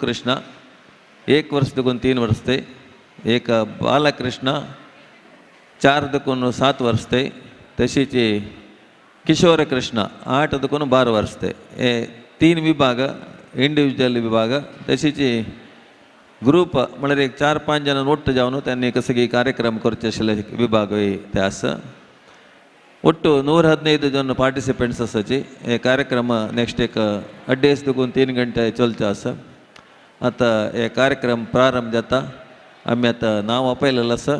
कृष्ण 1 वर्ष दुगुन 3 वर्ष थे, एक बालकृष्ण 4 दुगुन 7 वर्ष थे, तशीची किशोर कृष्ण 8 दुगुन 12 वर्ष थे. हे 3 विभाग इंडिव्हिज्युअल विभाग. तशीची ग्रुप म्हणजे एक 4-5 जण ಒಟ್ಟು जावन त्यांनी कसं कार्यक्रम करचे आशिल्ले विभाग ते असं ಒಟ್ಟು 115 जण पार्टिसिपेंट्स असायचे. हे कार्यक्रम नेक्स्ट एक 2.5 दुगुन 3 घंटे चलचे असं. आता हे कार्यक्रम प्रारंभ जाता. आम्ही आता नाव आपयलेलं असं.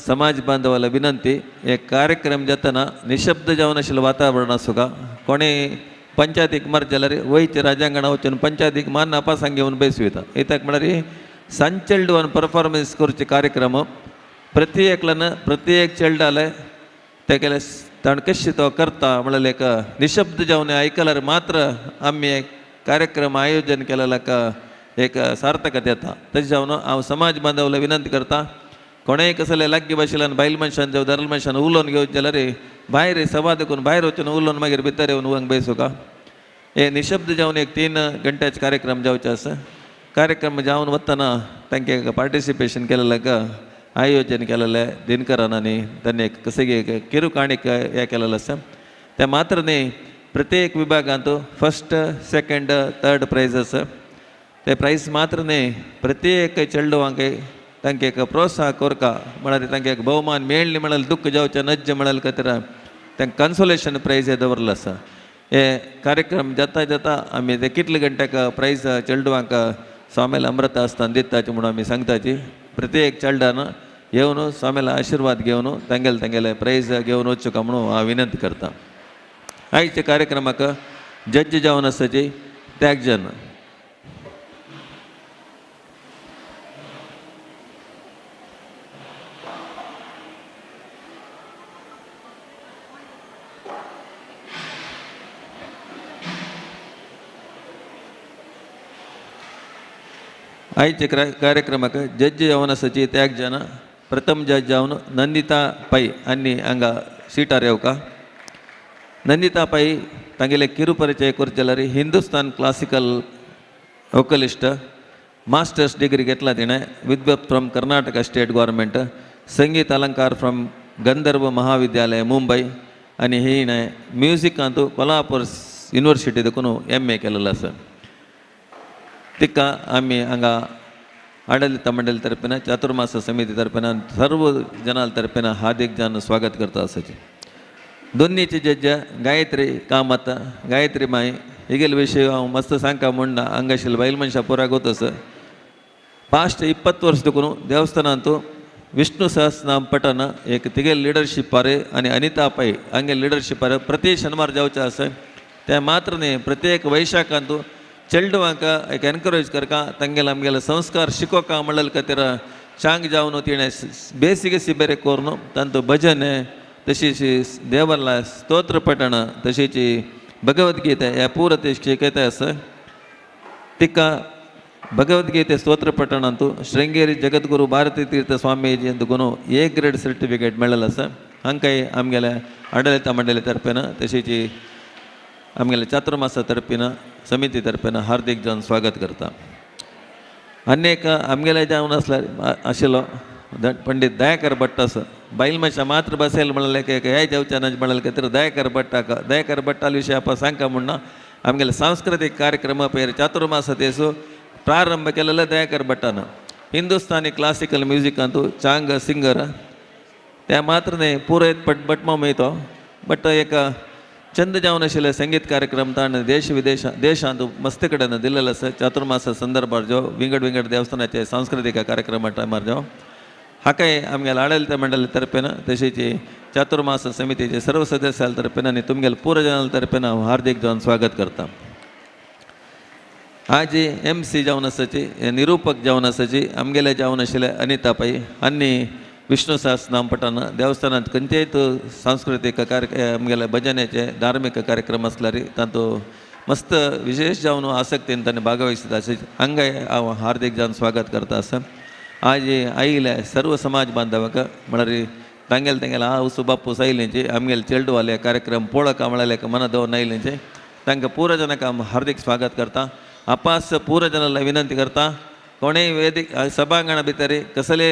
समाज बांधवाला विनंती, हे कार्यक्रम जाताना निशब्द जावन आशिल्लें वातावरण आसूं का. कोणी पंचायतीक मार जाल्यार वयचे राजांगणा वचून पंचायतीक मान नापासांग घेवन बसू येता. येताक म्हळ्यार सांचेल्ड वन परफॉर्मन्स करचे कार्यक्रम प्रत्येक चेल्डाले ते केले ताण कशें तो करता म्हळ्यार एक निशब्द जावन आयकल्यार मात्र आमी एक कार्यक्रम आयोजन केलेला एक सार्थकता येता. तशें जावन हांव समाज बांधवाला विनंती करता, कोणेय कसले लागीं भाशेल्यान बायल मनशान जावं दादले मनशान उलोवन घेवचे जाल्यार भायर सभा देखून भायर वचून उलोवन मागीर भितर येवन उलोवंक बसू का. हे निशब्द जावन एक 3 घंट्याचे कार्यक्रम जावचे आसा. कार्यक्रम जावन वतना तांचे पार्टिसिपेशन केलेलें आयोजन केलेलें दिनकरान आनी त्यांनी एक कसे किरुकाणीक हें केलेलें आसा. ते मात्र न्ही, प्रत्येक विभागांत 1st, 2nd, 3rd प्राइज आसा. ते प्राइज मात्र न्ही, प्रत्येक चेडवांक तांकां एक प्रोत्साह कोरका म्हळ्यार तांकां एक भोवमान मेळ्ळी म्हळ्यार दुख्ख जावचें नज्ज म्हळ्यार खातीर तांकां कन्सोलेशन प्राइज हे दवरलें आसा. हे कार्यक्रम जाता जाता आमी ते कितले घंट्याक प्राइज चेडवांक स्वामीला अमृत आसतना दिताचे म्हणून आमी सांगताची. प्रत्येक चेडवान येवन स्वामीला आशिर्वाद घेवन तांगेले प्राइज घेवन वचूं का म्हणून हांव विनंती करता. आयच्या कार्यक्रमाक जज जावन आसाची त्यागजन. आयच्या कार्यक्रमाक जज जावन आसाची त्यागजन. प्रथम जज जावन नंदिता पै आनी हांगा सिटार येवका. नंदिता पै तांगेले किरू परिचय करचे जाल्यार Hindustan classical vocalist, masters degree घेतला तिणें विद्वत फ्रॉम कर्नाटका स्टेट गव्हर्मेंट, संगीत अलंकार फ्रॉम गंधर्व महाविद्यालय मुंबय आनी हिणें म्युझिकांत कोल्हापूर युनिवर्सिटी देखून MA केलेलो आसा. तिका आमी हांगा आडಳಿತ मंडळी तर्फेन चातुर्मास समिती तर्फेन सर्व जनाल तर्फेन हार्दिक जान स्वागत करता आसाचे. दोन्हीचे जज गायत्री कामत, गायत्री माई हिगेल विशय हांव मस्त सांगता म्हणना हांगा आशिल्ले बायल मनशां पुराय गोतस. पास्ट 20 वर्स देखून देवस्थानांत विष्णू सहस्रनाम पठण एक तिगेल लिडरशिपार आनी अनिता पै हांगे लिडरशिपार प्रति शनिवार जावचें आसा. ते मात्र न्ही, प्रत्येक वैशाखांत चेडवांक एक एनकरेज करका तांगेले आमगेले संस्कार शिकोवका म्हणलें खातीर चांग जावन तिणें बेसीक शिबिर करून तांचो भजन तशीच देवाला स्तोत्र पठण तशीच भगवद्गीता ह्या पूर ते शिकयता आसा. तिका भगवद्गीते स्तोत्र पठणांत श्रृंगेरी जगद्गुरू भारती तीर्थ स्वामीजी देखून A ग्रेड सर्टिफिकेट मेळ्ळेलें आसा. हांकांय आमगेल्या आडಳಿತ मंडळी तर्फेन तशीच आमगेल्या चातुर्मासा तर्फेन समिती तर्फेन हार्दिक जावन स्वागत करता. अनेक आमगेले जावन आशिल्लो पंडित दयाकर भट्टास बायल मनशां मात्र बसयले म्हणलें की हे जावचें ना म्हणलें खातीर दयाकर भट्टा विशय आपण सांगता म्हणना आमगेले सांस्कृतिक कार्यक्रम पयर चातुर्मास दिसू प्रारंभ केलेलो दयाकर भट्टान. हिंदुस्थानी क्लासिकल म्युझिकांत चांग सिंगर ते मात्र न्ही पुरय बटमा मेळतो. बट एक चंद जावन आशिल्ले संगीत कार्यक्रम ताणें देश देशांत मस्त कडेन दिल्लेलो आसा. चातुर्मासा संदर्भार जो विंगड देवस्थानाचे सांस्कृतिक कार्यक्रम टायमार जो हाकाय आमगेल्या आडಳಿತ मंडळी तर्फेन तशीच चातुर्मास समितीचे सर्व सदस्यां तर्फेन आनी तुमगेल्या पुरो जनाल तर्फेन हांव हार्दिक जावन स्वागत करता. आज MC जावन आसाची निरूपक जावन आसाची आमगेले जावन आशिल्ले अनिता पै आनी विष्णू सहस्रनाम पठण देवस्थानांत खंयचेय सांस्कृतिक आमगेले भजनेचे धार्मीक कार्यक्रम आसल्यार तातूंत मस्त विशेष जावन आसक्तीन ताणें भागवहिता आसा. हांगाय हांव हार्दिक जावन स्वागत करता आसा. आज आयिल्ले सर्व समाज बांधवाक म्हळ्यार तांगेले हांव सुबापू सायलेंचे आमगेले चेडवाले कार्यक्रम पळोवका म्हळ्यार मना दवरून आयलेंचे तांकां पुरो जनांक हांव हार्दिक स्वागत करता. अपास पूर जनाला विनंती करता कोणेही वेदिक सभांगणा भितरी कसले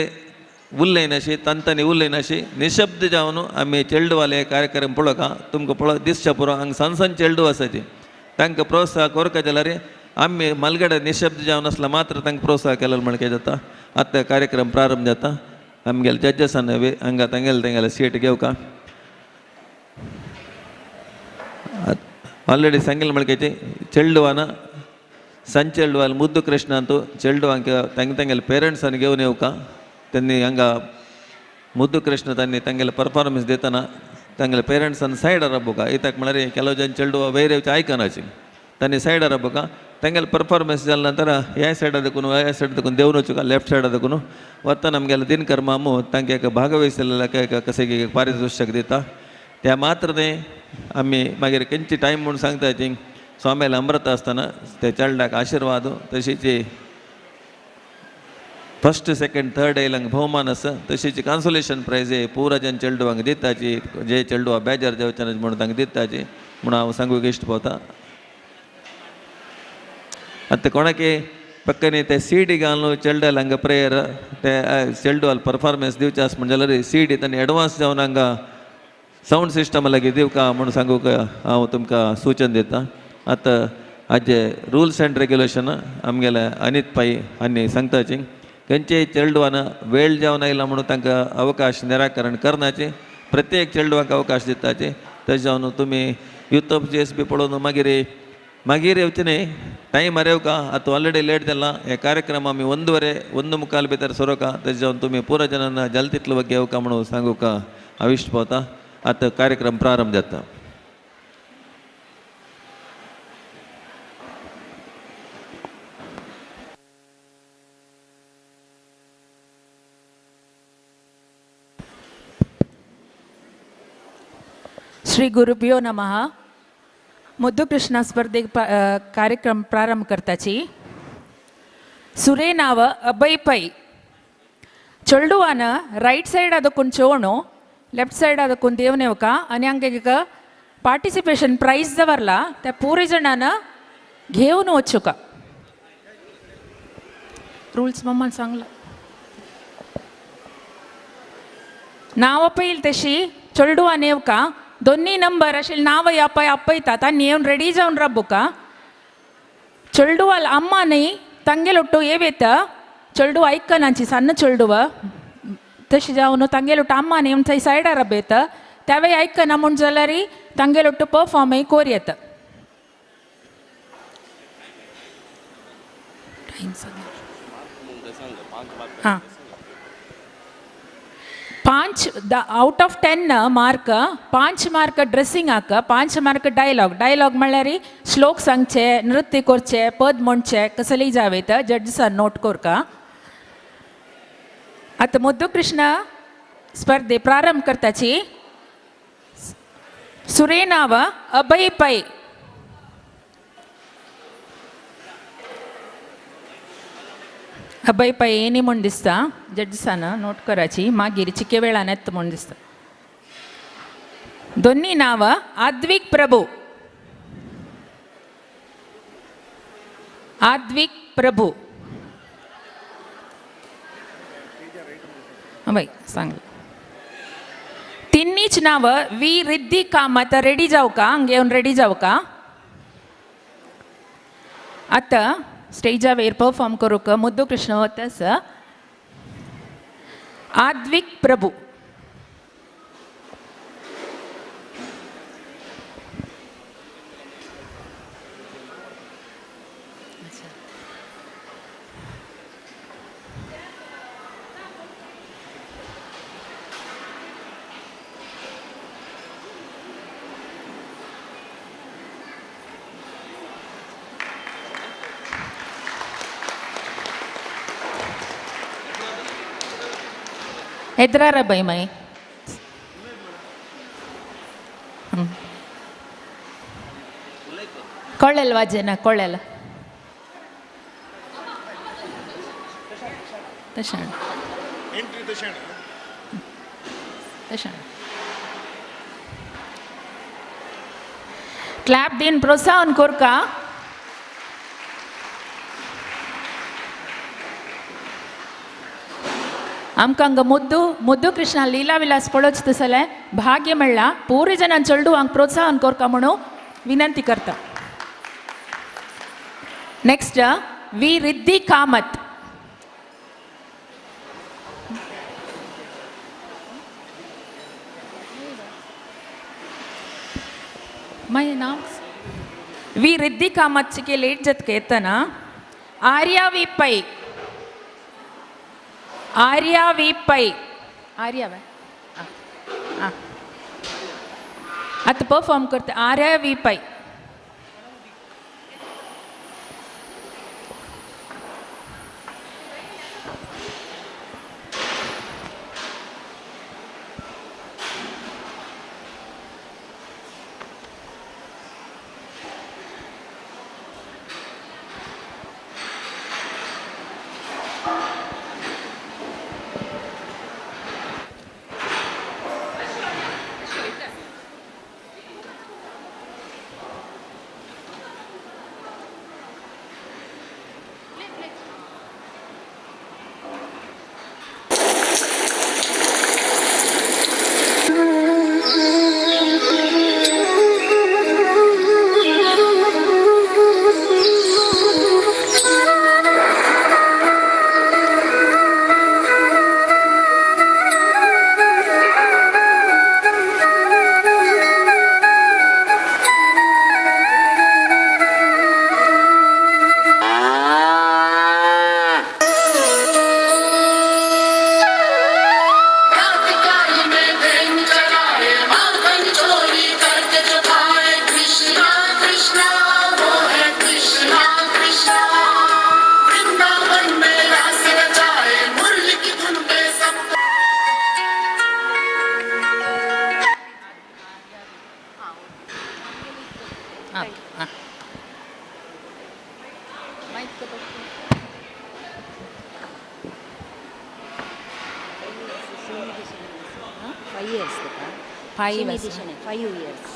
उल्लेनशी तंतनी उल्लेनशी निशब्द जावन आम्ही चेल्डूवाले कार्यक्रम पळोवका तुमकां पळो दिसच्या पुरो हांगा सन चेल्डू आसाची तांकां प्रोत्साह कोरका जाल्यार आम्ही मलगडे निशब्द जावन आसला मात्र तांकां प्रोत्साह केलो म्हणके जाता आतां कार्यक्रम प्रारंभ जाता आमगेले जड्जसान हांगा तेंगेले सीट घेवका ऑलरेडी सांगिल्लें म्हणके चेल्डूवान चेल्डूवाल मुद्दू कृष्ण अंतू चेल्डूवांक तेंगेले पेरेंट्सान घेवन येवका त्यांनी हांगा मुद्दू कृष्ण तांणी तेंगेले परफॉर्मन्स दितना तेंगेले पेरेंट्सान सायडार राबोवका इत्याक म्हळ्यार केलो जन चेल्डूवा वैरेवची आयकनाची तांणी सायडार राबोवका तेंगेले परफॉर्मन्स जाले नंतर ह्या सायडा देखून ह्या सायडा देखून देंवन वचूका लेफ्ट सायडा देखून वतना आमगेले दिनकर मामू तांकां एक भागवहिसलेल्या कशें पारितोषिक दिता त्या मात्र तें आमी मागीर खंयची टायम म्हूण सांगता ती स्वामेल अमृत आसतना त्या चेल्डाक आशिर्वाद तशीच फस्ट सेकंड थर्ड येयलांक भोवमान आसा तशीच कॉन्सोलेशन प्रायज पुराजन चेल्डूवांक दिताची जे चेल्डूवा बेजार जावचे म्हणून तांकां दिताची म्हूण हांव सांगूंक इश्ट पोवता आतां कोणाकी पक्कनी ते सीडी घालून चेल्डाल हांगा प्रेयर ते चेल्डूवाल परफॉर्मन्स दिवचे आसा म्हणजे जाल्यार सीडी तांणी एडवान्स जावन हांगा साऊंड सिस्टम लागीं दिवका म्हणून सांगूक हांव तुमकां सूचन दिता आतां हाजे रुल्स एंड रेग्युलेशन आमगेले अनित पाई हांणी सांगताची खंयचेय चेल्डूवान वेळ जावन आयला म्हणून तांकां अवकाश निराकरण करनाचे प्रत्येक चेल्डूवाक अवकाश दिताचे तशें जावन तुमी युथ जेस बी पळोवन मागीर येवचे न्ही टायमार येवका आतां ऑलरेडी लेट जाला हे कार्यक्रम आमी 1:45 भितर सुरोका तशें जावन तुमी पुरो जनांना जाल तितलो वगे येवका म्हणून सांगूक हांव इश्ट पोवता आतां कार्यक्रम प्रारंभ जाता श्री गुरुभ्यो नमः मुद्दू कृष्ण स्पर्धे कार्यक्रम प्रारंभ करताची सुरे नाव अभय पै चेल्डूवान रईट सैड अदकून चोवणु लेफ्ट सैड अदकून देवन येवका आनी हांगा एक पार्टिसिपेशन प्राइज दवरला त्या पुरे जणान घेवन वचुका रूल्स मम्मान सांगला नाव पयली तशी चेल्डूवान येवका दोन्ही नंबर अशें नाव आपयतात आनी येवन रेडी जावन राबुका चेल्डूवाल अम्मा न्ही ತಂಗೆಲೊಟ್ಟು ಏವೇತ ಚಲ್ಡು ಐಕ್ಕನಾಂಚಿ ಸಣ್ಣ ಚಲ್ಡುವ ತಶಿ ಜಾವನು ತಂಗೆಲೊಟ್ಟು ಅಮ್ಮನೇ ಒಂದು ಸೈಡಾರ ಬೇತ ತವೆ ಐಕ್ಕ ನಮ್ಮುಂಡು ಜಲರಿ ತಂಗೆಲೊಟ್ಟು ಪರ್ಫಾರ್ಮ್ ಐ ಕೋರಿಯತ हाँ 5 out of 10 mark 5 mark dressing आक 5 मार्क डायलॉग म्हणल्यार श्लोक सांगचे नृत्य करचे पद म्हणचे कसलेय जावेत जड्ज सर नोट कोरका आता मुद्दू कृष्ण स्पर्धे प्रारंभ करताची सुरे नाव अभय पै अभय पै ಏನಿ म्हूण दिसता जड्जसान नोट कराची मागीर चिके वेळान येता म्हूण दिसता दोन्ही नाव आद्विक प्रभू बाई सांगला तिन्नीच नाव वी रिद्धी कामत रेडी जाऊ का हंगे येवन रेडी जाऊ का आता स्टेजा वेर परफॉर्म करूक मुद्दू कृष्ण वतास आद्विक प्रभू ಎದ್ರಾರ ಬೈ ಮೈ ಕೊಳ್ಳೆಲ್ ವಾಜೇನ ಕೊಳ್ಳೆಲ್ಲ ತಶಾಣ क्लॅप दिन प्रोत्साहन कोरका आमकां हांगा मुद्दू कृष्णा लीला विलास पळोवचे तसले भाग्य मेळ्ळा पुरे जणां चेडू हांगा प्रोत्साहन करता म्हणून विनंती करता. Next V Riddhi Kamath. माय नाव वी रिद्धी कामत के लेट जत केतना आर्या वी पै आर्या वी पै आर्या आता परफॉर्म करते आर्या वी पै.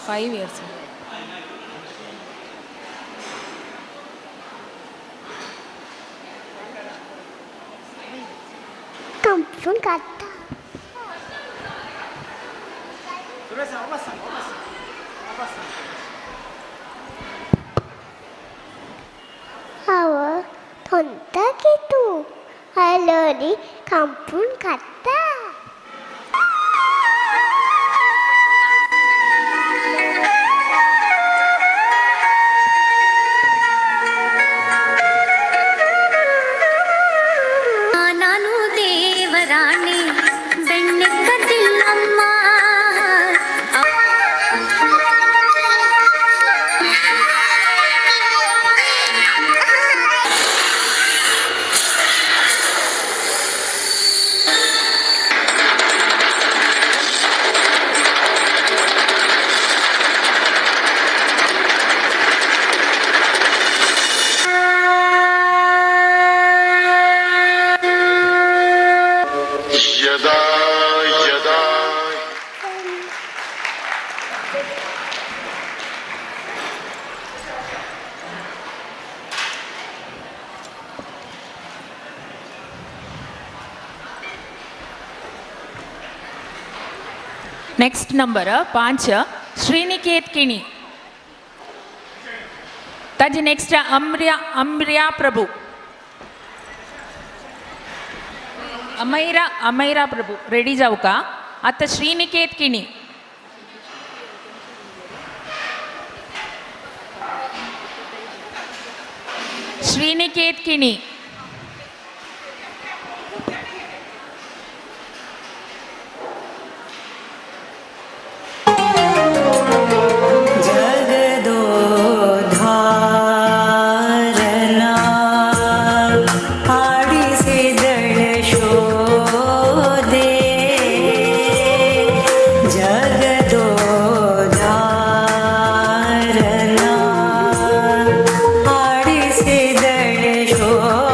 Five years. Kampun kata. Hawa thonta gitu. Halo di kampun kata. Next number 5 श्रीनिकेत किणी. ताजे नेक्स्ट अमर्या प्रभु अमैरा प्रभु रेडी जाऊ का. आता श्रीनिकेत किणी. श्रीनिकेत किणी. Oh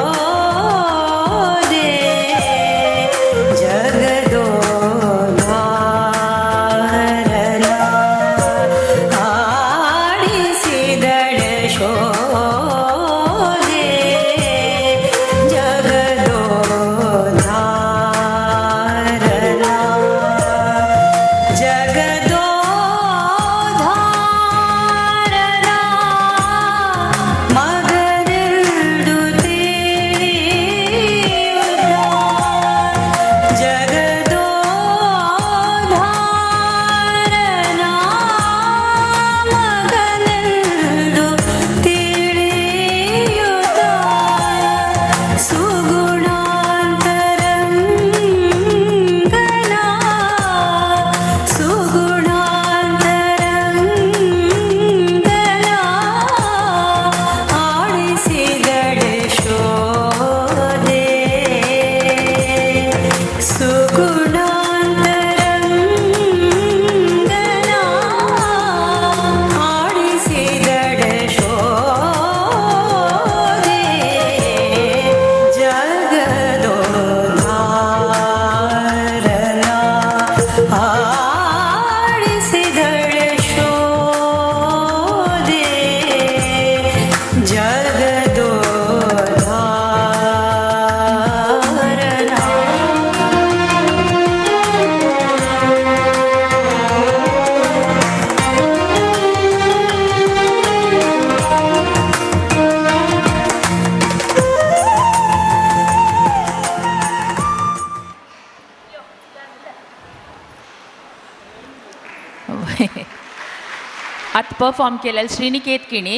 परफॉर्म केलेलं श्रीनिकेत किणी.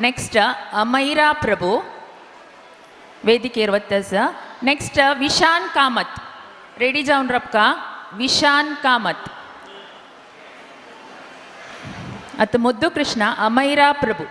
नेक्स्ट अमैरा प्रभू वेदिकेर वत्तस. नेक्स्ट विशान कामत. रेडी जाऊन रपका. विशान कामत. आता मुद्दू कृष्ण Amaira Prabhu.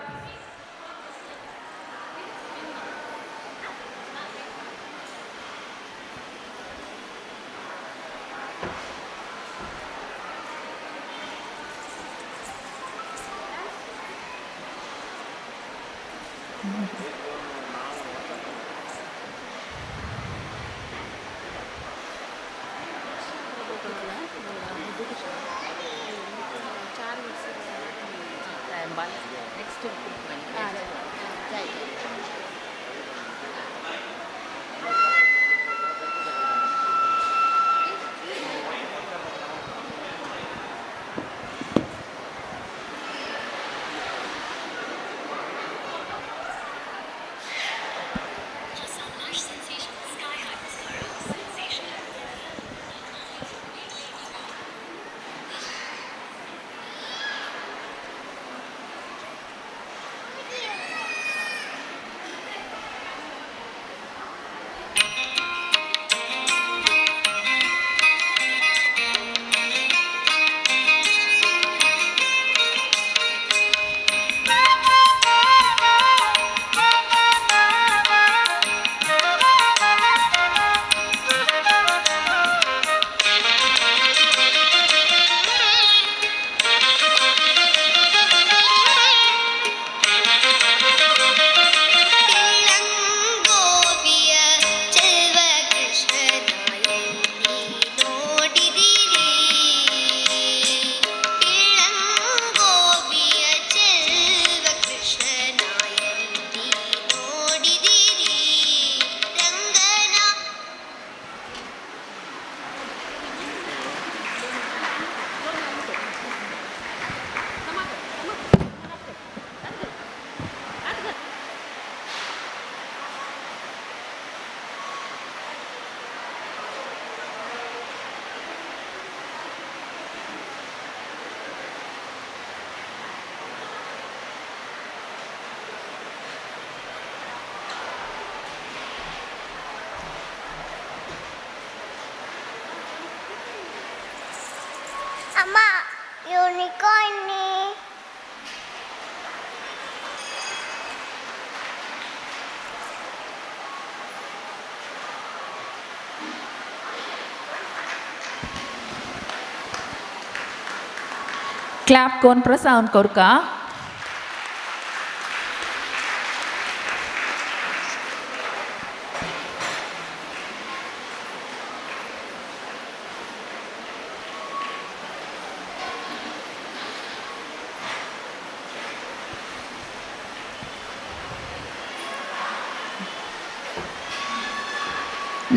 Amma, unicorn ni. Clap कोण प्रसावून करू का.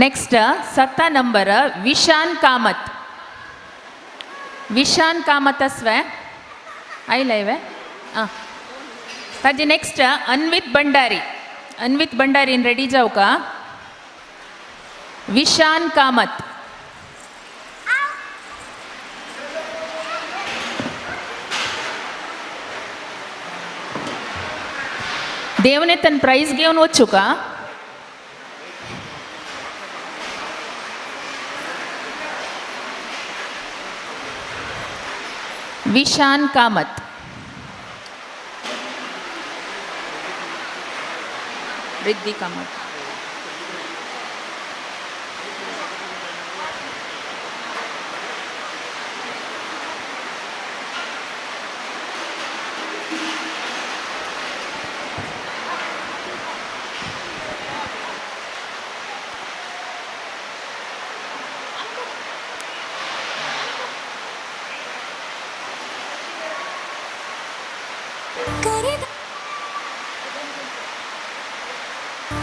Next 7 number Vishan Kamath. विशान कामत अस्वे आयला इवे ताजे नेक्स्ट अन्वित भंडारी. अन्वित भंडारीन रेडी जाऊ का. विशान कामत. देवने तन प्राइज घेऊन వచ్చు का. विशान कामत. रिद्धि कामत.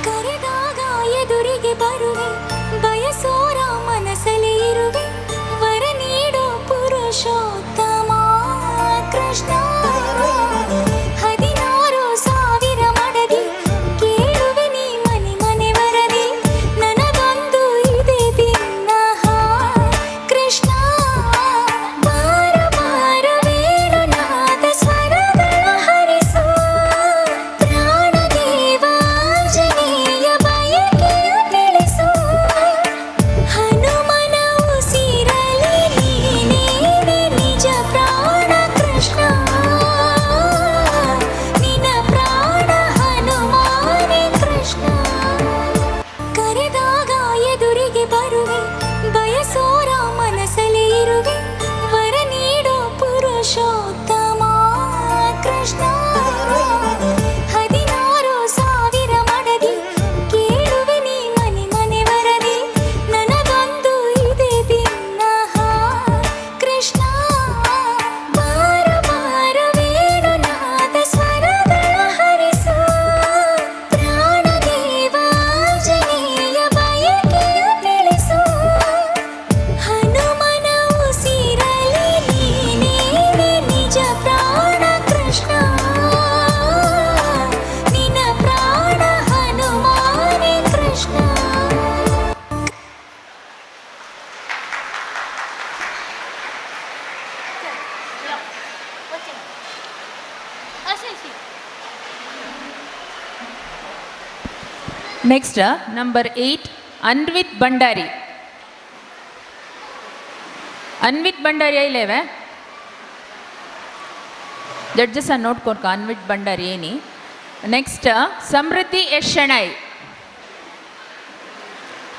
ಕರೆದಾಗ ಎದುರಿಗೆ ಬರುವೆ ಬಯಸೋರ ಮನಸಲಿ ಇರುವೆ ವರ ನೀಡೋ ಪುರುಷೋತ್ತಮ ಕೃಷ್ಣ 16,000 ಮಡದಿ ಕೇಳುವೆ ನೀ ಮನೆ ಮನೆ ವರದಿ ನನಗೊಂದು ಇದೆ ಭಿನ್ನಹ ಕೃಷ್ಣ ಬಾರ ಬಾರ ವೇಣುನಾದ ಸ್ವರಗಳ ನೆಕ್ಸ್ಟ್ ನಂಬರ್ 8 ಅನ್ವಿತ್ ಭಂಡಾರಿ. ಅನ್ವಿತ್ ಭಂಡಾರಿ ಇಲ್ಲೇವೆ ಜಡ್ಜಸ್ ನೋಡ್ಕೊಡ್ಕ ಅನ್ವಿತ್ ಭಂಡಾರಿ ಏನಿ. Next Samruddhi S Shenoy.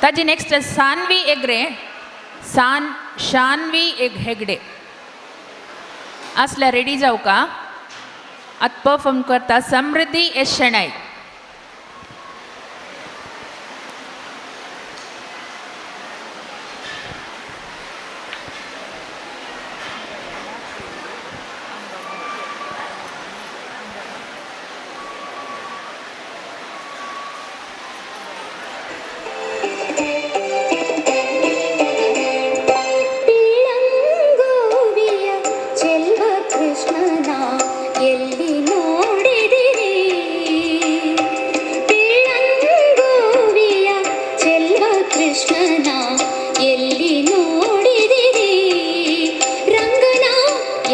ताजी नेक्स्ट सान्वी हेगडे. शान्वी हेगडे असल्या रेडी जाऊ का. आत परफॉर्म करता समृद्धी एस शेणै. ಪಿಳ್ಳಂಗೋವಿಯ ಚೆಲ್ವ ಕೃಷ್ಣನ ಎಲ್ಲಿ ನೋಡಿದಿರಿ. ಪಿಳ್ಳಂಗೋವಿಯ ಚೆಲ್ವ ಕೃಷ್ಣನ ಎಲ್ಲಿ ನೋಡಿದಿರಿ. ರಂಗನ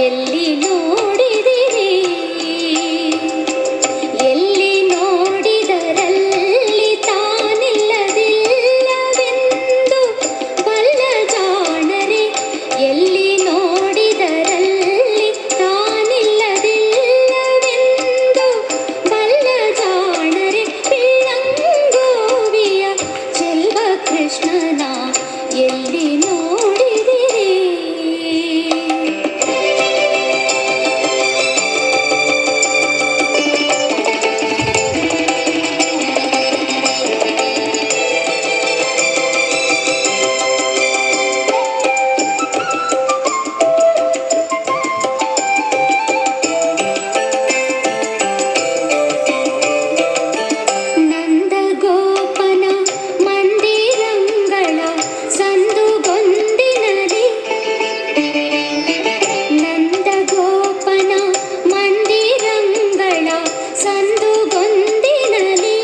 ಎಲ್ಲಿ ನೋಡಿದಿರಿ. ಎಲ್ಲಿ ನೋಡಿದರಲ್ಲಿ ತಾನಿಲ್ಲದಿಲ್ಲವೆಂದು ಬಲ್ಲ ಜಾಣರೆ. ಎಲ್ಲಿ ನೋಡಿದರಲ್ಲಿ ತಾನಿಲ್ಲದಿಲ್ಲವೆಂದು ಬಲ್ಲ ಜಾಣರೆ. ಪಿಳ್ಳಂಗೋವಿಯ ಚೆಲ್ವ ಕೃಷ್ಣನ ಎಲ್ಲಿ ನೋಡಿದಿರಿ. ನಂದಗೋಪನ ಮಂದಿರಂಗಳ ಸಂದುಗೊಂದಿನಲಿ. ನಂದಗೋಪನ ಮಂದಿರಂಗಳ ಸಂದುಗೊಂದಿನಲಿ.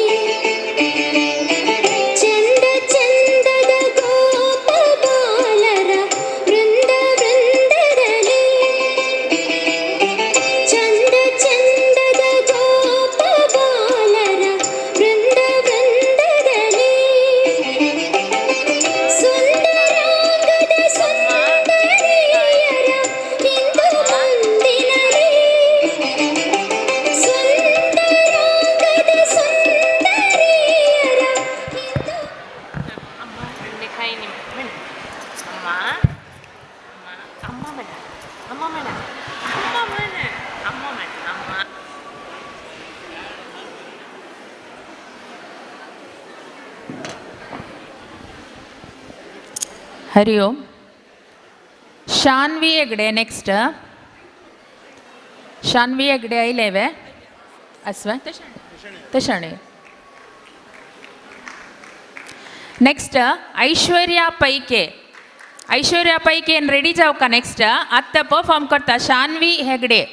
ಚಂದ ಚಂದದ ಗೋಪ ಬಾಲರ ವೃಂದ ವೃಂದದಲ್ಲಿ. ಚಂದ ಚಂದದ ಗೋಪ ಬಾಲರ ವೃಂದ ವೃಂದದಲ್ಲಿ. ಸುಂದರಾಂಗದ ಸುಂದರಿಯರ ಹಿಂದು ಮುಂದಿನಲಿ. ಸುಂದರಾಂಗದ ಸುಂದರಿಯರ ಹಿಂದು हरि ओम. शान्वी हेगडे नेक्स्ट. शान्वी हेगडे आयलेवे अस्व तशणे. नेक्स्ट ऐश्वर्या पैके. ऐश्वर्या पैके रेडी जाऊ का. नेक्स्ट आत्ता परफॉर्म करता Shanvi Hegde.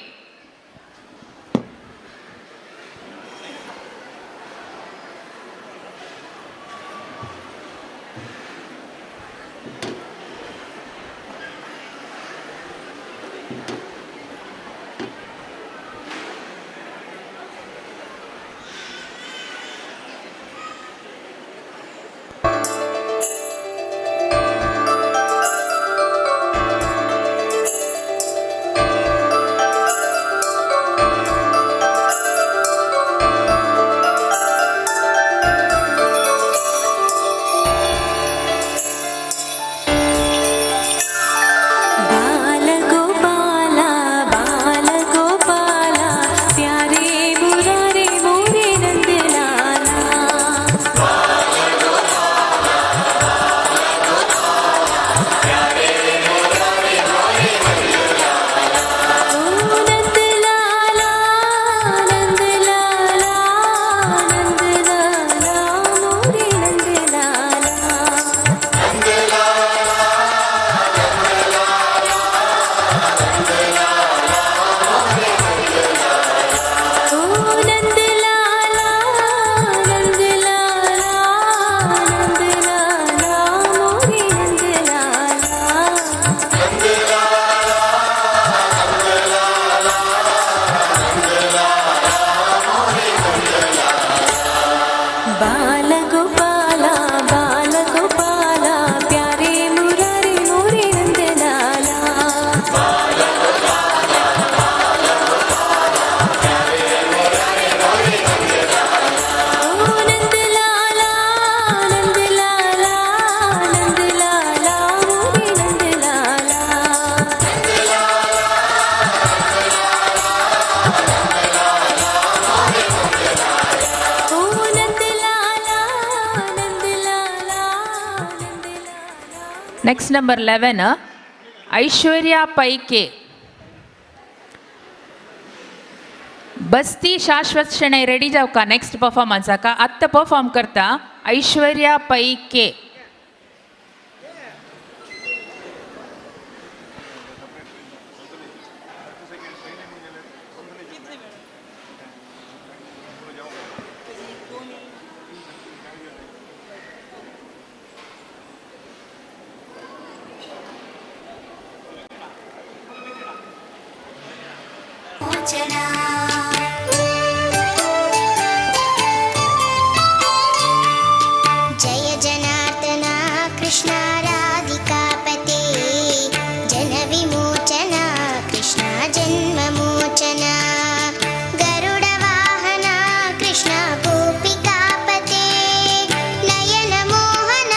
Next number 11 Aishwarya Pai K. बस्ती शाश्वत शणै रेडी जाऊ का नेक्स्ट परफॉर्मन्स का आत्ता परफॉर्म करता ऐश्वर्या पै के. जय जनार्दन कृष्ण राधिकापते जन विमोचन कृष्ण जन्ममोचन गरुड वाहन कृष्ण गोपिकापते नयन मोहन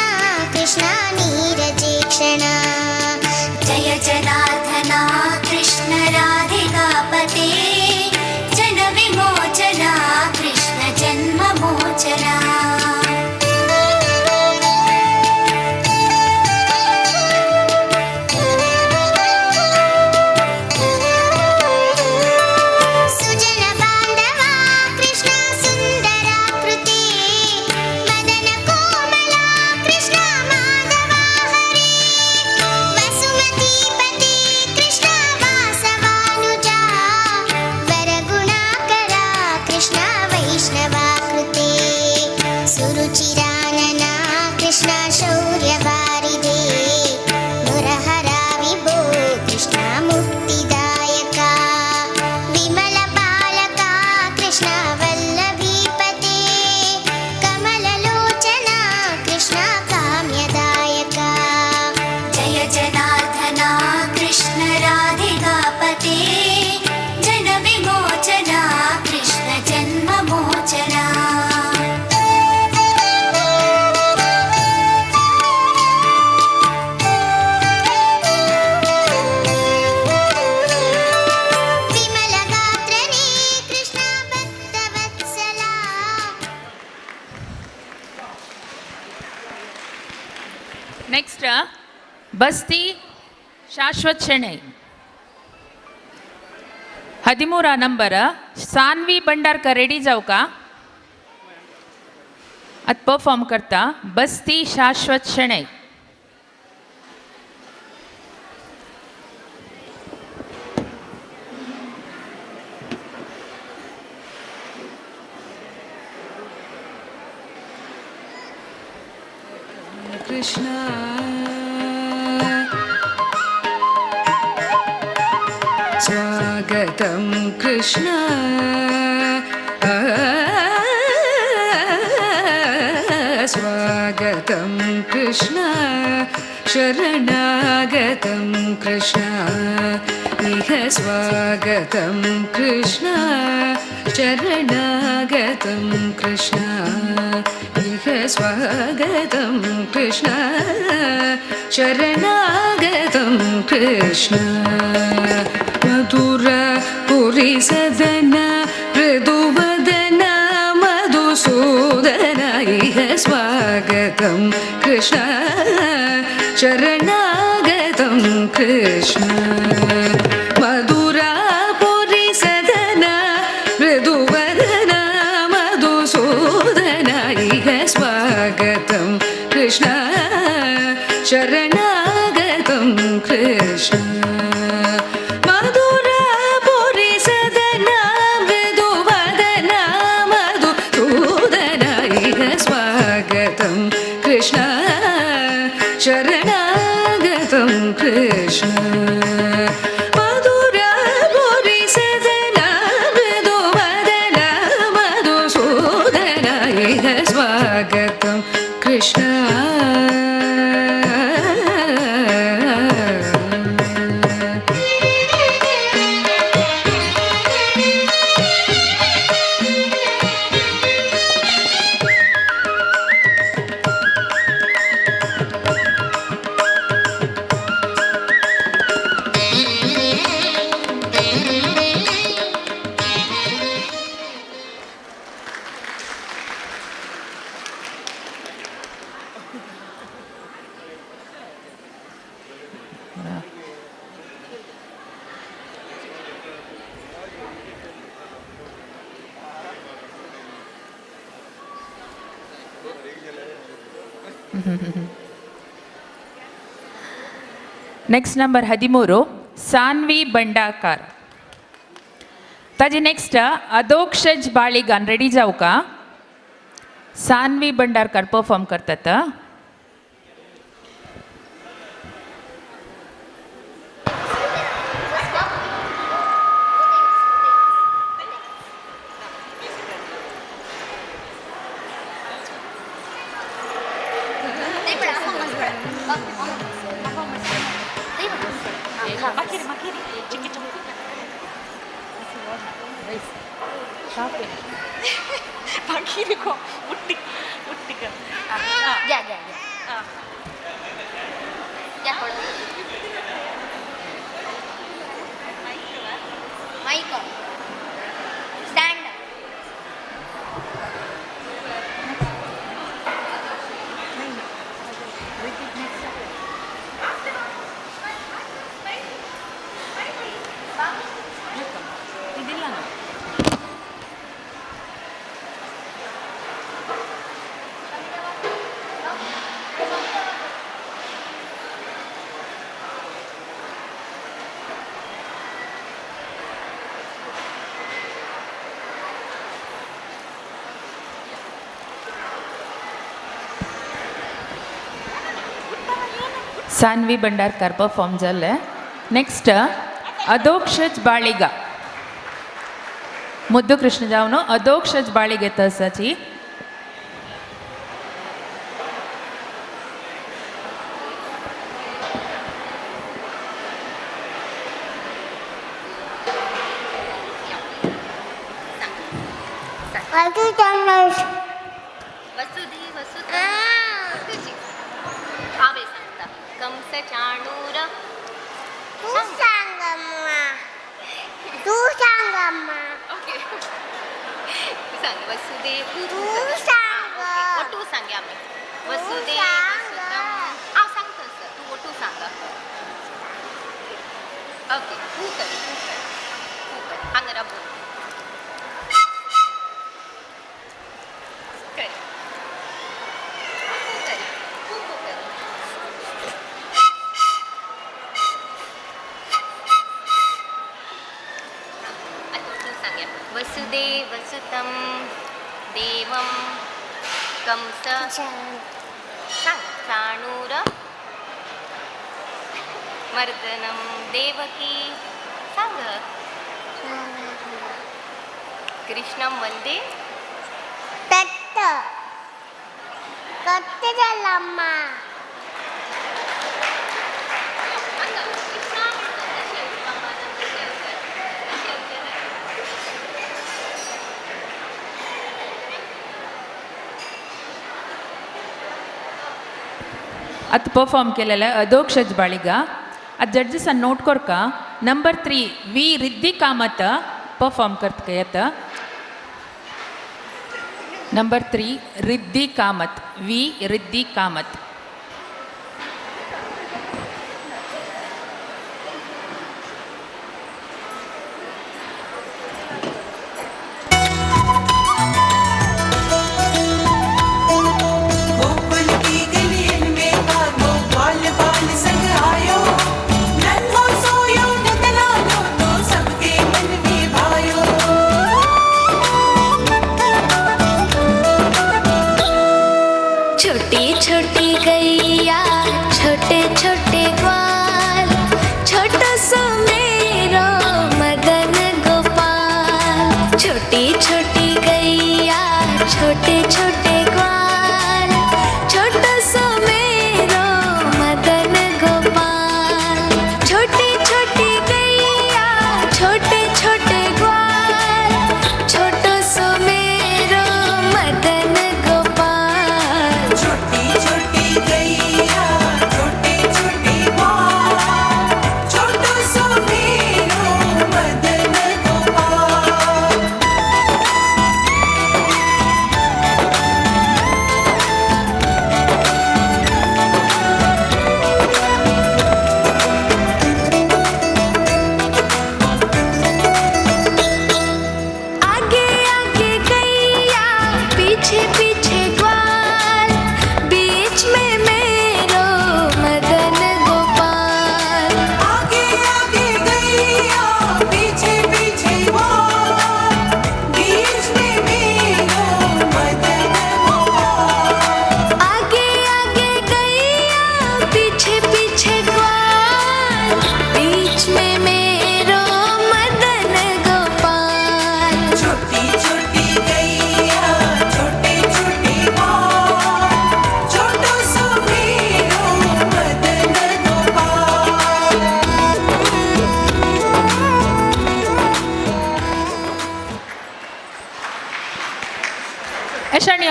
कृष्ण नीरजेक्षण. जय जनार्दन कृष्ण राधिकापते जन विमोचन कृष्ण जन्ममोचन. सुजन बांधव कृष्ण सुंदराकृते मदन कोमल कृष्ण माधव हरे वसुमती पते कृष्ण वासवानुजा वरगुणाकर कृष्ण वैष्णवाकृते सुरुचिरानन कृष्ण शौर्यवारिधे मुरहरा विभो कृष्ण मुक्तिदायका विमल बालका कृष्ण वल्लभीपते कमललोचना कृष्ण काम्यदायका. जय जनार्दन कृष्ण राधिकापते जन विमोचना कृष्ण जन्ममोचना. विमलगात्रने कृष्ण भक्तवत्सला. नेक्स्ट बस्ती शाश्वत शणै 13 ನಂಬರ್ सान्वी भंडारकर रेडी जाऊ का आत परफॉर्म करता बस्ती शाश्वत शणै. कृष्ण स्वागतं कृष्ण स्वागतं कृष्ण शरणागतं कृष्ण इह स्वागतं कृष्ण शरणागतं कृष्ण इह स्वागतं कृष्ण शरणागतं कृष्ण. मधुर पुरी सदन मृदुवदन मधुसूदन इह स्वागतं कृष्ण शरणागतं कृष्ण. मधुरा पुरी सदन मृदुवदन मधुसूदन इह स्वागतं कृष्ण शरणागतं कृष्ण. मधुरापुरी सदन मृदुवदन मधुसूदन इह स्वागतं कृष्ण शरणागतं कृष्ण. मधुरापुरी सदन मृदुवदन मधुसूदन इह स्वागतं कृष्ण. Next number 13 Sanvi Bandakar. ताजे नेक्स्ट अधोक्षज बाळीगान रेडी जाऊ का. सान्वी भंडारकर परफॉर्म करतात. सान्वी भंडारकर परफॉर्म झालं. नेक्स्ट अधोक्षज बाळीगा मुद्दू कृष्ण जाऊन अधोक्षज बाळीगे तसाची. वसुधी वसुधा भावे सांगता कंस चाणूर तू सांग अम्मा ओके सांग वसुदेव तू सांग तू सांगे आम्ही वसुदेव वसुतम आ सांगतो तू तू सांग ओके तू कर हांगरा बोल वसुदेव वसुतं देवं कंस चाणूर मर्दनं देवकी सांग कृष्णं वंदे तत्त कत्तलम्मा आता परफॉर्म केलेलं आहे अधोक्षज बाळीगा. आता जड्जेसांनी नोट कर का. Number 3 V Riddhi Kamath perform करत का येतं. Number 3 Riddhi Kamath V Riddhi Kamath. छोटी छोटी गैया छोटे छोटे ग्वाल छोटा सा मेरो मदन गोपाल. छोटी छोटी गैया छोटे छोटे ग्वाल छोटा सा मेरो मदन गोपाल. छोटी छोटी गैया छोटे छोटे ग्वाल छोटा सा मेरो मदन गोपाल. छोटी छोटी गैया छोटे छोटे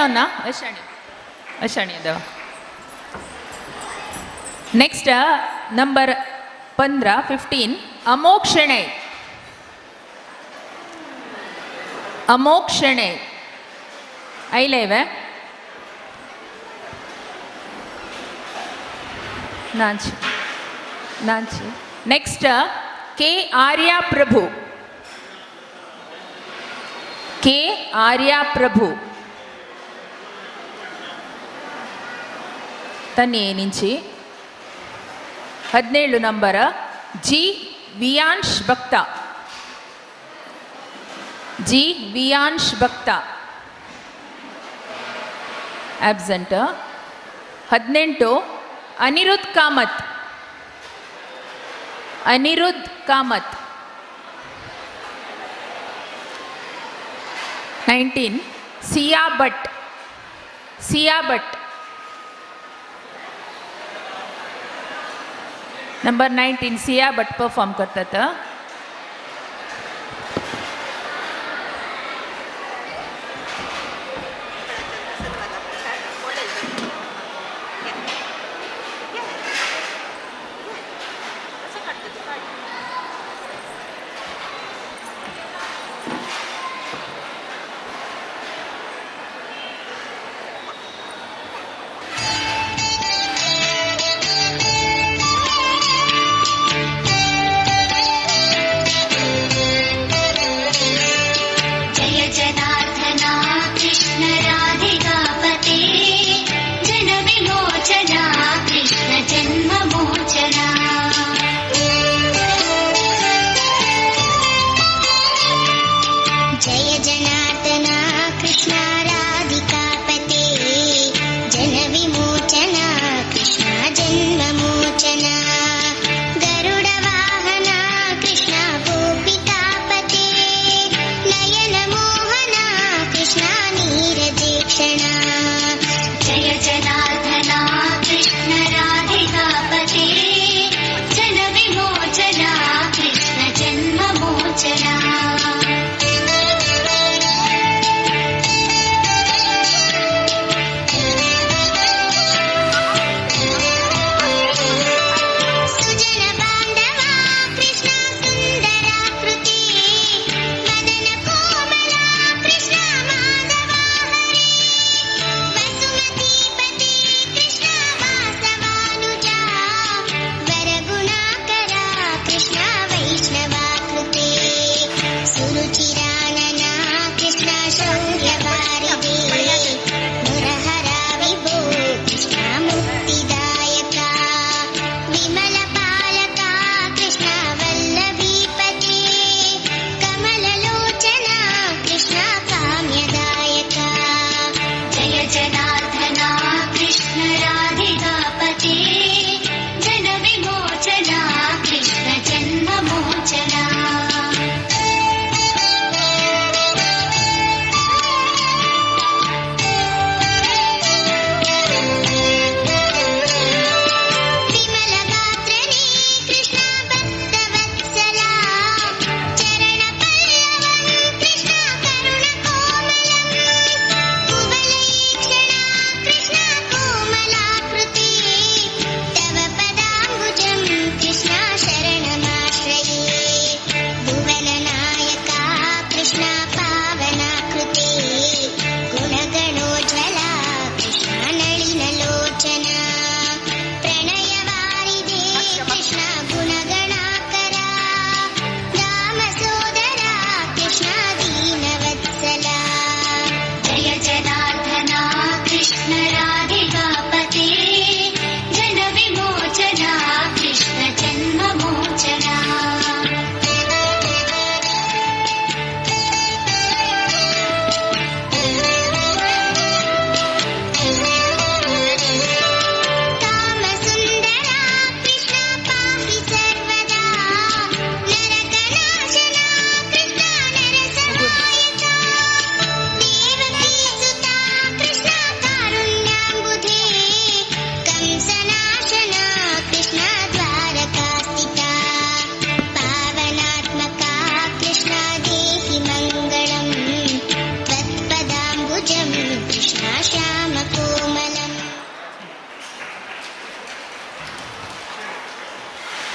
ಅನ್ನ ಅಶಾಣಿ ಅದಾವ. Next number 15 ಅಮೋಕ್ಷಣೆ. ಐಲ ಇವೆ ನಾಂಚಿ. ನೆಕ್ಸ್ಟ್ ಕೆ ಆರ್ಯ ಪ್ರಭು ತನ್ನಿ ನಿಂಚಿ. 17 ನಂಬರ್ ಜಿ ವಿಯಾನ್ಶ್ ಭಕ್ತ ಆಬ್ಸೆಂಟ್. 18 ಅನಿರುದ್ಧ್ ಕಾಮತ್. 19 ಸಿಯಾ ಭಟ್. ನಂಬರ್ 19 ಸಿಯಾ ಭಟ್ ಪರ್ಫಾರ್ಮ್ करतात.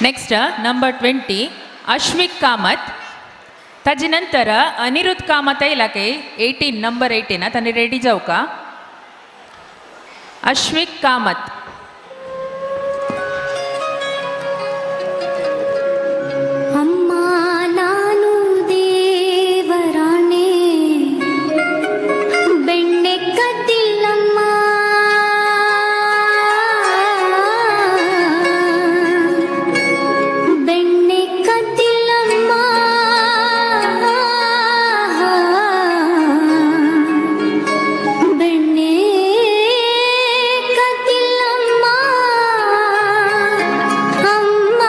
Next number 20 Ashvik Kamat. ताजे नंतर अनिरुद्ध कामत येयला के 18 नंबर 18 ताने रेडी जाऊ का. अश्विक कामत. ಅಮ್ಮ ನಾನು ದೇವರಾಣೆ ಬೆಣ್ಣೆ ಕದ್ದಿಲ್ಲಮ್ಮ ಬೆಣ್ಣೆ ಕದ್ದಿಲ್ಲಮ್ಮ ಬೆಣ್ಣೆ ಕದ್ದಿಲ್ಲಮ್ಮ ಅಮ್ಮ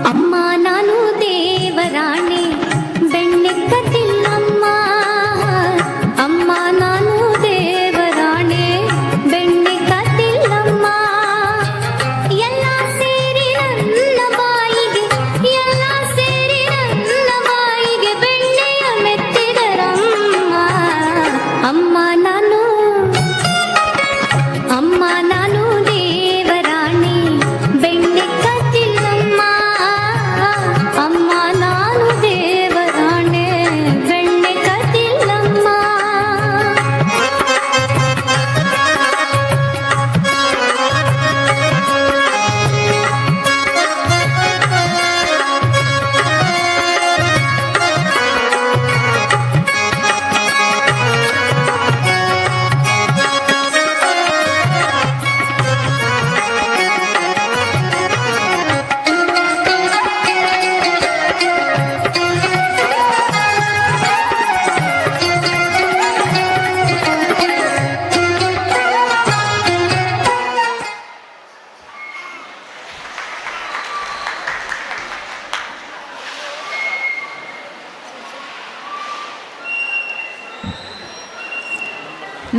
ಅಮ್ಮ ನಾನು ದೇವರಾಣೆ ಬೆಣ್ಣೆ ಕದ್ದಿಲ್ಲಮ್ಮ ಅಮ್ಮ ನಾನು ದೇವರಾಣೆ ಬೆಣ್ಣೆ ಕದ್ದಿಲ್ಲಮ್ಮ ಎಲ್ಲ ಸೇರಿ ನನ್ನ ಬಾಯಿಗೆ ಎಲ್ಲ ಸೇರಿ ನನ್ನ ಬಾಯಿಗೆ ಬೆಣ್ಣೆಯ ಮೆತ್ತಿದರಮ್ಮ ಅಮ್ಮ ನಾನು ದೇವರಾಣೆ ಬೆಣ್ಣೆ ಕದ್ದಿಲ್ಲಮ್ಮ ಅಮ್ಮ ನಾನು ದೇವರಾಣೆ ಬೆಣ್ಣೆ ಕದ್ದಿಲ್ಲಮ್ಮ.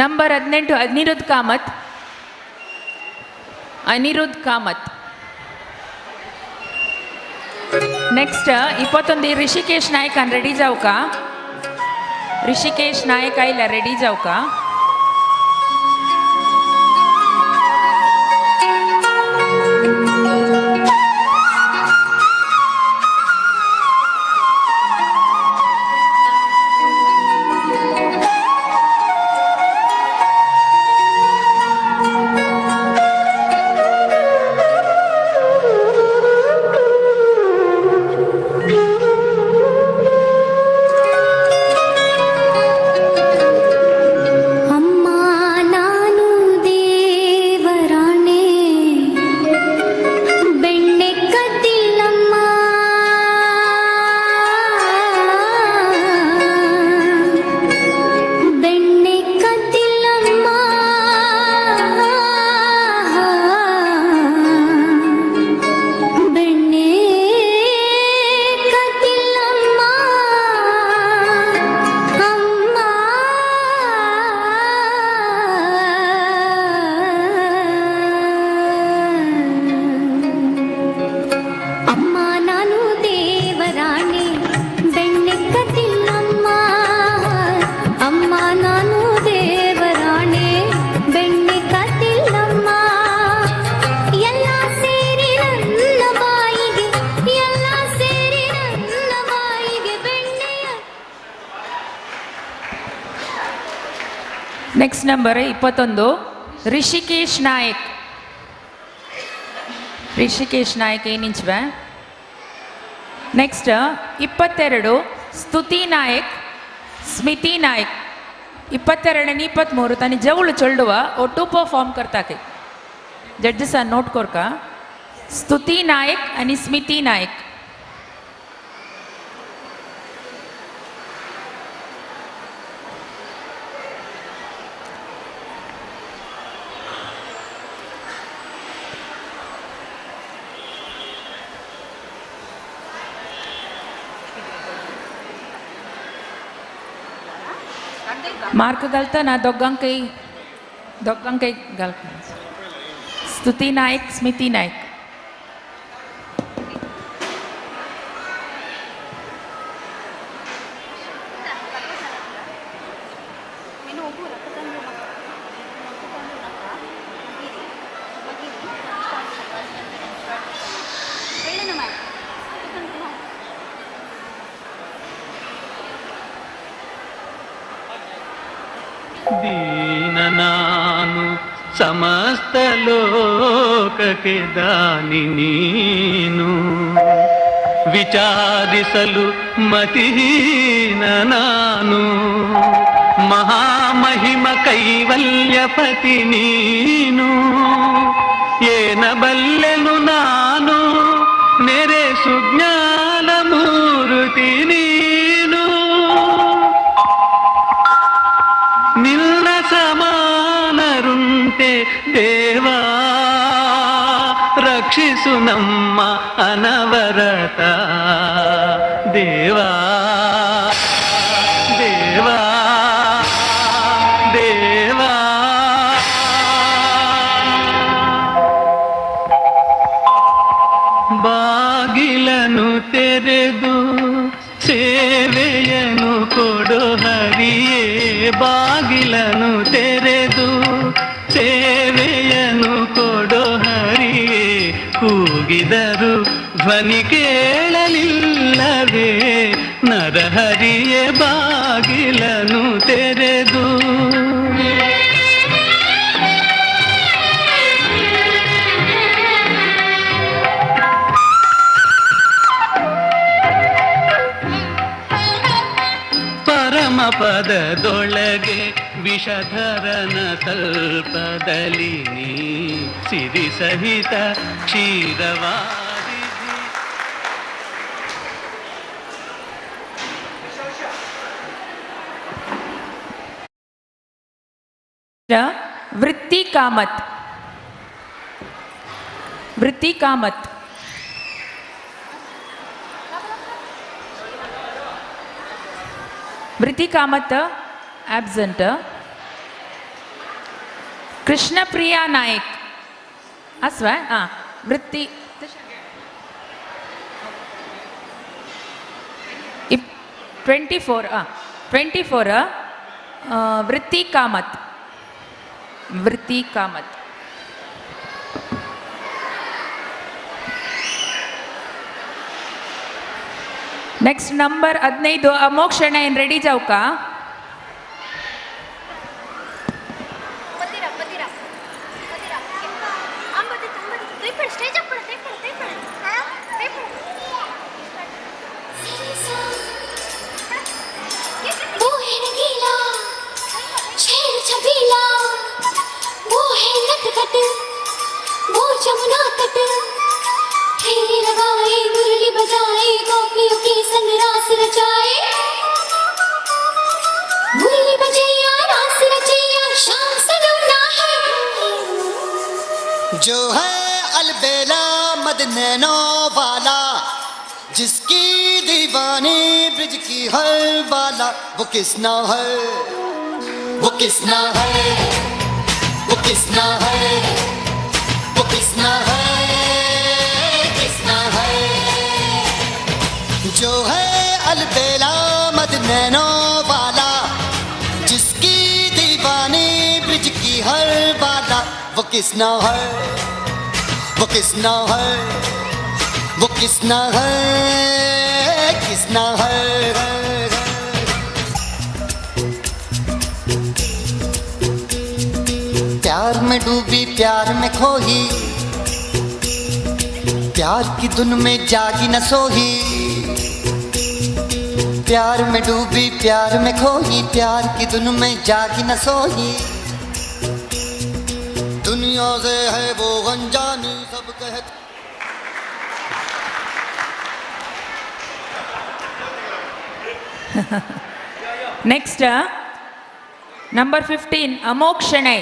नंबर 18 अनिरुद्ध कामत. अनिरुद्ध कामत. नेक्स्ट 21 ऋषिकेश नायक रेडी जाऊ का. ऋषिकेश नायक आयला रेडी जाऊ का. ಅಮ್ಮ ನಾನು ದೇವರಾಣೆ ಬೆಣ್ಣೆ ಕದ್ದಿಲ್ಲಮ್ಮ ಬೆಣ್ಣೆ ಕದ್ದಿಲ್ಲಮ್ಮ ಬೆಣ್ಣೆ ಕದ್ದಿಲ್ಲಮ್ಮ ಅಮ್ಮ ಅಮ್ಮ ನಾನು ದೇವರಾಣೆ ಬೆಣ್ಣೆ ಕದ್ದಿಲ್ಲಮ್ಮ ಅಮ್ಮ ನಾನು ದೇವರಾಣೆ ಬೆಣ್ಣೆ ಕದ್ದಿಲ್ಲಮ್ಮ ಎಲ್ಲ ಸೇರಿ ನನ್ನ ಬಾಯಿಗೆ ಎಲ್ಲ ಸೇರಿ ನನ್ನ ಬಾಯಿಗೆ ಬೆಣ್ಣೆಯ. नेक्स्ट नंबर 21 ऋषिकेश नायक. ऋषिकेश नायक ಏನಿಂಚವೆ. ನೆಕ್ಸ್ಟ್ 22 ಸ್ತುತಿ ನಾಯಕ್ ಸ್ಮಿತಿ ನಾಯಕ್. 22 आणि 23 तानी जवळ चोल्डवा ओटू परफॉर्म करता के जड्जस नोट कोर का. स्तुती नायक आणि स्मिती नायक. मार्क घालतना दोगांकय घालता. स्तुती नायक स्मिती नायक. ದೀನ ನಾನು ಸಮಸ್ತ ಲೋಕಕ್ಕೆ ದಾನಿ ನೀನು, ವಿಚಾರಿಸಲು ಮತಿಹೀನ ನಾನು, ಮಹಾಮಹಿಮ ಕೈವಲ್ಯಪತಿ ನೀನು, ಏನ ಬಲ್ಲೆನು ನಾನು ನೆರೆ ಸುಜ್ಞಾನ ಮೂರ್ತಿ ನೀನು, ನಿನ್ನ ಸಮಾನರುಂಟೆ ದೇವಾ, ರಕ್ಷಿಸು ನಮ್ಮ ಅನವರತ ದೇವಾ ದೇವಾ ದೇವಾ. ಬಾಗಿಲನು ತೆರೆದು ಸೇವೆಯನು ಕೊಡು ಹರಿಯೇ, ಬಾಗಿಲನು ತೆರೆದು ಸೇವೆಯನು ಕೊಡು ಹರಿಯೇ, ಕೂಗಿದರು ಧ್ವನಿ ಕೇಳಲಿಲ್ಲವೇ, ನರಹರಿಯೇ ಬಾಗಿಲನು ತೆರೆದು. ಪದದೊಳಗೆ ವಿಷಧರನ ತಲ್ಪದಲ್ಲಿ ನೀ ಸಿರಿ ಸಹಿತ ಕ್ಷೀರವಾದಿ. ವೃತ್ತಿ ಕಾಮತ್. ವೃತ್ತಿ ಕಾಮತ್. ವೃತ್ತಿ ಕಾಮತ್ ಆಬ್ಸೆಂಟ್. ಕೃಷ್ಣಪ್ರಿಯಾ ನಾಯಕ್ ಅಸ್ವ. ವೃತ್ತಿ 24 ವೃತ್ತಿ ಕಾಮತ್. ವೃತ್ತಿ ಕಾಮತ್. Next number 15 ಅಮೋಕ್ಷಣ. ಏನು ರೆಡಿ ಜಾವ್ಕ? वो है रंगीला, शेर छबीला, वो है नटखट, वो जमुना तट, ठेले लगाए मुरली बजाए, गोपियों के संग रास रचाए, मुरली बजैया रास रचैया, शाम सलोना है जो है अलबेला मद नैनो वाला, जिसकी दीवानी ब्रिज की हर बाला, वो किसना है, वो किसना है, वो किसना है, वो किसना है, किसना है। जो है अलबेला मद नैनो वाला, जिसकी दीवानी ब्रिज की हर बाला, वो किसना है, वो किसना है, वो किसना है, किसना है। प्यार में डूबी प्यार में खोही, प्यार की धुन में जागी न सोही, प्यार में डूबी प्यार में खोही, प्यार की धुन में जागी न सोही, दुनिया से है वो अनजानी सब कहते। ನೆಕ್ಸ್ಟ್ ನಂಬರ್ 15 ಅಮೋಕ್ಷಣೆ.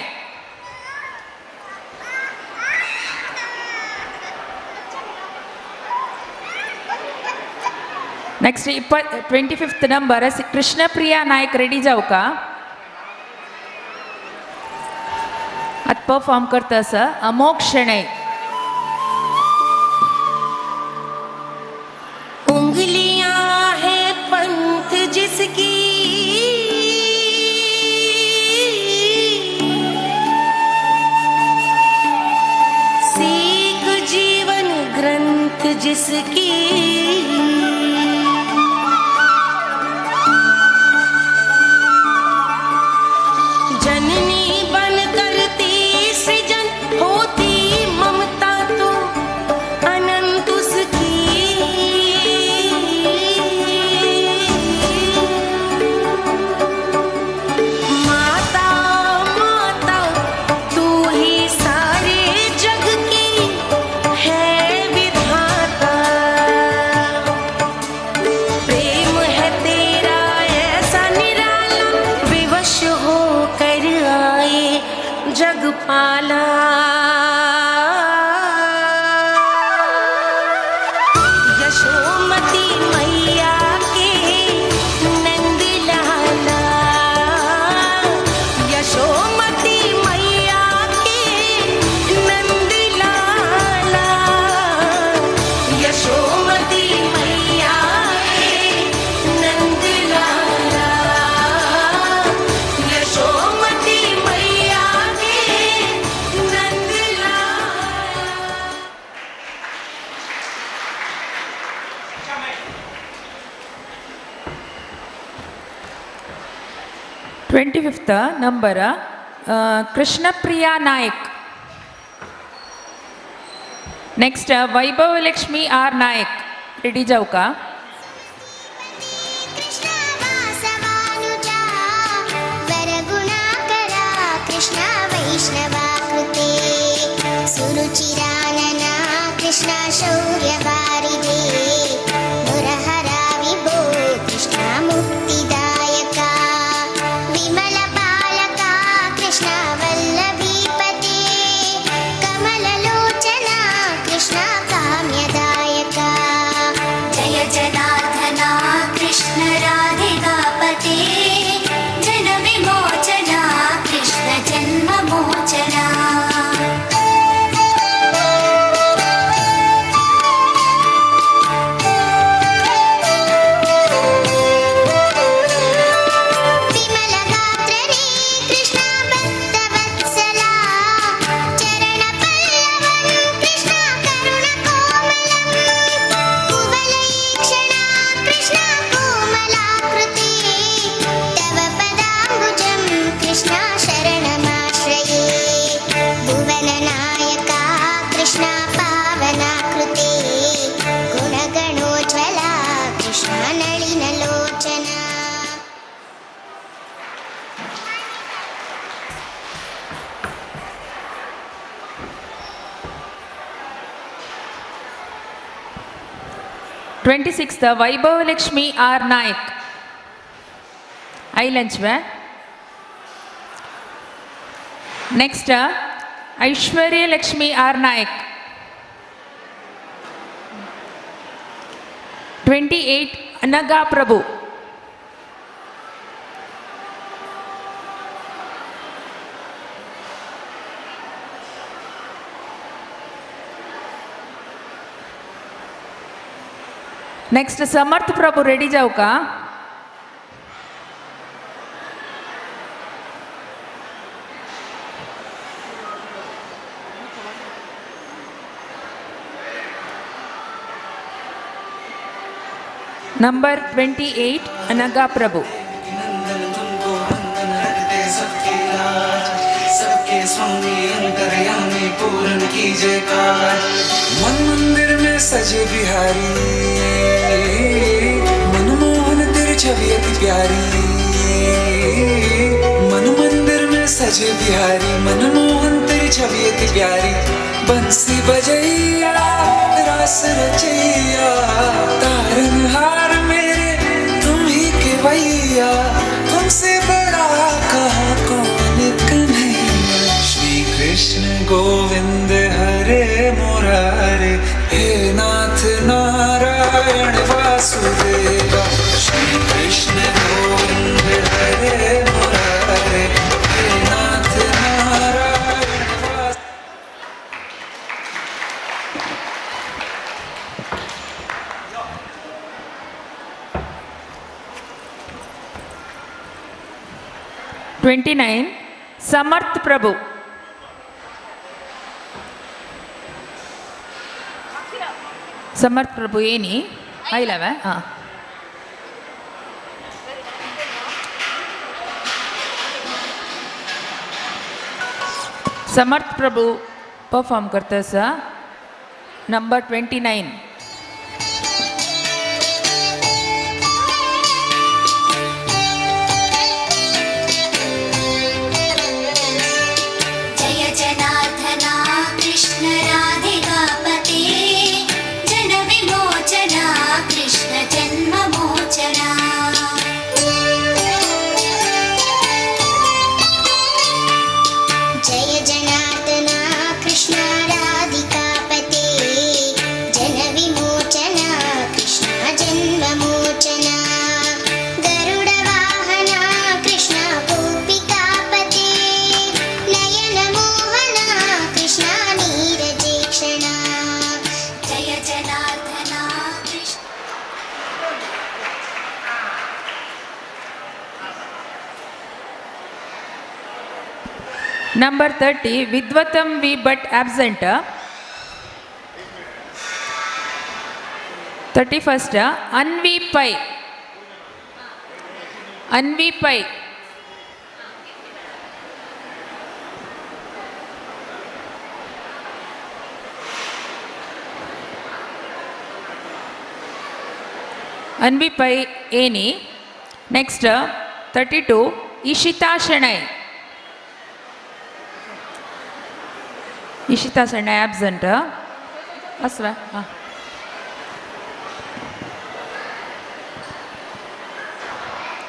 Next 25th number Krishnapriya Nayak. Ready ಜಾವ್ಕ? ಅದು ಪರ್ಫಾರ್ಮ್ करता स अमोक्षणे. उंगलियां है पंथ जिसकी, सीख जीवन ग्रंथ जिसकी, 25th number Krishnapriya Nayak. Next ವೈಭವ ಲಕ್ಷ್ಮಿ ಆರ್ ನಾಯಕ್. ರೆಡಿ जाऊ का? कृष्ण वैष्णवाकृते सुरुचिरानना कृष्ण शौर्यवारिदे मुरहरा विभो कृष्ण मुक्तिदायका विमलबालका कृष्ण वल्लभीपते कमललोचना कृष्ण काम्यदायका जय जनार्दना कृष्ण राधिकापते जन विमोचना कृष्ण जन्ममोचना. विमलगात्ररे कृष्ण भक्तवत्सला चरणपल्लवं कृष्ण करुणकोमलं कुवलैक्षणा कृष्ण कोमलाकृते तव पदाम्बुजं कृष्ण शरणमाश्रये भुवननायका कृष्ण पावनाकृते गुणगणोज्ज्वला कृष्ण नलिनलोचना. Twenty sixth Vaibhava Lakshmi R Nayak. ಐ ಲಂಚ್ ವೆ. Next Aishwarya Lakshmi R Nayak. 28 Anagha Prabhu. Next Samarth Prabhu. Ready जाऊ का? नंबर 28 अनगा प्रभु. सबके स्वामी अंतर्यामी पूर्ण कीजिए काज मन मंदिर में सजे बिहारी मनमोहन तेरी छवि अति प्यारी मन मंदिर में सजे बिहारी मनमोहन तेरी छवि अति प्यारी बंसी बजैया रास रचैया तारनहार मेरे तुम ही के भैया तुमसे बड़ा कहाँ कौन कन्हैया श्री कृष्ण गोविंद हरे मुरारे हे नाथ नारायण वासुदेवा श्री कृष्ण गोविंद हरे मुरारे हे नाथ नारायण वासुदेवा. ट्वेंटी 29 समर्थ प्रभु. समर्थ प्रभु ಏನಿ ಐಲವ. ಹಾಂ समर्थ प्रभु परफॉर्म करता सा. नंबर 29. जय जनार्दना कृष्ण राधिकापते जन विमोचना कृष्ण जन्ममोचना. जय जनार्दना कृष्ण राधिकापते जन विमोचना कृष्ण जन्ममोचना. गरुडवाहना कृष्ण गोपिकापते नयनमोहना कृष्ण नीरजेक्षणा. जय जनार्दना कृष्ण. नंबर 30 विद्वतम V but absent. 31 Anvi Pai. Anvi Pai Anvi Pai ಏನಿ. ನೆಕ್ಸ್ಟ್ 32 ಇಶಿತಾ ಶೆಣೈ. ಇಶಿತಾ ಶೆಣೈ ಆಬ್ಸೆಂಟ್. ಅಸ್ವ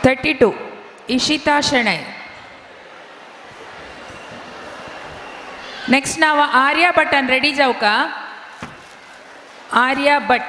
32 ಇಶಿತಾ ಶೆಣೈ. नेक्स्ट नाव आर्या भट अन रेडी जाऊ का. आर्या भट.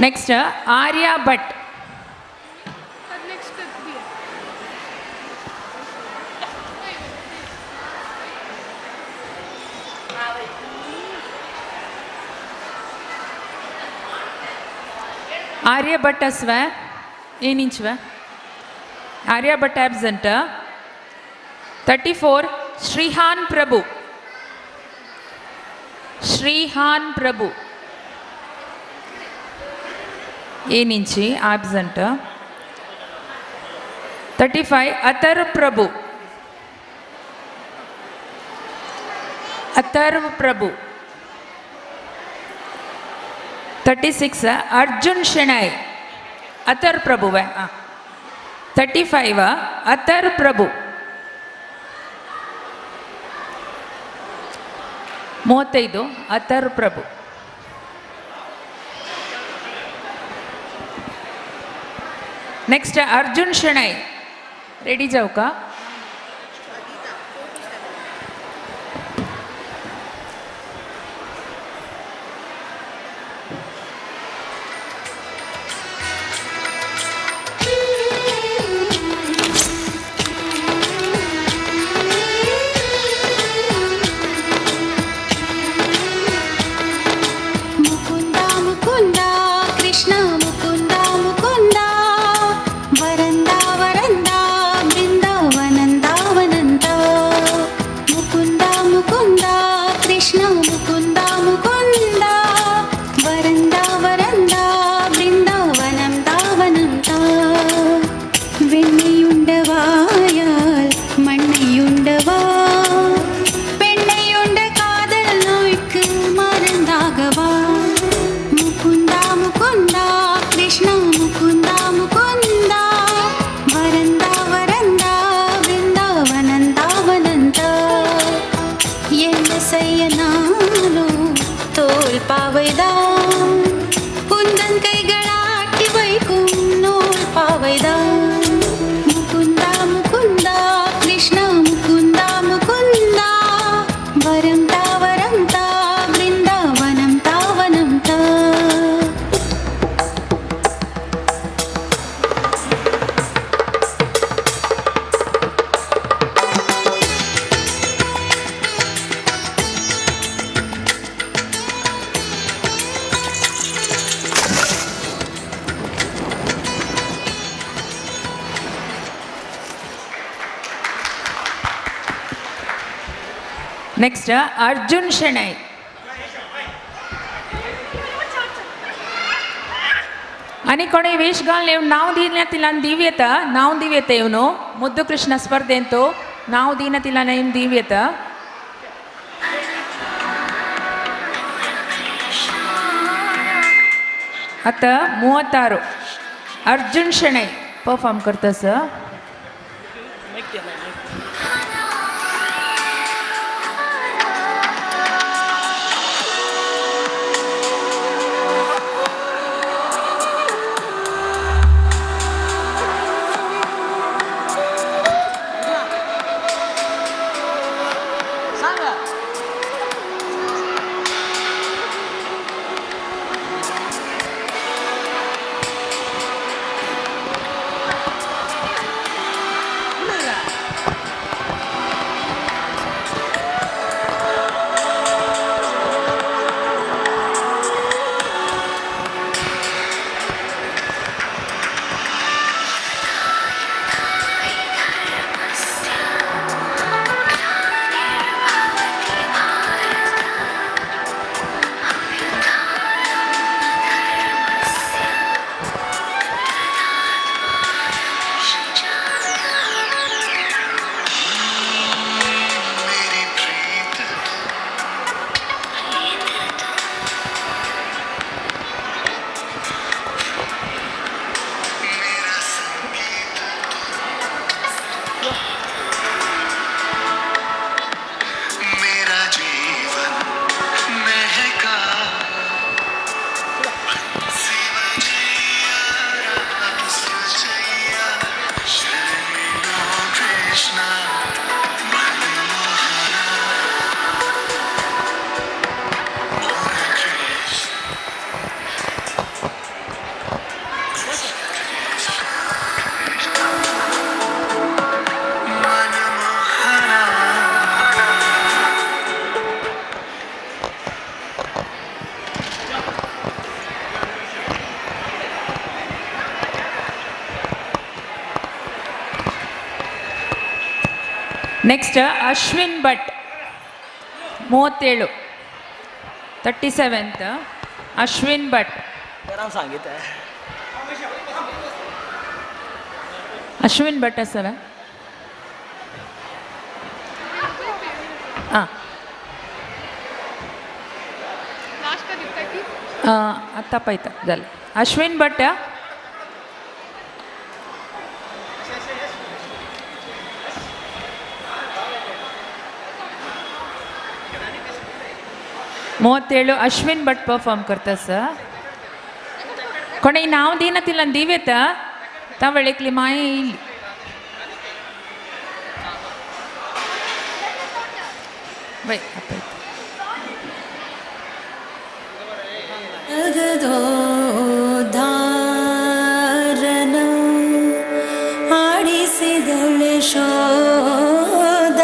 नेक्स्ट आर्या भट. आर्या भट अस्व ಏನಿಂಚವ. आर्या भट ಆಬ್ಸೆಂಟ್. 34 ಶ್ರೀಹಾನ್ ಪ್ರಭು. ಶ್ರೀಹಾನ್ ಪ್ರಭು ಏನಿಂಚಿ ಆಬ್ಸೆಂಟ್. 35 ಅಥರ್ವ್ ಪ್ರಭು. ಅಥರ್ವ್ ಪ್ರಭು. 36 ಅರ್ಜುನ್ ಶೆಣೈ. ಅಥರ್ವ್ ಪ್ರಭುವೆ. 35 ಅಥರ್ವ್ ಪ್ರಭು. 35 ಅಥರ್ವ್ ಪ್ರಭು. नेक्स्ट अर्जुन शणै रेडी जाऊ का. Mukunda Mukunda Krishna Mukunda Mukunda veranda veranda वृंदावनंदावनंदा. Mukunda Mukunda Krishna Mukunda Mukunda veranda veranda वृंदावनंदावनंदा. வெண்ணையுண்டவாயால் மண்ணையுண்டவா பெண்ணையுண்ட காதல் நோய்க்கு மருந்தாகவா. முகுந்தா முகுந்தா கிருஷ்ணா முகுந்தா முகுந்தா வரந்தா வரந்தா விருந்தாவனந்தாவனந்தா. என்ன செய்ய நானும் தோல் பாவைதான் குந்தன் கைகளாட்டி வைக்கும் நூல் பாவைதான். ನೆಕ್ಸ್ಟ್ ಅರ್ಜುನ್ ಶೆಣೈ. आणि कोणी वेश घालून येऊन नाव दिलं तिला दिव्यता नाव दिव्यता येऊन मुद्दू कृष्ण स्पर्धेंतो नाव दिना तिला नेम दिव्यता. आता 36 अर्जुन शೆಣೈ परफॉर्म करतस. Next Ashwin Bhat 37 37th Ashwin Bhat. ಅಶ್ವಿನ್ ಭಟ್ ಸರ हां आता पायता झालं. अश्विन भट 37 अश्विन भट परफॉर्म करतस. कोणी नाव दिना तिला दिव्यत ता वेळेकली माय येईल. वय ಧಾರಣ ಆಡಿಸಿದಳೆ ಶೋಧ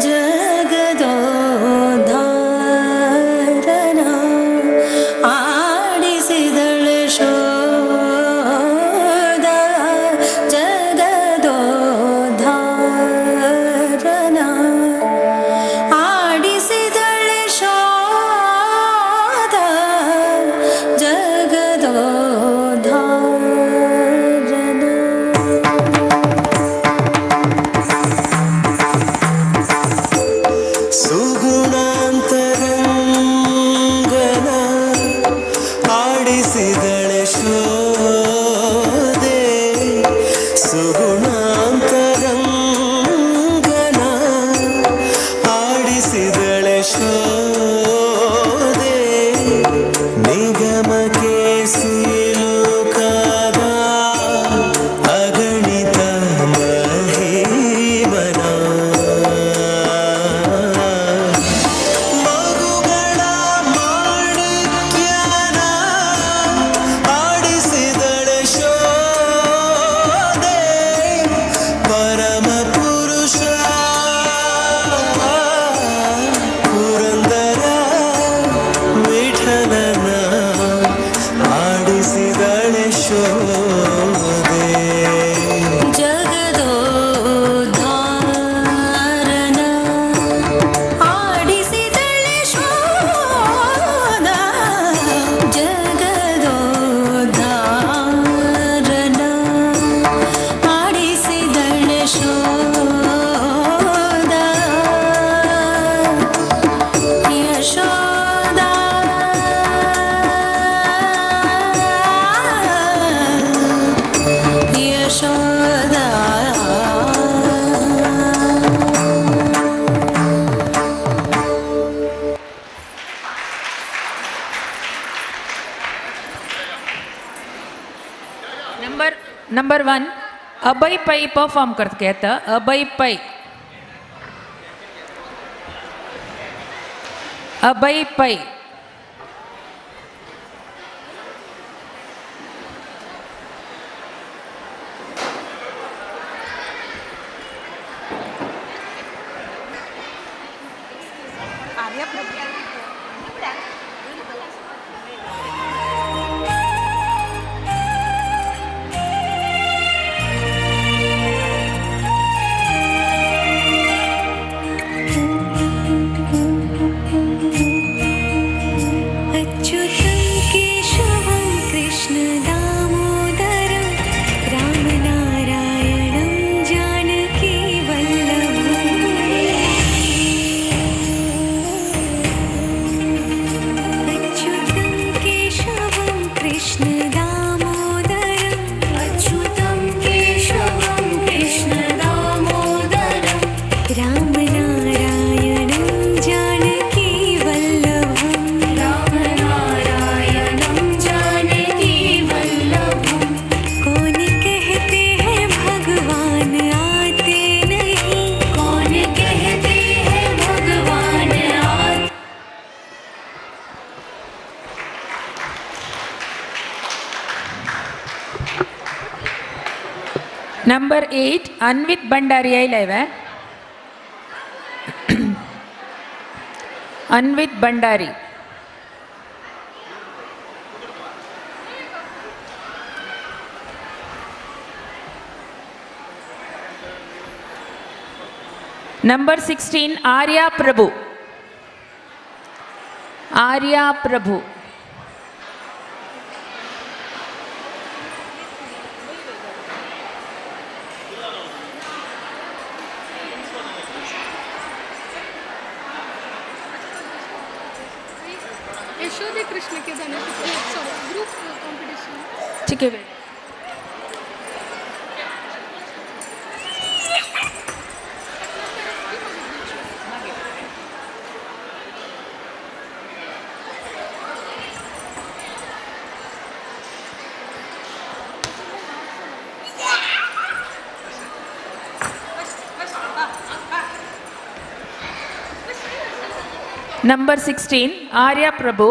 ಜಗದೋ ಧಾರಣ ಆಡಿಸಿದಳೆ ಶೋಧ ಜಗದೋ ಧಾರಣ ಆಡಿಸಿದಳೆ ಶೋಧ ಜಗದೋ ಧಾರಣ. नंबर 1 अभय पै परफॉर्म करते आता अभय पै अभय पै अच्युतं केशवं कृष्णदामोदरं रामनारायणं जानकीवल्लभम् अच्युतं केशवं कृष्णदामोदरम् अच्युतं केशवं कृष्णदामोदरं रामनारायणं जानकीवल्लभम् रामनारायणं जानकीवल्लभम् कौन कहते हैं भगवान आते नहीं कौन कहते हैं भगवान आते नंबर 8 अन्वित भंडारी आयलाय अन्वित भंडारी नंबर 16 आर्या प्रभु आर्या प्रभु यशोदे कृष्ण के गाने ग्रुप कॉम्पिटिशन ठीक है नंबर 16 आर्या प्रभु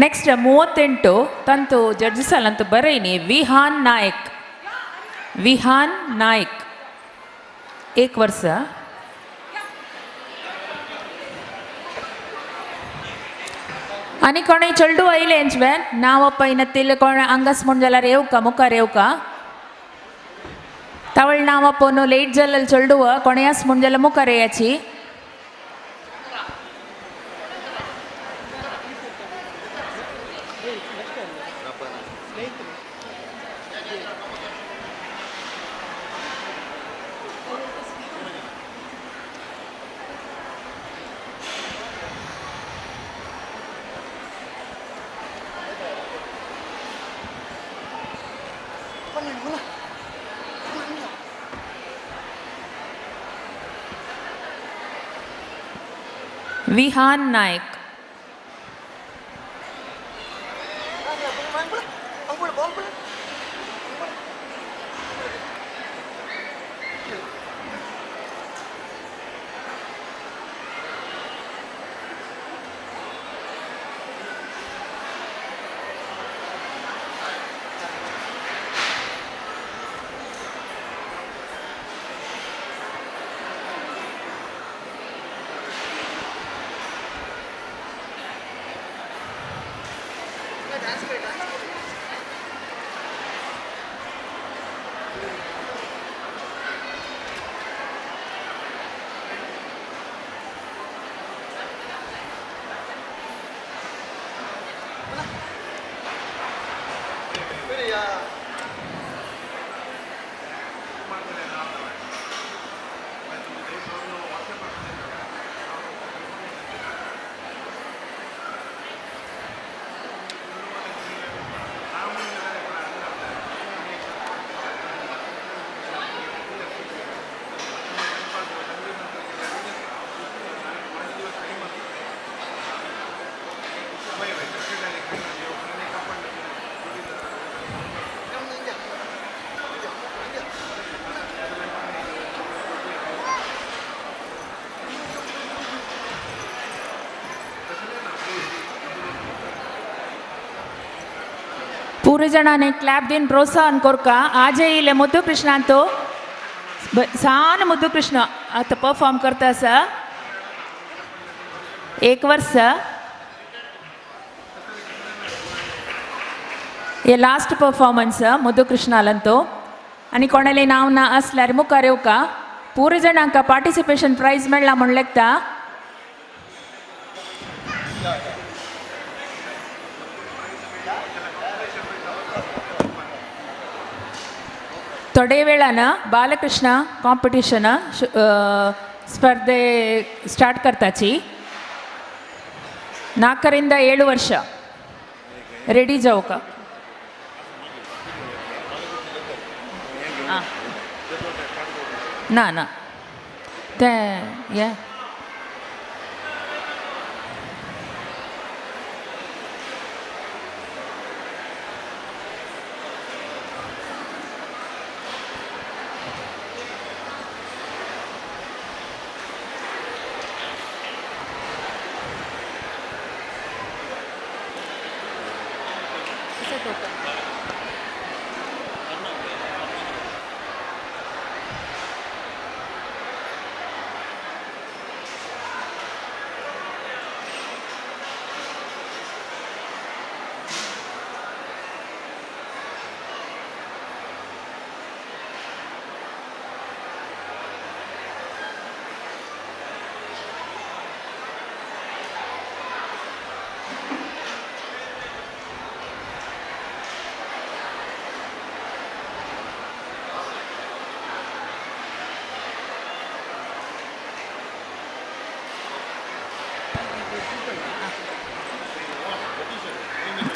ನೆಕ್ಸ್ಟ್ 38 ತಂತು ಜಡ್ಜಸ್ ಅಲ್ಲಂತೂ ಬರೀನಿ ವಿಹಾನ್ ನಾಯಕ್ 1 ವರ್ಷ आणि कोणी चलडू आयले हेंचवेन नाव पयन तिल कोण आंगस म्हण जाल्यार येवका मुखार येवका तावळ नाव पोनो लेट जाल्यार चलडू कोणी आस म्हण जाल्यार मुखार येयाची विहान नायक. पूरे जणांनी क्लॅप दिन प्रोत्साहन करू का. आज येयले मुद्दू कृष्णान तो सान मुद्दू कृष्ण आता परफॉर्म करता असा 1 वर्ष. हे लास्ट परफॉर्मन्स मुद्दू कृष्णालंतो आणि कोणाले नाव ना असल्यार मुखार येऊ का. पूरे जणांका पार्टिसिपेशन प्राइज मेळ्ळा म्हण लेखता. थोडे वेळान बालकृष्ण कॉम्पिटिशन स्पर्धे स्टार्ट करताची. 4 ರಿಂದ 7 ವರ್ಷ रेडी जाऊ का. ना ना ते या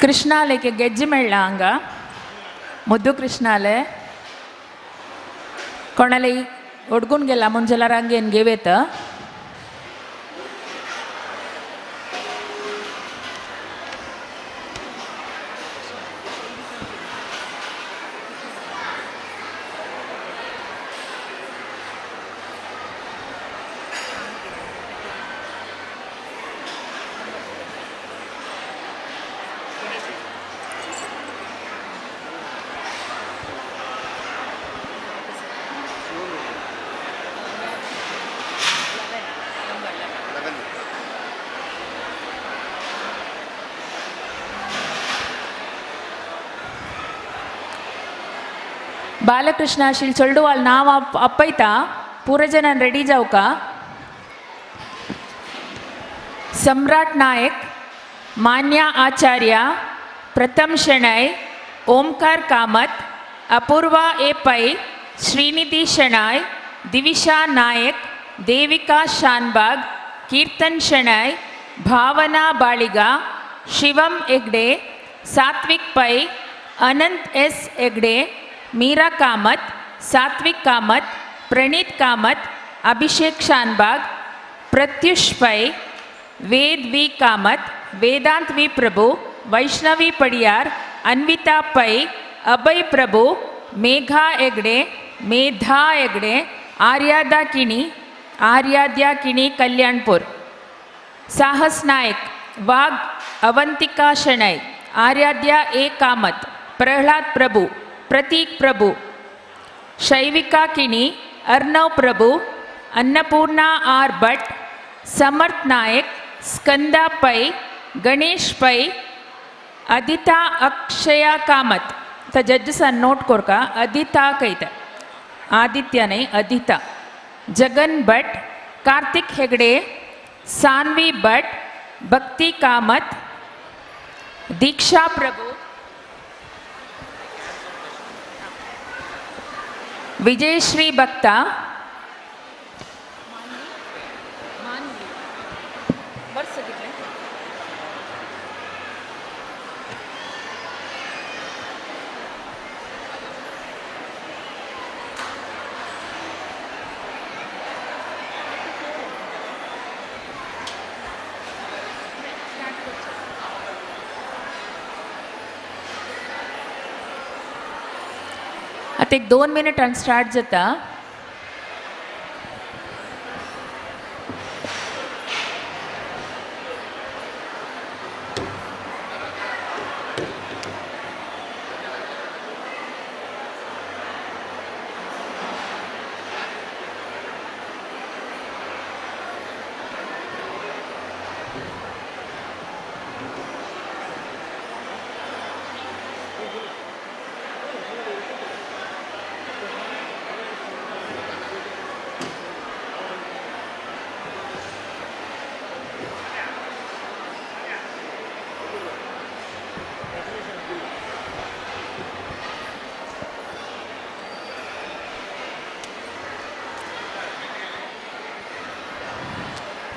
ಕೃಷ್ಣಾಲೆಗೆ ಗೆಜ್ಜೆ ಮೆಳ್ಳ ಹಂಗ ಮುದ್ದು ಕೃಷ್ಣಾಲೆ ಕೊಣಲೆ ಹುಡ್ಗುನ್ಗೆಲ್ಲ ಮುಂಜಾಲಾರ ಹಂಗೇನು ಗೆವೇತ. बालकृष्ण अशील चळडूवाल नाव अप्पयता. पूरे जणांनी रेडी जाऊ का. सम्राट नायक, मान्या आचार्य, प्रथम शणै, ओमकार कामत, अपूर्वा ए पै, श्रीनिधि शणाय, दिविशा नायक, देविका शानबाग, कीर्तन शणै, भावना Baliga, Shivam Hegde, Satvik Pai, Anant S Hegde, Meera Kamath, Satvik Kamath, Praneet Kamath, Abhishek Shanbhag, Pratyush Pai, Ved V Kamath, Vedant V Prabhu, Vaishnavi Padiyar, Anvita Pai, Abhay Prabhu, Megha Hegde, Medha Hegde, Aryadya Kini Kalyanpur, Sahas Nayak, Vag Avantika Shenoy, Aryadya A Kamath, Prahlad Prabhu, Prateek Prabhu, Shaivika Kini, Arnav Prabhu, Annapurna R Bhat, Samarth Nayak, Skanda Pai, Ganesh Pai, Adita Akshaya Kamath. The judges note ಕೊರ್ಕ ಅದಿತಾ ಕೈತೆ, ಆದಿತ್ಯ ನೈ ಅದಿತಾ. ಜಗನ್ ಭಟ್, ಕಾರ್ತಿಕ್ ಹೆಗ್ಡೆ, ಸಾನ್ವಿ ಭಟ್, ಭಕ್ತಿ ಕಾಮತ್, ದೀಕ್ಷಾ ಪ್ರಭು, ವಿಜಯಶ್ರೀ ಭಕ್ತ, आता एक 2 मिनिट आणि स्टार्ट जाता.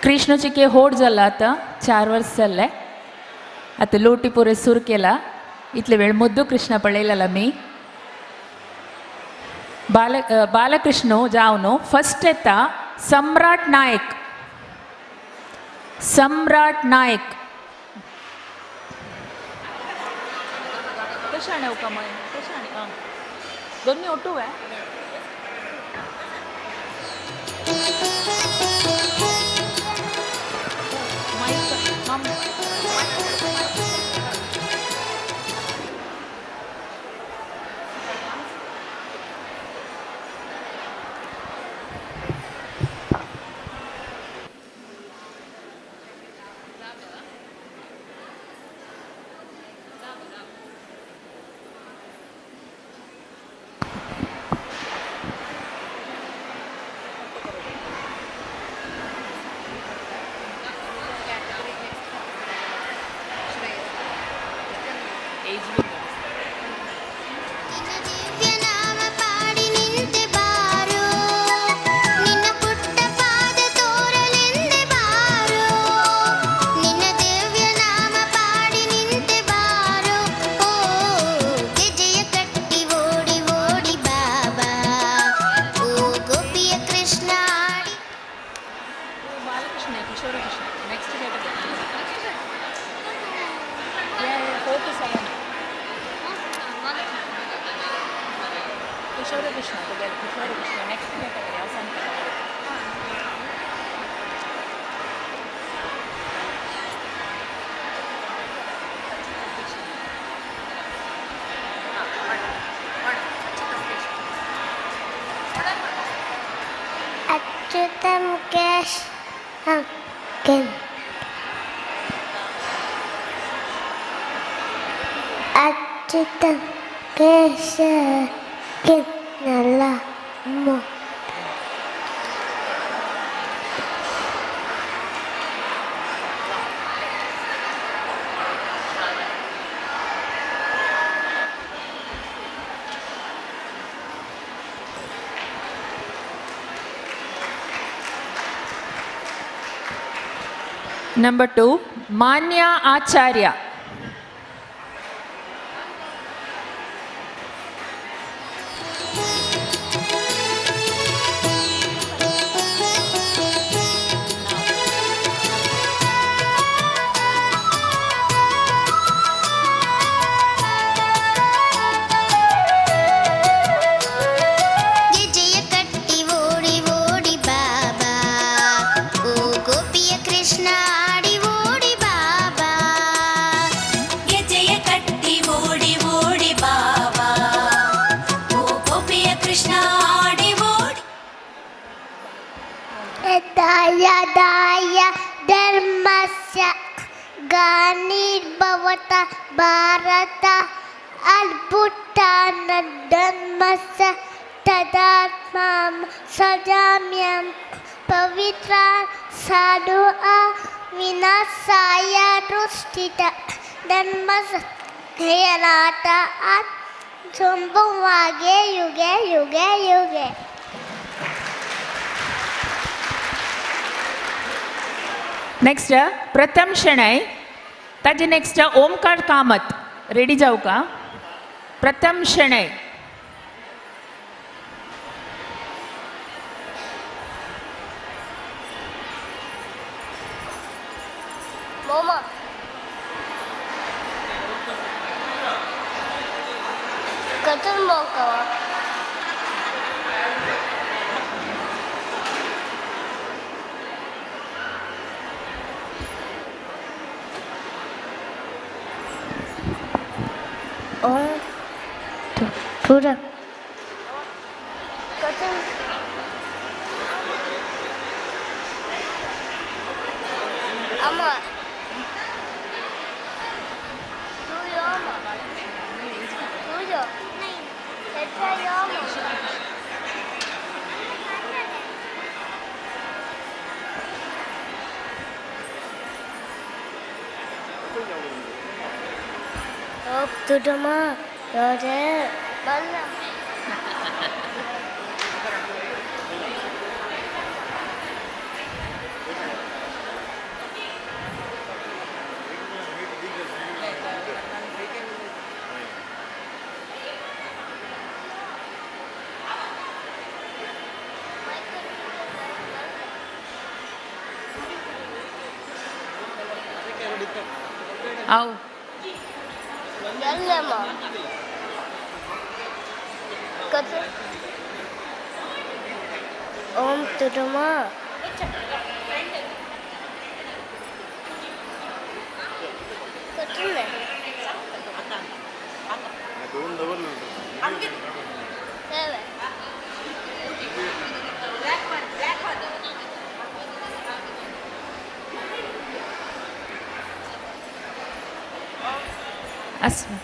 कृष्णाची के होड झाला आता 4 वर्ष जाल्ले. आता लोटी पुरे सुरू केला. इतले वेळ मुद्दू कृष्ण पळयलेला मी. बालकृष्ण जावन फस्ट येता सम्राट नायक. सम्राट नायक कशाने उकामय कशाने दोन्ही ओटू आहे. अच्युतं केशवं अच्युतं केशवं नल्लमो Number 2, Manya Acharya. यदाय धर्मस्य ग्लानिर्भवति भारत अभ्युत्थानधर्मस्य तदात्मां सजाम्यहं पवित्रान् साधुः विनाशाय दुष्टधर्मसंस्थापनार्थं संभवामि युगे युगे युगे. नेक्स्ट प्रथम शणै ताजे नेक्स्ट ओमकार कामत. रेडी जाऊ का? प्रथम शणै. मोमा कतल मौका और पूरा कतल अम्मा Tudama, Yode, Bala. आओ. Yallama. Kata. Om Tudama. Kata. Asma.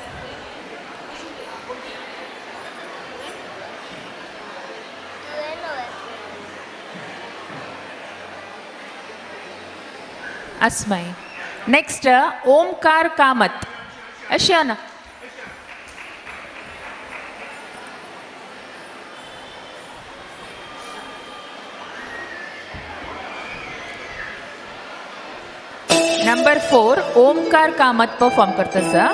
अस्मै. नेक्स्ट ओमकार कामत. अशी ना. नंबर 4 ओमकार कामत परफॉर्म करतसा.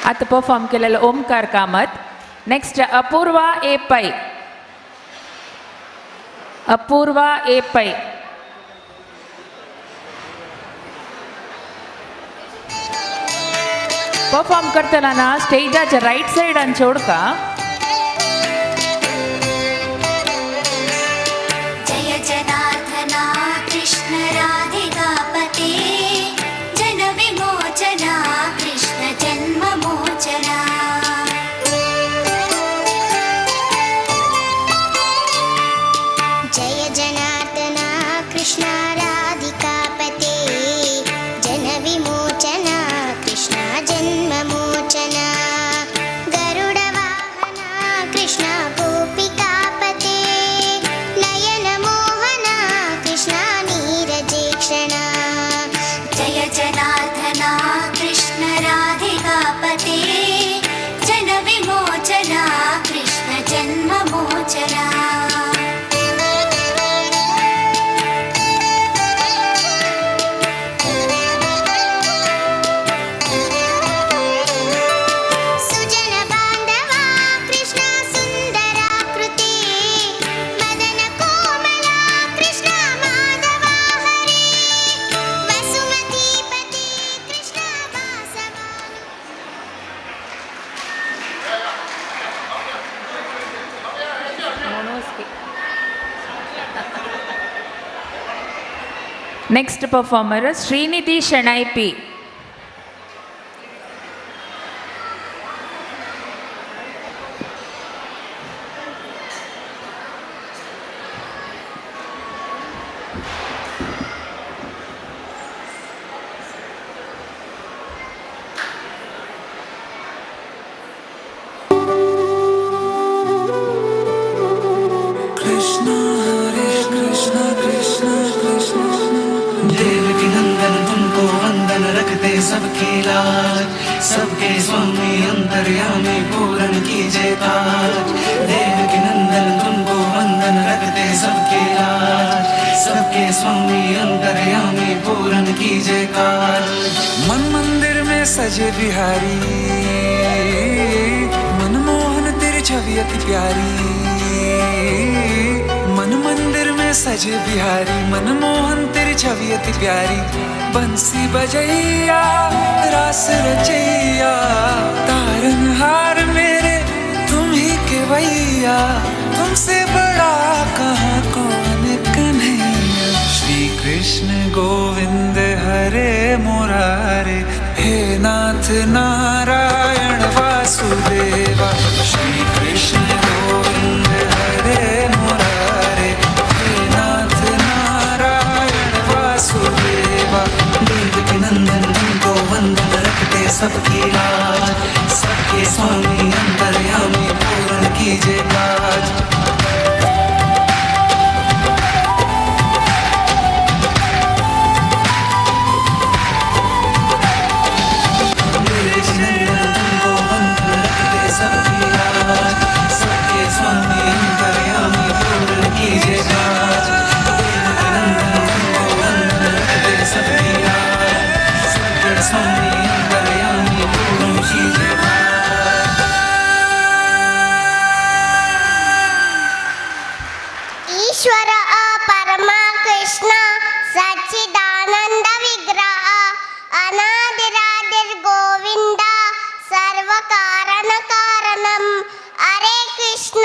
आता परफॉर्म केलेलं Omkar Kamath. Next Apoorva A Pai. Apoorva A पै. परफॉर्म करताना ना स्टेजाच्या राईट साईडान चोडका. जय जनार्दना कृष्ण राधिकापते जन विमोचना कृष्ण जन्म मोचना. जय जनार्दना कृष्ण राधिकापते जन विमोचना कृष्ण जन्म मोचना. गरुड वाहना कृष्ण गोपिकापते नयन मोहना कृष्ण नीरजेक्षणा. जय जनार्दना कृष्ण राधिकापते जन विमोचना कृष्ण जन्म मोचना. सुजन बांधवा कृष्ण सुंदराकृती मदन कोमला कृष्ण माधवा हरे वसुमतीपती कृष्ण वासवा. Next performer Shrinidhi Shenoy P. Krishna हरे कृष्ण कृष्ण कृष्ण. देवकी नंदन तुमको वंदन रखते सबकी लाज. सबके स्वामी अंतर्यामी पूर्ण कीजिए काज. देवकी नंदन तुमको वंदन रखते सबकी लाज. सबके स्वामी अंतर्यामी पूर्ण कीजिए काज. मन मंदिर में सजे बिहारी मनमोहन तेरी छवि अति प्यारी. मन मंदिर में सजे बिहारी मनमोहन तेरी छवि अति प्यारी. बंसी बजैया रास रचैया तारनहार मेरे तुम ही के भैया. तुमसे बड़ा कहाँ कौन कन्हैया. श्री कृष्ण गोविंद हरे मुरारे हे नाथ नारायण वासुदेवा. श्री कृष्ण गोविंद हरे मुरारे हे नाथ नारायण वासुदेवा. देवकी नंदन तुमको वंदन रखते सबकी लाज. सबके स्वामी अंतर्यामी पूर्ण कीजिए काज. ईश्वर परमा कृष्ण सच्चिदानंद विग्रह अनादिरादिर गोविंद सर्व कारण कारणम. हरे कृष्ण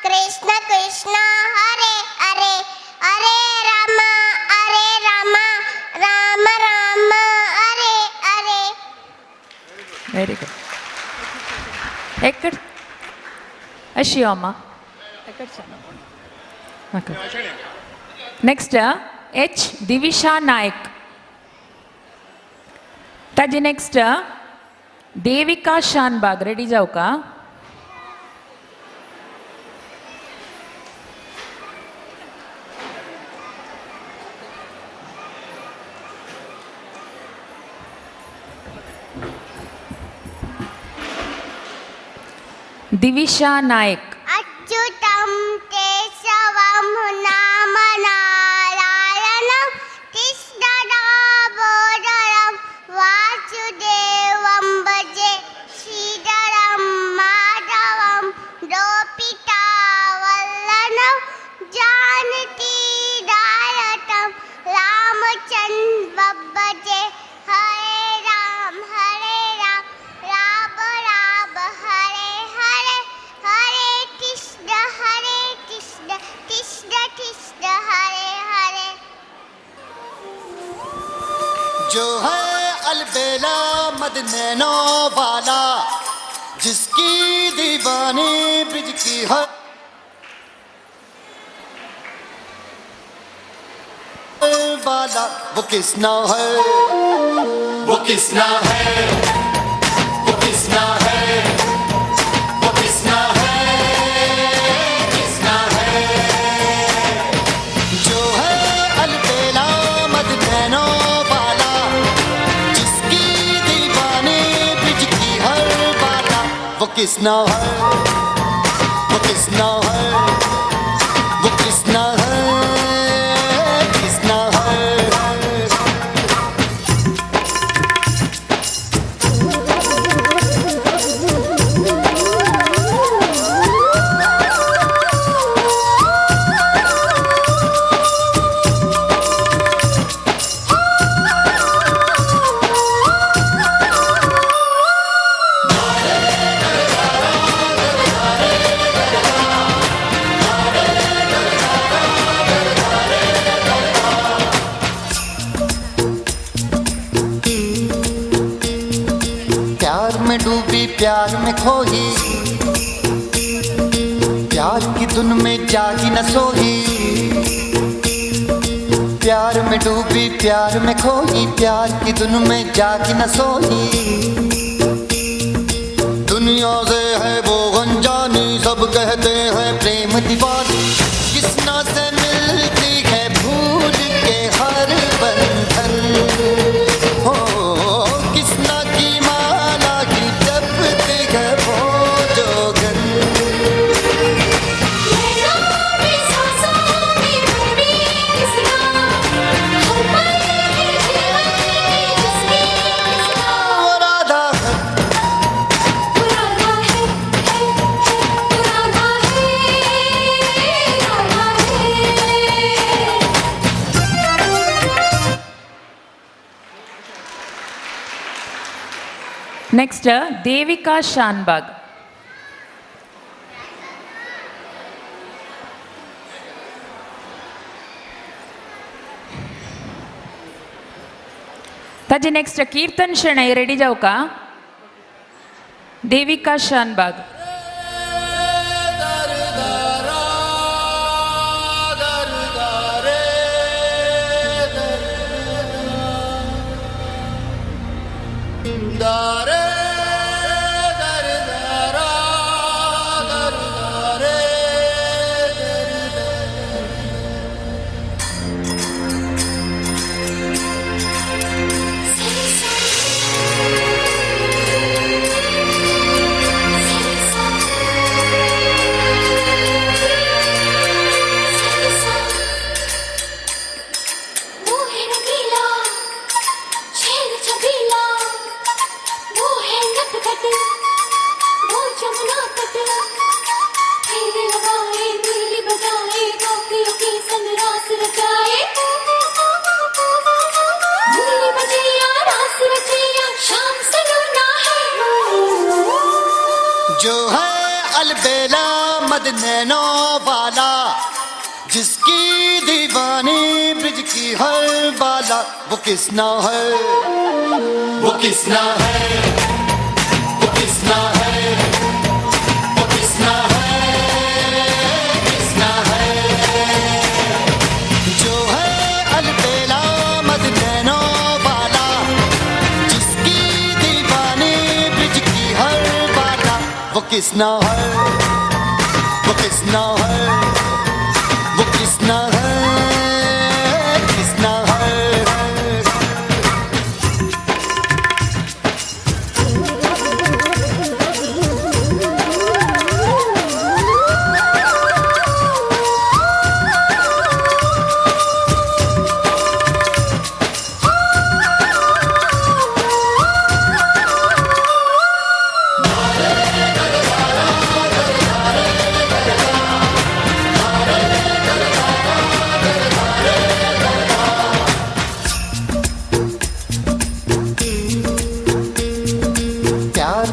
कृष्ण कृष्ण हरे हरे हरे राम राम राम हरे हरे. Very good. एकर अशी अम्मा. Next H Divisha Nayak. ताजी नेक्स्ट देविका शानबाग. रेडी जाऊ का. दिविशा नायक. अच्युतं केशवं नाम नारायणं कृष्णदामोदरं वासुदेवं जो है अलबेला मद नैनो वाला, जिसकी दीवानी ब्रिज की है वाला, वो किसना है, वो किसना है, वो किसना है, वो किसना है, किसना है। जो है अलबेला मद नैनो वाला, जिसकी दीवानी ब्रिज की हर वाला, वो किसना है, वो किसना है, वो किसना है, किसना है। प्यार में डूबी प्यार में खोई, प्यार की धुन में जागी न सोई। प्यार में डूबी प्यार में खोई, प्यार की धुन में जागी न सोई। दुनिया से है वो अनजानी, सब कहते हैं प्रेम दीवानी। किसना से मिलती है भूल के हर बंधन, हो किसना की माला की जपती है वो जोगन। वो राधा है, ನೆಕ್ಸ್ಟ್ ದೇವಿಕಾ ಶಾನ್ಬಾಗ್. ताजे नेक्स्ट कीर्तन शणै रेडी जाऊ का. देविका शानबाग. जो है अलबेला मद नैनो वाला, जिसकी दीवानी ब्रिज की हर वाला, वो किसना है, वो किसना है, वो किसना है, वो किसना है, किसना है। जो है अलबेला मद नैनो वाला, जिसकी दीवानी ब्रिज की हर वाला, वो किसना है, वो किसना है, वो किसना है, किसना है।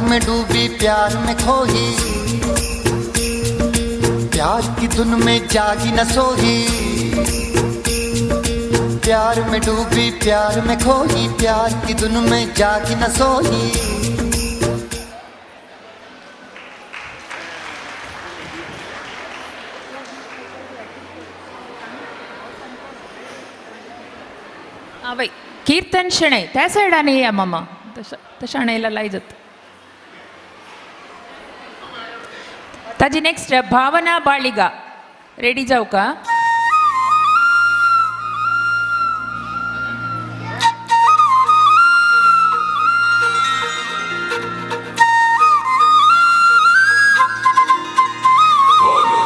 में डूबी प्यार में खोई, प्यार की धुन में जागी न सोई। प्यार में डूबी प्यार में खोई प्यार की धुन में जागी न सोई आवय कीर्तन शणै त्या सायडान या मामा तशा शाणेला लायजत ताजी नेक्स्ट भावना बाळिगा रेडी जाऊ का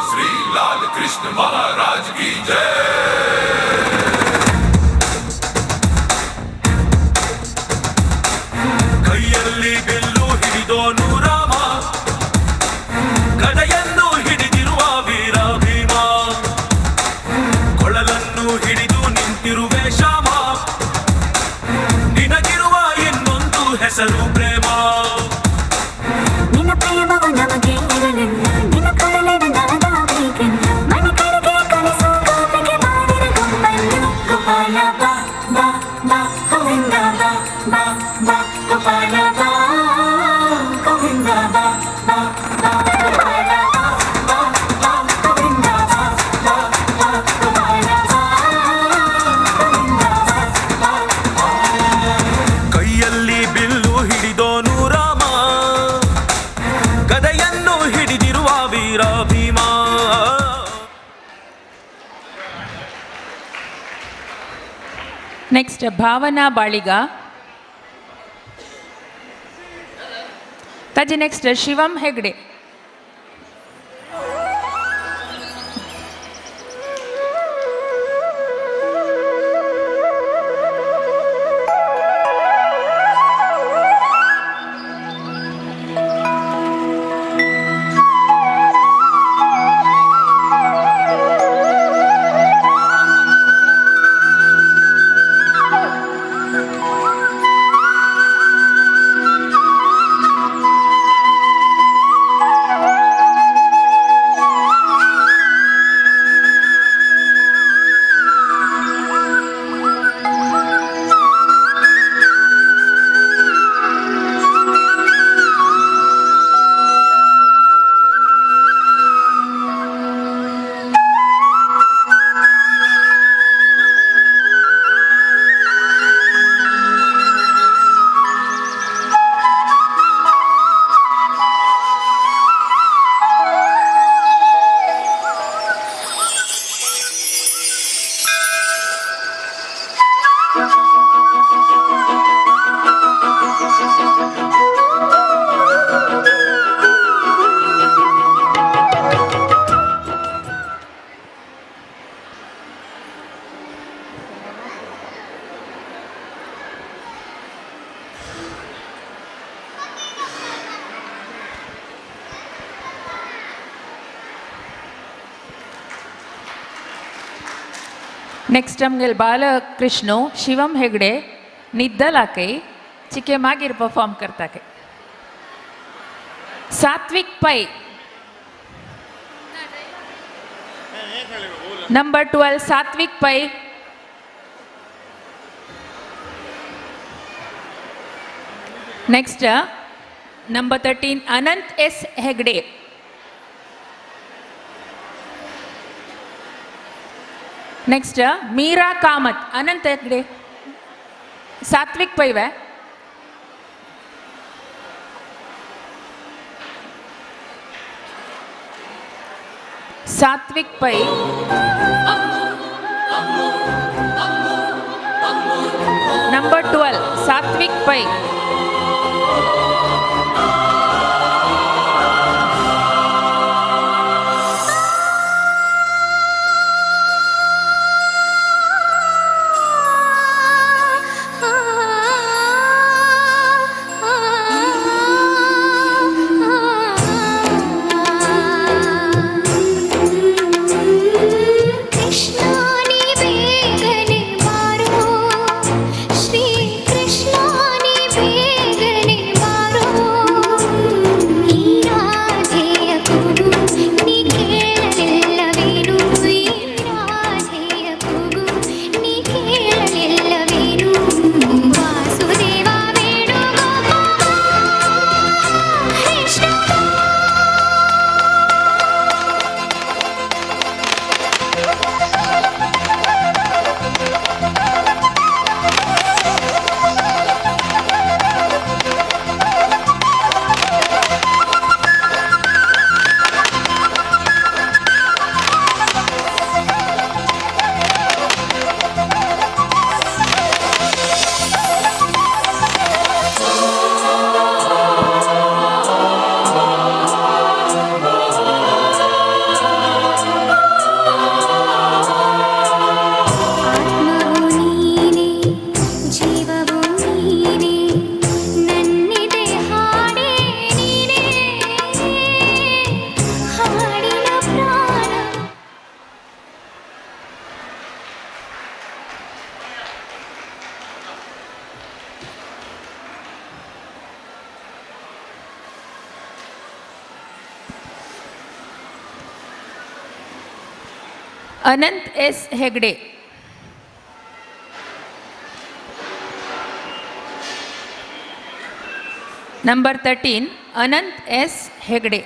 श्री लाल कृष्ण महाराज की जय ಕೈಯಲ್ಲಿ ಬಿಲ್ಲು ಹಿಡಿದೋನು ರಾಮ ಗದೆಯನ್ನು ಹಿಡಿದಿರುವ ವೀರ ಭೀಮ ಕೊಳಲನ್ನು ಹಿಡಿದು ನಿಂತಿರುವೆ ಶ್ಯಾಮ ನಿನಗಿರುವ ಇನ್ನೊಂದು ಹೆಸರು ಪ್ರೇಮ ನಿನ್ನ ಪ್ರೇಮವು ನಮಗೆ ಇರಲಿಲ್ಲ ನಿನ್ನ ಕೊರಳಿನ ನಾದಾಬೇಕೆಂದು ಮನೆ ಕಡೆಗೆ ಕಲಿಸು ಗೋಪಿಗೆ ಮಾಡಿದ ಗೊಂಬನ್ನು ಗೋಪಾಲ ಬಾ ಬಾ ಬಾ ಗೋವಿಂದ ಬಾ ಬಾ ಬಾ ಗೋಪಾಲ ಬಾ ಗೋವಿಂದ ಬಾ ಬಾ ಬಾ ಗೋಪಾಲ ಬಾ ಬಾ ಬಾ ಗೋವಿಂದ ಬಾ ಬಾ ಬಾ ಗೋಪಾಲ ಬಾ ಗೋವಿಂದ ಬಾ ಬಾ ಕೈಯಲ್ಲಿ ಬಿಲ್ಲು ಹಿಡಿದೋನು ರಾಮ ಗದೆಯನ್ನು ಹಿಡಿದಿರುವ ವೀರ ಭೀಮ ನೆಕ್ಸ್ಟ್ ಭಾವನಾ ಬಾಳಿಗ ताजी नेक्स्ट शिवम हेगडे नेक्स्ट आमगेल बालकृष्ण शिवम हेगडे निद्दलाके चिके मागीर परफॉर्म करताके सात्विक पै नंबर 12 सात्विक पै नेक्स्ट नंबर 13 अनंत एस हेगडे नेक्स्ट मीरा कामत अनंत हेगडे सात्विक पैवे सात्विक पै नंबर 12 सात्विक पै कृष्णानी बेगने मारो श्री कृष्णानी Anant S Hegde. Number 13 Anant S Hegde.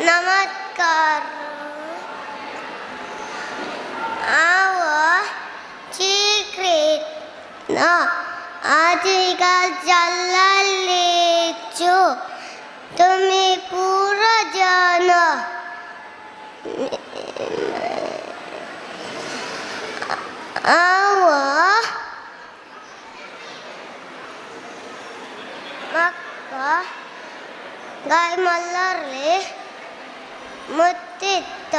नमस्कार. आजकाल चाललेचो तुम्ही पूरा जाना. मक्का गाय मल्लारे ಮುತ್ತಿತ್ತ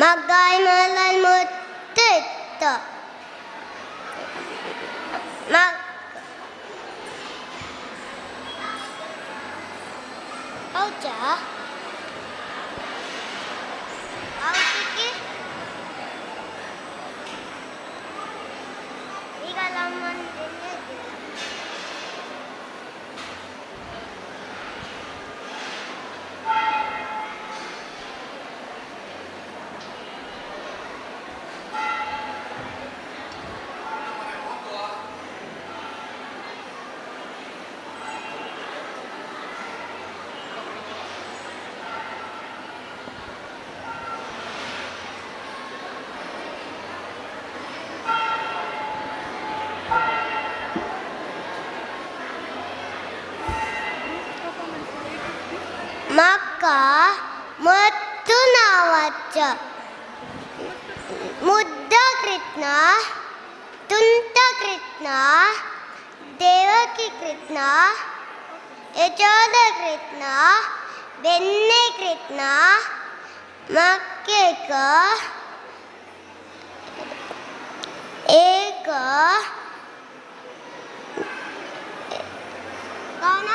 ಮಗ್ಗಾಯಿ ಮಲಲ್ ಮುತ್ತಿತ್ತ ಹೌದಾ ಈಗ ಲಮ್ಮನ್ मक्का ಮತ್ತು ನಾವಚ್ಚ ಮುದ್ದ ಕೃಷ್ಣ ತುಂಟ ಕೃಷ್ಣ ದೇವಕಿ ಕೃಷ್ಣ ಯಶೋದ ಕೃಷ್ಣ ಬೆನ್ನೆ ಕೃಷ್ಣ ಮಕ್ಕೇಕ ಏಕ ಕಾನ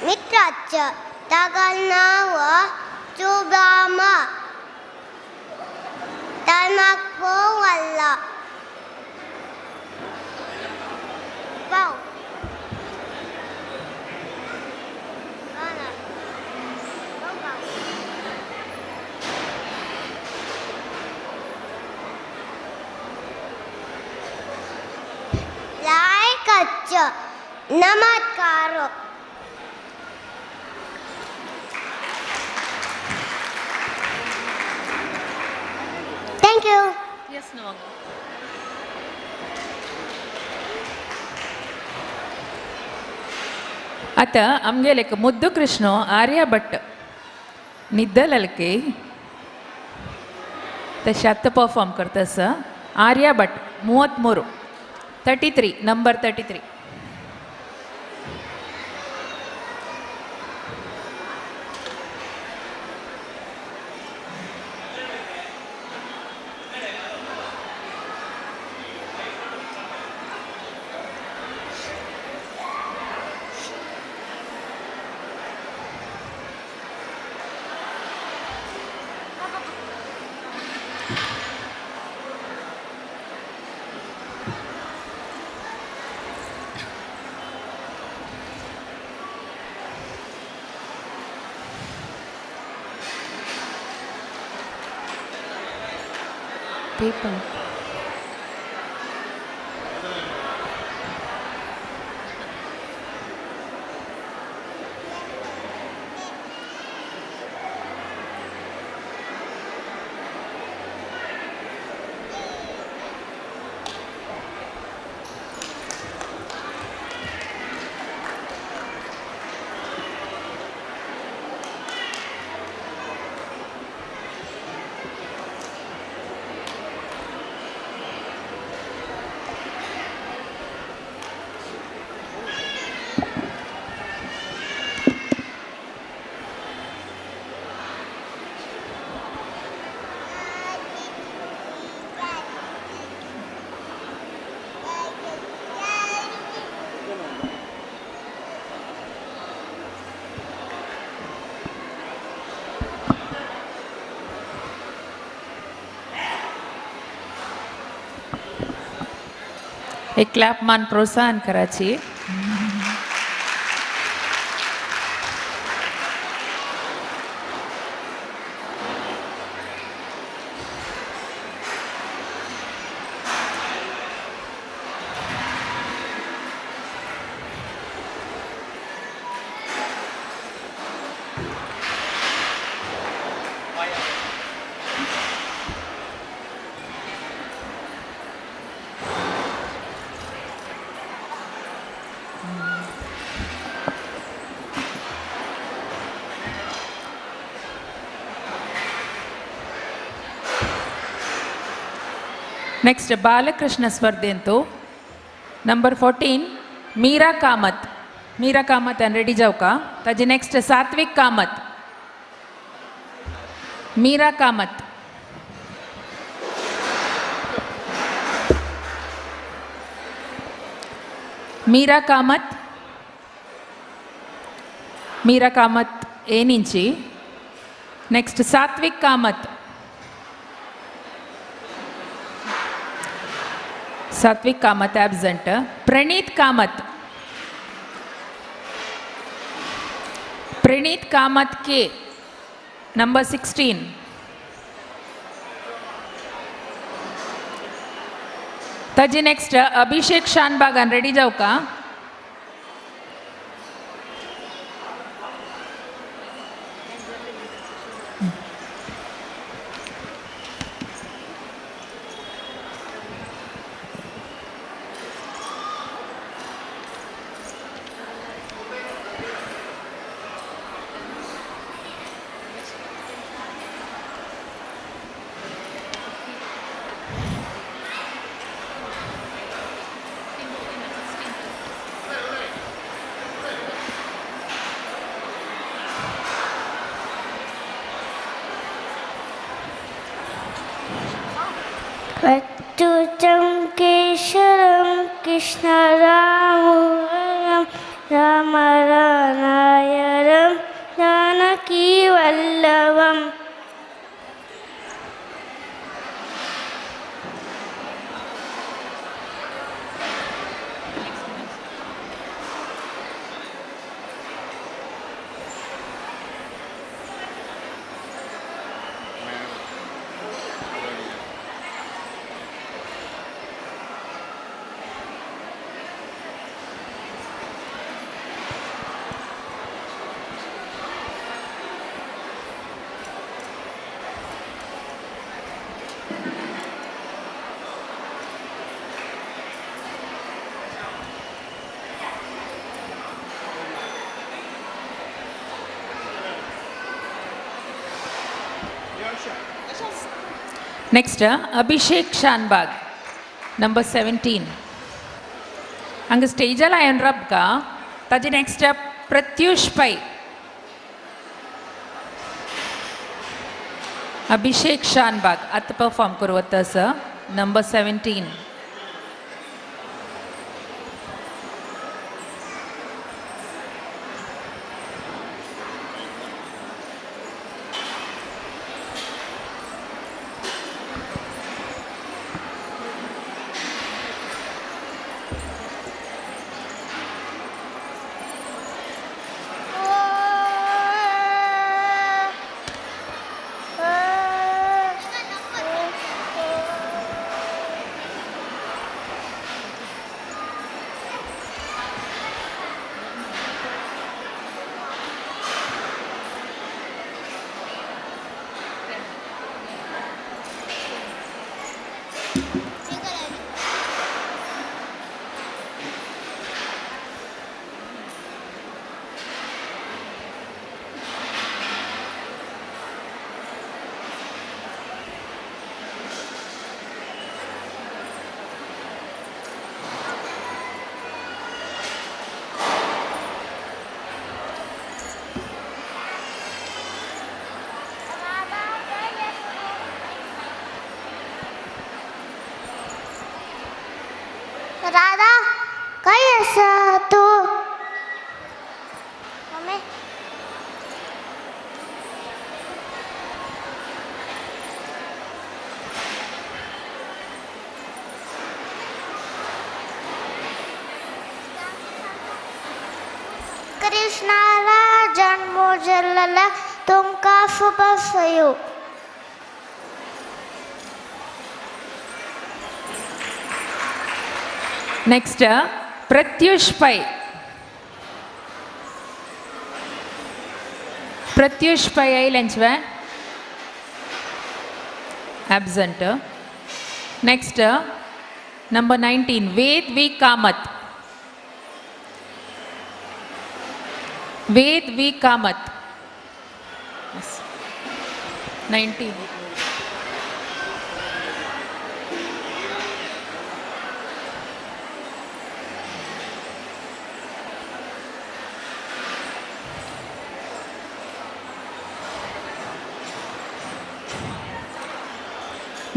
मित्राच तागल नाव चुबामा तनक पोवल्ला पाव नमस्कार. Thank you. Yes no. आता आमगेले एक मुद्दू कृष्ण आर्यभट्ट निद्दलके तशें आत्तां परफॉर्म करता आसा आर्यभट्ट 33 33 नंबर 33. People. एक क्लॅप मान प्रोत्साहन करायची. नेक्स्ट बालकृष्ण स्पर्धेंतू नंबर 14 मीरा कामत. मीरा कामत आणि रेडी जाऊ का. ताजी नेक्स्ट सात्विक कामत. मीरा कामत. मीरा कामत. मीरा कामत ఏ నుంచి. నెక్స్ట్ సాత్విక్ కామత్. सात्विक कामत एब्सेंट. प्रणीत कामत. प्रणीत कामत के नंबर 16. ताजी नेक्स्ट अभिषेक शानबाग आणि रेडी जाऊ का. अच्युतं केशवं कृष्णरामं रामनारायणं जानकीवल्लभम्. नेक्स्ट अभिषेक शानबाग नंबर 17. हंग स्टेजला येनरप का. ताजे नेक्स्ट प्रत्युष पै. अभिषेक शानबाग आता परफॉर्म करवत असं नंबर 17. राधा काय असं तू. मम्मी ಕೃಷ್ಣನ ಜನ್ಮೋಜಲ್ಲ ತುಮಕಾ ಸುಬಸಯು ನೆಕ್ಸ್ಟ್ ಪ್ರತ್ಯೂಷ್ ಪೈ. ಪ್ರತ್ಯೂಷ್ ಪೈ ಐಲೆಂಚ್ವೆ absent. Next, number 19, Ved V. Kamath. Ved V. Kamath. Yes. 19.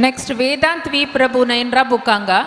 Next, Vedant V. Prabhu Nainra Bukanga.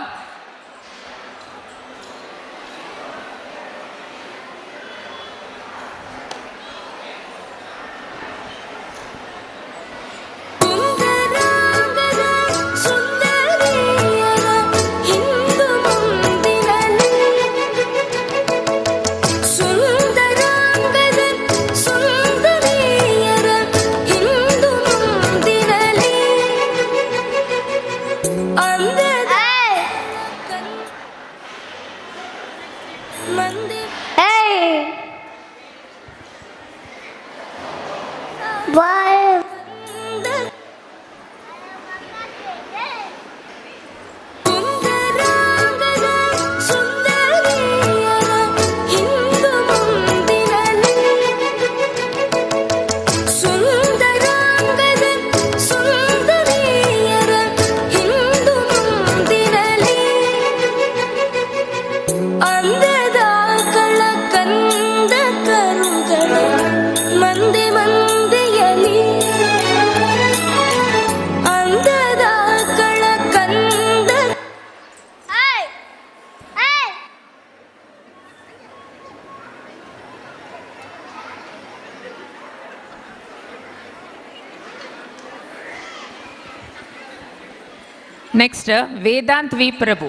Next, Vedant V. Prabhu.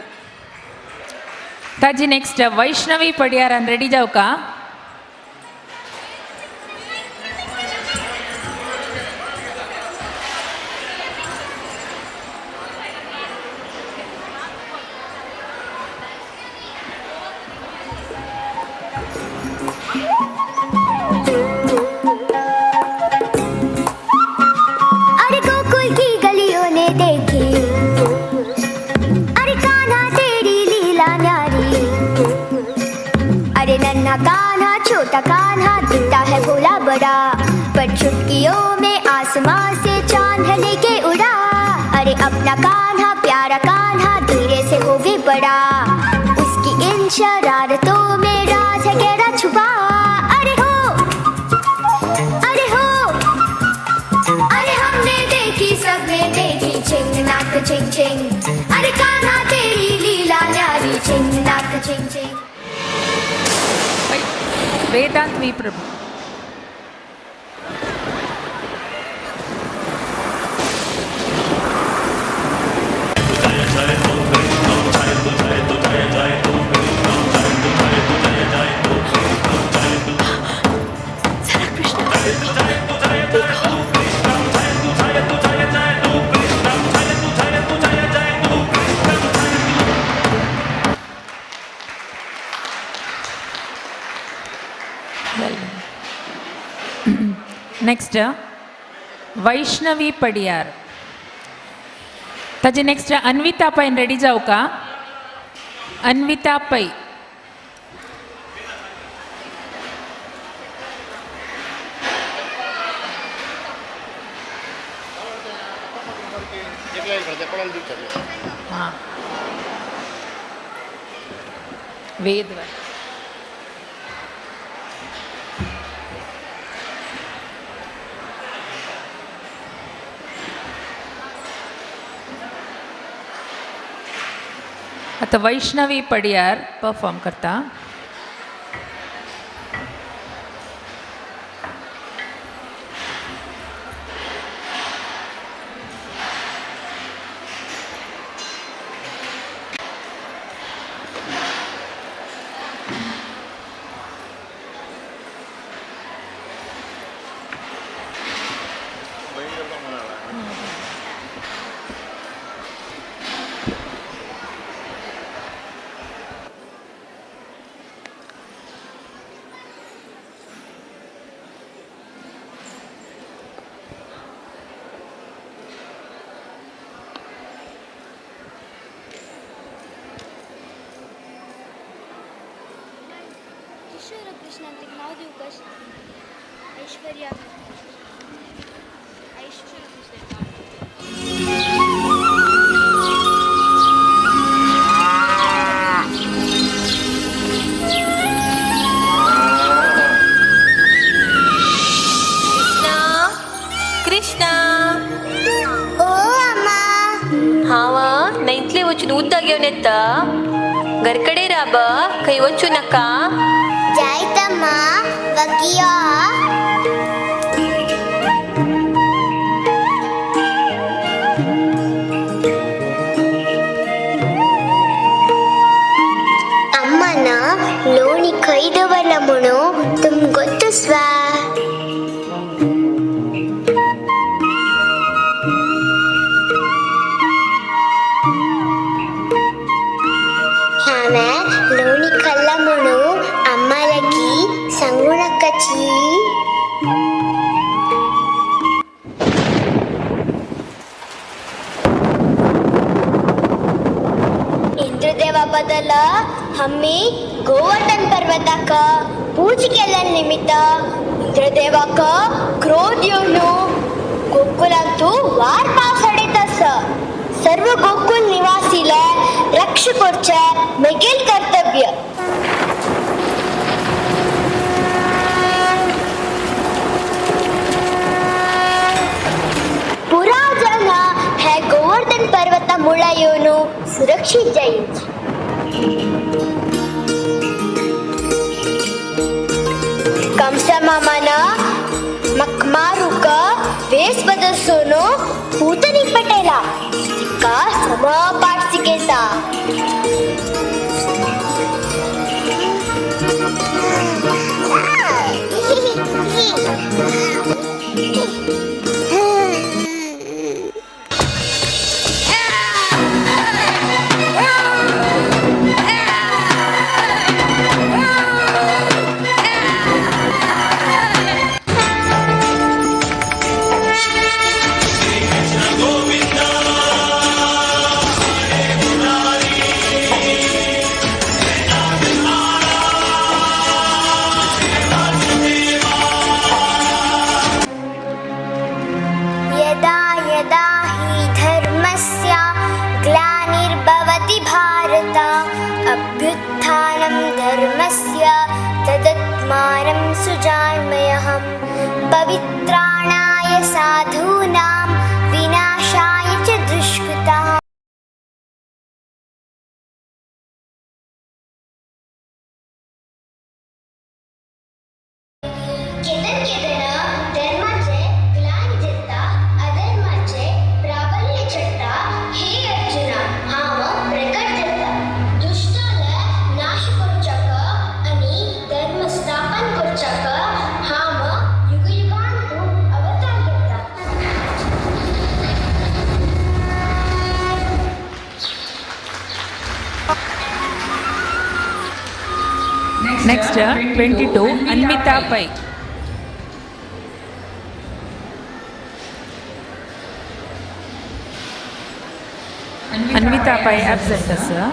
Taji next, Vaishnavi Padiyaran. Ready जाओ का? अरे गोकुल की गलियों ने देखी, अरे कान्हा तेरी लीला न्यारी, अरे नन्हा कान्हा छोटा कान्हा दिखता है भोला बड़ा, पर चुटकियों में आसमां से चांद लेके उड़ा। अरे अपना कान्हा प्यारा कान्हा धीरे से हो भी बड़ा, उसकी इन शरारतों में राज है गहरा छुपा। अरे हो, अरे हो, अरे हमने देखी सबने देखी छिंग नाक छिंग छिंग, अरे कान्हा तेरी लीला न्यारी छिंग नाक छिंग छिंग। Vedant V. Prabhu. Next, Vaishnavi Padiyar. Taji next, Anvita Pai. Ready जाओ का? Anvita Pai. हाँ. वेद आता वैष्णवी पडियार परफॉर्म करता. किशोर कृष्णांतिक नाव देऊ का ऐश्वर्या ऐश्वर्या कृष्ण ಕೃಷ್ಣ ओ अम्मा ಹಾವ ನೈಂತ್ಲೆ వచ్చు ಉದ್ದಾಗ್ಯವನೆತ್ತ ಗರ್ಕಡೆ ರಾಬ ಕೈ వచ్చు ನಕ್ಕ जायतम्मा वकिया ಅಮ್ಮನ ಲೋಣಿ ಕೈದವಲ್ಲ ಮುಣು ತುಮ್ ಗೊತ್ತು ಸ್ವಾ ह्यामे लोणी खल्ला म्हणू आम्हाला की सांगू नकाची इंद्रदेवाबद्दल आम्ही गोवर्धन पर्वताक पूजा केल्यानिमित्त इंद्रदेवाक क्रोध येऊन गोकुलांतू वार पावसाडेत अस सर्व गोकुल निवासीला रक्ष करचे मेगेल कर्तव्य पुरा जन हे गोवर्धन पर्वता मुळा येऊन सुरक्षित जाईल कंस मामान मक मारूक वेस बदलसून पूतनी पटेला का समा पाठसिकेचा यदा यदा हि धर्मस्य ग्लानिर्भवति भारत अभ्युत्थानं धर्मस्य तदात्मानं सुजाम्यहं पवित्राणाय साधूनां विनाशाय च दुष्कृताः केदन धर्माचे ग्लानी जेता अधर्माचे प्राबल्य चढता हे अर्जुना हाव प्रकट जाता दुष्टाला नाश करचाक आणि धर्म स्थापन करचाक हाव युगयुगांतू अवतार घेता Next, 22, Anmita Pai. Anmita Pai absent, sir.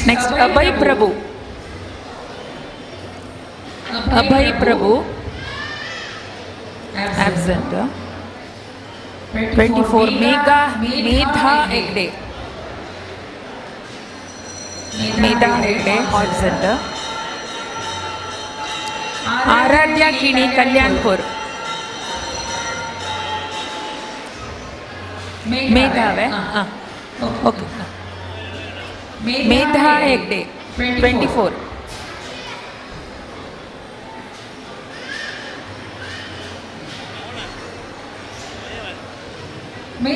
Next, Abhay Prabhu. Abhay Prabhu absent. 24, Megha Hegde. Megha Hegde absent. Aradhya Kini Kalyanpur. Megha है ओके मेधा हेगडे 24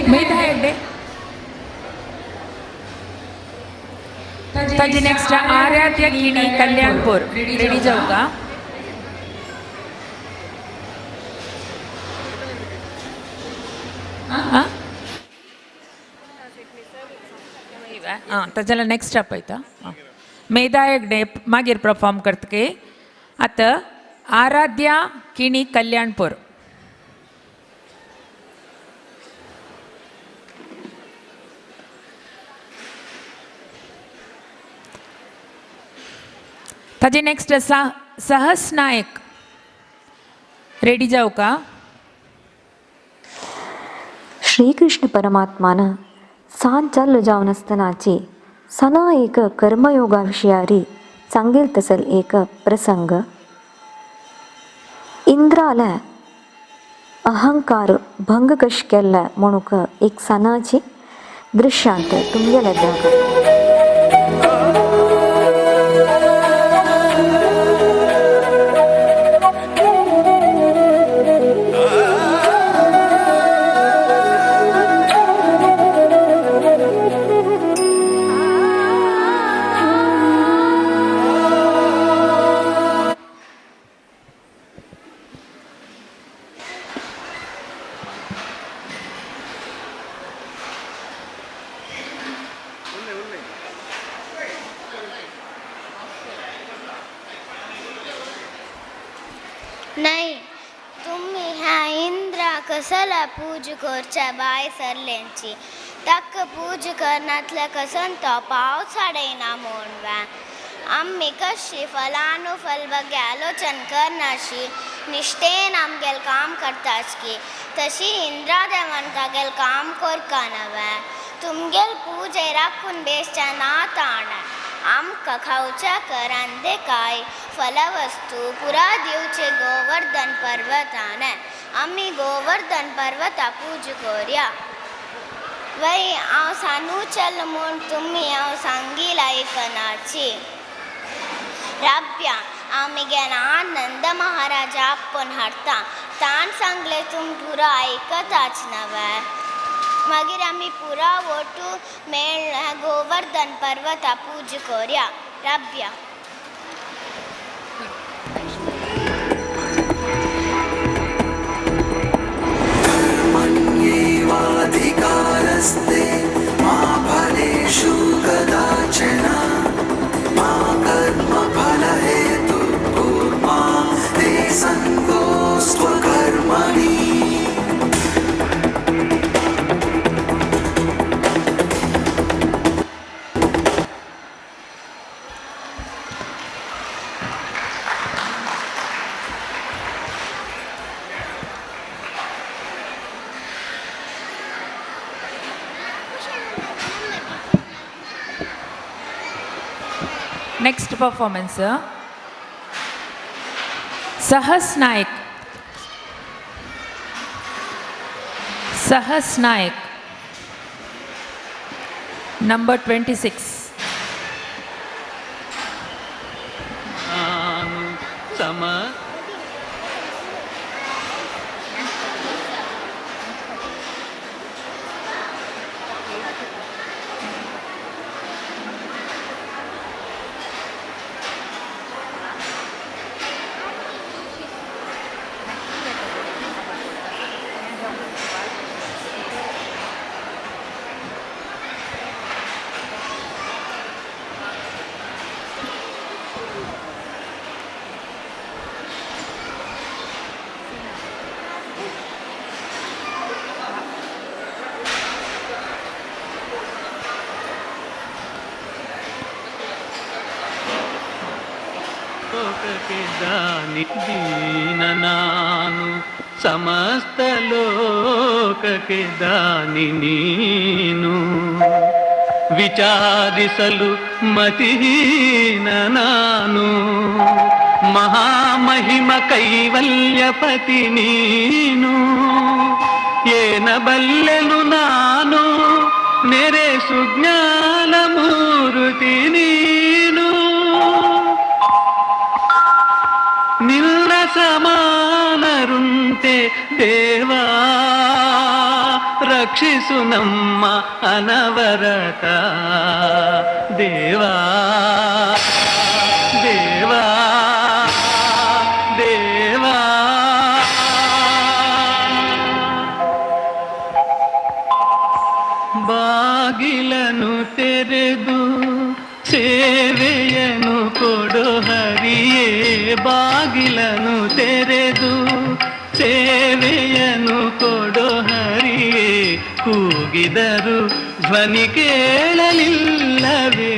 मेधा हेगडे ताजी नेक्स्ट आराध्य किणी कल्याणपूर रेडी जाऊ का हां ताजेला नेक्स्ट स्टेप आयता मेदायक डे मागीर परफॉर्म करतके आतां आराध्या किणी कल्याणपूर ताजे नेक्स्ट सहस नायक रेडी जाऊ का. श्रीकृष्ण परमात्मान सात जाल्लो जावन आसतनाची सना एक कर्मयोगा विशयारी सांगेल तसल एक प्रसंग. इंद्राल अहंकार भंग कश केल्ले म्हणूक एक सनाची दृश्यांत तुमगेले दाखय. नाही तुम्ही ह्या इंद्रा कसला पूज करच्या बाय सरलेंची तक पूज करनातल्या कसन तो पावस हाडयना म्हणवा. आम्ही कशी फलानुफल बगे आलोचन करनाशी निश्ठेन आमगेल काम करताच की तशी इंद्रा देवान तागेल काम करका नवे. तुमगेल पूजे राखून बेसच्या ना ताण आमकां खावच्या करांदे काय फलवस्तू पुरा दिवचे गोवर्धन पर्वतान आमी गोवर्धन पर्वता पूज करया. वै हांव सांगू चल म्हूण तुमी हांव सांगिला आयकनाची. राब्या आमी गेन आनंद महाराजा आपण हाडटा ताण सांगले तुम पुरो आयकताच नवे. मागीर आमी पुरा ओटू मेळ गोवर्धन पर्वता पूज करया. राब्या कर्मण्येवाधिकारस्ते मा फलेषु कदाचन मा कर्मफलहेतुः कुर्मा ते सङ्गोऽस्त्वकर्मणि. नेक्स्ट परफॉर्मेंस सहस नायक. सहस नायक नंबर 26. सम ಲೋಕಕ್ಕೆ ದಾನಿ ದೀನ ನಾನು ಸಮಸ್ತ ಲೋಕಕ್ಕೆ ದಾನಿ ನೀನು ವಿಚಾರಿಸಲು ಮತಿಹೀನ ನಾನು ಮಹಾಮಹಿಮ ಕೈವಲ್ಯಪತಿ ನೀನು ಏನ ಬಲ್ಲೆನು ನಾನು ನೆರೆ ಸುಜ್ಞಾನ ಮೂರುತಿ ನೀನು ನಿನ್ನ ಸಮಾನರುಂತೆ ದೇವಾ ರಕ್ಷಿಸು ನಮ್ಮ ಅನವರತ ದೇವಾ ದೇವಾ ದೇವಾ. ಬಾಗಿಲನು ತೆರೆದು ಸೇವೆಯನು ಕೊಡು ಹರಿಯೇ. ಬಾಗಿಲನು ತೆರೆದು ಸೇವೆಯನು ಕೊಡು ಹರಿಯೇ. ಕೂಗಿದರು ಧ್ವನಿ ಕೇಳಲಿಲ್ಲವೇ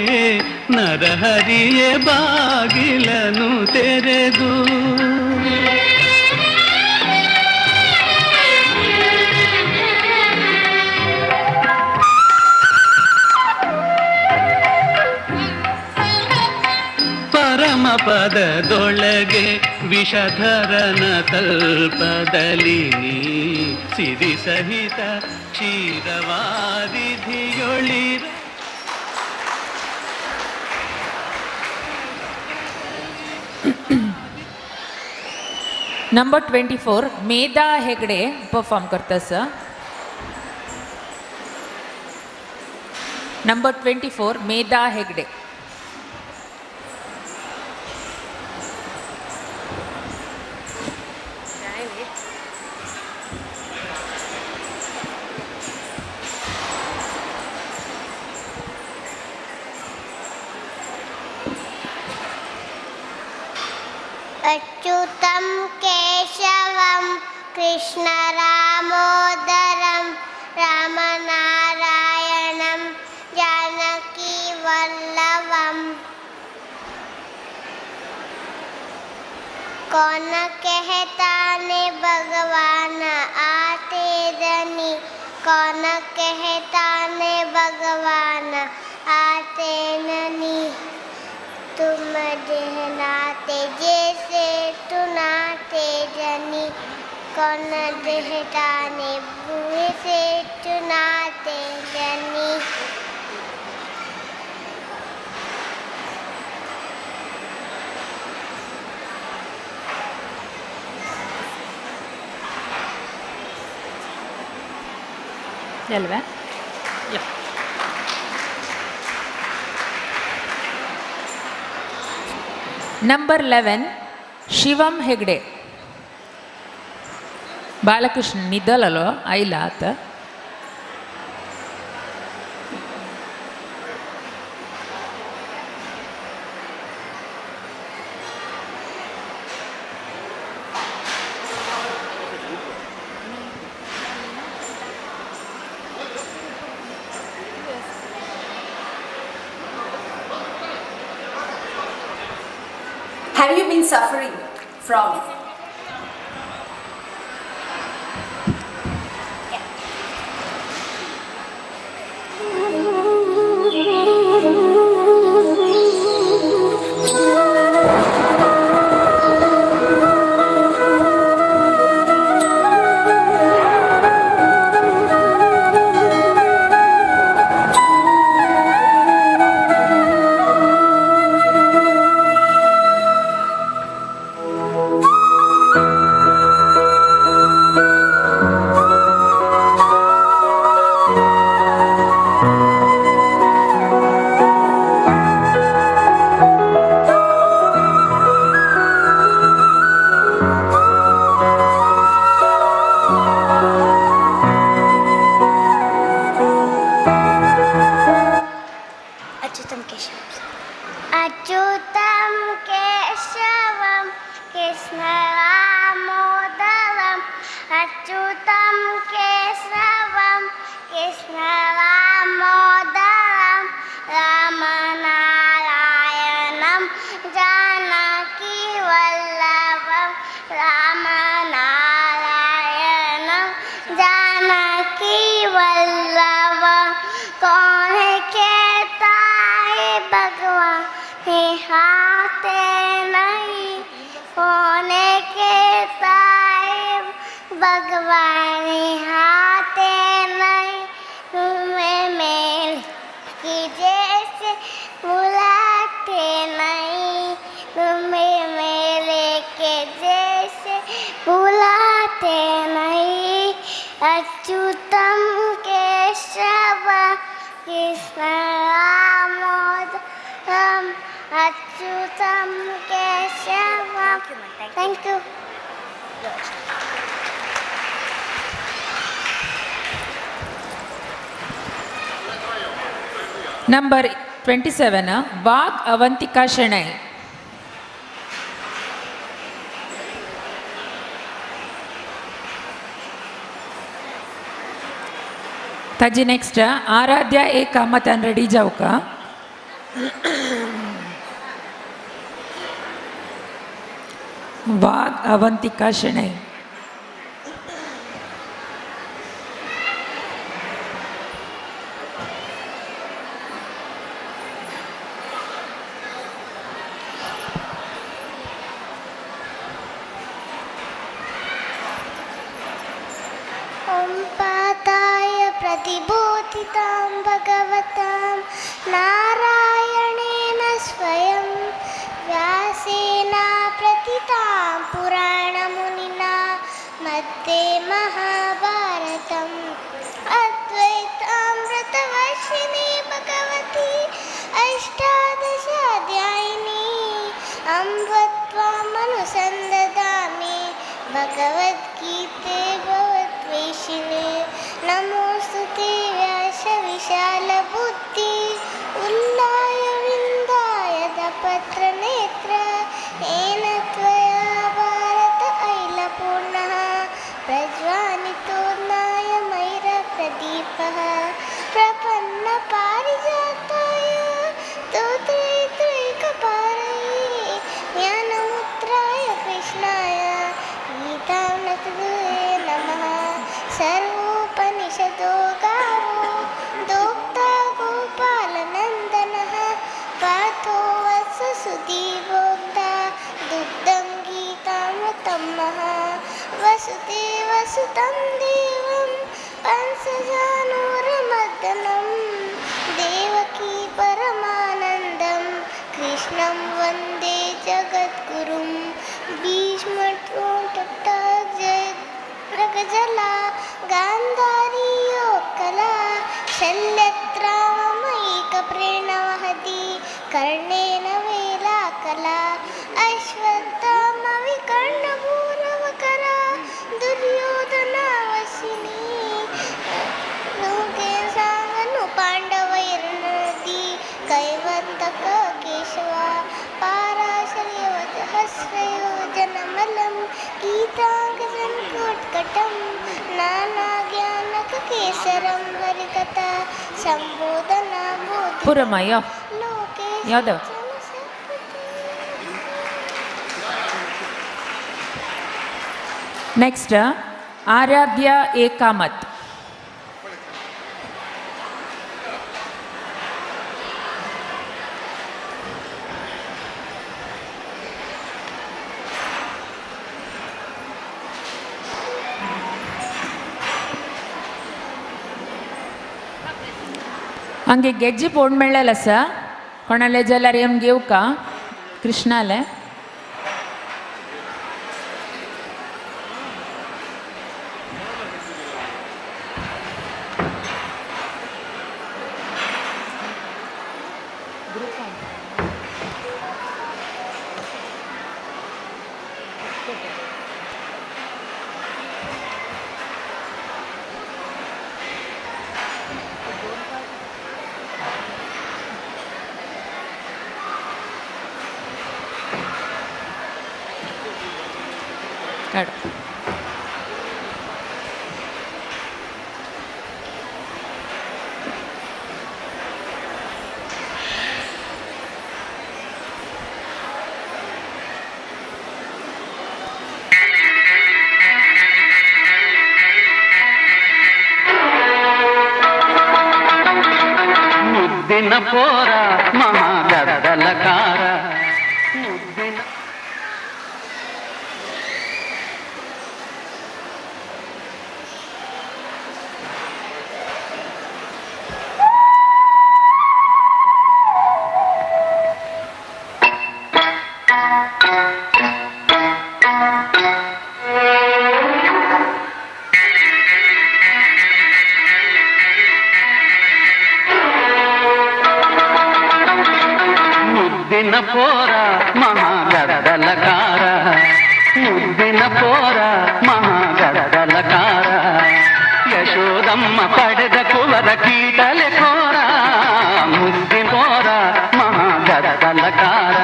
ನರಹರಿಯೇ ಬಾಗಿಲನು ತೆರೆದು. ಪರಮ ಪದದೊಳಗೆ ವಿಷಧರನ ತಲ್ಪದಲ್ಲಿ ಸಿರಿ ಸಹಿತ ಕ್ಷೀರವಾರಿಧಿಯೊಳಿರ. नंबर 24 मेधा हेगडे परफॉर्म करता सर. नंबर 24 मेधा हेगडे. अच्युतं केशवं कृष्णरामोदरं रामनारायणं जानकीवल्लभम्. कौन कहता ने भगवान आते धनी. कौन कहता ने भगवान आते नहीं. तुम देहनाते जैसे टुनाते जनी. कौन देहटाने बुए से टुनाते जनी. Elva? Ja. Number 11 Shivam Hegde. Balakrishna निदललो आयला आता. Have you been suffering from अच्युतं केशवं कृष्णरामोदरम्. अच्युतं केशवं कृष्णरामोदरं रामनारायणं जानकीवल्लभं. रामनारायणं जानकीवल्लभं. कौन कहता है भगवान हाथे नहीं. कौन कहता है भगवान हाथे नहीं. तुम्हें मेल की जैसे बुलाते नहीं. तुम्हें मेले के जैसे बुलाते नहीं. अच्युतम केशवं कृष्णरामोदरम्. अच्युतं केशवं. Thank you. Number 27 Vag Avantika Shenoy. ताजी नेक्स्ट आराध्या एक कामतन रेडी जाऊ का. वाघ अवंतिका शೆಣೈ. प्रतिबोधितां भगवतां नारायणेन स्वयं व्यासेन प्रतितां पुराणमुनिना मध्ये महाभारतम् अद्वैतामृतवर्षिणी भगवती अष्टादशाध्यायिनी अम्बत्वामनुसन्दधामि भगवद्गीते भवद्वेषिणे. नमोस्तुते व्यासविशालबुद्धि उल्लाय विन्दाय दपत्रनेत्र येन त्वया भारत ऐलपूर्णः प्रज्वालितो नायमैरप्रदीपः प्रपन्नपारिजाताय स्तोत्रैकपारये ज्ञानमुद्राय कृष्णाय गीतामृतदुहे नमः. सर्वोपनिषदो गावो दोक्ता गोपालनन्दनः पार्थो वत्ससुधीर्भोक्ता दुग्धं गीतामृतं महः. वसुदेवसुतं देवं कंसचाणूरमर्दनं देवकी परमानन्दं कृष्णं वन्दे जगद्गुरुं. भीष्मद्रोणतथा गान्धारी योक्कला शल्यत्रामयिकप्रेरणवहति कर्णेन वेलाकला अश्वत्थामविकर्णपूर्वकरा दुर्योधनावशिनी लोके साङ्गनु पाण्डवैर्नदी कैवर्तक केशवा पाराशर्यवतहस्रयोजनमलं गीताङ्गजन्कोट्कटं नानाज्ञानककेसरं हरिकथा सम्बोधना ಪುರಮಯ್ಯ ಯಾವ್ದು ನೆಕ್ಸ್ಟ್ ಆರಾಧ್ಯ ಏಕಾಮತ್. ಹಂಗೆ ಗೆಜ್ಜಿ ಪೋಡ್ಮೆಳ್ಳಲ್ಲ ಸ ಕೊಣಲೆ ಜಲ್ಲರಿ ಎಮ್ ಗೆವ್ಕ ಕೃಷ್ಣಾಲೆ ಕಾಡು. ಮುದ್ದಿನ ಪೋರ ಮಹಾಗದ್ದಲಕಾರ ಮುದ್ದಿನ ಮುದ್ದಿನ ಪೋರ ಮಹಾಗದ್ದಲಕಾರ ಮುದ್ದಿನ ಪೋರ ಮಹಾಗದ್ದಲಕಾರ ಯಶೋದಮ್ಮ ಪಡೆದ ಕುವರ ಕೀಟಲೆ ಕೋರ ಮುದ್ದಿನ ಗದ್ದಲಕಾರ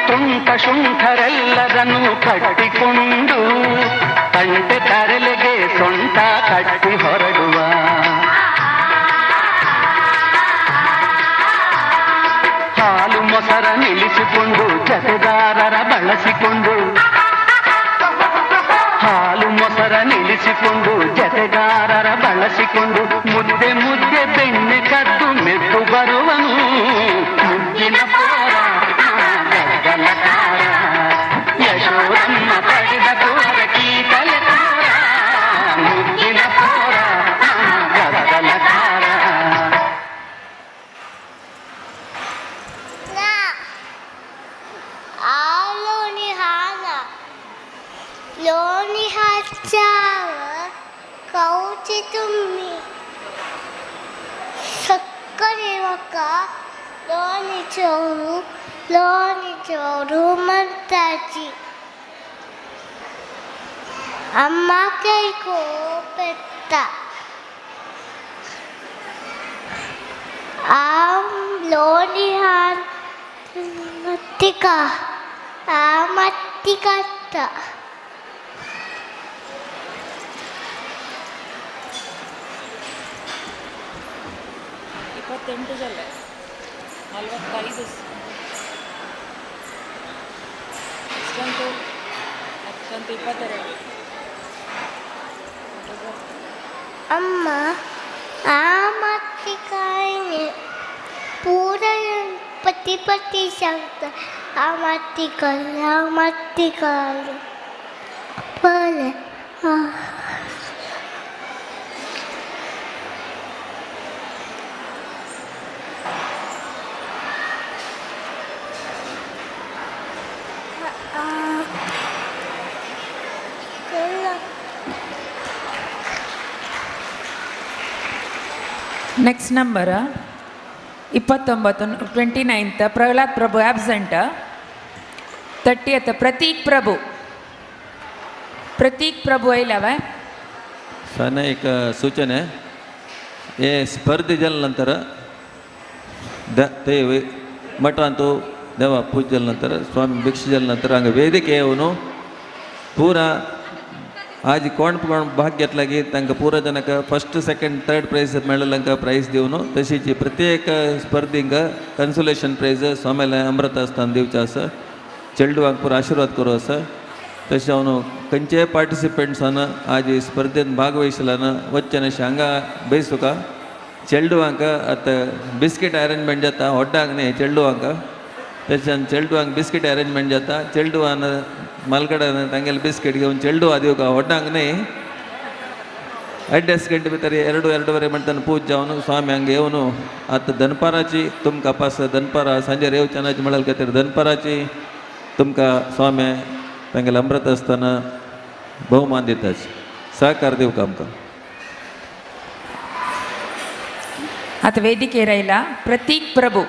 ತುಂಟ ಶುಂಠರೆಲ್ಲರನ್ನು ಕಟ್ಟಿಕೊಂಡು ತಂಟೆ ತರಲೆಗೆ ಸೊಂಟ ಕಟ್ಟಿ ಹೊರಡುವ ಹಾಲು ಮೊಸರ ನಿಲ್ಲಿಸಿಕೊಂಡು ಜತೆದಾರರ ಬಳಸಿಕೊಂಡು ಹಾಲು ಮೊಸರ ನಿಲ್ಲಿಸಿಕೊಂಡು ಜತೆಗಾರರ ಬಳಸಿಕೊಂಡು ಮುದ್ದೆ ಮುದ್ದೆ ಬೆಣ್ಣೆ ಕದ್ದು ಮೆದ್ದು ಬರುವನು ಮುದ್ದಿನ ಪೋರ ಗದ್ದಲಕಾರ ಯಶೋರಮ್ಮ ಪಡೆದ ತೋರ ಕೀತಲೆ ತೋರ ಮುದ್ದಿನ ಪೋರ ಗದ್ದಲಕಾರ लोणी हाचाव कौची तुम्ही सक्करे वका लोणी चोरू म्हणताची अम्मा काही को पेट्टा आम लोणी हान मत्तिका आ मत्तिकाtta झालं 45 ಅಷ್ಟಂತೂ 22 ಅಮ್ಮ ಆ ಮತ್ತಿಕಾಯಿನೆ ಪೂರ ಪತಿ सांगता आ मत्तिकाल पले ನೆಕ್ಸ್ಟ್ ನಂಬರ್ 29th ಪ್ರಹ್ಲಾದ್ ಪ್ರಭು ಆಬ್ಸೆಂಟ್ 30th प्रतीक प्रभू आयल्याव सण एक सूचने हे स्पर्धे झाल्यानंतर ते मठ अंतू देवा पूजे झाल्यानंतर स्वामी भिक्षे झाल्यानंतर हांगा वेदिके येवन पूरा आज कोण भाग घेतला की तांकां पुरा जनांक फस्ट सेकंड थर्ड प्राइज मेळ्ळांका प्राइज दिवन तशीच प्रत्येक स्पर्धींक कन्सोलेशन प्राइज स्वामीला अमृत आस्थान दिवचें आसा चेडवांक पुरो आशिर्वाद करूं आसा तशें हांव खंयचेय पार्टिसिपेंट्सान आज स्पर्धेंत भागवहिसल्यान वच्चें अशें हांगा बेसुका चेडवांक आतां बिस्कीट अरेंजमेंट जाता होड्डांक न्ही चेडवांक तशें चेडवांक बिस्कीट अरेंजमेंट जाता चेडवान मालगडान तांगेले बिस्कीट घेवन चेडवा दिवका होड्डांक न्ही 2 ಗಂಟೆ भितर 2-2:30 म्हणटाना पूज जावन स्वामी हांगा येवन आतां दनपाराची तुमकां पास दनपारा सांजे रेवचनाची म्हळ्यार खातीर दनपाराची तुमकां स्वामी तांगेले अमृत आसतना भोवमान दिताच सहकार दिवका आमकां आता वेदिकेर आयला प्रतीक प्रभू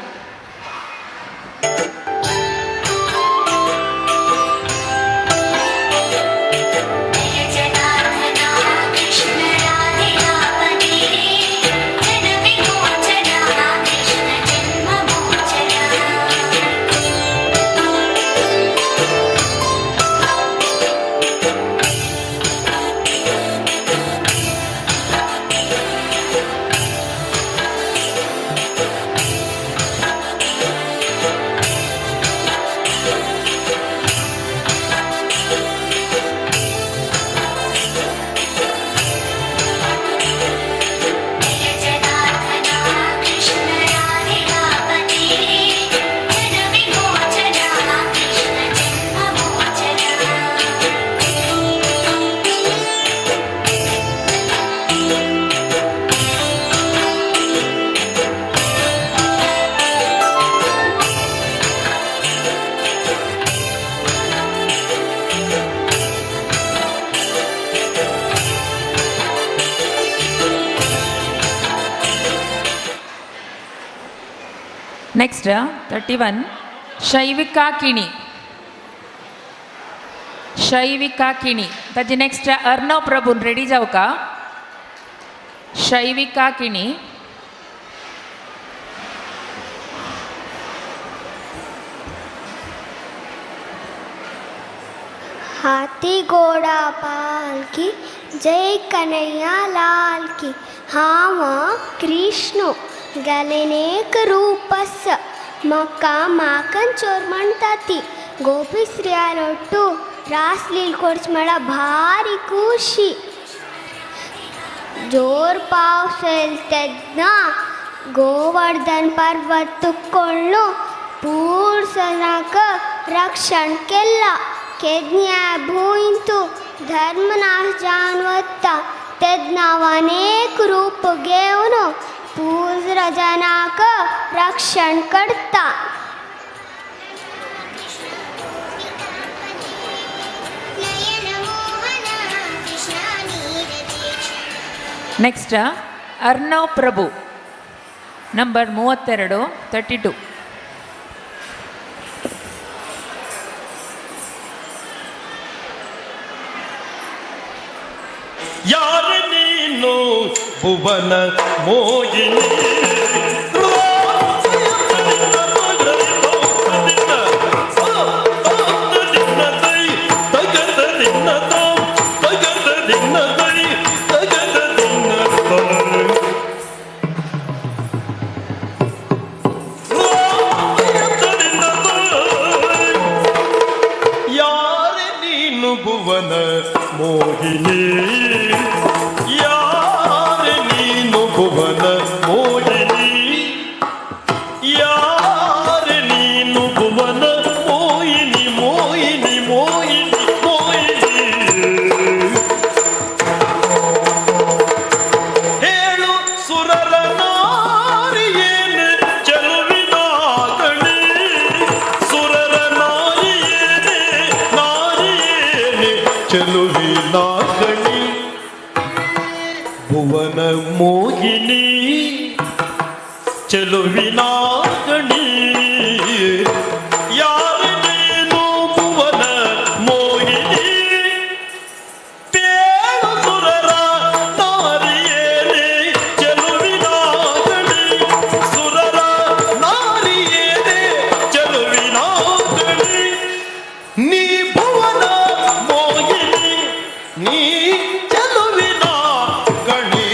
ನೆಕ್ಸ್ಟ್ 31 ಶೈವಿಕಾ ಕಿಣಿ शैविका किणी. ताजे नेक्स्ट अर्णव प्रभून रेडी जाऊ का. शैविका किणी. हाथी घोड़ा पालकी जय कन्हैया लाल की. हाव कृष्ण गलेनेक रूपस मक्का माकन चोर म्हणता ती. गोपी स्त्रियानೊಟ್ಟು रासलील कोर्च मला भारी खुशी. जोर पाऊस तेदना गोवर्धन पर्वत तुक्ಕೊಂಡು पूर्सनाक रक्षण केला. केदन्या भूइंतु धर्मनाश जानवत्ता तेदना अनेक रूप घेऊन पूर्व जनाक रक्षण करता. ನೆಕ್ಸ್ಟ್ ಅರ್ಣವ್ ಪ್ರಭು ನಂಬರ್ 32 32. ಯಾರ ನೀನು ಭುವನ ಮೋಹಿನಿ. ಭುವನ ಮೋಹಿನಿ ಯಾರೆ ನೀನು ಭುವನ ಮೋಹಿನಿ ಯಾರೆ ನೀನು ಭುವನ ಮೋಹಿನಿ ಮೋಹಿನಿ ಮೋಹಿನಿ ಮೋಹಿನಿ. ಹೇಳು ಸುರರ ನಾರಿಯೇನೆ ಚೆಲುವಿನ ಗಣಿ. ಸುರರ ನಾರಿಯೇನೆ ನಾರಿಯೇನೆ ಚೆಲುವಿನ ಗಣಿ. ಭುವನ ಮೋಹಿನಿ ಚೆಲುವಿನ ಗಣಿ. ಯಾರೇನು ಭುವನ ಮೋಹಿನಿ ಪೇಳು ಸುರರ ನಾರಿಯೇನೆ ಚೆಲುವಿನ ಗಣಿ. ಸುರರ ನಾರಿಯೇನೆ ಚೆಲುವಿನ ಗಣಿ. ನೀ ಭುವನ ಮೋಹಿನಿ ನೀ ಚೆಲುವಿನ ಗಣಿ.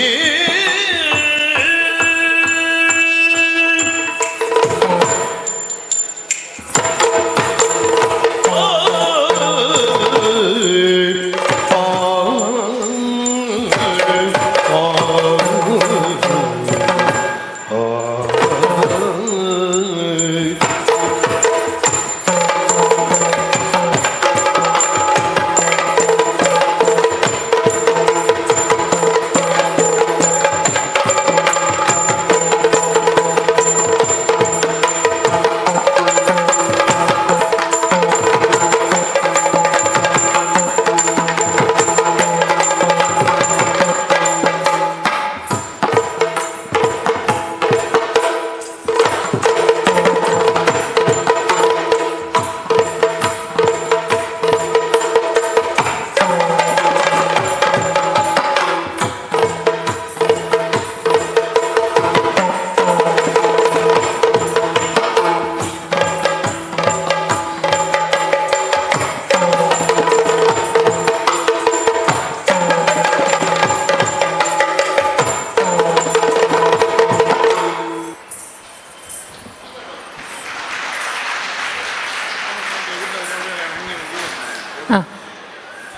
हां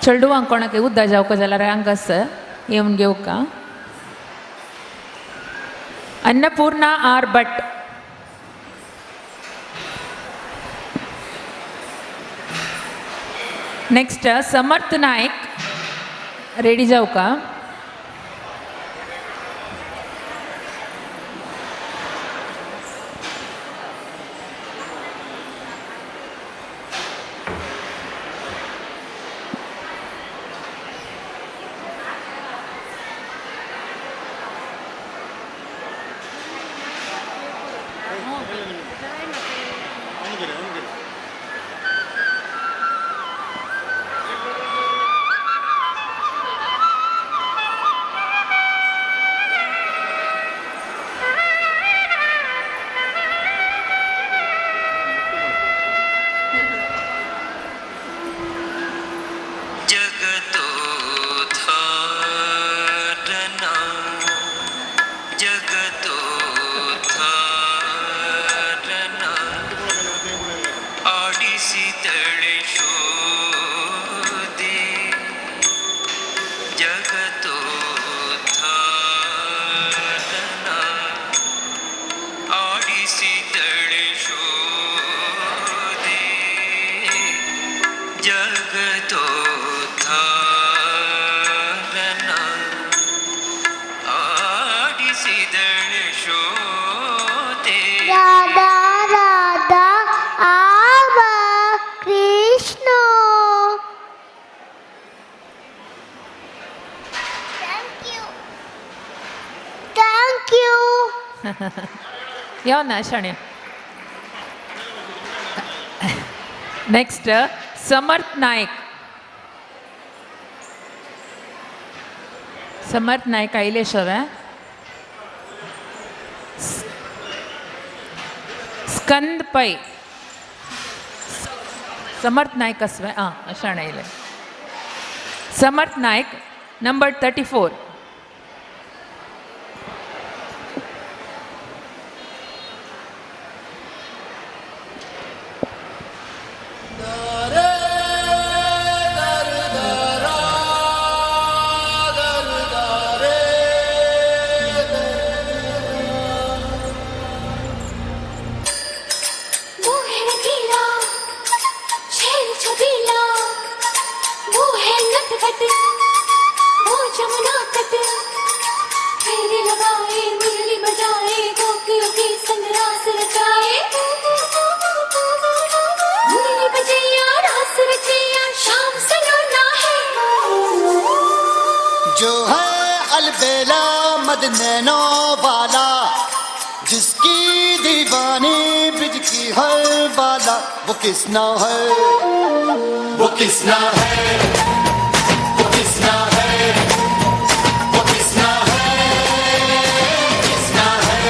चेडू कोणाक उद्दा जावका जाल्यार हांगास येवन घेवका. Annapurna R Bhat. Next Samarth Nayak ready जावका. यो ना शाण्या. नेक्स्ट समर्थ नायक. समर्थ नायक आयले शवे. स्कंद पै. समर्थ नायक असवे अशाण आयले. समर्थ नायक नंबर 34. वो है रंगीला, छेल छबीला, वो है नटखट, वो जमुना तट, फेरे लगाए मुरली बजाए गोपियों की संग रास रचाए. मुरली बजैया रास रचैया शाम सलोना है. जो है अलबेला मद नैनो वाला, जिसकी दीवानी ब्रिज की हर वाला, वो किसना है, वो किसना है, वो किसना है, वो किसना है, किसना है.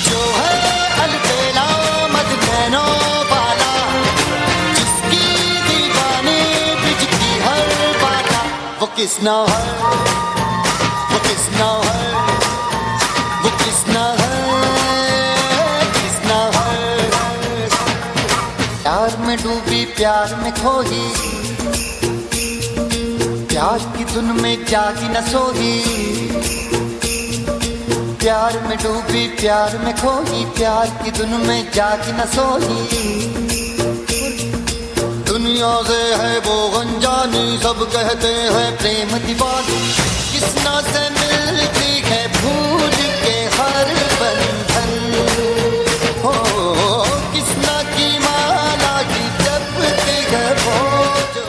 जो है अलबेला मद नैनो वाला, जिसकी दीवानी ब्रिज की हर वाला, वो किसना है, वो किसना है, वो किसना है, किसना है. प्यार में डूबी प्यार में खोही, प्यार की धुन में जागी न सोही. प्यार में डूबी प्यार में खोही, प्यार की धुन में जागी न सोही. दुनिया से है वो अनजानी, सब कहते हैं प्रेम दीवानी. किसना से मिलती है भूल के हर बंधन, हो किसना की माला की जपती है वो जो.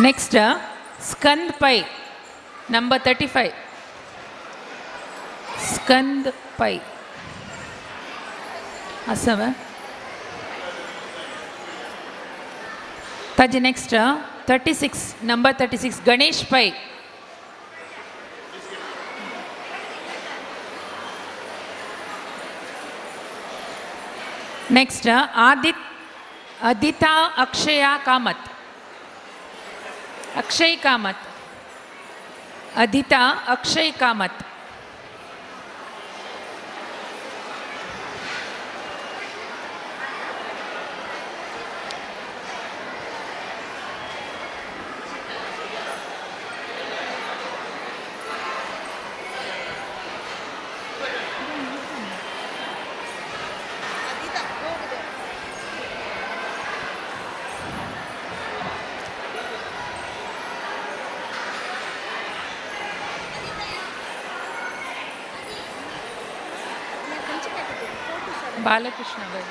नेक्स्ट स्कंद पै नंबर 35. स्कंद पै असव. ताजे next 36 number 36 Ganesh Pai. Next Adita Akshaya Kamath. Akshay Kamath. Adita Akshay Kamath. Balakrishna भाई.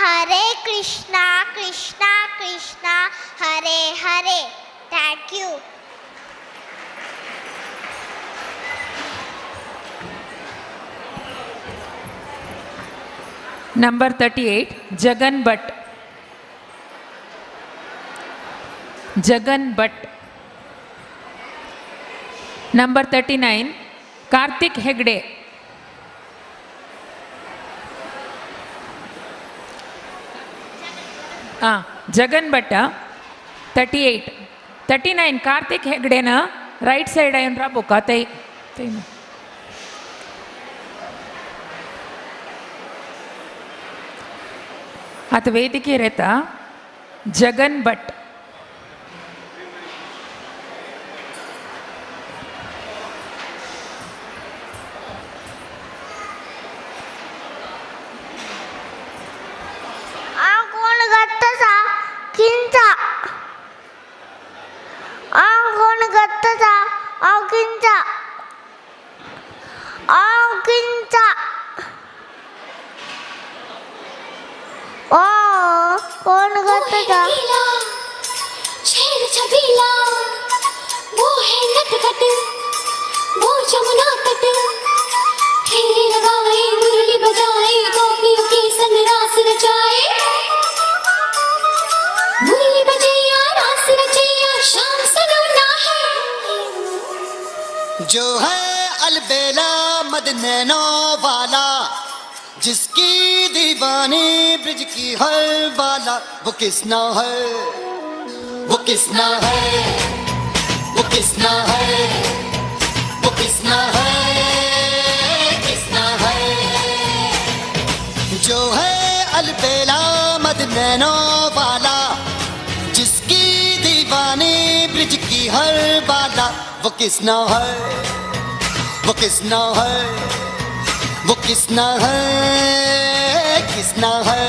हरे कृष्णा कृष्णा कृष्णा हरे हरे. Thank you. Number 38, Jagan Bhatt. Jagan Bhatt. Number 39, Karthik Hegde. Jagan Bhatt, 38. 39, Karthik Hegde na right side ayun ra boka tai. ಅತ ವೇದಿಕೆ ರೇತ ಜಗನ್ ಭಟ್. कोण गत्तसा किंचा कोण गत्तसा किंचा किंचा कौन गत्तसा छेड़ छबीला वो है नटखट वो जमुना तट फेरे लगाए मुरली बजाए गोपियों के संग रास रचाए मुरली बजैया रास रचैया शाम सलोना है जो है अलबेला मद नैनो वाला जिसकी दीवानी ब्रिज की हर बाला वो किसना है वो किसना है वो किसना है वो किसना है किसना है जो है अलबेला मद नैनो वाला जिसकी दीवानी ब्रिज की हर बाला वो किसना है वो किसना है वो किसना है किसना है.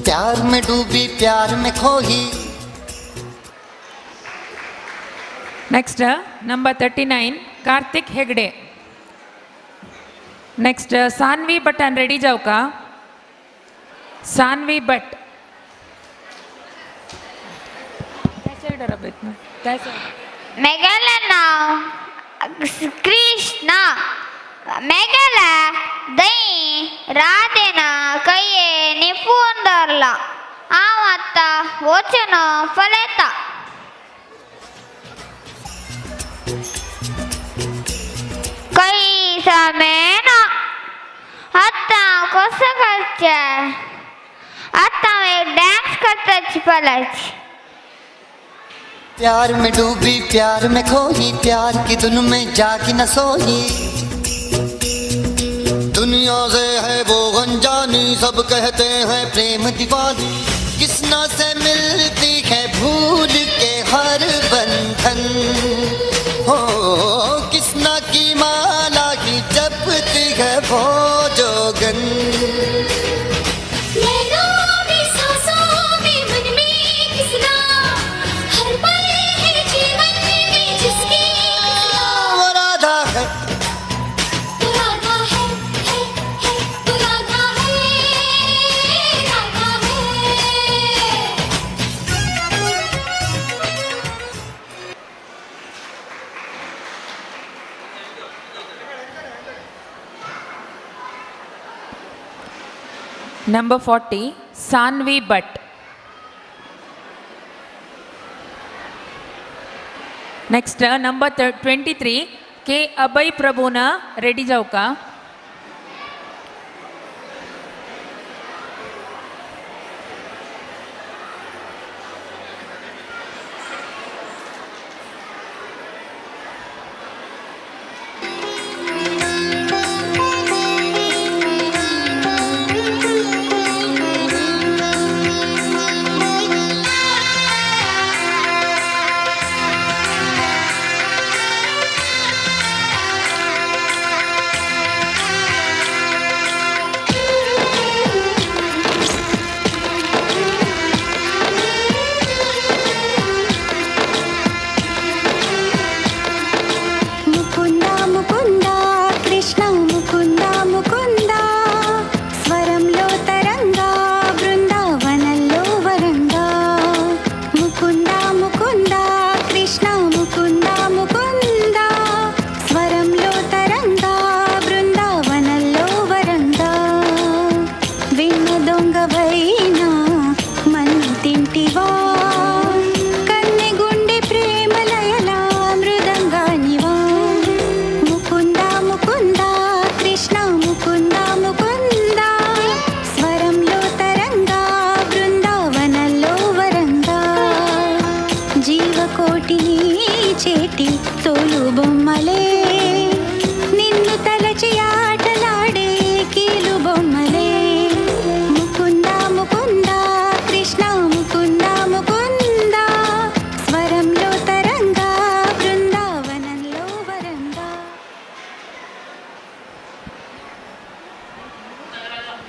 प्यार में डूबी प्यार में खोही. Next, number 39, Karthik Hegde. Next, Sanvi Bhatt and ready जाओ का. Sanvi Bhatt. कैसे डर अब इतना? कैसे? मेघला नाव कृष्णा मेघला दई राधेನ ಕೈಯೇ ನಿಪುಂದರ್ಲ ಆವತ್ತ ವಚನ ಫಲಿತ ಕೈ ಸಮೇನ ಅತ್ತ ಕೊಸ ಕರ್ಚ ಅತ್ತ डांस करता छिपलाच. प्यार में डूबी प्यार में खोई प्यार की धुन में जागी न सोई. दुनिया से है वो अनजानी सब कहते हैं प्रेम दीवानी किसना से मिलती है भूल के हर बंधन हो किसना की माला की जपती है वो जोगन. Number 40, Sanvi Bhatt. Next, number 23, K. Abhay Prabhuna, ready जाओ का.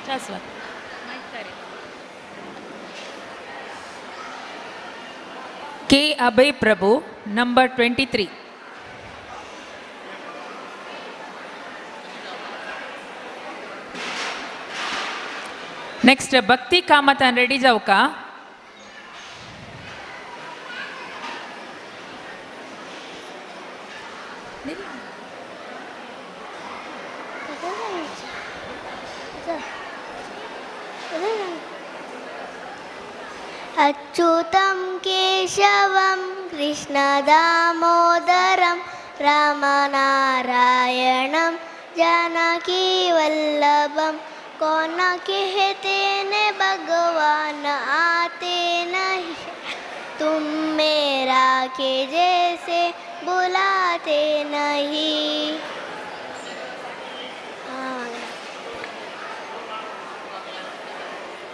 ಶಾಶ್ವತ್ ಕೆ ಅಭಯ್ ಪ್ರಭು ನಂಬರ್ 23. नेक्स्ट भक्ति कामत रेडी जाऊ का अच्युतं केशवं कृष्णदामोदरं रामनारायणं जानकीवल्लभं कौन कहते ने भगवान आते नहीं तुम मेरा के जैसे बुलाते नहीं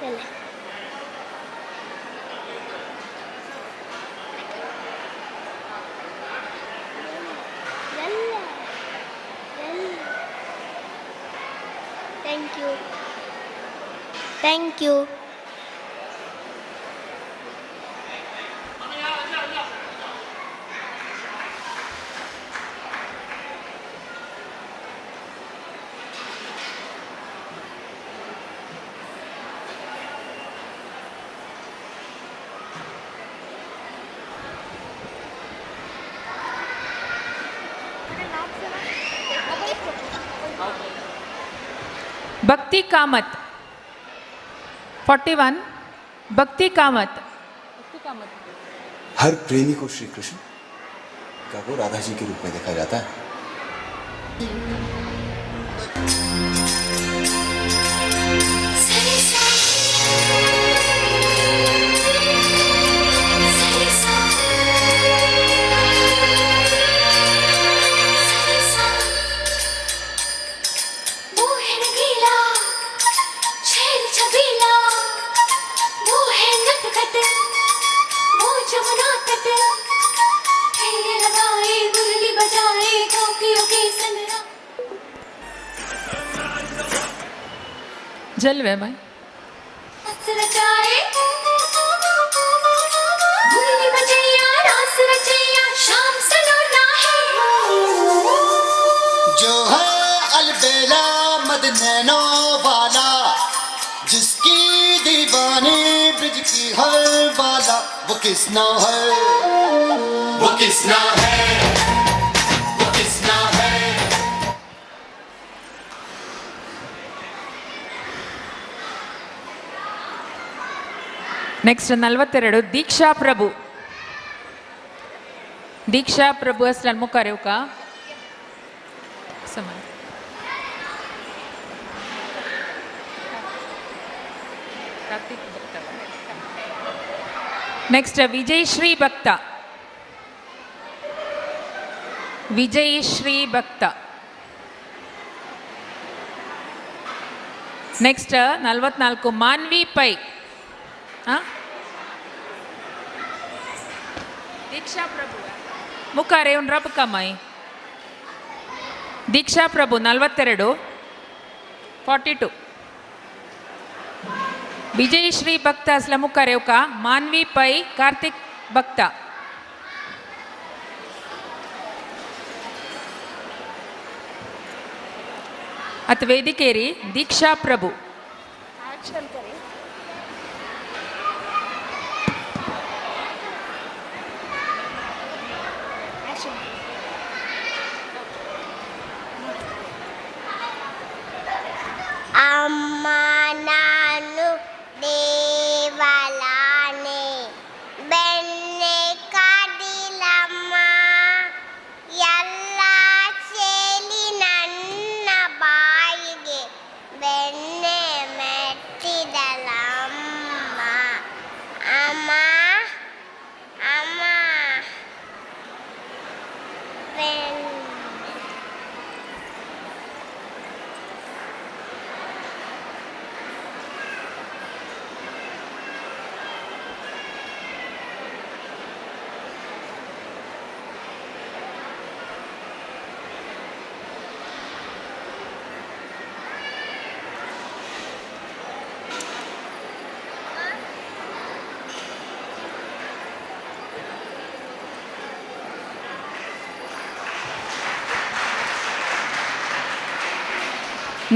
चले Thank you. Thank you. भक्ति कामत 41 भक्ति कामत हर प्रेमी को श्री कृष्ण का वो राधा जी के रूप में देखा जाता है। जलवे भाई जो है अलबेला मद नैनो वाला जिसकी दीवानी ब्रिज की हर वाला वो किसना है वो किसना है वो किसना है। नेक्स्ट 42 दीक्षा प्रभु असला मुखार येऊ का समान नेक्स्ट विजयश्री भक्ता नेक्स्ट 44 मानवी पै दीक्षा प्रभु मुखारे रब कमाई दीक्षा प्रभु 42 42 विजयश्री भक्त असला मुखारे का मानवी पै कार्तिक भक्त अत वेदिकेरी दीक्षा प्रभु अम्मा नानु देवलाने बेन्ने काडिलम्मा यल्ला चेली नन्न बाಯಿಗೆ ಬೆಣ್ಣೆ ಮೆಟ್ಟಿದಲ್ಲ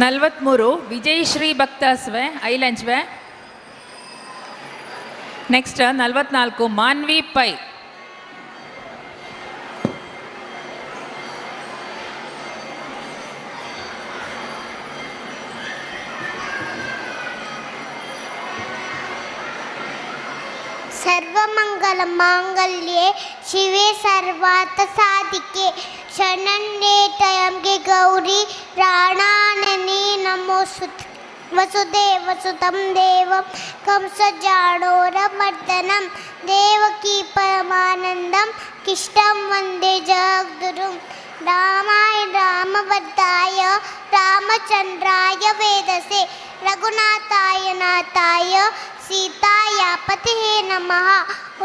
43 ವಿಜಯಶ್ರೀ ಭಕ್ತಾಸ್ವೆ ಐಲಂಚ್ವೆ. ನೆಕ್ಸ್ಟ್ 44 ಮಾನ್ವಿ ಪೈ. ಸರ್ವಮಂಗಲ ಮಾಂಗಲ್ಯೆ ಶಿವೆ ಸರ್ವಾರ್ಥ ಸಾಧಿಕೆ ಶರಣ್ಯೆ ತ್ರ್ಯಂಬಕೆ ಗೌರಿ ಪ್ರಾಣಾನನಿ ನಮೋಸ್ತುತೆ. ವಸುದೇವ ಸುತಂ ದೇವಂ ಕಂಸಜಾಡೋರಮರ್ದನಂ ದೇವಕೀ ಪರಮಾನಂದಂ ಕೃಷ್ಣಂ ವಂದೇ ಜಗದ್ಗುರುಂ. ರಾಮಾಯ ರಾಮಭದ್ರಾಯ ರಾಮಚಂದ್ರಾಯ ವೇದಸೆ ರಘುನಾಥಾಯ ನಾಥಾಯ ಸೀತಾಯ ಪತಿಹೇ ನಮಃ.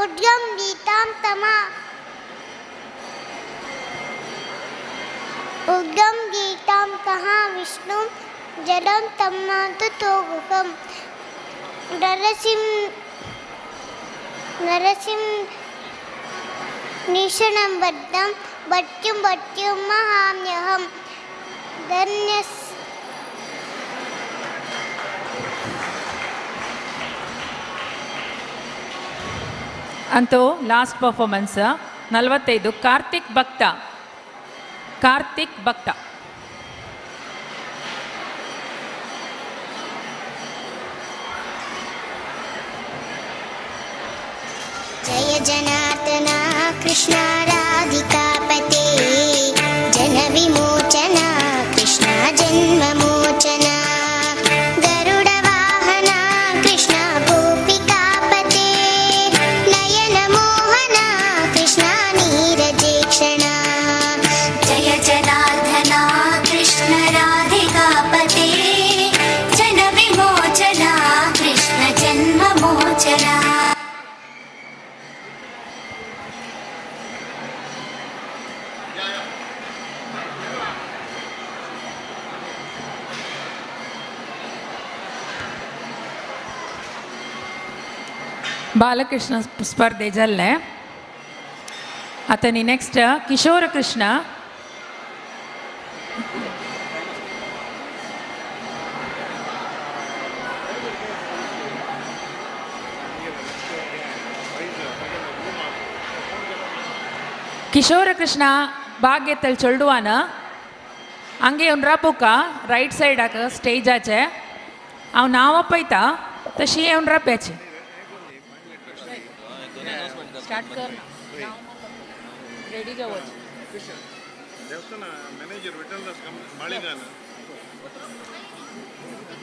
ಉದ್ಯಂ ಗೀತಾಂ ತಮಃ ಉಗ್ರಂ ಗೀತಾಂ ಕಹ ವಿಷ್ಣು ಜಡಂ ತಮ್ಮತು ತೋಗುಕಂ. ನರಸಿಂ ನಿಶನಂ ಬದ್ಧಂ ಭಟ್ಯುಂ ಭಟ್ಯುಂ ಮಹಾಮ್ಯಹಂ. ಧನ್ಯಸ್ ಅಂತೂ ಲಾಸ್ಟ್ ಪರ್ಫಾರ್ಮೆನ್ಸ್ 45 ಕಾರ್ತಿಕ್ ಭಕ್ತ. ಕಾರ್ತಿಕ್ ಭಕ್ತ. ಜಯ ಜನಾರ್ದನ ಕೃಷ್ಣ ರಾಧಿಕಾಪತೆ ಜನ ವಿಮೋಚನ ಕೃಷ್ಣ ಜನ್ಮ ಮೋಚನ ಗರುಡ ವಾಹನ ಕೃಷ್ಣ ಗೋಪಿಕಾಪತೆ ನಯನ ಮೋಹನ ಕೃಷ್ಣ ನೀರಜೇಕ್ಷಣ. ಜಯ ಜನಾರ್ದನ ಕೃಷ್ಣ ರಾಧಿಕಾಪತೆ ಜನ ವಿಮೋಚನ ಕೃಷ್ಣ ಜನ್ಮ ಮೋಚನ. ಬಾಲಕೃಷ್ಣ ಸ್ಪರ್ಧೆ ಜಲ್ಲೆ ಅತನಿ ನೆಕ್ಸ್ಟ್ ಕಿಶೋರ ಕೃಷ್ಣ. ಕಿಶೋರ ಕೃಷ್ಣ ಭಾಗ್ಯತಲ್ ಚೊಲ್ಡುವಾನ ಹಂಗೆ ಅವ್ನು ರಪ್ಪುಕ ರೈಟ್ ಸೈಡ್ ಆಕ ಸ್ಟೇಜ್ ಆಚೆ ಅವ್ನು ನಾವಪ್ಪೈತಾ ತಶಿ ಅವ್ನು ರಪ್ಪಾಚೆ स्टार्ट कर रेडी जाओ. ದೇವಸ್ಥಾನ ಮ್ಯಾನೇಜರ್ ವಿಠಲ್ ದಾಸ್ ಮಾಳಿಗಾನ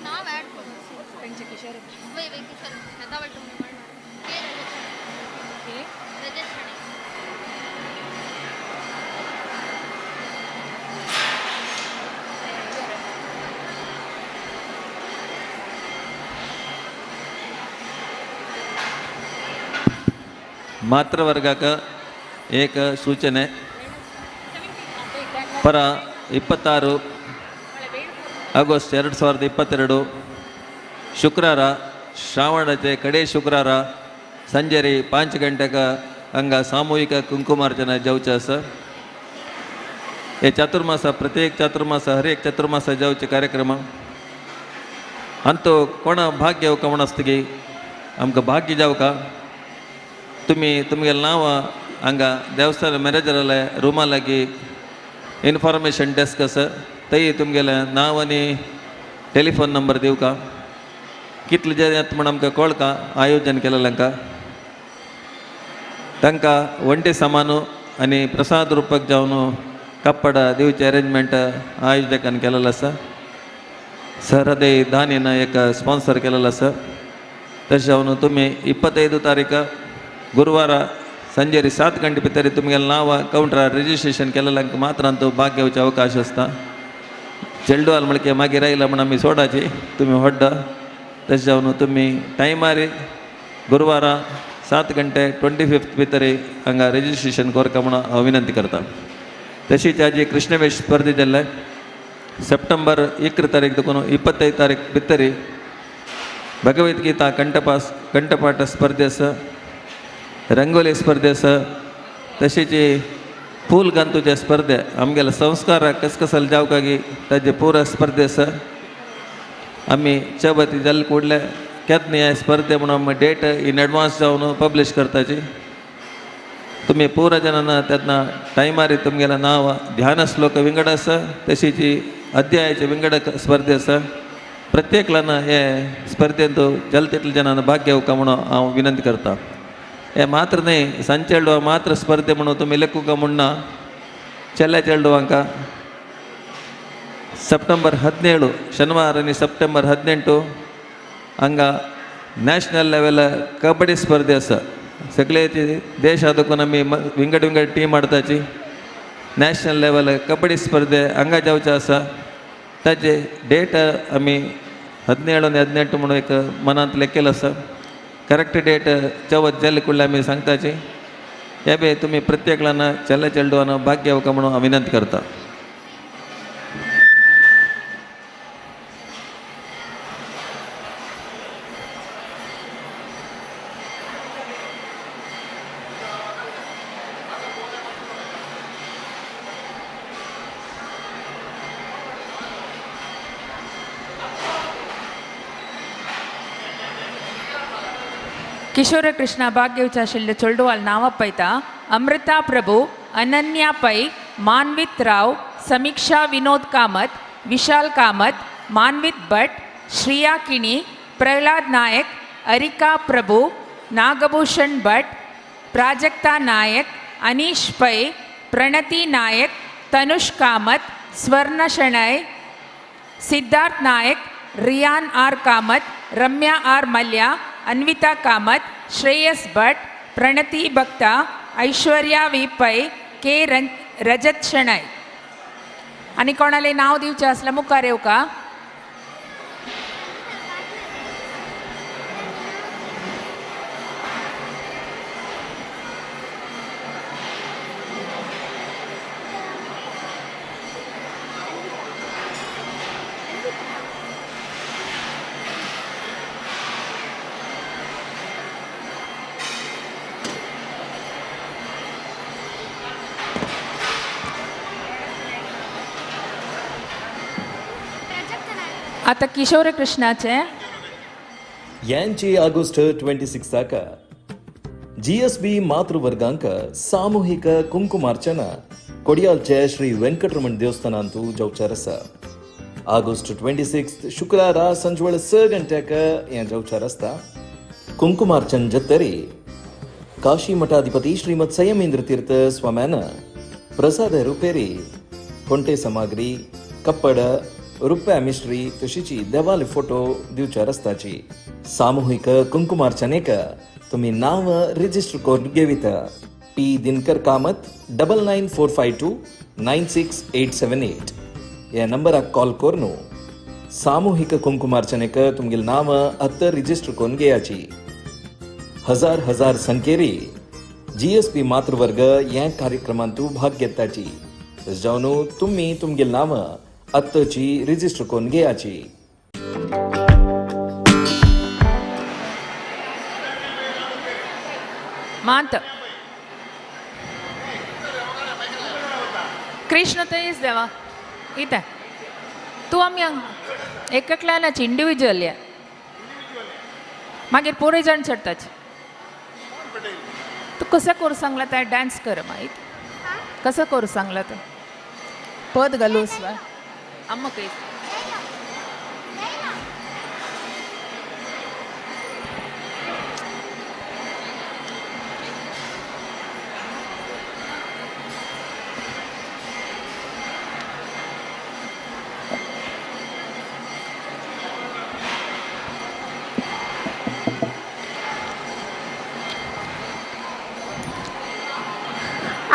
नाव ऐड करो त्यांचे किशोर वे किशोर नदावल तुम्ही म्हणणार हे रजिस्टर ಮಾತೃವರ್ಗಕ ಏಕ ಸೂಚನೆ. ಪರ 26 ಆಗಸ್ಟ್ 2022 ಶುಕ್ರವಾರ ಶ್ರಾವಣತೆ ಕಡೆ ಶುಕ್ರವಾರ ಸಂಜೆ 5 ಗಂಟೆಗೆ ಅಂಗ ಸಾಮೂಹಿಕ ಕುಂಕುಮಾರ್ಚನೆ ಜೌಚಸ. हे चातुर्मास प्रत्येक चातुर्मास हर एक चातुर्मास जावचे कार्यक्रम अंतो कोणा भाग्य येवका म्हण आसता की आमकां भाग्य जावका तुम्ही तुमगेलें नांव हांगा देवस्थान मॅनेजराले रुमा लागीं इन्फॉर्मेशन डेस्क आसा थंय तुमगेलें नांव आनी टेलिफोन नंबर दिवका कितले जे येता म्हण आमकां कळका आयोजन केलें तांकां वंटे सामानू आनी प्रसाद रुपाक जावन कपड दिवचे अरेंजमेंट आयोजकान केलेलो आसा. सरहदे दानीन एक स्पॉन्सर केलेलो आसा. तशें जावन तुमी 25 तारीख गुरुवार संजे 7 गंटे भितर तुमगेलें नांव कावंटरार रजिस्ट्रेशन केलेल्यांक मात्र अंतू भाग घेवचे अवकाश आसता. चेडवाल म्हणके मागीर आयला म्हण आमी सोडाची तुमी व्हड्डा. तशें जावन तुमी टायमार गुरुवार 7 गंटे 25 भितर हांगा रजिस्ट्रेशन करता म्हण हांव विनंती करता. तशीच आज कृष्णवेश स्पर्धे जाल्ले सप्टेंबर 1 तारीख देखून 25 तारीख भितर भगवद्गीता कंठपाठ स्पर्धे आसा. रंगोली स्पर्धे आसा. तशीच फूल घालूचे स्पर्धे आमगेले संस्कार कस कसले जावका की ताजे पुरा स्पर्धे आसा. आम्ही च्या वती जाल्ले कुडले केन्ना हे स्पर्धे म्हणून आमी डेट इन एडवान्स जावन पब्लीश करताची. तुम्ही पुरा जणांना त्यांना टायमार तुमगेला नाव ध्यान श्लोक विंगड आसा तशीच अध्यायाचे विंगड स्पर्धे आसा. प्रत्येकान हे स्पर्धेंत जल तितले जणांना भाग घेवका म्हणून हांव विनंती करता. हे मात्र न्ही सांचेडवा मात्र स्पर्धे म्हणून तुमी लेखुका म्हणना. चेल्ल्या चेडवांका ಸೆಪ್ಟೆಂಬರ್ 17 ಶನಿವಾರ ಸೆಪ್ಟೆಂಬರ್ 18 हांगा नॅशनल लेवल कबड्डी स्पर्धे आसा. सगळे देश आदोकून आमी विंगड विंगड टीम हाडताची. नॅशनल लेवल कबड्डी स्पर्धे हांगा जावचे आसा. ताचे डेट आमी 17 आनी 18 म्हणून एक मनांत लेखेल आसा. करेक्ट डेट चवथ जाल्ले कुडले आमी सांगताची. हे बी तुमी प्रत्येकान चेल्ले चेडवान भाग घेवका म्हणून हांव विनंती करता. किशोर कृष्णा भाग घेवचे आशिल्ले चेडवाल नांवां पळयता. अमृता प्रभू, अनन्या पै, मान्वित राव, समीक्षा विनोद कामत, विशाल Kamat, मान्वित Bhat, Shriya Kini, Pralhad Nayak, Arika Prabhu, Nagabhushan Bhat, Prajakta Nayak, Anish Pai, Pranati Nayak, Tanush Kamath, Swarna Shenoy, Siddharth Nayak, Riyan R Kamath, Ramya R Mallya, Anvita Kamath, Shreyas Bhat, Pranati Bhakta, Aishwarya we पै, के रजत शणै. आनी कोणाले नांव दिवचें आसल्यार मुखार येवका. आता किशोर कृष्णाचे यांची ಆಗಸ್ಟ್ 26 GSB ಮಾತೃವರ್ಗಾಂಕ ಸಾಮೂಹಿಕ ಕುಂಕುಮಾರ್ಚನ ಕೊಡಿಯಾಲ್चे ಶ್ರೀ ವೆಂಕಟರಮಣ ದೇವಸ್ಥಾನಂತೂ ಜೌಚಾರಸ. ಆಗಸ್ಟ್ 26 ಶುಕ್ರವಾರ ಸಂಜೆ 6 ಗಂಟೆಗೆ या ಜೌಚಾರಸ್ತ ಕುಂಕುಮಾರ್ಚನ್ ಜತ್ತರಿ ಕಾಶಿ ಮಠಾಧಿಪತಿ ಶ್ರೀಮತ್ ಸಂಯಮೇಂದ್ರ ತೀರ್ಥ ಸ್ವಾಮ್ಯಾನ प्रसाद रुपेरी कोणते सामग्री कप्पड रुपया मिश्री तशीची देवाली फोटो दिवच्या रस्त्याची सामूहिक कुंकुमार्चनेक तुम्ही नाव रिजिस्टर करून घेविता. P दिनकर कामत 9945296878 या नंबराक कॉल करून सामूहिक कुंकुमार्चनेक तुमगेल नाव आत्ता रिजिस्टर करून घेयाची. हजार संख्येरी GSB मातृवर्ग या कार्यक्रमांतू भाग घेताची. जावन तुम्ही तुमगेल नाव आत्ताची रिजिस्टर करून घेयाची. मांत कृष्ण तेच देवा इथे तू आम्ही एकल्याची इंडिव्हिज्युअल या मागीर पुरे जाण चडटाची. तू कसं करू सांगला त्या डान्स कर माहीत कसं करू सांगला तर पद घालूस वा अम्म काही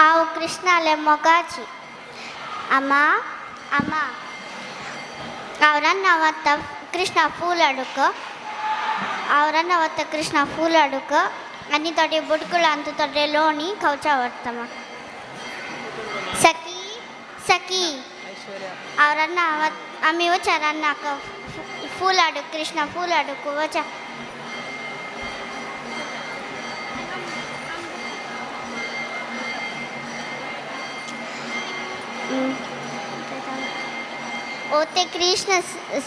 आओ कृष्णाले मोगाची अम्मा अम्मा ಅವರ ನವತ್ತ ಕೃಷ್ಣ ಫೂಲ್ ಅಡುಕ ಅವರ ನವತ್ತ ಕೃಷ್ಣ ಫೂಲ್ ಅಡುಕ आणि तोडे बुडकुळ अंत तोडे लोणी खवचा वर्तम सकी सकी ಅವರನ್ನ आम्ही विचारांना फूल अडुक कृष्ण फूल अडुक वचा ओते कृष्ण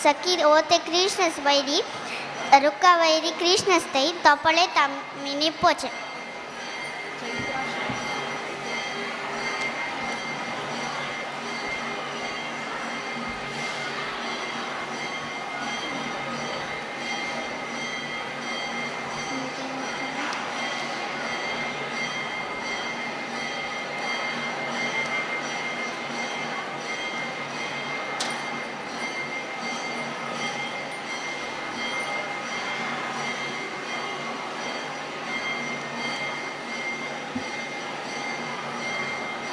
सखी ओते कृष्ण वैरी रुक्का वैरी कृष्ण स्थई तपळे तमिनी पोचे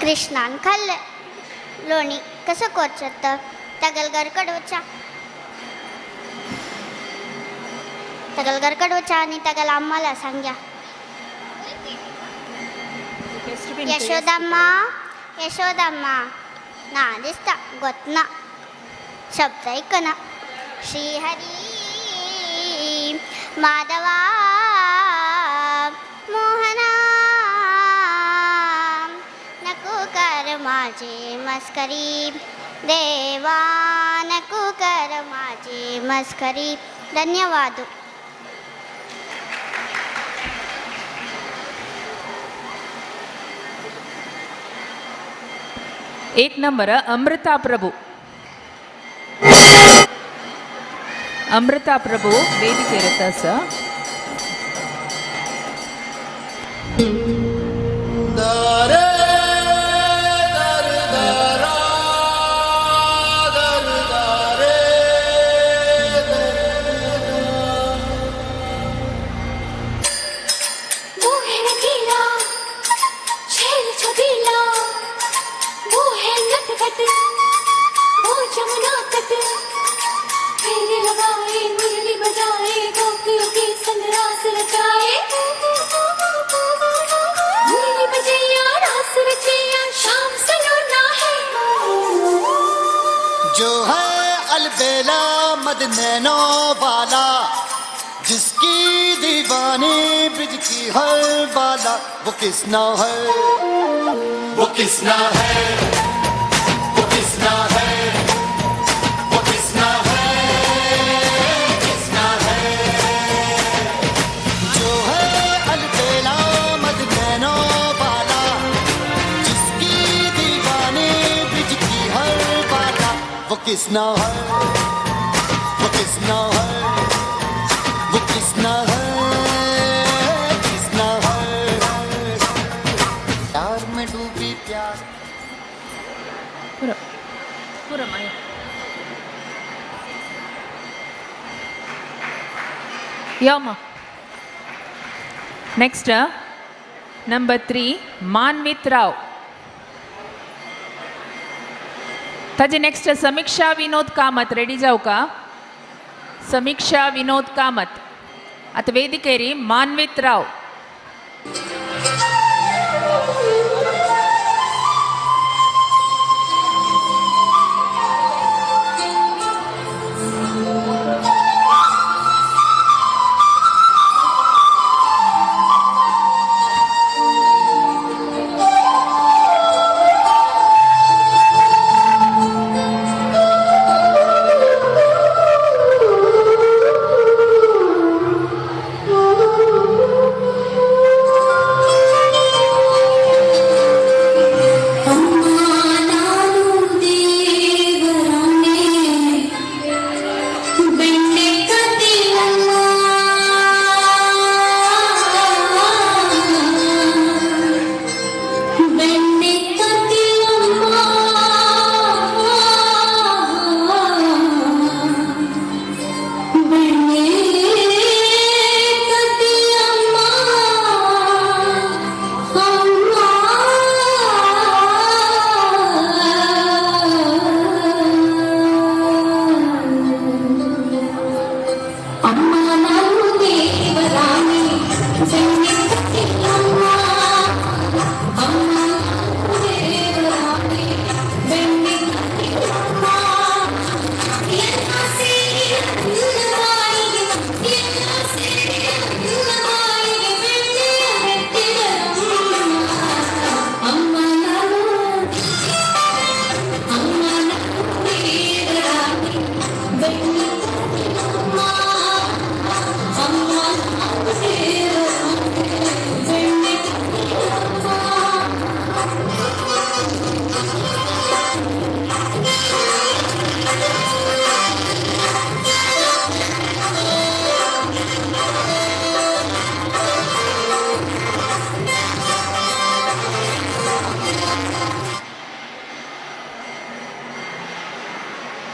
कृष्णान खाल्लं लोणी कसं कोचत तगलगर कडूचा आणि तगल आम्हाला सांग्या यशोदम्मा ना दिसता गोतना शब्द ऐकना श्रीहरी माधवा मोहना माझे मस्करी देवा नको कर माझे मस्करी. धन्यवाद. एक नंबर अमृता प्रभू. अमृता प्रभू ವೇದಿಕೆ ಸರ್. जो है अलबेला मद नैनो वाला, जिसकी दीवानी ब्रिज की हर बाला, वो किसना है, वो किसना है, वो किसना है, वो किसना है, किसना है. जो है अलबेला मद नैनो वाला, जिसकी दीवानी ब्रिज की हर बाला, वो किसना है, वो किसना है, वो किसना है, किसना है. प्यार में डूबी प्यार पूरा पूरा माया. यामा. Next number 3 Manvit Rao. ताजे नेक्स्ट समीक्षा विनोद कामत. रेडी जाऊ का? समीक्षा विनोद कामत. आता वेदिकेरी मानवित Rao.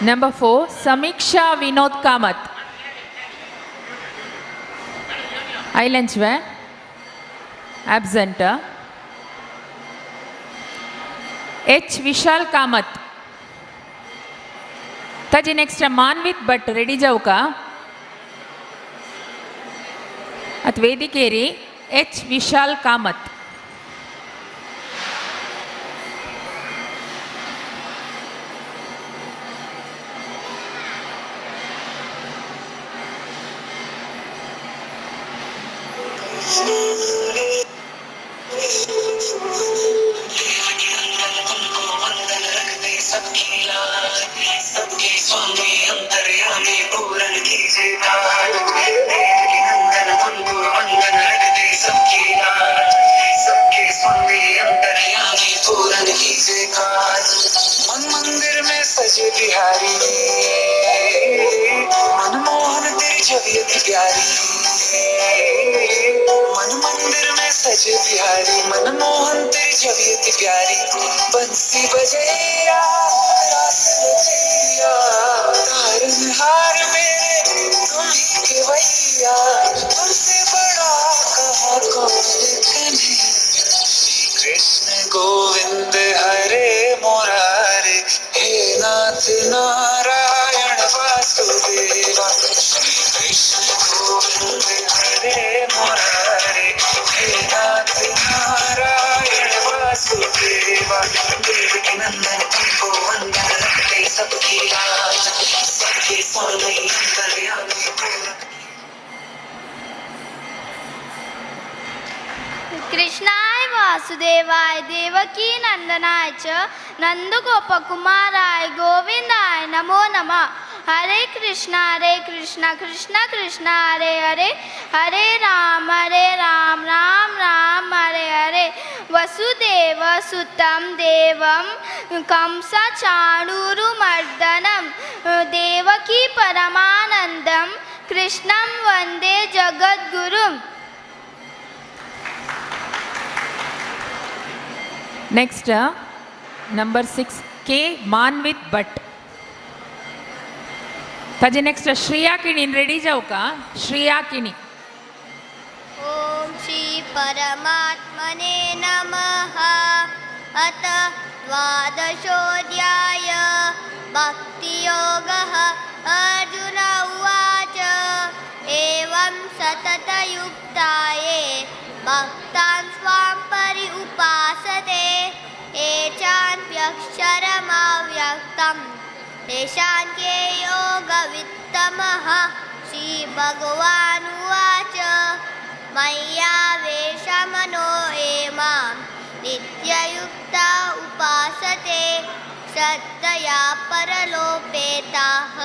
Number 4, Samiksha Vinod Kamath. Ailanchwe, absent. H. Vishal Kamath. ताजी नेक्स्ट मान्वित भट रेडी जाऊ का अत वेदिकेरी एच विशाल कामत सबके स्वामी अंतर्यामी पूरन कीजे काज देवकी नंदन तुमको वंदन रख दे सबकी लाज सबके स्वामी अंतर्यामी पूरन कीजे काज मन मंदिर में सजे बिहारी मनमोहन तेरी छवि अति प्यारी मन मंदिर में सजे बिहारी मनमोहन तेरी छवि अति प्यारी बंसी बजैया तारनहार मेरे तुम ही के भैया तुमसे बड़ा कहा कौन कन्हैया कृष्ण गोविंद हरे मुरारे हे नाथ नारायण वासुदेवा श्री कृष्ण गोविंद हरे मुरारे हे नाथ नारायण वासुदेवा देवकी नंदन तुमको वंदन रखते सबकी लाज सबके स्वामी अंतर्यामी पूर्ण कृष्णाय वासुदेवाय देवकी नंदनाय च नंदगोपकुमाराय गोविंदाय नमो नमः हरे कृष्णा कृष्ण कृष्ण हरे हरे हरे राम राम राम हरे हरे वसुदेव सुतं देवं कंसचाणूरमर्दनं देवकी परमानंदं कृष्णं वंदे जगद्गुरुम् नेक्स्ट नंबर 6 के मान्वित भट ताजे नेक्स्ट श्रेया किणी रेडी जाऊ का श्रेया किणी ओम श्री परमात्मने नमः अथ द्वादशोऽध्याय भक्तियोगः अर्जुन उवाच एवं सततयुक्ताये भक्तान् स्वां परि उपासते ये चान्यक्षरमव्यक्तम् तेषां के योगवित्तमः श्रीभगवानुवाच मय्यावेशमनो ये मां नित्ययुक्ता उपासते श्रद्धया परलोपेताः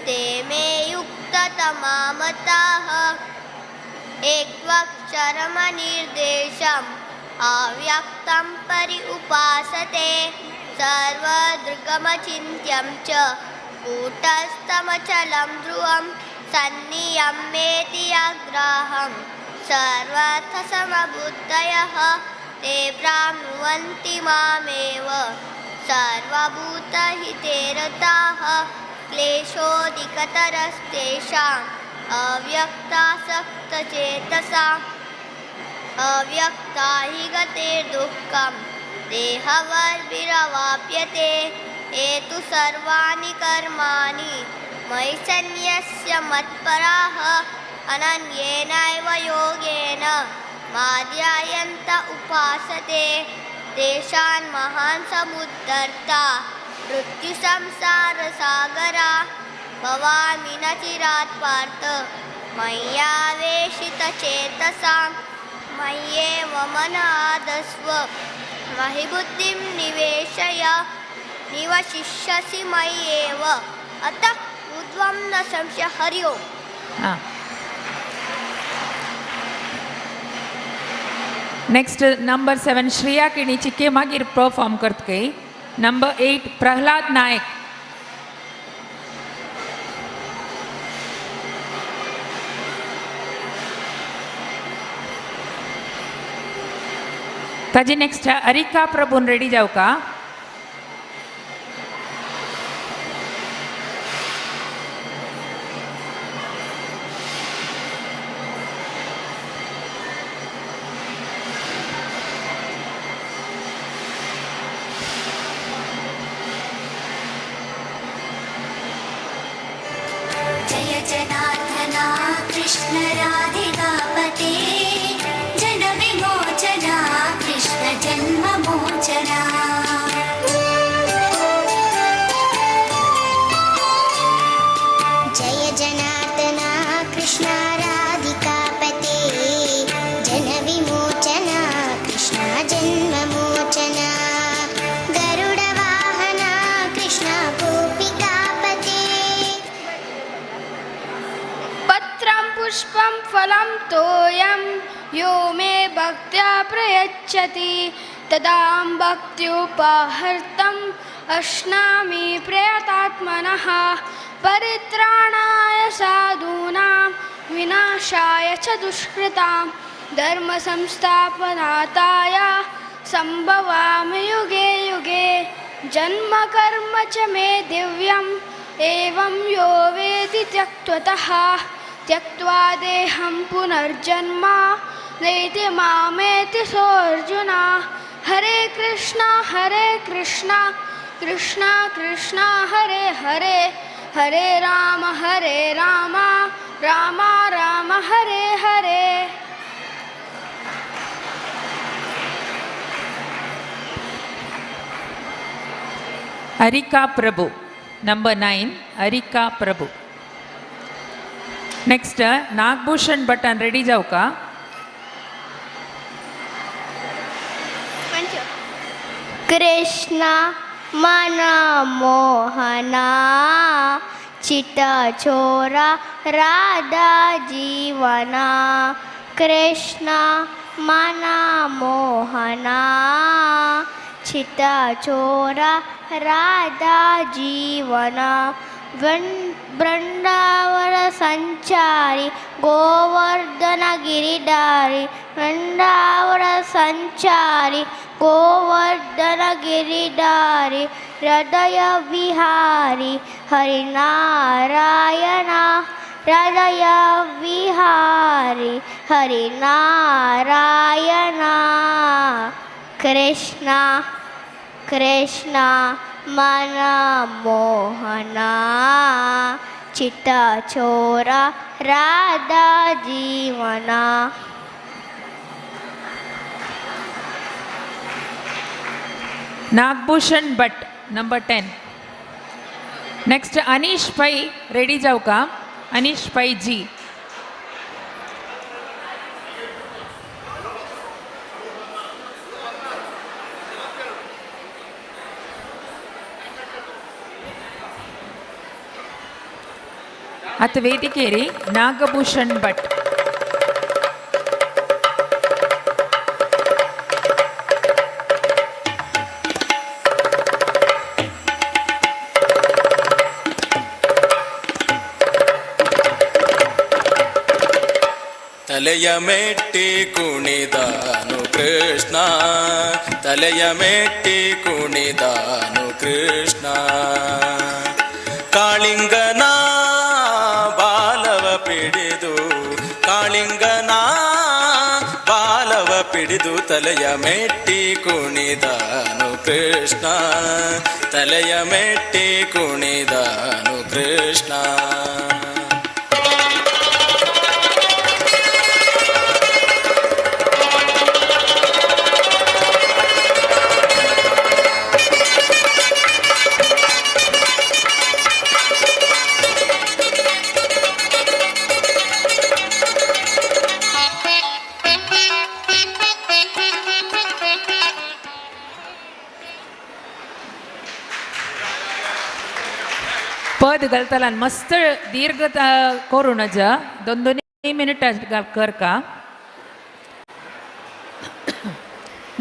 ते मे युक्ततमा मताः एकत्वक्षरमनिर्देशम् अव्यक्तं परि उपासते सर्वदृगमचिन्त्यं च कूटस्थमचलं ध्रुवं सन्नियम्येति अग्राहं सर्वर्थसमबुद्धयः ते प्राप्नुवन्ति मामेव सर्वभूतहिते रताः क्लेशोऽधिकतरस्तेषाम् अव्यक्तासक्तचेतसाम् अव्यक्ता हि गतिर्दुःखं देहवद्भिरवाप्यते ये तु सर्वाणि कर्माणि मयि सन्न्यस्य मत्पराः अनन्येनैव योगेन माध्यायन्त उपासते तेषान् महान् समुद्धर्ता मृत्युसंसारसागरा भवामि न चिरात् पार्थ मय्यावेशितचेतसाम् मय्येव मनादस्व मयि बुद्धिं निवेशय निवशिष्यसि मय्येव अतः ऊर्ध्वं न संशय हरि ओम् नेक्स्ट नंबर 7 श्रेया किणी चिके मागीर परफॉर्म करतकय नंबर 8 प्रहलाद नायक ताजी नेक्स्ट अरिका प्रभून रेडी जाऊ का पुष्पं फलं तोयं यो मे भक्त्या प्रयच्छति तदां भक्त्युपहर्तम् अश्नामि प्रयतात्मनः परित्राणाय साधूनां विनाशाय च दुष्कृतां धर्मसंस्थापनार्थाय सम्भवामि युगे युगे जन्म कर्म च मे दिव्यम् एवं यो वेति त्यक्त्वा देहं पुनर्जन्म नैति मामेति सोऽर्जुन हरे कृष्णा कृष्णा कृष्णा हरे हरे हरे राम राम राम हरे हरे. Arika Prabhu, number 9, Arika Prabhu. Next, Nagbhushan Bhattan, ready जाऊ का? कृष्ण मन मोहना चिता छोरा राधा जीवना कृष्ण मन मोहना चिता छोरा राधा जीवना वृंदावन संचारी गोवर्धन गिरिधारी वृंदावन संचारी गोवर्धन गिरिधारी हृदय विहारी हरिनारायण हृदय विहारी हरिनारायण कृष्ण कृष्ण मन मोहना चिता छोरा राधा जीवना. Nagbhushan Bhatt, number 10. Next, Anish Pai, ready जाऊ का? Anish Pai जी. ಅತ ವೇದಿಕೆಯಲ್ಲಿ ನಾಗಭೂಷಣ್ ಭಟ್. ತಲೆಯ ಮೆಟ್ಟಿ ಕುಣಿದಾನು ಕೃಷ್ಣ ತಲೆಯ ಮೆಟ್ಟಿ ಕುಣಿದಾನು ಕೃಷ್ಣ ಕಾಳಿಂಗನ ಬಾಲವ ಪಿಡಿದು ಕಾಳಿಂಗನ ಬಾಲವ ಪಿಡಿದು ತಲೆಯ ಮೆಟ್ಟಿ ಕುಣಿದಾನು ಕೃಷ್ಣ ತಲೆಯ ಮೆಟ್ಟಿ ಕುಣಿದಾನು ಕೃಷ್ಣ. पद घालताना मस्त दीर्घ करून दोन 2 मिनिट कर का.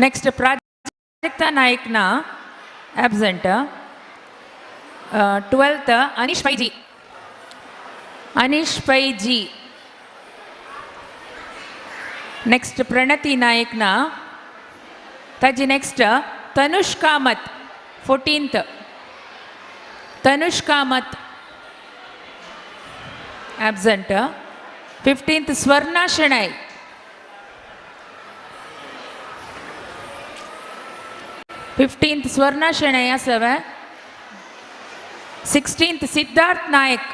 नेक्स्ट प्राजक्ता नायक ना ॲब्सेंट. 12th अनिश पै जी. नेक्स्ट प्रणति नायक ना ताजी next Tanush Kamath 14th Tanush Kamath absent. 15th Swarna Shenoy. 15th Swarna Shenoy आसव. 16th सिद्धार्थ नायक.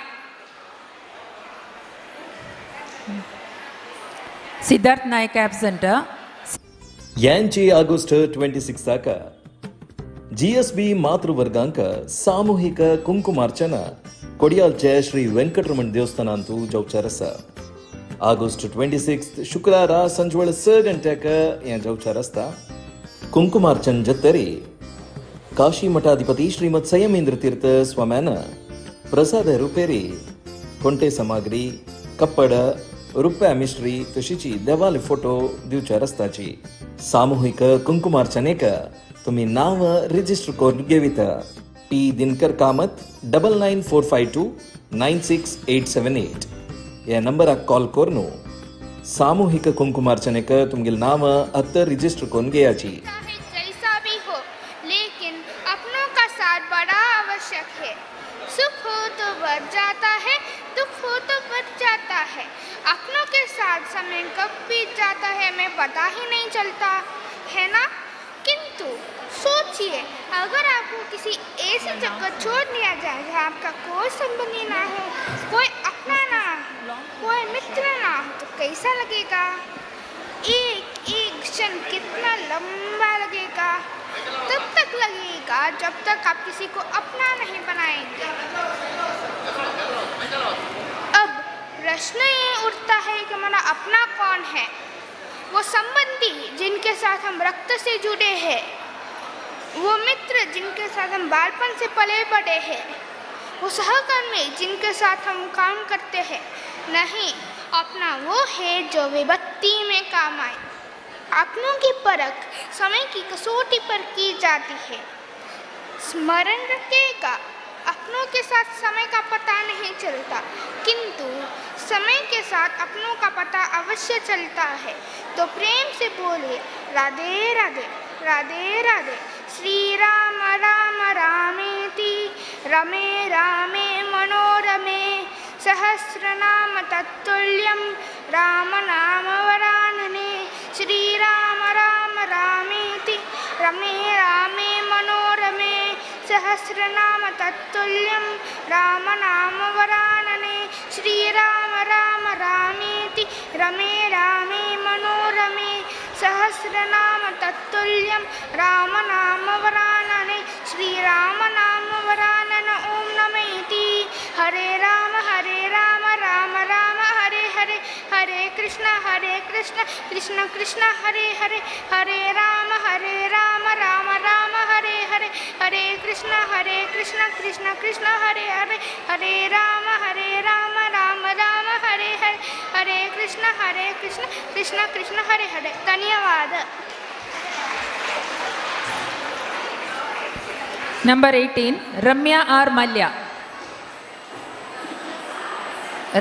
सिद्धार्थ नायक absent. यांची ऑगस्ट 26 दाका GSB मातृवर्गांक सामूहिक कुंकुमार्चना कोडियालचे श्री वेंकटरमण देवस्थानांतू जावचार आसा. ऑगस्ट 26 शुक्रार संजवळ 6 गंटेक हें जावचार आसता. कुंकुमार्चन जत्तरी काशी मठाधिपती श्रीमद संयमेंद्र तीर्थ स्वाम्यान प्रसाद रुपेरी कोंटे सामग्री कप्पड रुप्या मिस्ट्री तशीची देवाली फोटो दिवच्या रस्त्याची सामुहिक कुंकुमार्चनेक तुम्ही नाव रिजिस्टर करून घेवित पी दिनकर कामत 9945296878 या नंबराक कॉल करून सामूहिक कुंकुमार्चनेक तुमगेल नाव अत रिजिस्टर करून घेयाची. जैसा भी हो लेकिन अपनों का साथ बड़ा आवश्यक है. सुख हो तो बढ़ जाता है, दुख हो तो बढ़ जाता है. अपनों के साथ समय कब बीत जाता है हमें पता ही नहीं चलता है ना. किंतु सोचिए अगर आपको किसी ऐसी जगह छोड़ दिया जाए जहाँ आपका कोई संबंधी ना हो, कोई अपना ना हो, कोई मित्र ना हो तो कैसा लगेगा. एक एक क्षण कितना लंबा लगेगा. तब तक लगेगा जब तक आप किसी को अपना नहीं बनाएंगे. अब प्रश्न ये उठता है कि हमारा अपना कौन है. वो संबंधी जिनके साथ हम रक्त से जुड़े हैं, वो मित्र जिनके साथ हम बालपन से पले बड़े हैं, वो सहकर्मी जिनके साथ हम काम करते हैं. नहीं, अपना वो है जो विपत्ति में काम आए. अपनों की परख समय की कसौटी पर की जाती है. स्मरण रखेगा अपनों के साथ समय का पता नहीं चलता, किंतु समय के साथ अपनों का पता अवश्य चलता है. तो प्रेम से बोलिए राधे राधे राधे राधे. श्री राम राम रामेति रमे रामे मनोरमे सहस्रनाम तत्तुल्यं राम नाम वरानने. श्री राम राम रामेति रमे रामे मनोरमे सहस्रनाम तत्तुल्यं राम नाम वरानने. श्री राम राम रामेति रमे रामे मनोरमे सहस्रनाम तत्तुल्यं राम नाम वरानने. श्री राम नाम वरानन ओम नमः. हरे राम राम राम हरे हरे, हरे कृष्ण कृष्ण कृष्ण हरे हरे, हरे राम राम राम हरे हरे, हरे कृष्ण कृष्ण कृष्ण हरे हरे, हरे राम राम राम हरे हरे, हरे कृष्ण कृष्ण कृष्ण हरे हरे. धन्यवाद. Number 18, Ramya R. Malya.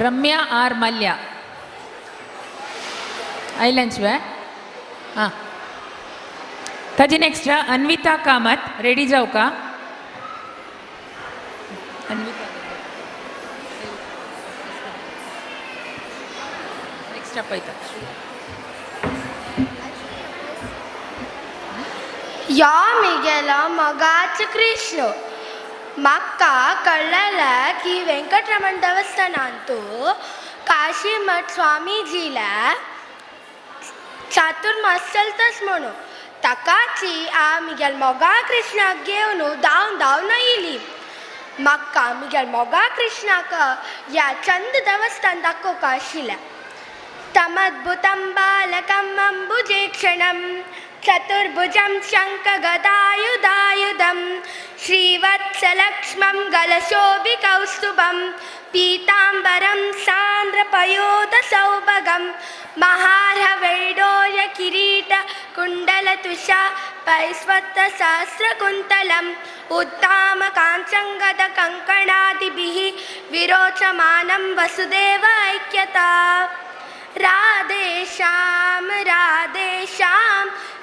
Ramya R. Malya. Islands where? ताजी नेक्स्ट अन्विता कामत. रेडी जाऊ का अन्विता. नेक्स्ट पळयता. या मिगेला मगाच कृष्ण म्हाका कळलेला की वेंकटरमण देवस्थानांतू काशीमठ स्वामीजीला चातुर्मास चलतस म्हणून ताकाची मिगेल मोगा कृष्णाक घेवन धांवन येयली. म्हाका मिगेल मोगा कृष्णाक या चंद देवस्थान दाखोवपा आशिल्लें. तमद्भुतं बालकम् अम्बुजेक्षणं चतुर्भुजं शङ्खगदायुधायुधं श्रीवत्सलक्ष्मं गलशोभिकौस्तुभं पीताम्बरं सान्द्रपयोधसौभगं महार्हवैडूर्य किरीट कुण्डलतुषा पैस्वत्तसहस्रकुन्तलम् उत्तामकाञ्चङ्गदकङ्कणादिभिः विरोचमानं वसुदेव ऐक्यता. राधे श्याम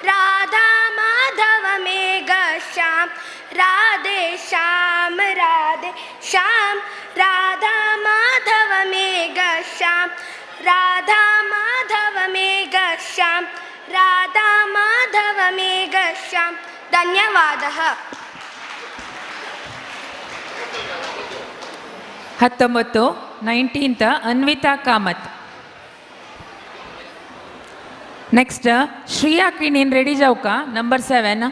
राधा माधव मेघ श्याम. राधे श्याम राधा माधव मेघ श्याम. राधा माधव मेघ श्याम. राधा माधव मेघ श्याम. धन्यवादः. 19th अन्विता कामत. नेक्स्ट श्रिया की ನೀನು रेडी जाऊ का. नंबर 7.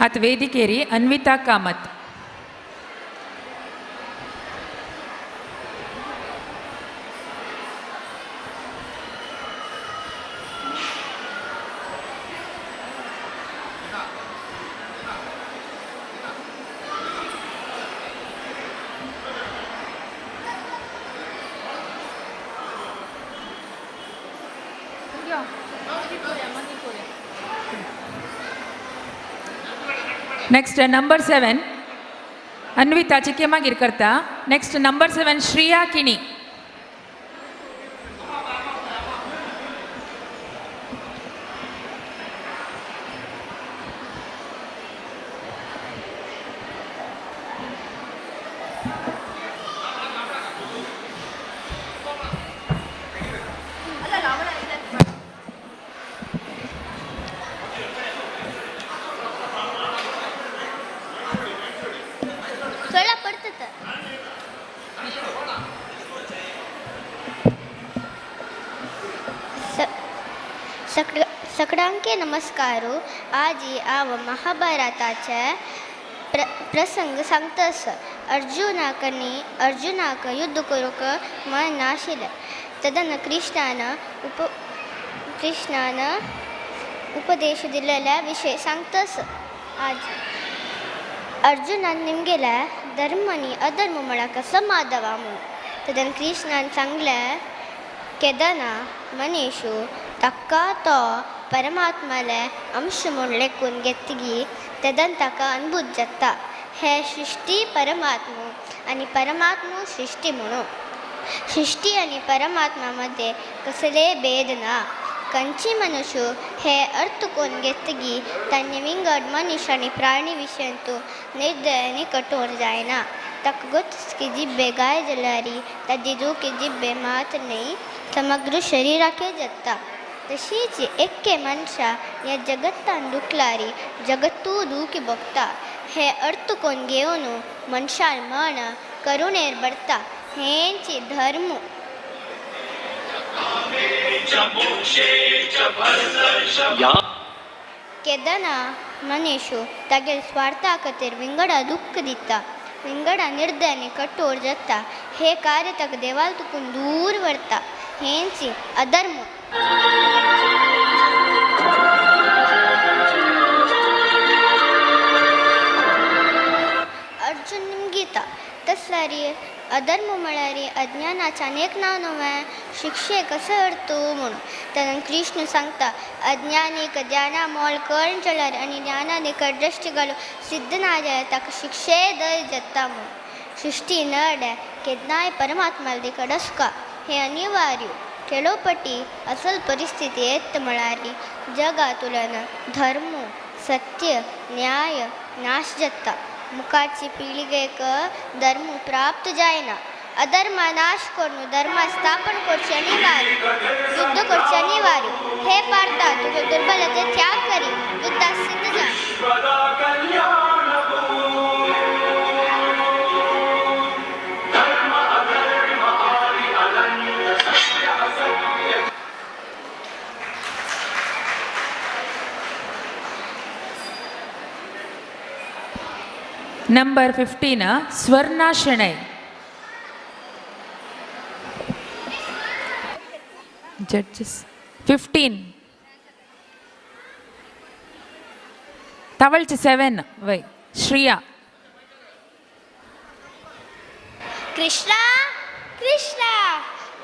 आत ವೇದಿಕೇರಿ ಅನ್ವಿತಾ ಕಾಮತ್. ನೆಕ್ಸ್ಟ್ ನಂಬರ್ 7 ಅನ್ವಿತಾ ಚಿಕ್ಕಮ್ಮಗಿರ್ಕರ್ತ. Next number 7 Shriya Kini. सगळ्यांके नमस्कारो. आज आव महाभारताचे प्रसंग सांगतस. अर्जुनाक युद्ध करूक मन नाशिल्लें. तदन कृष्णान उपदेश दिलेल्या विषय सांगतस. आज अर्जुनान निमगेल्या धर्म आणि अधर्म म्हणा कसं माधवा म्हणून. तदन कृष्णान सांगले केदना मनीषू तक्का तो परमात्माले अंश म्हणून लेखून घेतगी तेदन ताका अनुभूत जाता. हे सृष्टी परमात्मा आणि परमात्मा सृष्टी म्हणून. सृष्टी आणि परमात्मा मध्ये कसले भेद ना. कंची मनुष्य हे अर्थ कोण घेतगी तांनी विंगड मनुष्य आणि प्राणी विषयंतू निर्दयाने कठोर जायना. ताका गोच की जिब्बे गाय जलारी ताजी दू की जिब्बे मात नाही समग्र शरीराके जाता. तशीच एक्के मनशा या जगत्तान दुखलारी जगत्तू दुखी बघता. हे अर्थ कोण घेऊन मनशार मन करुणेर बरता. हेंची धर्म केदना मनीषू तागेल स्वार्था खातीर विंगडा दुःख दिता. विंगडा निर्दयाने कठोर जाता. हे कार्य ताका देवाल तुकून दूर व्हरता. हेंची अधर्म. अर्जुन निमगीता तसलारी अधर्म म्हळ्यारी अज्ञानाचा अनेक नाव नव्हे. शिक्षे कसं अर्थ म्हणून. त्यानं कृष्ण सांगता अज्ञानिक ज्ञाना मोल कळण चलार आणि ज्ञानाने दृष्टी घालू सिद्ध ना जाय ताका शिक्षे दय जाता म्हणून. सृष्टी नड्या केदनाय परमात्माला देखडस का हे अनिवार्य. खेळोपटी असल परिस्थिती येत म्हळ्यारी जगातुलन धर्म सत्य न्याय नाश जाता. मुखाची पिळगेक धर्म प्राप्त जायना. अधर्म नाश करून धर्म स्थापन करचे अनिवार्य. युद्ध करचे अनिवार्य. हे पार्था तुझे दुर्बलते त्याग करी युद्धात सिद्ध जा. ನಂಬರ್ 15 ಸ್ವರ್ಣ ಶೆಣೈ. ಜಡ್ಜಸ್ 15 तवळचे 7 वय श्रिया. कृष्णा कृष्णा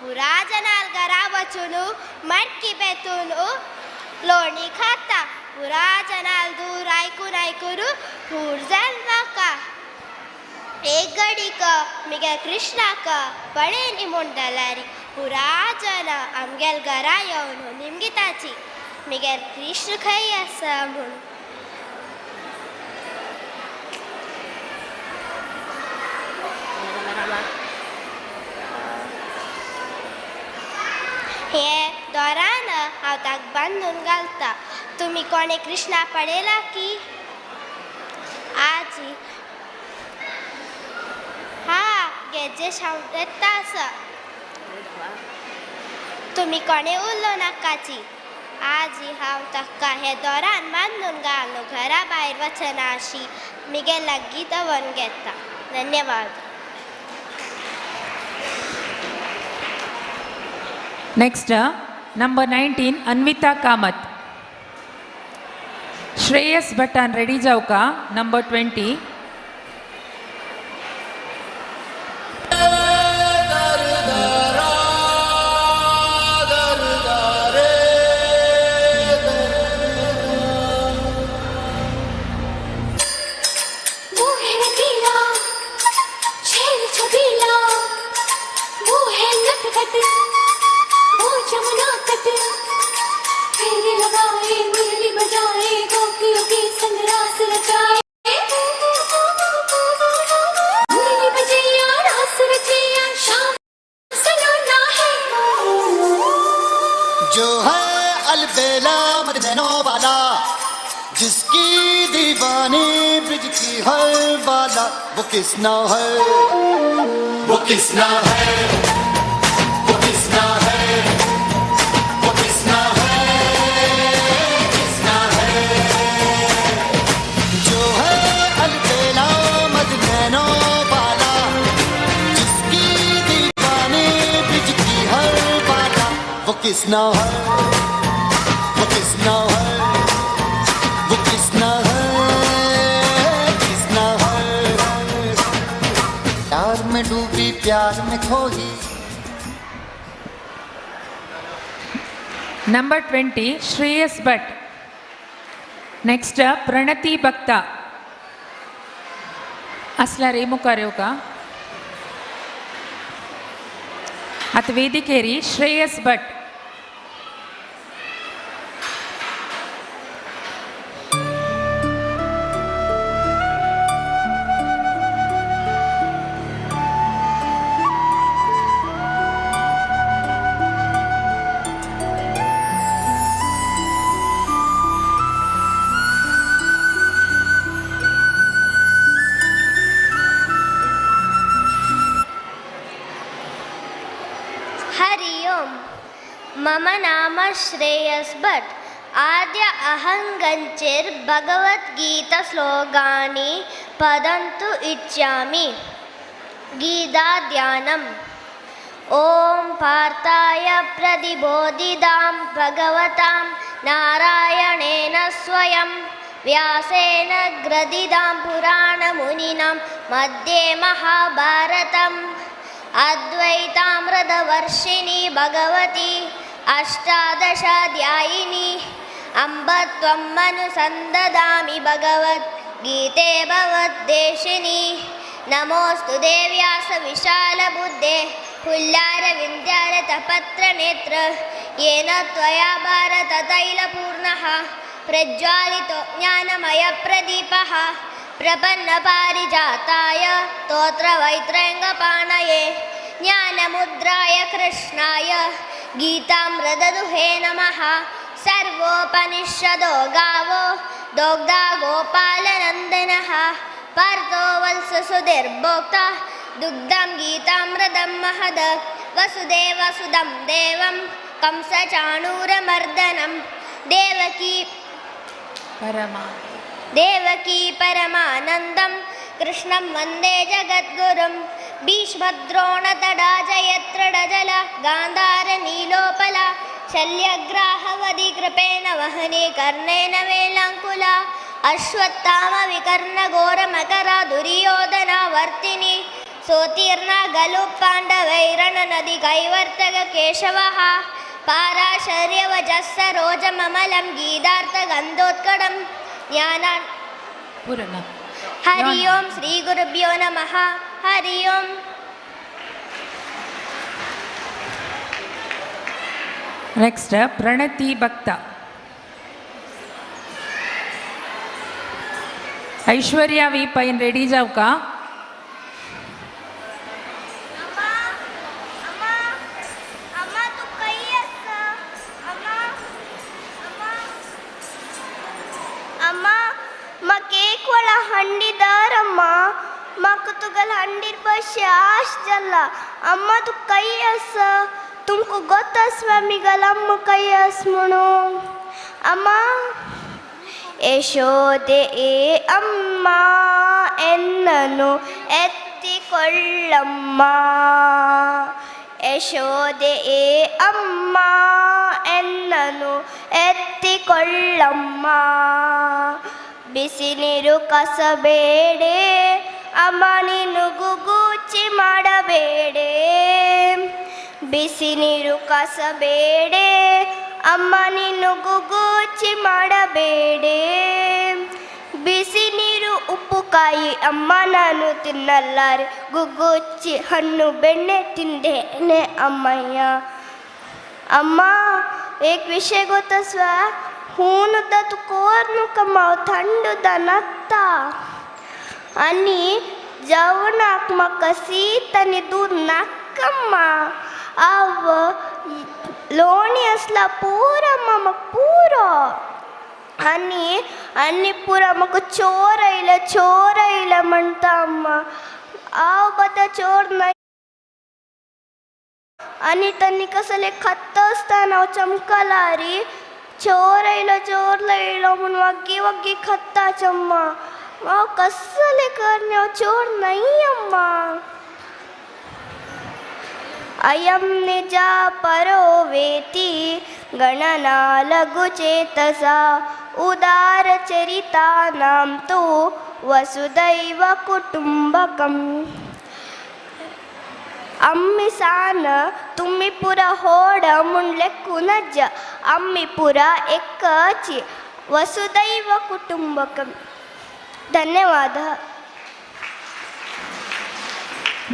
पुरा जनाल घरा वचून मटकी बेतून लोणी खाता. पुरा जनाल दूर ऐकून हुर जाल नाका. एक घडीक मिगे कृष्णाक पळे निमून दलारी पुरा जन आमगेल घरा येवन निमगिताची मिगेल कृष्ण खंय आसा म्हूण. हे दोरान हांव ताका बांदून घालता. तुमी कोणे कृष्णा पळयला की आजी हा गेजे शावता आसा. तुमी कोणे उरलो नाकाची आजी हांव ताका हे दोरान बांदून घालो घरा भायर वचनाशी मिगे लागीं तो वन घेता. धन्यवाद. Next, number 19, Anvita Kamath. Shreyas Bhattan, ready jauka, number 20. वो है रतीला, छेल छबीला, वो है नटखट, वो जमुना तट, फेरे लगाए मुरली बजाए गोपियों की संग रास रचाए. मुरली बजैया रास रचैया शाम सलोना है. जो है अलबेला मदनों वाला, जिसकी दीवानी ब्रिज की हर वाला, वो किसना है, वो किसना है, वो किसना है, वो किसना है, किसना है. जो है अलबेला मदनों वाला, जिसकी दीवानी ब्रिज की हर वाला, वो किसना है, वो किसना है, वो किसना है, किसना है. प्यार में डूबी प्यार में खोई. Number 20, Shreyas Bhatt. Next, Pranati Bhakta. असला ರೇಮು ಕಾರ್ಯೋಕ ಅತ್ ವೇದಿಕೇರಿ ಶ್ರೇಯಸ್ ಭಟ್. हरि ओम. मम नाम श्रेयस भट्ट. आद्य अहंगंचिर भगवद्गीता श्लोकानि पठन्तु इच्छामि. गीता ध्यानम्. ओम पार्थाय प्रतिबोधितां भगवतां नारायणेन स्वयं व्यासेन ग्रथितां पुराणमुनिनां मध्ये महाभारतम्. अद्वैतामृतवर्षिणी भगवती अष्टादशाध्यायिनी अम्ब त्वमनुसन्ददामि भगवद्गीते भवद्देशिनी. नमोऽस्तु देव्यास विशालबुद्धे पुल्लारविन्द्यारतपत्रनेत्र येन त्वया भारततैलपूर्णः प्रज्वालितो ज्ञानमयप्रदीपः. प्रपन्नपारिजाताय स्तोत्रवैत्रयङ्गपाणये ज्ञानमुद्राय कृष्णाय गीतामृतदुहे नमः. सर्वोपनिषदो गावो दोग्धा गोपालनन्दनः. पार्थो वत्ससुधिर्भोक्ता दुग्धं गीतामृतं महद. वसुदेवसुदं देवं कंसचाणूरमर्दनं. देवकी परमानन्दं कृष्णं वन्दे जगद्गुरुं. भीष्मद्रोणतडा जयत्रडजल गान्धारनीलोपला शल्यग्राहवधि कृपेण वहने कर्णेन वेलाङ्कुला. अश्वत्थामविकर्णघोरमकरा दुर्योधना वर्तिनी सोतीर्णा गलु पाण्डवैरणनदि कैवर्तक केशवः. पाराशर्यवजः सरोजममलं गीतार्थगन्धोत्कटं ज्ञानान् पूर्ण. हरि ओम श्री गुरुभ्यो नमः. हरि ओम. Next, Pranati Bhakta. Aishwarya V Pai ready जाऊ का. हंडीदारम्मा माक तुगल हंडीर पैसे आश जल्ला. अम्मा तू काही अस तुमको ಗೊತ್ತಸ್ವ ಮಿಗಲಮ್ಮ ಕೈಯಸ್ ಮುಣು ಅಮ್ಮ ಯಶೋದೆ ಅಮ್ಮ ಎನ್ನನು ಎತ್ತಿಕೊಳ್ಳಮ್ಮ ಯಶೋದೆ ಅಮ್ಮ ಎನ್ನನು ಎತ್ತಿಕೊಳ್ಳಮ್ಮ ಬಿಸಿ ನೀರು ಕಸಬೇಡೆ ಅಮ್ಮ ನೀನು ಗುಗುಚಿ ಮಾಡಬೇಡೆ ಬಿಸಿ ನೀರು ಕಸಬೇಡೆ ಅಮ್ಮ ನೀನು ಗುಗುಚಿ ಮಾಡಬೇಡೆ ಬಿಸಿ ನೀರು ಉಪ್ಪುಕಾಯಿ ಅಮ್ಮ ನಾನು ತಿನ್ನಲ್ಲಾರೆ ಗುಗುಚ್ಚಿ ಹಣ್ಣು ಬೆಣ್ಣೆ ತಿಂದೇನೆ ಅಮ್ಮಯ್ಯ ಅಮ್ಮ एक विषय गोतस्व हून तू कोरनु कमाव थंड दनत्ता आणि जेवणाक म्हाका शीत आनी दूध नाकम्मा आव लोणी असला पुरो म्हाका पुरो आनी पुरा म्हाका चोर आयला म्हणटा अम्मा हांव बदा चोर ना आणि त्यांनी कसले खत्त असताना चमकला रे चोर लायलो म्हणून वग्गी खत्ता चम्मा हांव कसले करणे हांव चोर नाही अम्मा अयम निजा परो वेती गणना लघु चेतसा उदार चरिता नाम तो वसुदैव कुटुंबकम आम्ही सान तुम्ही पुरा होड म्हणले कुनज आम्ही पुरा एकच वसुदैव कुटुंबकम धन्यवाद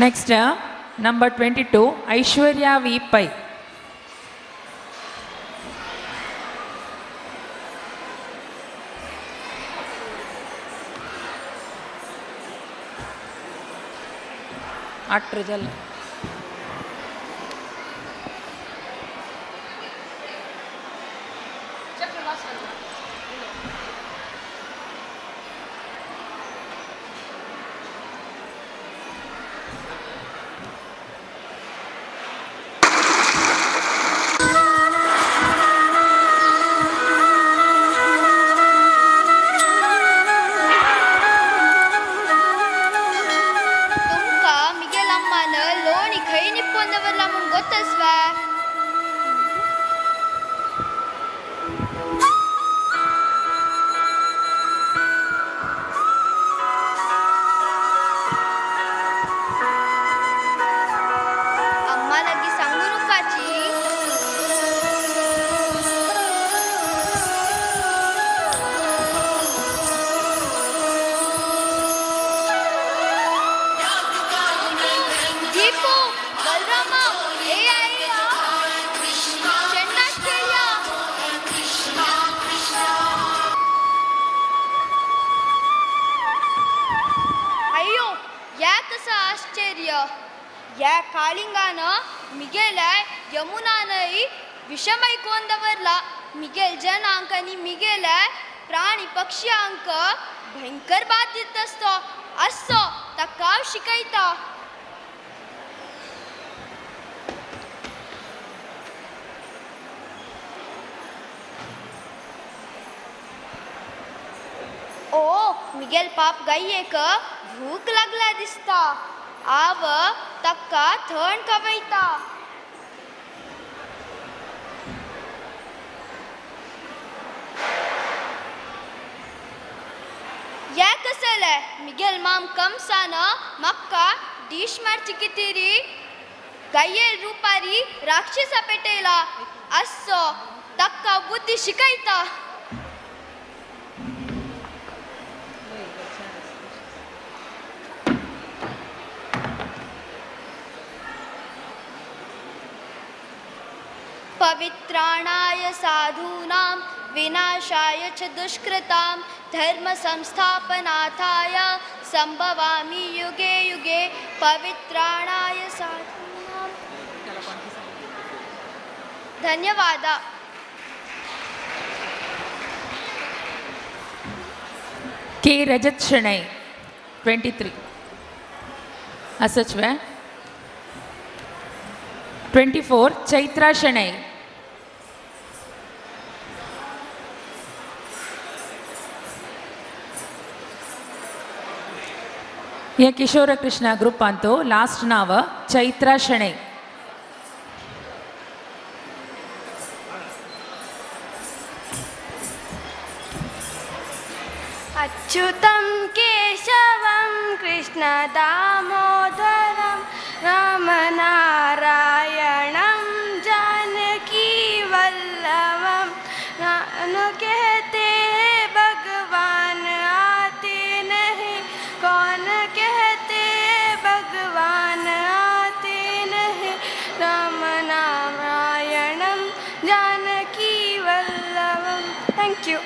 नेक्स्ट नंबर 22 ऐश्वर्या वी पै जल या काळिंगान मिगेल यमुनानई विषमैकोंदवरला मिगेल जनांक आणि मिगेल प्राणी पक्ष्यांक भयंकर बाधित असतो तकाव शिकयता ओ मिगेल पाप गायेक भूक लागला दिसता आव तक्का थंड कवयता या कसले मिगेल माम कमसान मक्का डिश मारची कितीरी गाये रूपारी राक्षसा पेटेला असो तक्का बुद्धी शिकयता पवित्राणाय साधूनां विनाशाय च दुष्कृतां धर्म संस्थापनार्थाय संभवामि युगे युगे पवित्राणाय साधूनां धन्यवाद के रजत शणै 23 असच वे 24 ಚೈತ್ರಾ ಶೆಣೈ. हे किशोर कृष्ण ग्रुप अंतु लास्ट नाव चैत्रा शೆಣೈ. अच्युतं केशवं कृष्ण दामोदरं रामनारायणं जानकी वल्लभं नानु कहते भगवान आते नहीं कौन कहते भगवान आते नहीं राम नारायणं जानकी वल्लभं. Thank you.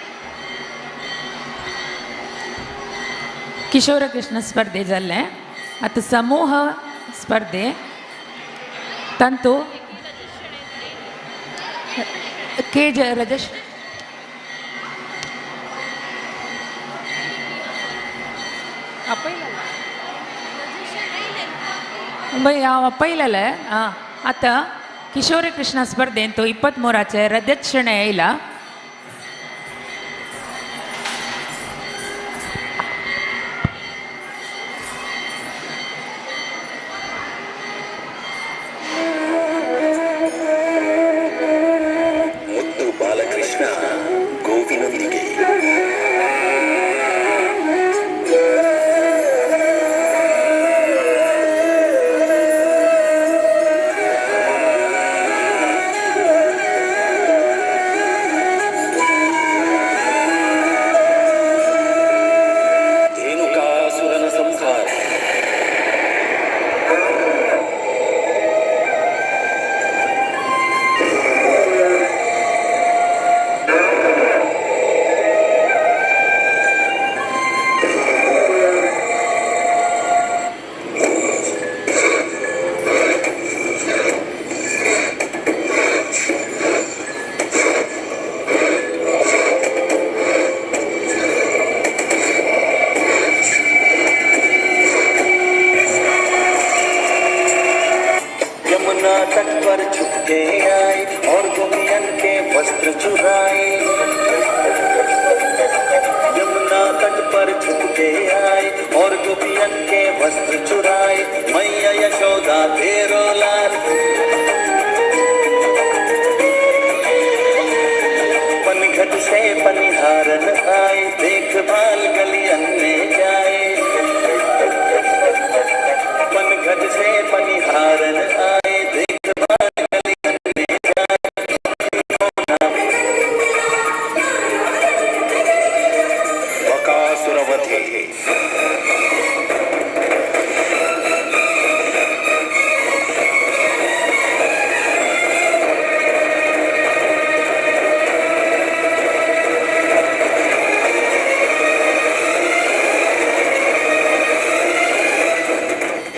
किशोर कृष्ण स्पर्धे जाल्ले. आतां समूह स्पर्धे तंतु के रजश पयलेले आतां किशोर कृष्ण स्पर्धेंतू 23 रजत शೆಣೈ आयला. तट पर झुके आई और गोपियन के वस्त्र चुराए. यमुना तट पर झुके आई और गोपियन के वस्त्र चुराए. मैया यशोदा तेरो लाल पनघट से पनिहारन आए. देखभाल गलियन में जाए. पनघट से पनिहारन आए.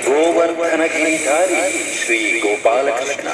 गोवर्धन गिरिधारी श्री गोपाल कृष्ण.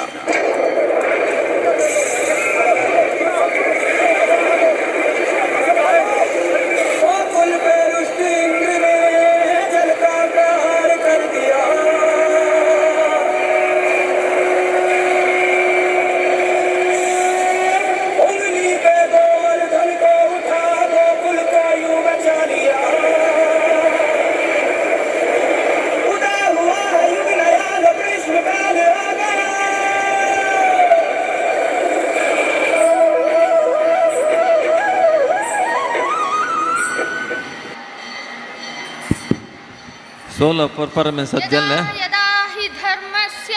सोलो परफॉर्मेंस जल्ले. यदा हि धर्मस्य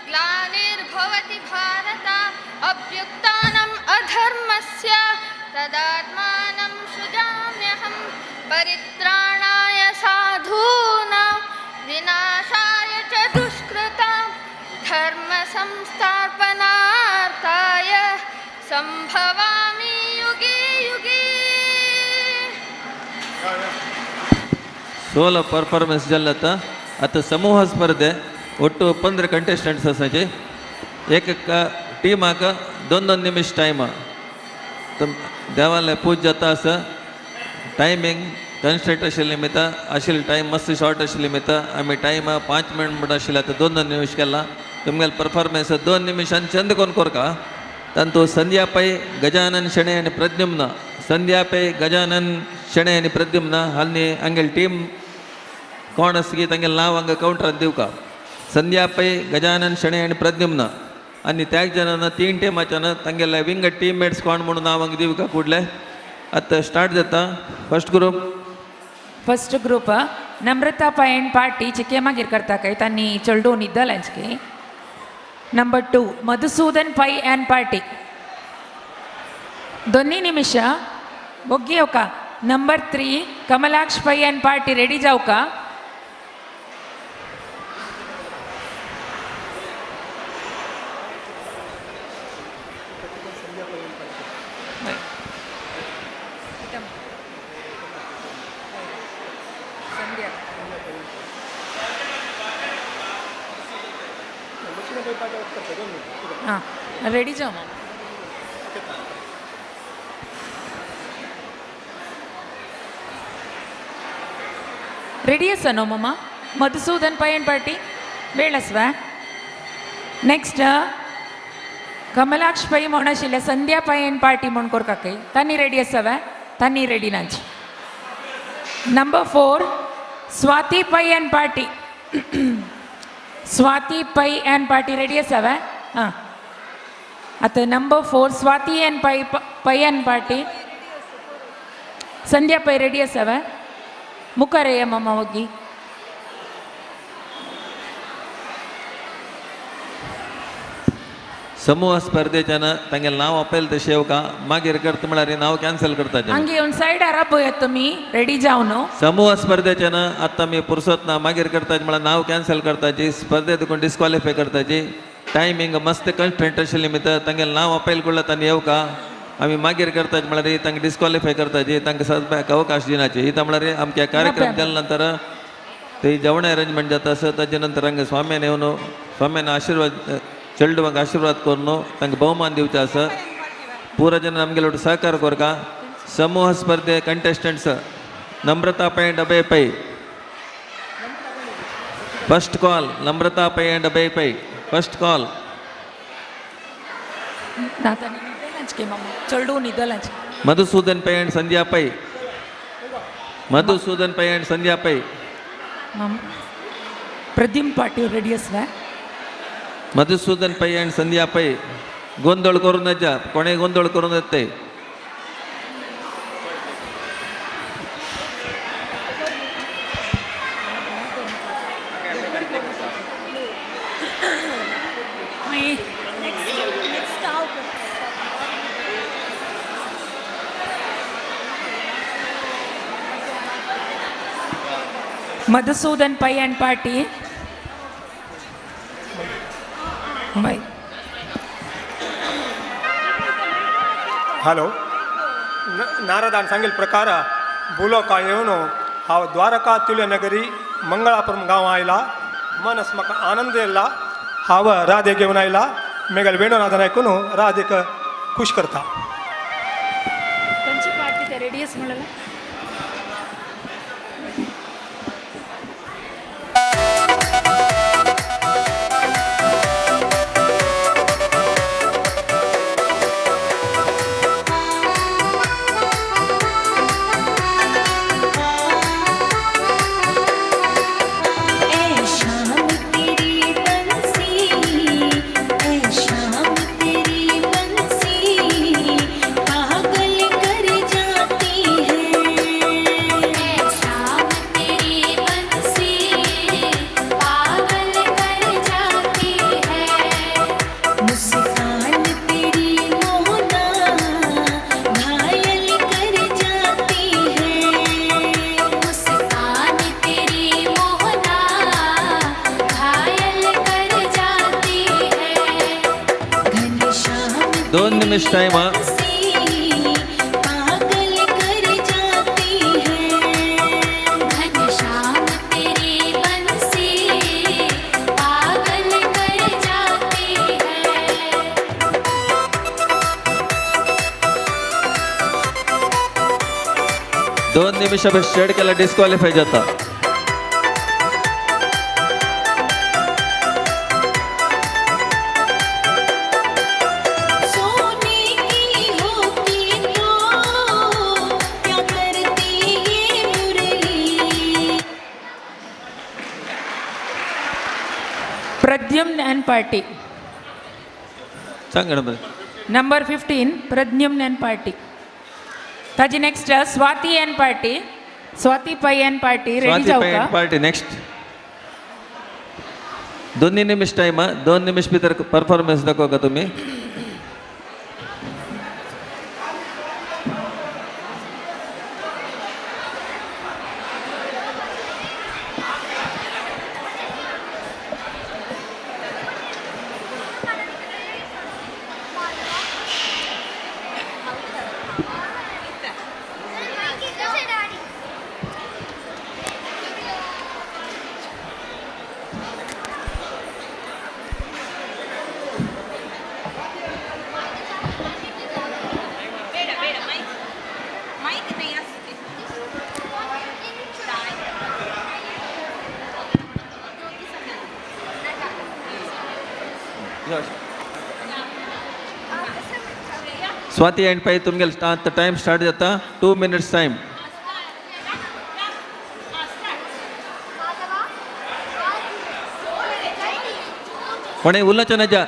ग्लानिर्भवति भारत अभ्युत्थानम् अधर्मस्य तदात्मानं सृजाम्यहं परित्राणाय साधूनां विनाशाय च दुष्कृतां धर्म संस्थापनार्थाय संभवामि युगे युगे. सोलो परफॉर्मेंस जल्लता. आता समूह स्पर्धे ಒಟ್ಟು 15 कंटेस्टंट्स असायचे. एक टीमाक 2-2 निमिष टायम. देवालय पूज जाता असं टायमिंग कन्स्ट्रेट आशिल्ले टायम मस्त शॉर्ट आशिल्ले आमी टायम 5 मिनट म्हणून आशिल्ले. आता 2-2 निमिष केला. तुमगेल परफॉर्मन्स 2 निमिषांनी चंद कोण कोर का तंतु संध्या पै गजानन शेणे आणि प्रद्युम्न संध्या पै गजानन शेणे आणि प्रद्युम्न हल्नी हंगेल टीम कोण असगी तंगेल नाव हंग कौंटर दिव का संध्या पै गजानन शेणे आणि प्रद्युम्न आणि त्याग जनानं 3 टीमाच्यानं तंगेल विंग टीममेट्स कोण म्हणून नाव हंग दिव का कुडले आता स्टार्ट जाता फर्स्ट ग्रुप नम्रता पै एंड पार्टी चिके मागीर करता काय तांणी चेडून इद्दलांचके नंबर 2 मधुसूदन पै एंड पार्टी 2 निमिष बोग्गी का नंबर 3 कमलाक्ष पै एंड पार्टी रेडी जाऊ का हां रेडी जाऊ मग रेडी आसा न्हू मम्मा मधुसूदन पै एंड पार्टी वेळ आसवा नेक्स्ट कमलाक्ष पै म्हण आशिल्ले संध्या पै एंड पार्टी म्हण कोर काकय तांणी रेडी आसा वा तांणी रेडी नाची नंबर 4 स्वाती पै एंड पार्टी स्वाती पै एंड पार्टी रेडी आसा वा हां आता नंबर 4 स्वाती एंड पै एंड पार्टी संध्या पै रेडी आसा वा मुखार या मम्मा होगी समूह स्पर्धेच्यानं तांगेल नाव अपेल तशें येवका मागीर करता म्हळ्यार नाव कॅन्सल करता हांगे येवन सायडार पळयात तुमी रेडी जावन समूह स्पर्धेच्यानं आतां आमी पुरसत ना मागीर करताची म्हळ्यार नाव कॅन्सल करताची स्पर्धे देखून डिस्क्वॉलिफाय करताची टायमींग मस्त कन्स्ट्रेंट आशिल्ली मितर तांगेल नाव अपेल केला तांणी येवका आमी मागीर करताची म्हळ्यार तांकां डिस्क्वॉलिफाय करताची तांकां सद्याक अवकाश दिनाची ही म्हळ्यार आमच्या कार्यक्रम केल्या नंतर ते जेवण अरेंजमेंट जाता आसा ताजे नंतर हांगा स्वाम्यान येवन स्वाम्यान आशिर्वाद चेडवांक आशिर्वाद करून तांकां भोवमान दिवचें आसा पुरो जन आमगेलो सहकार करका समूह स्पर्धे कंटेस्टंट्स नम्रता पै एंड अभय पै फर्स्ट कॉल नम्रता पै एंड अभय पै फर्स्ट कॉल मधुसूदन पै एंड संध्या पै मधुसूदन पै एंड संध्या पै प्रद्युम पाटील रेडी आसला मधुसूदन पै एंड संध्या पै गोंधळ करून जा कोणे गोंधळ करून येते मधुसूदन पै एंड पार्टी हॅलो नारदान सांगेल प्रकार बोलो का येवन हांव द्वारका तुल्यनगरी मंगळापुरम गांव आयला मनस म्हाका आनंद येयला हांव राधे घेवन आयला मेगल वेणुनाथन आयकून राधेक खूश करता खंयची पार्टी ते रेडी आसा म्हणलें दोन निमिष टाइम दोन निमिष शेड केला डिस्क्वालिफाय जाता प्रद्युम्न अँड पार्टी. सांग number. Number 15 Pradyumna and party. ताजी next Swati and party. Swati Pai and party. Ready Swati जाऊ पै का? And party next. 2 निमिष टाइम 2 निमिष भितर परफॉर्मन्स दाखवा का तुम्ही. स्वाती अँड पै तुमगे टाइम स्टार्ट जाता 2 minutes टाइम. कोणे उल्लाच्या नजा.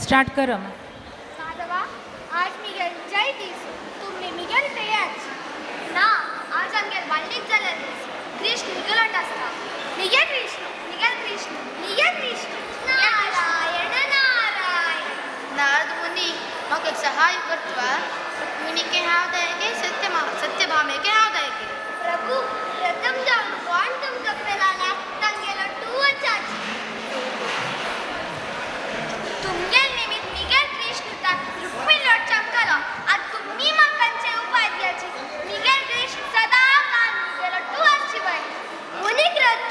स्टार्ट कर. माधवा, आज मिगेल जय दीस. तुम्ही मिगेल पेयाच ना. आज आमगेल बाल्लीक जाल्यार दीस. कृष्ण मिगेलट आसता. मिगेल कृष्ण, मिगेल कृष्ण, मिगेल कृष्ण. नारायण नारायण. नारद मुनी म्हाका एक सहाय करतवा. मुनी के हांव दायके सत्यभामे के हांव दायके. प्रभू प्रथम जावन कोण तुमकां पेलाला तांगेलो तूं वचाच. तुमगेल निमित्त मिगेल कृष्ण ताक रुक्मिणी लोटच्याक केलो. आज तुम्ही म्हाकांचे उपाय दियाचे. मिगेल कृष्ण सदा काल मिगेलो तूं आसची बाई. मुनीक रथ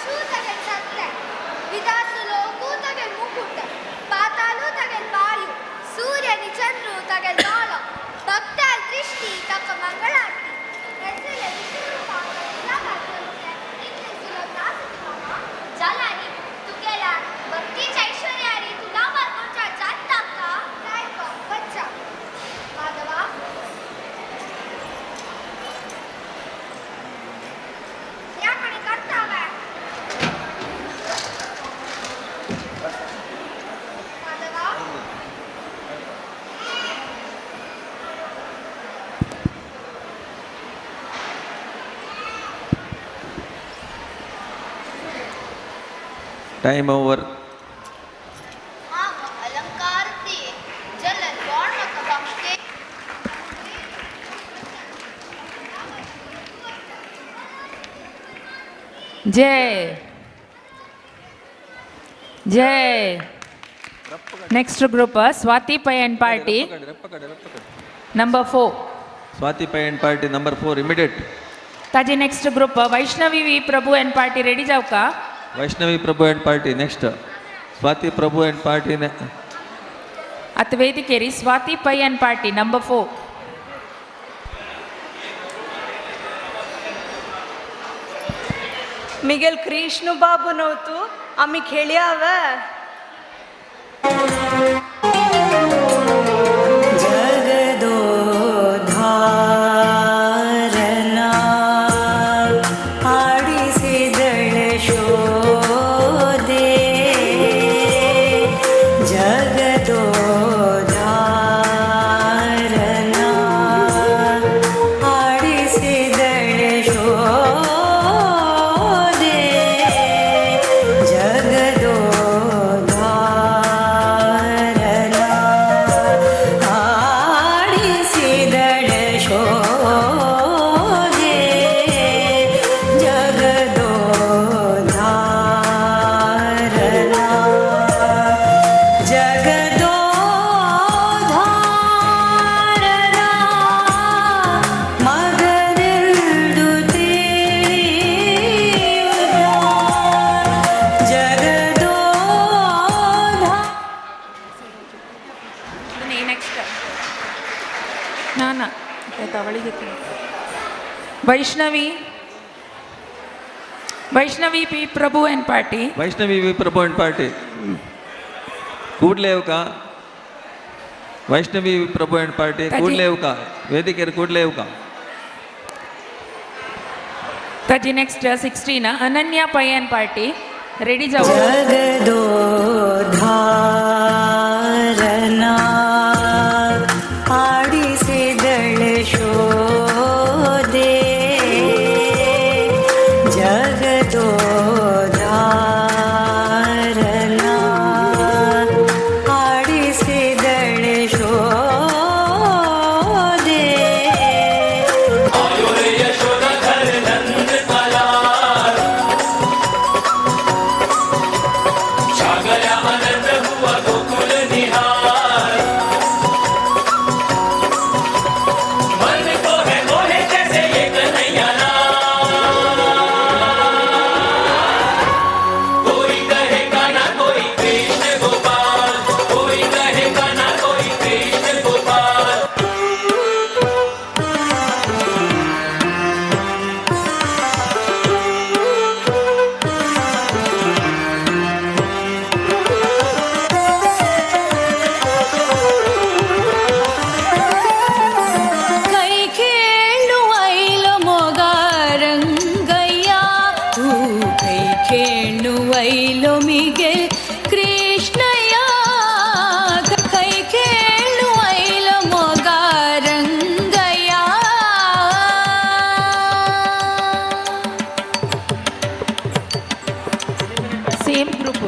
आकाशू तगेल छत्र विधातुलो कू तगेल मुकुट पातालू तगेल वायु सूर्यनि चंद्रू तगेल बाल भक्ताल दृष्टि तक मंगलारती ऐसे विष्णु पावला करते इतने सुलभ नाथ जलानी तू गेला भक्ती ऐश्वर्यारी तुला मार्गोचा जाता का काय बच्चा माधवा याकडे करता काय माधवा टाइम ओवर. आम अलंकार ते जलन वर्ण कबंके जय जय. Next group, Swati Pai and party, number 4. Swati Pai and party number 4 immediate. ताजे next group, Vaishnavi V Prabhu and party, ready जाओ का? Vaishnavi Prabhu and party next. Swati Prabhu and party at ವೇದಿಕೆರಿ Swati Pai and party, number 4. Miguel Krishna बाबू नव्हतो आम्ही खेळ्याव जगदो धारणा आडिसिदळ शोधे जगदो धारणा आडिसिदळ शोधे जगदो धारणा आडिसिदळ शोधे जगदो धारणा जगदो धारणा मगनिल्दु तीव्र जगदो ನೆಕ್ಸ್ಟ್ ನಾನಾ ಅವಳಿಗೆ Vaishnavi P Prabhu and party. Vaishnavi V Prabhu and party. ಕೂಡ್ಲೆ का Vaishnavi V Prabhu and party ಕೂಡ್ಲೆ का ವೇದಿಕೆಯರು ಕೂಡ್ಲೆ का. ताजी next 16 Ananya Pai and party, ready जाओ. जगदो धारणा आडिसिदळ शोधे जगदो धारणा आडिसिदळ शोधे खेळुवैलो मिगे कृष्णया कೈ खेळुवैलो मोगारंगया सेम ग्रुप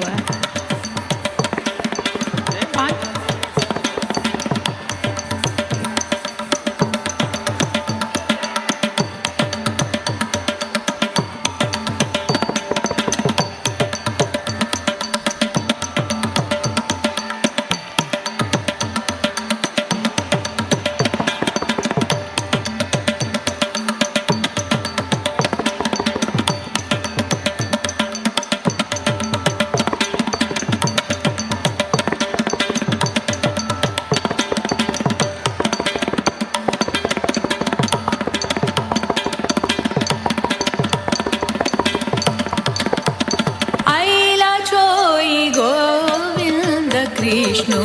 कृष्ण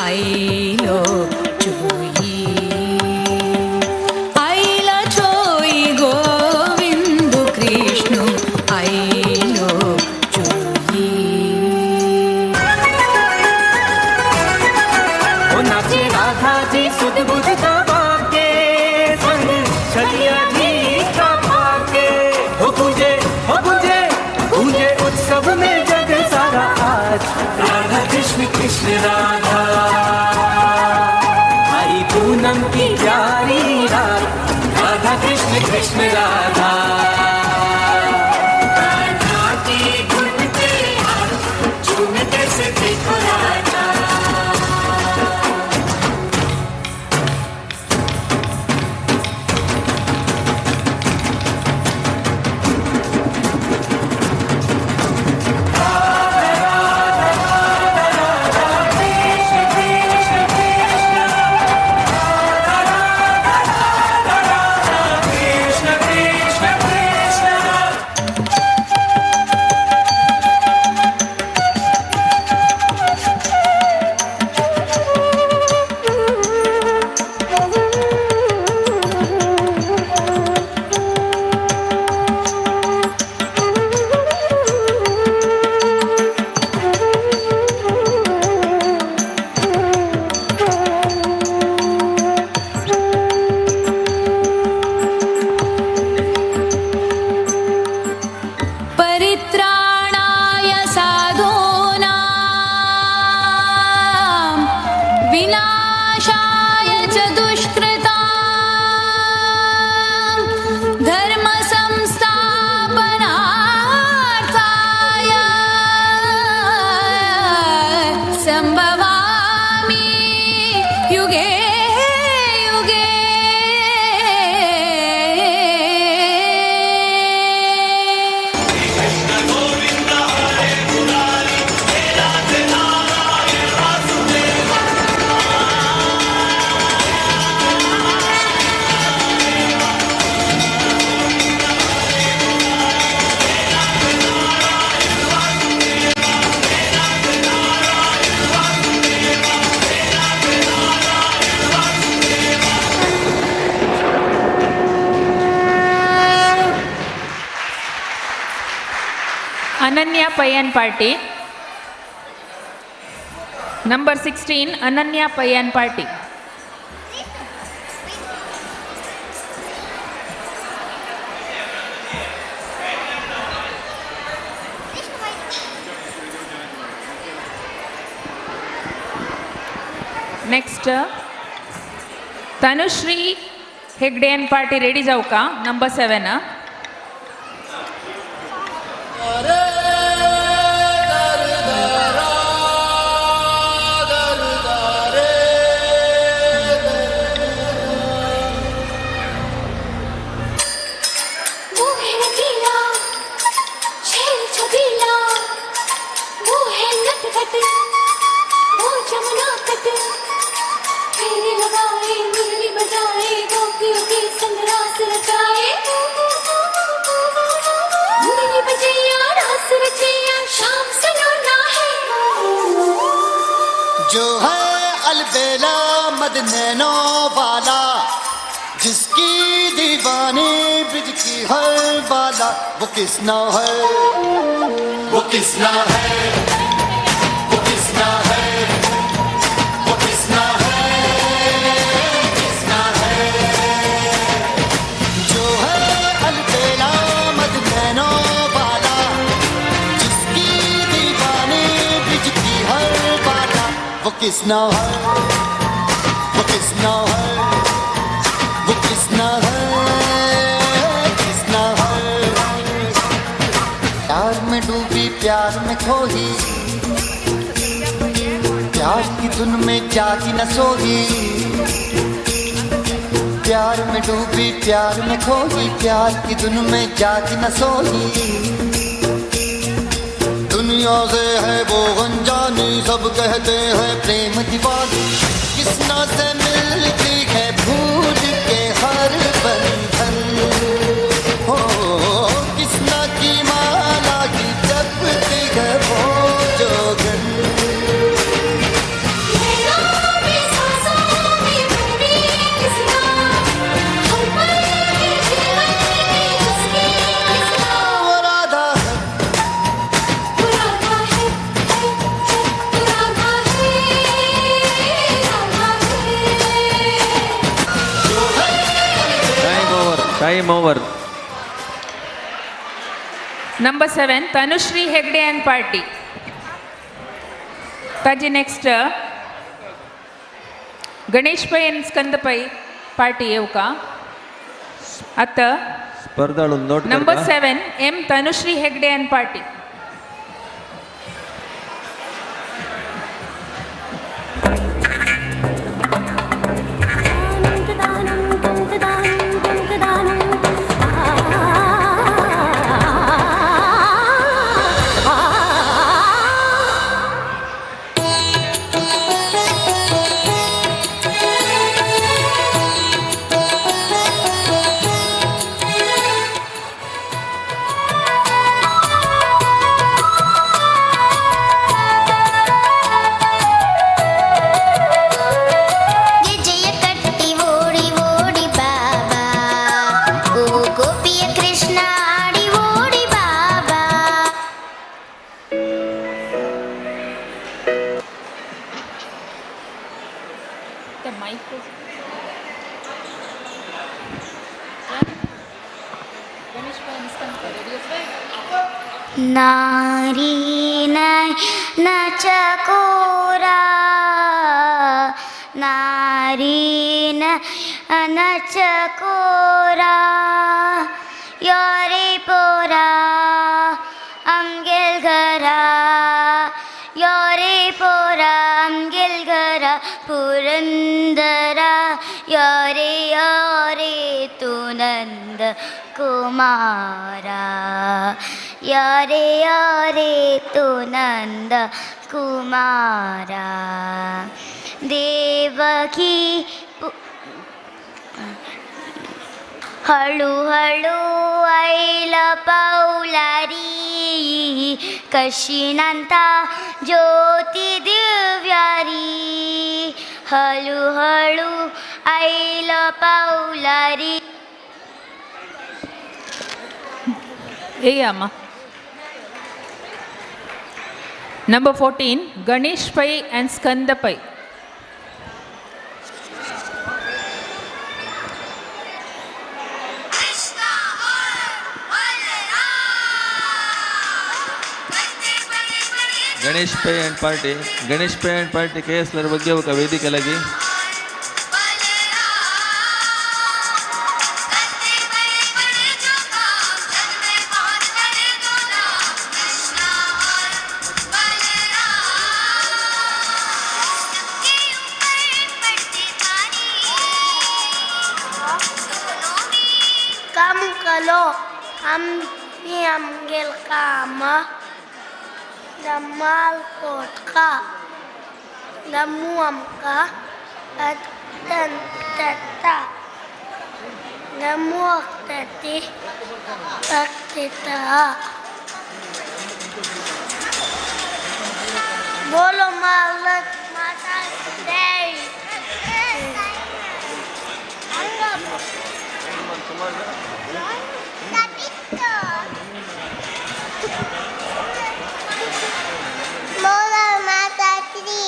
आइलो चोई आइला चोई गोविंद कृष्ण आइलो चोई ओ नाचे राधा जी सुध बुध दबा के संग छलिया जी का भागे हो पूजे पूजे उत्सव में जग सारा आज राधा कृष्ण कृष्ण राधा आई पूनम की प्यारी रात राधा कृष्ण कृष्ण राधा राधा की धुन पे झूमते से देखो राधा परित्राणाय साधूनां विनाशाय च दुष्कृतां धर्म संस्थापनार्थाय संभवामि युगे युगे Ananya Pai and Party. Number 16, Ananya Pai and Party. Next, Tanushri Hegde and Party. Ready जाऊ का? Number 7. जो है अलबेला मदनैनो वाला जिसकी दीवानी ब्रिज की हर बाला वो किसना है वो किसना है वो किसना है वो किसना है किसना है जो है अलबेला मदनैनो वाला जिसकी दीवानी ब्रिज की हर बाला वो किसना है वो किसना है वो किसना है किसना है प्यार में डूबी प्यार में खोही प्यार की धुन में जागी न सोही प्यार में डूबी प्यार में खोही प्यार की धुन में जागी न सोही दुनिया से है वो अनजानी सब कहते हैं प्रेम दीवानी किसना से मिलती है भूल के हर बंधन हो किसना की माला की जपती है वो जोगन time over. Number 7, Tanushree Hegde and party. Taji next, Ganesh Pai and Skanda Pai party evka. Atta ಸ್ಪರ್ಧಾಳು note Number 7, M. Tanushree Hegde and party. नारी नचकोरा नारी नचकोरा योरे पोरा अमगिल घरा योरे पोरा अमगिल घरा पुरंदरा योरे योरे तू नंद कुमारा यारे यारे तू नंद कुमारा देवकी हळू हळू ऐल पौलारी कशीनंत ज्योति दिव्यारी हळू हळू ऐल पौलारी. Amma. Number 14, Ganesh Pai and Skanda Pai. Ganesh Pai and party. Ganesh Pai and party KSLR ಬಗ್ಗೆ ఒక ವೇದಿಕೆಲಾಗಿ कम कलो हम भी अमगिल काम दमाल कोट का दमू अमका अत्यंतता नमो अक्तति अक्तिता. बोलो मालक माता देवी. Mola Mata Tri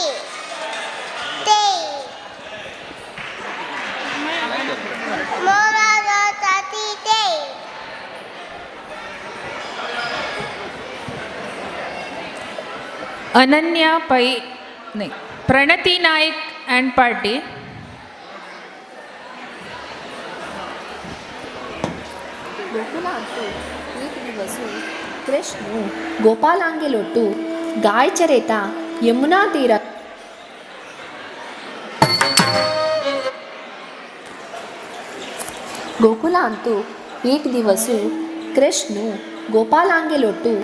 Te Mola Mata Tri Te. Ananya Pai, नहीं, Pranati Naik and party. गोकुलांतू एक दिवसू कृष्ण गोपालांगेलोटू गाय चरेता यमुना तीरा गोकुलांतू एक दिवसू कृष्ण गोपालांगेलोटू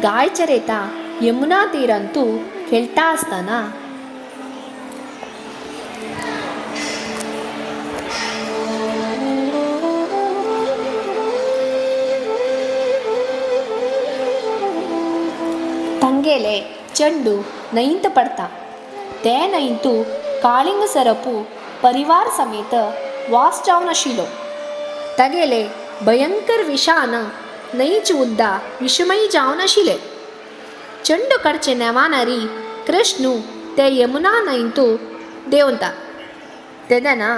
गाय चरेता यमुना तीरंतू खेळता असताना ತಂಗೆಲೆ चंडू नैंत पडता. ते नैंतू काळिंग सरपू परिवार समेत वास जावन आशिल्लो. तागेले भयंकर विशान नैच उद्दा विषमयी जावन आशिल्ले. चंडू कडचे नेवानारी कृष्णू ते यमुना नैंतू देंवता. तेदना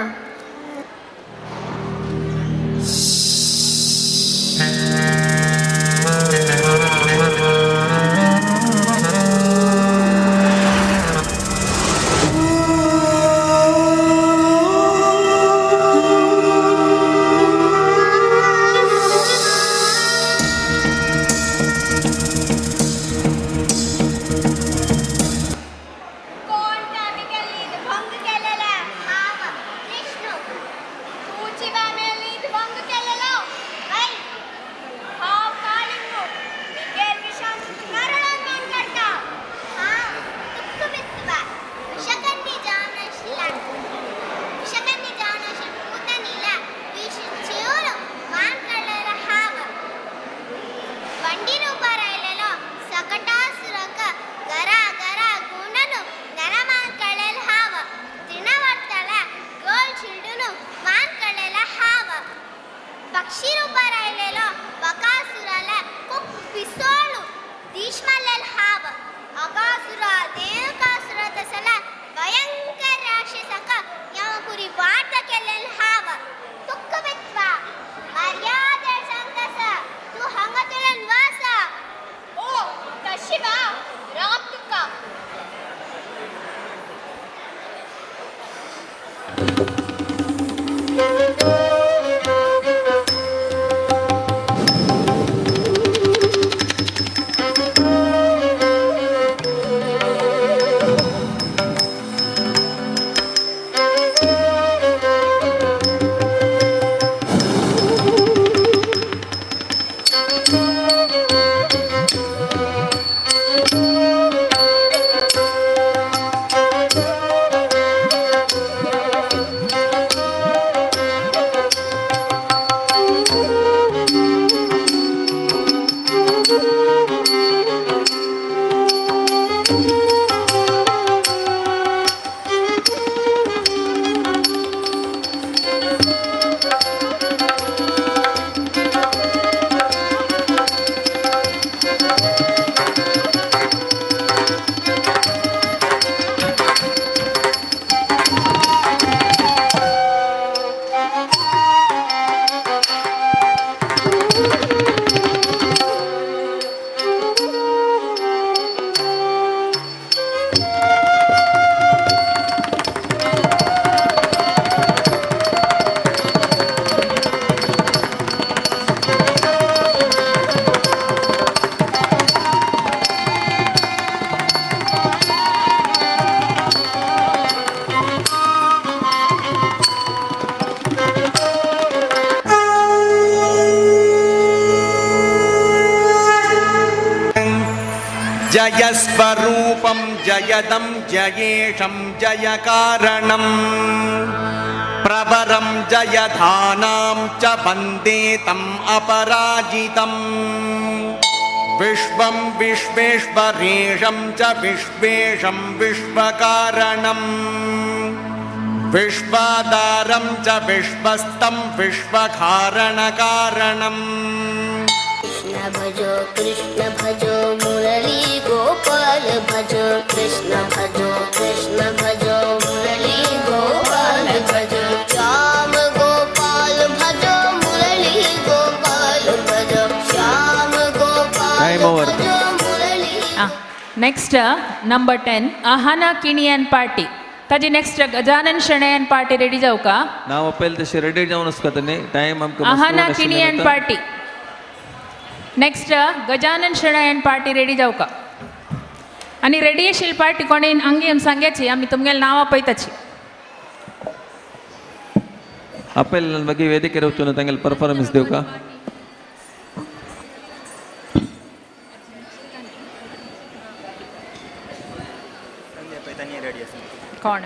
पक्षी उभा राहिलेलो बकासुराला खूप पिसोळू दिश मारलेलं हाव अगासुरा देवकासुरा तसला भयंकर राक्षसका यावपुरी वाट केलेलं हाव तुक्क बित्वा मर्यादे सांगतस तू हंगतलेलं वास ओ कशिवा राम तुका जयस्वरूपं जयदं जयेशं जयकारणं प्रवरं जयधानां च वन्दे तम् अपराजितम् विश्वं विश्वेश्वरेशं च विश्वेशं विश्वकारणं विश्वाधारं च विश्वस्तं विश्वकारणकारणम् कृष्ण भजो मुरली गोपाल भजो कृष्ण भजो मुरली गोपाल भजो श्याम गोपाल भजो मुरली गोपाल भजो श्याम गोपाल भजो मुरली नेक्स्ट नंबर 10 आहाना किणियन पार्टी ताजी नेक्स्ट गजानन शणयन पार्टी रेडी जाऊ का नाव पहिले तशी रेडी जाऊनच का त्याने टाइम आमका आहाना किणियन पार्टी नेक्स्ट गजानन शणयन पार्टी रेडी जाऊ का आणि रेडी येशील पार्टी कोणी अंगी आम सांगायची आम्ही तुमगेल नाव पळयताची आपल्याला ನನ್ನ ಬಗ್ಗೆ ವೇದಿಕೆ ಇರುತ್ತೋ ತಂಗಲ್ ಪರ್ಫಾರ್ಮೆನ್ಸ್ ದೇವು का कोण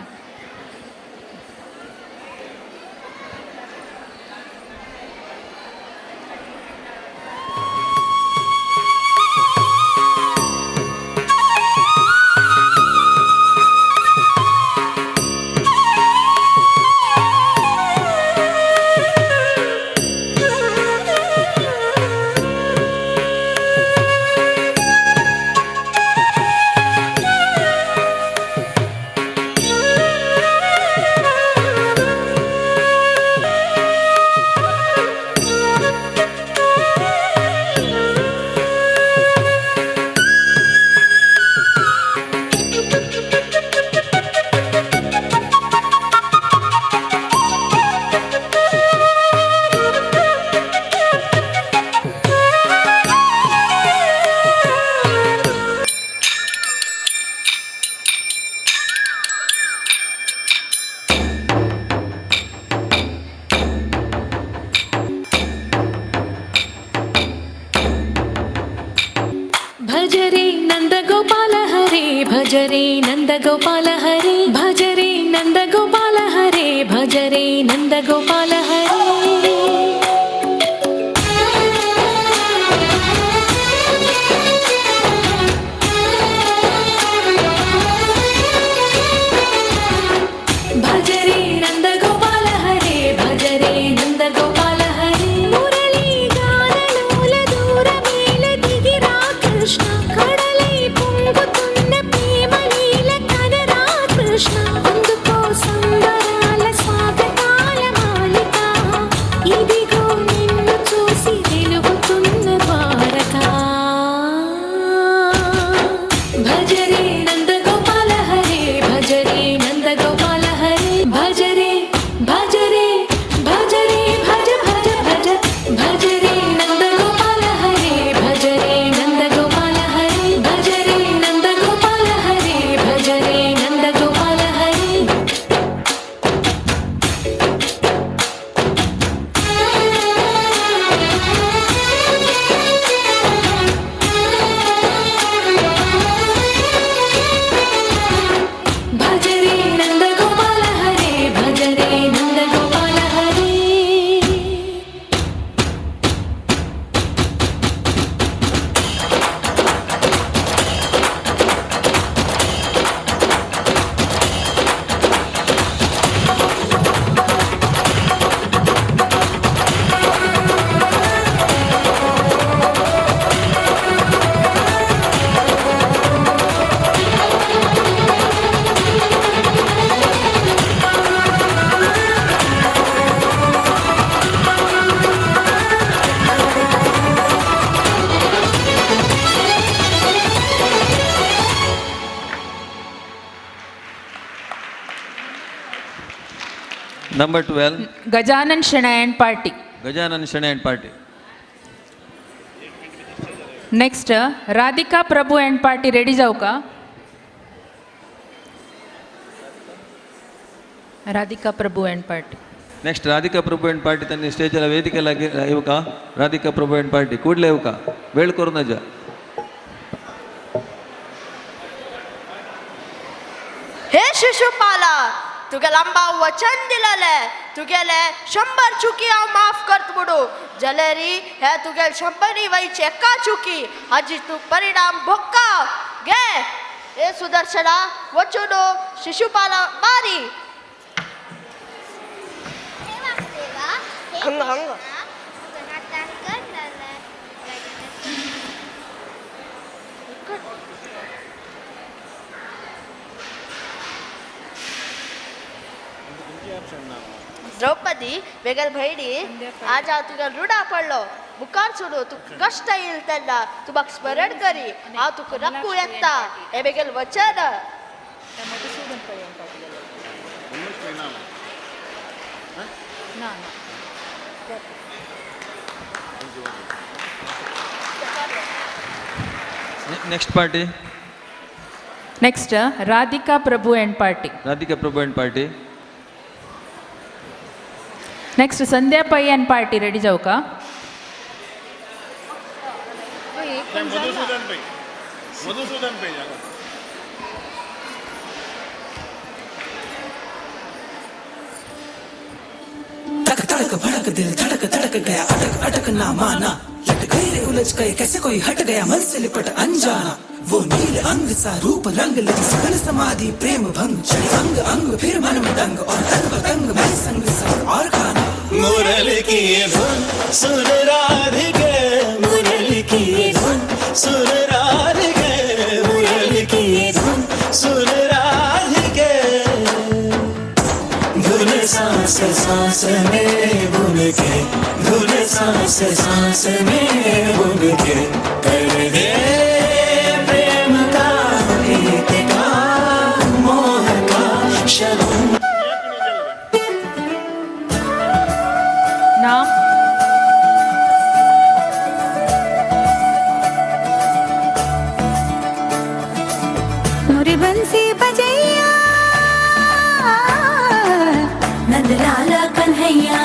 भजरे नन्दगोपाल हरे भजरे नन्दगोपाल हरे भजरे नन्दगोपाल हरे भजरे नन्दगोपाल हरे भजरे नन्दगोपाल हरे भजरे नन्दगोपाल हरे Number 12, Gajanan Shenoy and party. Gajanan Shane and Party. Next Radhika Prabhu and party. Ready जाऊ का? Radhika Prabhu and party. Next Radhika Prabhu and party त्यांनी स्टेजला वेदिकेला येऊ का? राधिका प्रभू एंड पार्टी कुठले येऊ का? वेळ करू नजा. हे शिशुपाला, तुगे लांबा वचन दिलेले, तुगेले 100 चुकी हांव माफ करत बुडू जलेरी हे तुगे 100 वयची एका चुकी हाजी तू परिणाम भोक्का गे. हे सुदर्शना वचुडू शिशुपाला बारी. हंग हंग द्रौपदी वेगळ भयडी आज हांव तुका रुडा पडलो मुखार सोडू तू कष्ट येईल तेन्ना तू म्हाका स्मरण करी हांव तुका रक्कू येता हे बेगेल वचन. Next party. Next Radhika Prabhu and party. Radhika Prabhu and party. Next Sandhya Pai and party. Ready जाऊ का? मधुसूदन पे तक तड़क भड़क दिल धड़क धड़क गया अटक अटक ना माना लट गए रे उलझ गए कैसे कोई हट गया मन से लिपट अनजाना वो नील अंग सा रूप रंग लगी सकल समाधि प्रेम भंग चढ़ी अंग अंग फिर मन में दंग और तंग बतंग मैं संग संग और खाना मुरली की धुन सुन राधिके मुरली की धुन सुन राधिके मुरली की धुन सुन राधिके धुन सांस सांस में बुन के धुन सांस सांस में बुन के कर दे प्रेम का गीत का मोह का शगुन. नाम मोरे बंसी बजैया नंद लाला कन्हैया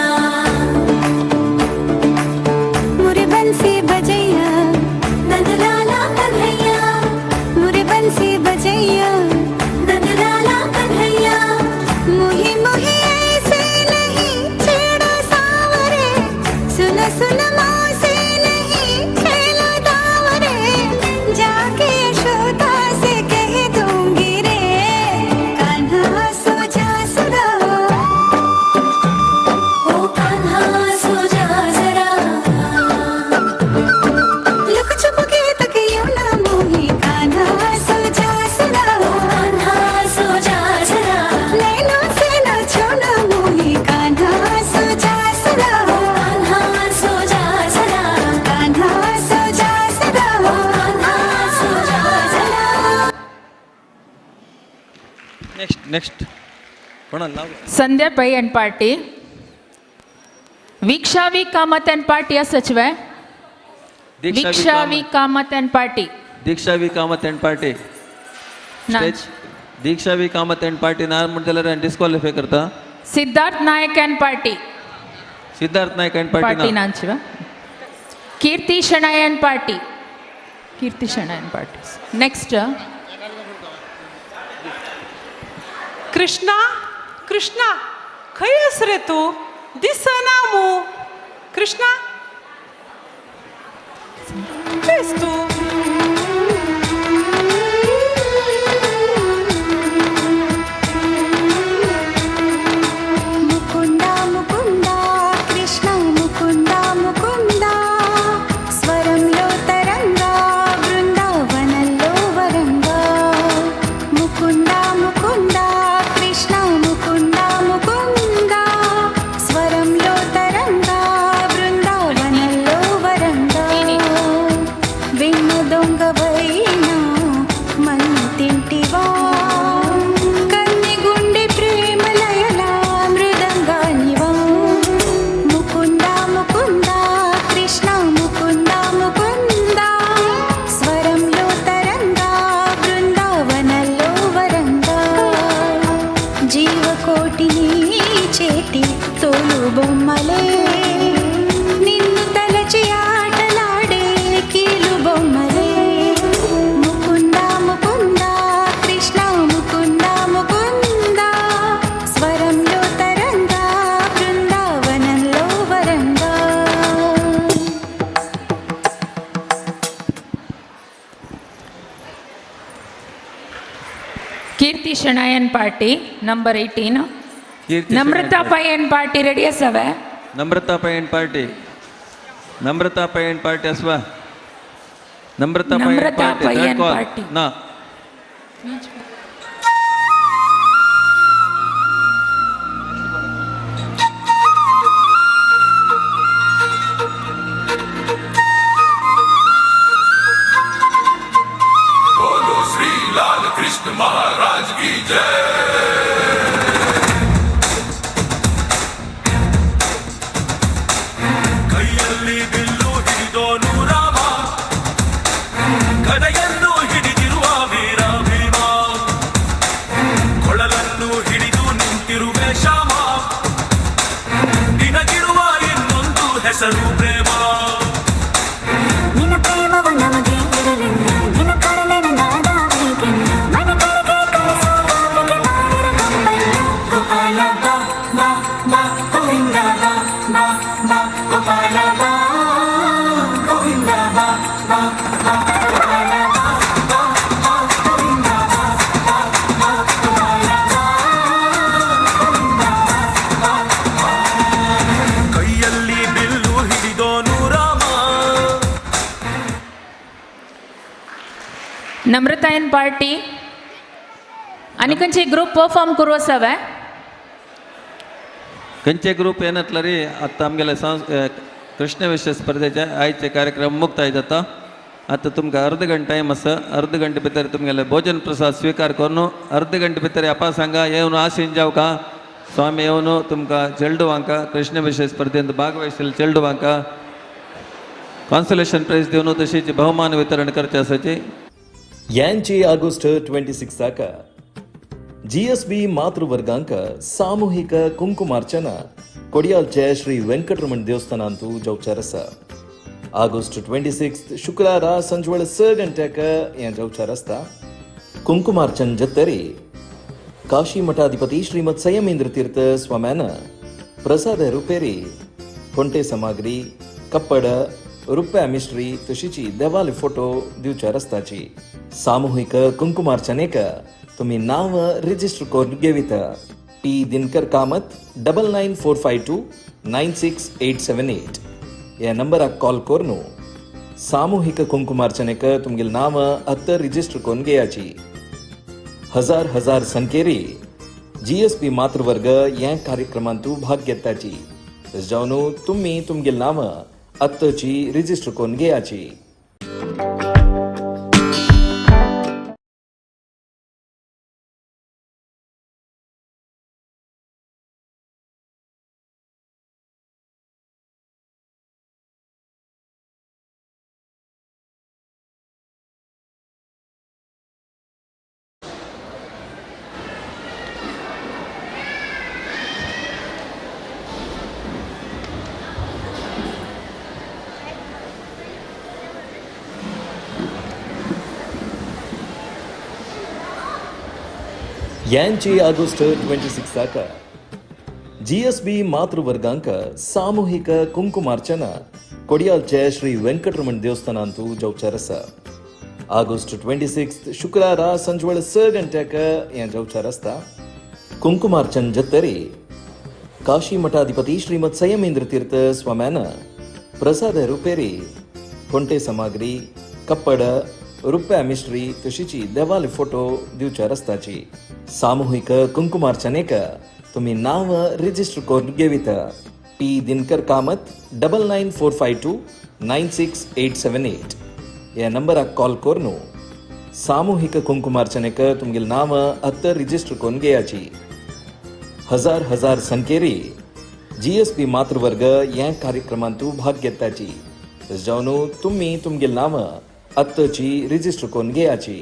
मोरे बंसी बजैया नंद लाला कन्हैया मोरे बंसी बजैया नंद लाला कन्हैया मोही मोही ऐसे नहीं छेड़ा सावरे सुन सुन मौसे नहीं खेला दावरे जाके यशोदा से कह दूंगी रे कान्हा सो जा सदा ओ कान्हा सो जा जरा लुक छुप के तकियो ना मोही कान्हा सो जा सदा ओ कान्हा सो जा जरा नैनों से ना छोड़ना मोही कान्हा सो जा सदा ओ कान्हा सो जा जरा कान्हा सो जा सदा ओ कान्हा सो जा जरा. नेक्स्ट कोणाला लाव. Sandhya Pai and party. Viksha V Kamath and party असच वे. Viksha V Kamath and party. Diksha V Kamath and party. Stage Diksha V Kamath and party ना म्हणल्यार डिस्क्वालिफाय करता. Siddharth Nayak and party. Siddharth Nayak and party party ना. नांचवा. Kirti Shenoy and party. Kirti Shenoy and party. Next Krishna Krishna खंय आस रे तू दिसना मू कृष्णा खंय आस तू मुकुंदा मुकुंदा कृष्ण मुकुंदा मुकुंदा स्वरंलो तरंगा बृंदावनलो वरंगा मुकुंदा मुकुंदा कृष्ण मुकुंदा मुकुंदा स्वरंलो तरंगा बृंदावनलो वरंगा विण्णु ಕೀರ್ತಿ ಶೆಣಾಯನ್ ಪಾರ್ಟಿ ನಂಬರ್ 18. ಕೀರ್ತಿ ನಮ್ರತಾ ಶೆಣಾಯನ್ ಪೈ ಅಂಡ್ ಪಾರ್ಟಿ ರೆಡಿ ಅಸವೆ. Namrata Pai and party. Namrata Pai and party ಅಸ್ವಾ. Namrata Pai and Namrata party. Pai third and call. Party. ನಾ कृष्ण महाराज की जय। ಕೈಯಲ್ಲಿ ಬಿಲ್ಲು ಹಿಡಿದೋನು ರಾಮ, ಗದೆಯನ್ನು ಹಿಡಿದಿರುವ ವೀರ ಭೀಮ, ಕೊಳಲನ್ನು ಹಿಡಿದು ನಿಂತಿರುವೆ ಶ್ಯಾಮ, ನಿನಗಿರುವ ಇನ್ನೊಂದು ಹೆಸರು ಪ್ರೇಮ. ನಿನ್ನ ಪ್ರೇಮವ ನಮಗೆ ಇರಲಿಲ್ಲ, ನಿನ್ನ ಕರಳೆ ನಾದ ಬೇಕೆಂದು ಮನ ಕರೆಗೆ ಕಳಿಸೋ ಕಾವ್ಯಕ್ಕೆ ಮಾಡಿರ ಕಂಬಲ್ಲ. ಗೋಪಾಲ ಬಾ ಬಾ ಬಾ ಗೋವಿಂದ ಬಾ ಬಾ ಬಾ ಗೋಪಾಲ ಬಾ ಗೋವಿಂದ ಬಾ ಬಾ ಬಾ ಗೋಪಾಲ ಬಾ ಬಾ ಬಾ ಗೋವಿಂದ ಬಾ ಬಾ ಬಾ ಗೋಪಾಲ ಬಾ ಗೋವಿಂದ ಬಾ ಬಾ. ಕೈಯಲ್ಲಿ ಬಿಲ್ಲು ಹಿಡಿದೋನು ರಾಮ. नम्रता एन पार्टी आणि खंयचे ग्रुप परफॉर्म करू असावे. खंयचे ग्रुप येनातले रे. आतां आमगेले कृष्ण विषय स्पर्धेचे आयचे कार्यक्रम मुक्ताय जाता. आतां तुमकां अर्द घंटे टायम आसा. अर्द घंटे भितर तुमगेले भोजन प्रसाद स्वीकार करून अर्द घंटे भितर येवपा सांगा. येवन आशीन जावका. स्वामी येवन तुमकां चेडवांका कृष्ण विषय स्पर्धेंत भागवहिशिल्ल्या चेडवांका कॉन्सोलेशन प्राइज दिवन तशीच बहुमान वितरण करचे आसाचे. यांची ಆಗಸ್ಟ್ 26 ಜಿಎಸ್ಬಿ ಮಾತೃವರ್ಗಾಂಕ ಸಾಮೂಹಿಕ ಕುಂಕುಮಾರ್ಚನ ಕೊಡಿಯಾಲ್ಚೆ ಶ್ರೀ ವೆಂಕಟರಮಣ ದೇವಸ್ಥಾನ ಅಂತೂ ಜೌಚಾರಸ. ಆಗಸ್ಟ್ 26 ಶುಕ್ರವಾರ ಸಂಜೆ 6 ಗಂಟೆಗೆ ಏನ್ ಜೌಚಾರಸ್ತ ಕುಂಕುಮಾರ್ಚನ್ ಜತ್ತರಿ ಕಾಶಿ ಮಠಾಧಿಪತಿ ಶ್ರೀಮದ್ ಸಂಯಮೇಂದ್ರ ತೀರ್ಥ ಸ್ವಾಮ್ಯಾನ ಪ್ರಸಾದ ರೂಪೇರಿ ಹೊಂಟೆ सामग्री कप्पड रुपया मिश्री तशीची देवाली फोटो दिवच्या रस्त्याची सामूहिक कुंकुमार्चनेक तुम्ही नाव रिजिस्टर करून घेविता. पी दिनकर कामत 9945296878 या नंबराक कॉल करून सामूहिक कुंकुमार्चनेक तुमगेल नाव आत्ता रिजिस्टर करून घेयाची. हजार हजार संख्येरी जीएसपी मातृवर्ग या कार्यक्रमांतू भाग घेताची. जावन तुम्ही तुमगेल नाव आत्ताची रिजिस्टर करून घेयाची. यांची ಆಗಸ್ಟ್ 26 ಜಿಎಸ್ಬಿ ಮಾತೃವರ್ಗಾಂಕ ಸಾಮೂಹಿಕ ಕುಂಕುಮಾರ್ಚನ ಕೊಡಿಯಾಲ್ಚೆ ಶ್ರೀ ವೆಂಕಟರಮಣ ದೇವಸ್ಥಾನ ಅಂತೂ ಜೌಚಾರಸ. ಆಗಸ್ಟ್ 26 ಶುಕ್ರವಾರ ಸಂಜೆ 6 ಗಂಟೆಗೆ ಏನ್ ಜೌಚಾರಸ್ತ ಕುಂಕುಮಾರ್ಚನ್ ಜತ್ತರಿ ಕಾಶಿ ಮಠಾಧಿಪತಿ ಶ್ರೀಮದ್ ಸಂಯಮೇಂದ್ರ ತೀರ್ಥ ಸ್ವಾಮ್ಯಾನ ಪ್ರಸಾದ ರೂಪೇರಿ ಹೊಂಟೆ सामग्री कप्पड रुपया मिश्री तशीची देवाली फोटो दिवच्या रस्त्याची सामूहिक कुंकुमार्चनेक तुम्ही नाव रिजिस्टर करून घेविता. पी दिनकर कामत 9945296878 या नंबराक कॉल करून सामूहिक कुंकुमार्चनेक तुमगेल नाव आत्ता रिजिस्टर करून घेयाची. हजार हजार संख्येरी जीएसपी मातृवर्ग या कार्यक्रमांतू भाग घेताची. जावन तुम्ही तुमगेल नाव आत्ताची रिजिस्टर करून घेयाची.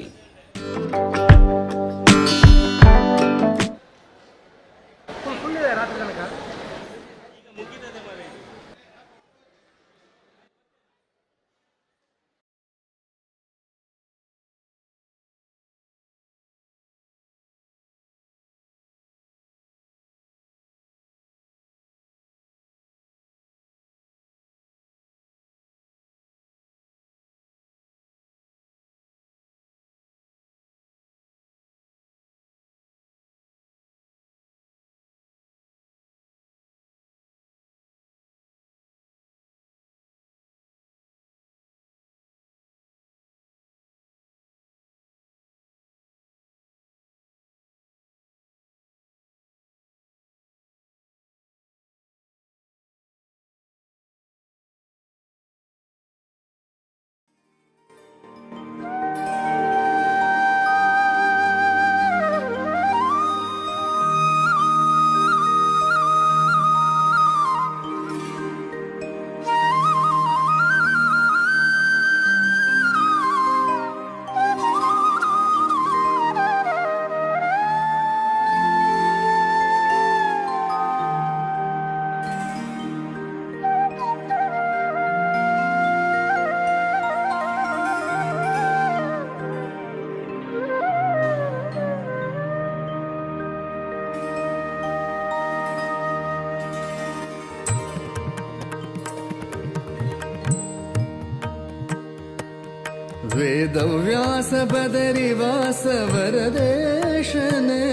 वेदव्यास बदरिवास वरदेशने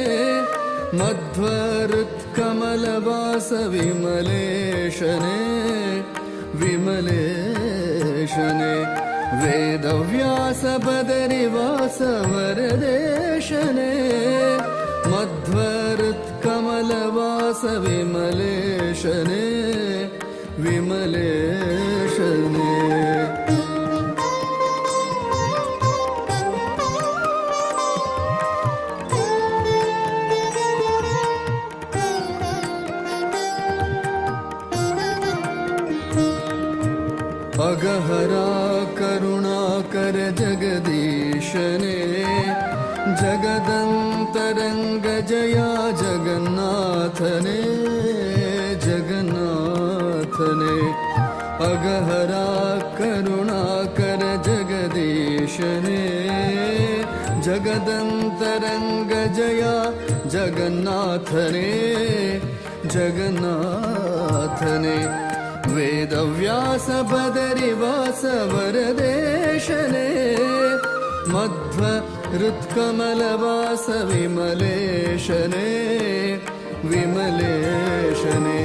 मध्वरुत्कमलवास विमलेशने विमलेशने वेदव्यास बदरिवास वरदेशने मध्वरुत्कमलवास विमलेशने विमलेशने अगहरा करुणाकर जगदीशने जगदन्तरङ्ग जया जगन्नाथने जगन्नाथने अगहरा करुणाकर जगदीशने जगदन्तरङ्ग जया जगन्नाथने जगन्नाथने वेदव्यास बदरिवास वरदेशने मध्वरुत्कमलवास विमलेशने विमलेशने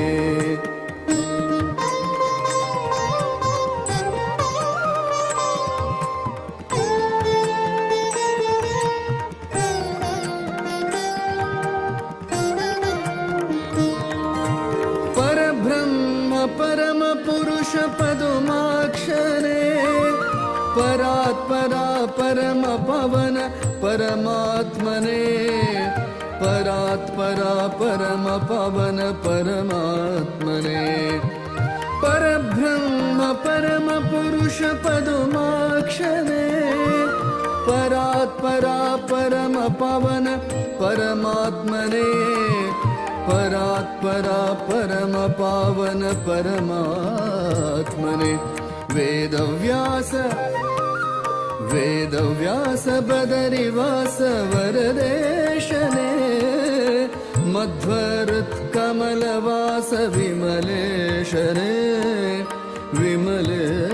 परम पुरुष पदुमाक्षरे परात्परा परम पवन परमात्मने परात्परा परम पवन परमात्मने परब्रह्म परम पुरुष पदुमाक्षरे परात्परा परम पवन परमात्मने परात्परा परम पावन परमात्मने वेदव्यास बदरिवास वरदेशने मध्वरुत्कमलवास विमलेशने विमलेशने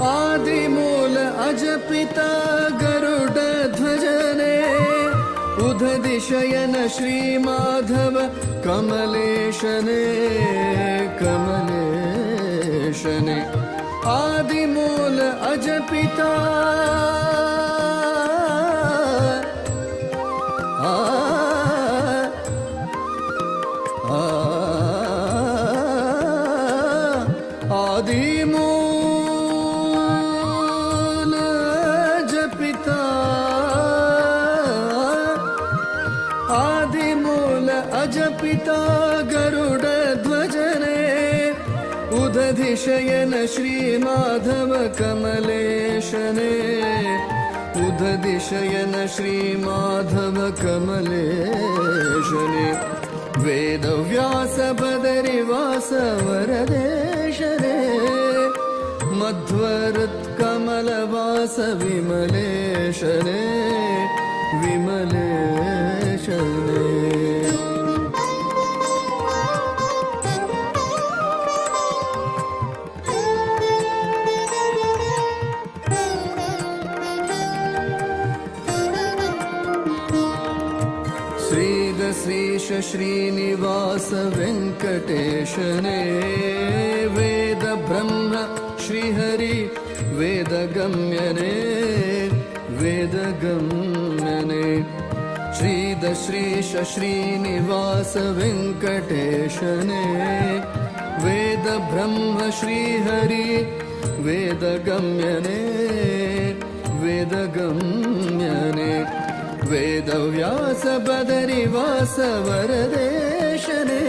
आदिमूल अजपिता गरुड ध्वजने उदधिशयन श्रीमाधव कमलेशने कमलेशने आदिमूल अजपिता आदिमूल जपिता आदिमूल अजपिता गरुड ध्वजने उदधिशयन श्रीमाधव कमलेशने उदधिशयन श्रीमाधव कमलेशने वेदव्यास बदरिवास वरदेशने मध्वरुत्कमलवास विमलेशने विमलेशने श्रीश श्रीनिवास वेङ्कटेशने वेद ब्रह्म श्रीहरि वेदगम्यने वेदगम्यने श्रीश श्रीनिवास वेङ्कटेशने वेद ब्रह्म श्रीहरि वेदगम्यने वेदगम्यने वेदव्यास बदरिवास वरदेशने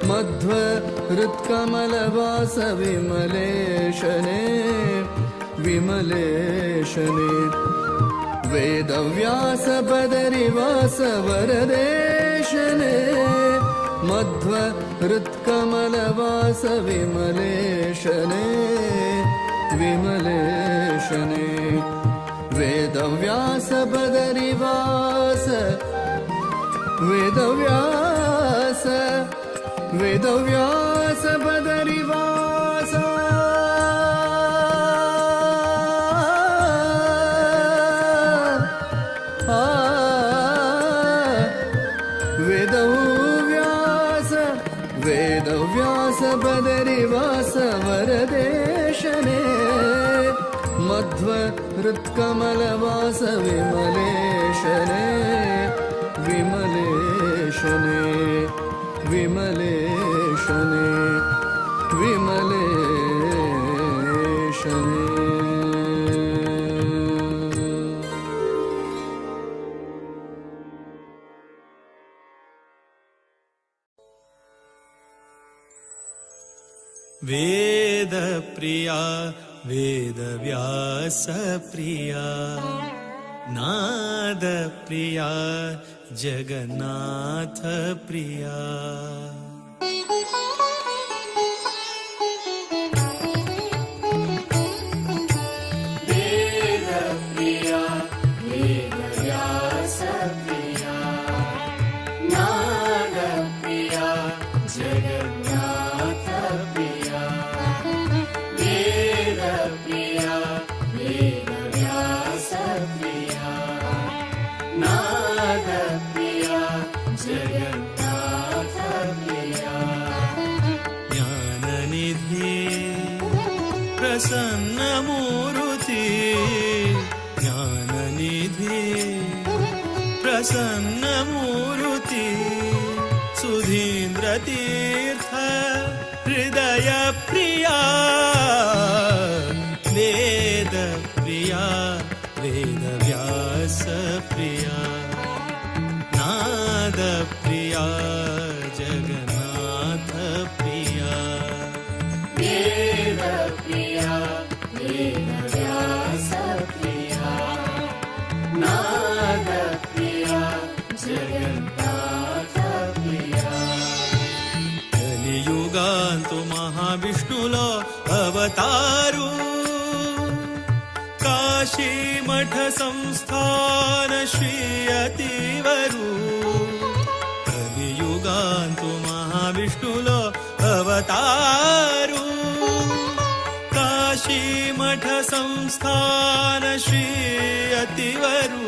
मध्वरुत्कमलवास विमलेशने विमलेशने वेदव्यास बदरिवास वरदेशने मध्वरुत्कमलवास विमलेशने विमलेशने विमलेशने वेदव्यास बदरिवास वेदव्यास वेदव्यास बदरिवास वेदव्यास वेदव्यास बदरिवास वरदेशने मध्वहृत्कमलवास विमलेशने विमलेशने विमलेशने विमलेशने वेद प्रिया वेदव्यास प्रिया नाद प्रिया जगन्नाथ प्रिया वेद प्रिया वेदव्यास प्रिया नाद प्रिया जगन्नाथ प्रिया वेद प्रिया वेदव्यास प्रिया नाद प्रिया जगन्नाथ प्रिया ज्ञाननिधि प्रसन्न मूर्ति ज्ञाननिधि प्रसन्न मूर्ति सुधीन्द्र तीर्थ हृदय प्रिया वेद प्रिया वेदव्यास प्रिया नाद प्रिया जगन्नाथ प्रिया वेद प्रिया वेदव्यास प्रिया नाद प्रिया जगन्नाथ प्रिया కలియుగాంతు మహావిష్ణులో అవతారు కాశీ మఠ సంస్థాన శ్రీ అతివరు కలియుగాంతు మహావిష్ణులో అవతారు కాశీ మఠ సంస్థాన శ్రీ అతివరు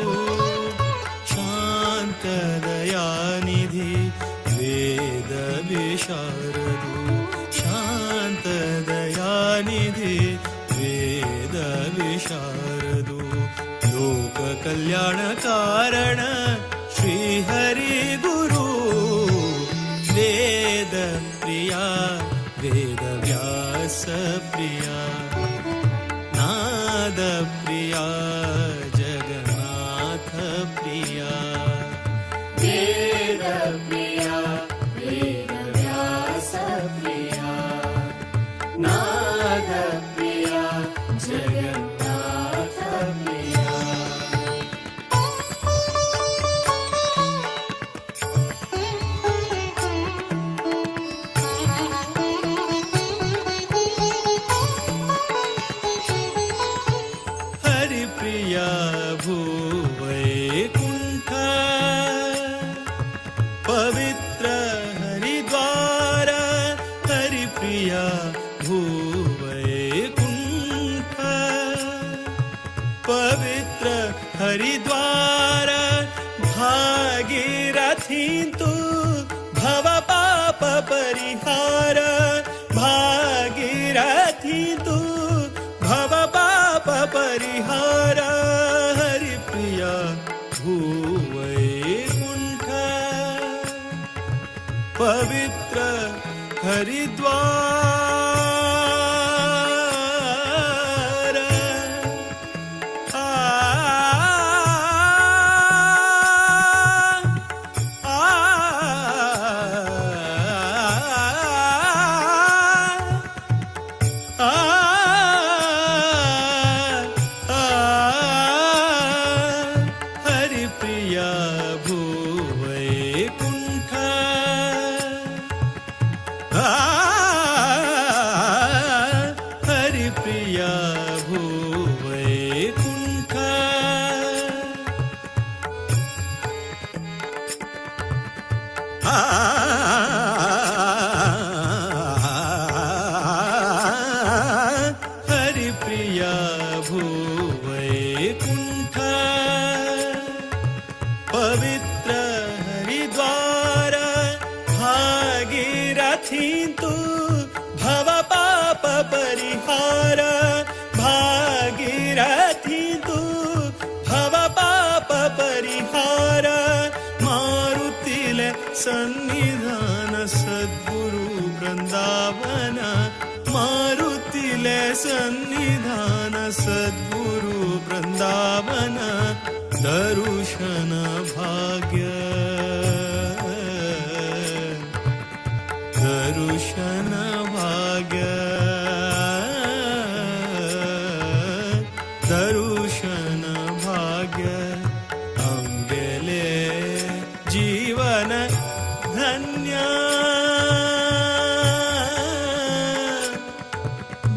శాంతదయానిధి वेद विशारदु शान्तदयानिधि वेद विशारदु लोक कल्याण कारण श्री हरि गुरु वेद प्रिया वेदव्यास प्रिया नाद प्रिया जगन्नाथ प्रिया वेद प्रिया वेदव्यास प्रिया नाद प्रिया जगन्नाथ प्रिया हरि प्रिया भूवैकुण्ठ पवित्र हरिद्वार हरिप्रिया भूवैकुण्ठ पवित्र हरिद्वार भागीरथी तु भव पाप परिहार भागीरथी तु भव पाप परिहार हरिप्रिया भूवैकुण्ठ पवित्र हरिद्वार आ परिहार भागीरथी तू भव पाप परिहार मारुतिले सन्निधान सद्गुरु वृंदावन मारुतिले सन्निधान सद्गुरु वृंदावन दर्शन भाग्य दर्शन भाग्य दर्शन भाग्य अंगेले जीवन धन्य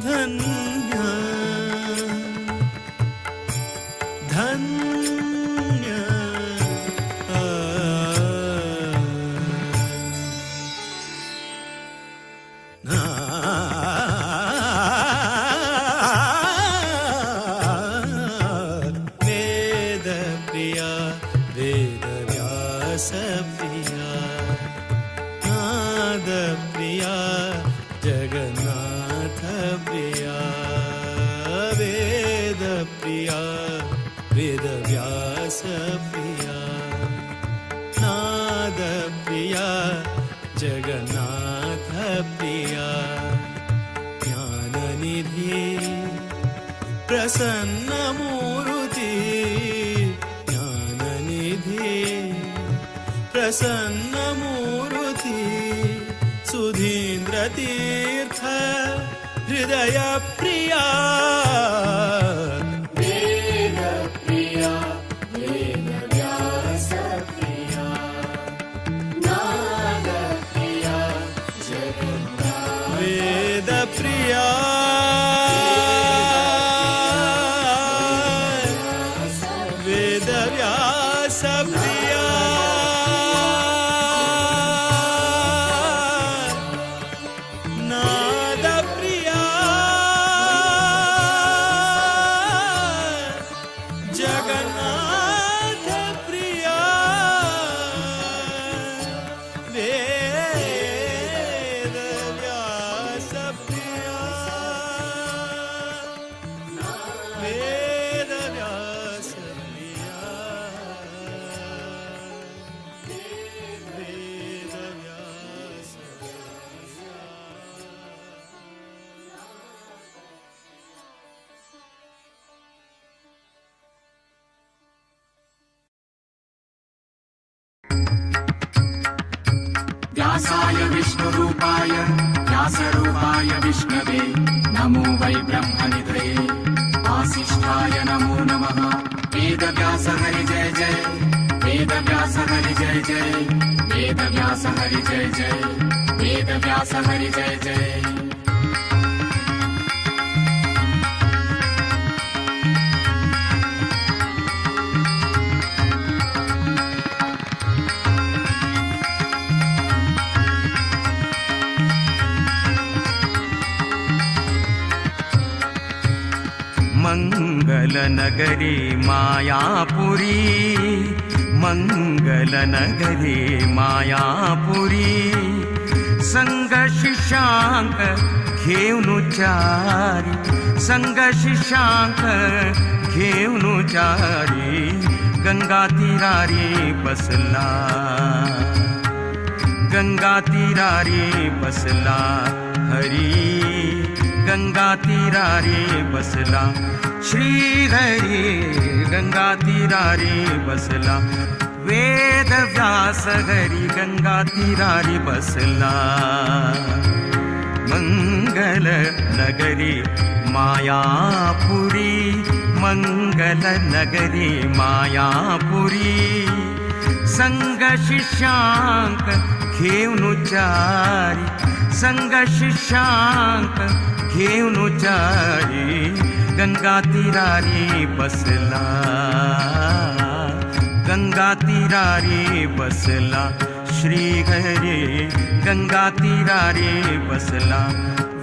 धन्य धन्य वेद प्रिया वेद व्यास प्रिया नाद प्रिया जगन्नाथ प्रिया वेद प्रिया वेद व्यास प्रिया नाद प्रिया जगन्नाथ प्रिया ज्ञाननिधि प्रसन्न मूर्ति ज्ञाननिधि प्रसन्न मूर्ति सुधीन्द्र तीर्थ हृदय प्रिया वेद प्रिया वेद व्यास प्रिया नाद प्रिया जगन्नाथ वेद प्रिया वेद व्यास प्रिया नाद प्रिया जगन्नाथ प्रिया वेद व्यास प्रिया वेद व्यास प्रिया वेद व्यास व्यासाय विष्णुरूपाय व्यासरूपाय विष्णवे नमो वै ब्रह्मनिधये वासिष्ठाय नमो नमः वेदव्यास हरि जय जय वेदव्यास हरि जय जय वेदव्यास हरि जय जय वेदव्यास हरि जय जय मंगलनगरी मायापुरी मंगलनगरी मायापुरी संग शिष्यांक घेऊन चारी संग शिष्यांक घेऊन चारी गंगा तीरारी बसला गंगा तीरारी बसला हरी गंगा तीरारी बसला श्री हरी गंगा तीरारी बसला वेद व्यास हरी गंगा तीरारी बसला मंगल नगरी मायापुरी मंगल नगरी मायापुरी संग शिष्यांक घेऊन चारी संग शिष्यांक घेऊन चारी गंगा तीरारी बसला गंगा तीरारी बसला श्री हरी गंगा तीरारी बसला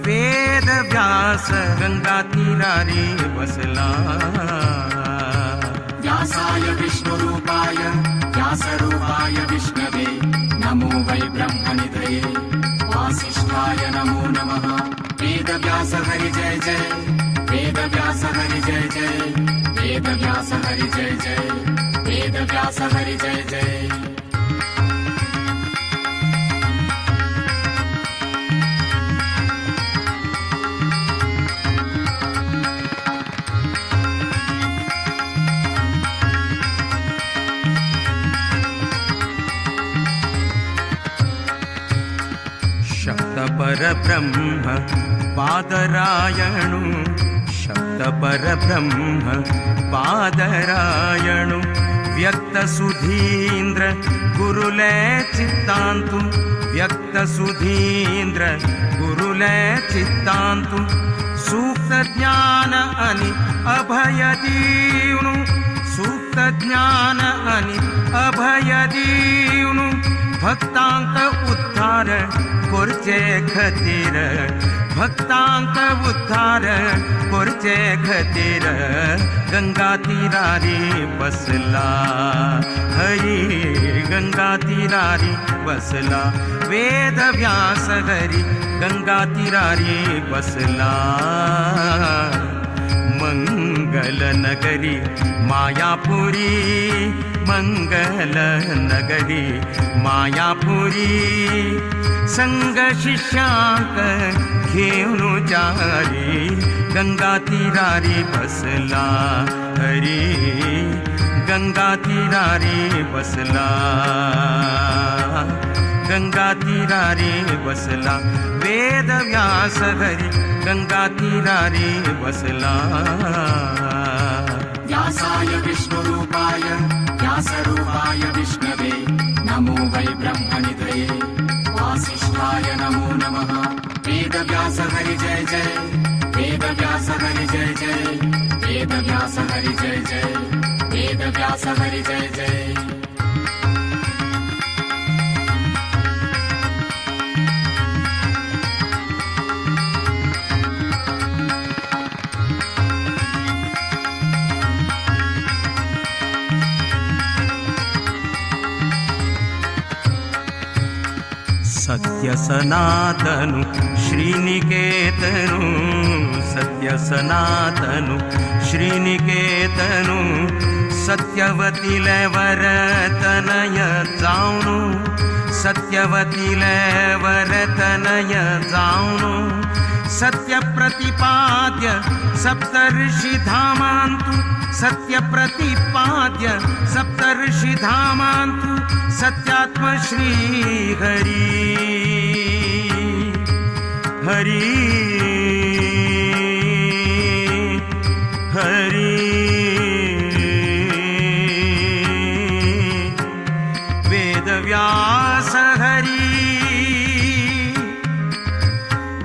वेद व्यास गंगा तीरारी बसला व्यासाय विष्णुरूपाय व्यासरूपाय विष्णवे नमो वै ब्रह्मनिधये वासिष्ठाय नमो नमः वेद व्यास हरि जय जय वेद व्यास हरि जय जय वेद व्यास हरि जय जय वेद व्यास हरि जय जय शब्द परब्रह्म पादरायणु शब्द परब्रह्म पादरायणु व्यक्त सुधींद्र गुरुले चित्तांतु व्यक्त सुधींद्र गुरुले चित्तांतु सूक्त ज्ञान अनि अभय दीवनु सूक्त ज्ञान अनि अभय दीवनु भक्तांक उद्धार कोरचे खतीर भक्तांक उद्धार कोरचे खतीर गंगा तीरारी बसला हरी गंगा तीरारी बसला वेद व्यास हरी गंगा तीरारी बसला मंगल नगरी मायापुरी मंगल नगरी मायापुरी संग शिष्यांक घेऊन जारी गंगा तीरारी बसला हरी गंगा तीरारी बसला गंगा तीरारी बसला वेद व्यास हरी गंगा तीरारी बसला व्यासाय विष्णुरूपाय व्यासरूपाय विष्णवे नमो वै ब्रह्मनिधये वासिष्ठाय नमो नमः वेद व्यास हरि जय जय वेद व्यास हरि जय जय वेद व्यास हरि जय जय वेद व्यास हरि जय जय सत्य सनातनु श्रीनिकेतनु सत्य सनातनु श्रीनिकेतनु सत्यवतीले वरतनय जाऊनु सत्यवतीले वरतनय जाऊनु सत्य प्रतिपाद्य सप्तर्षि धामांतु सत्य प्रतिपाद्य सप्तर्षि धामांतु सत्यात्म श्री हरि हरि हरि वेद व्यास हरि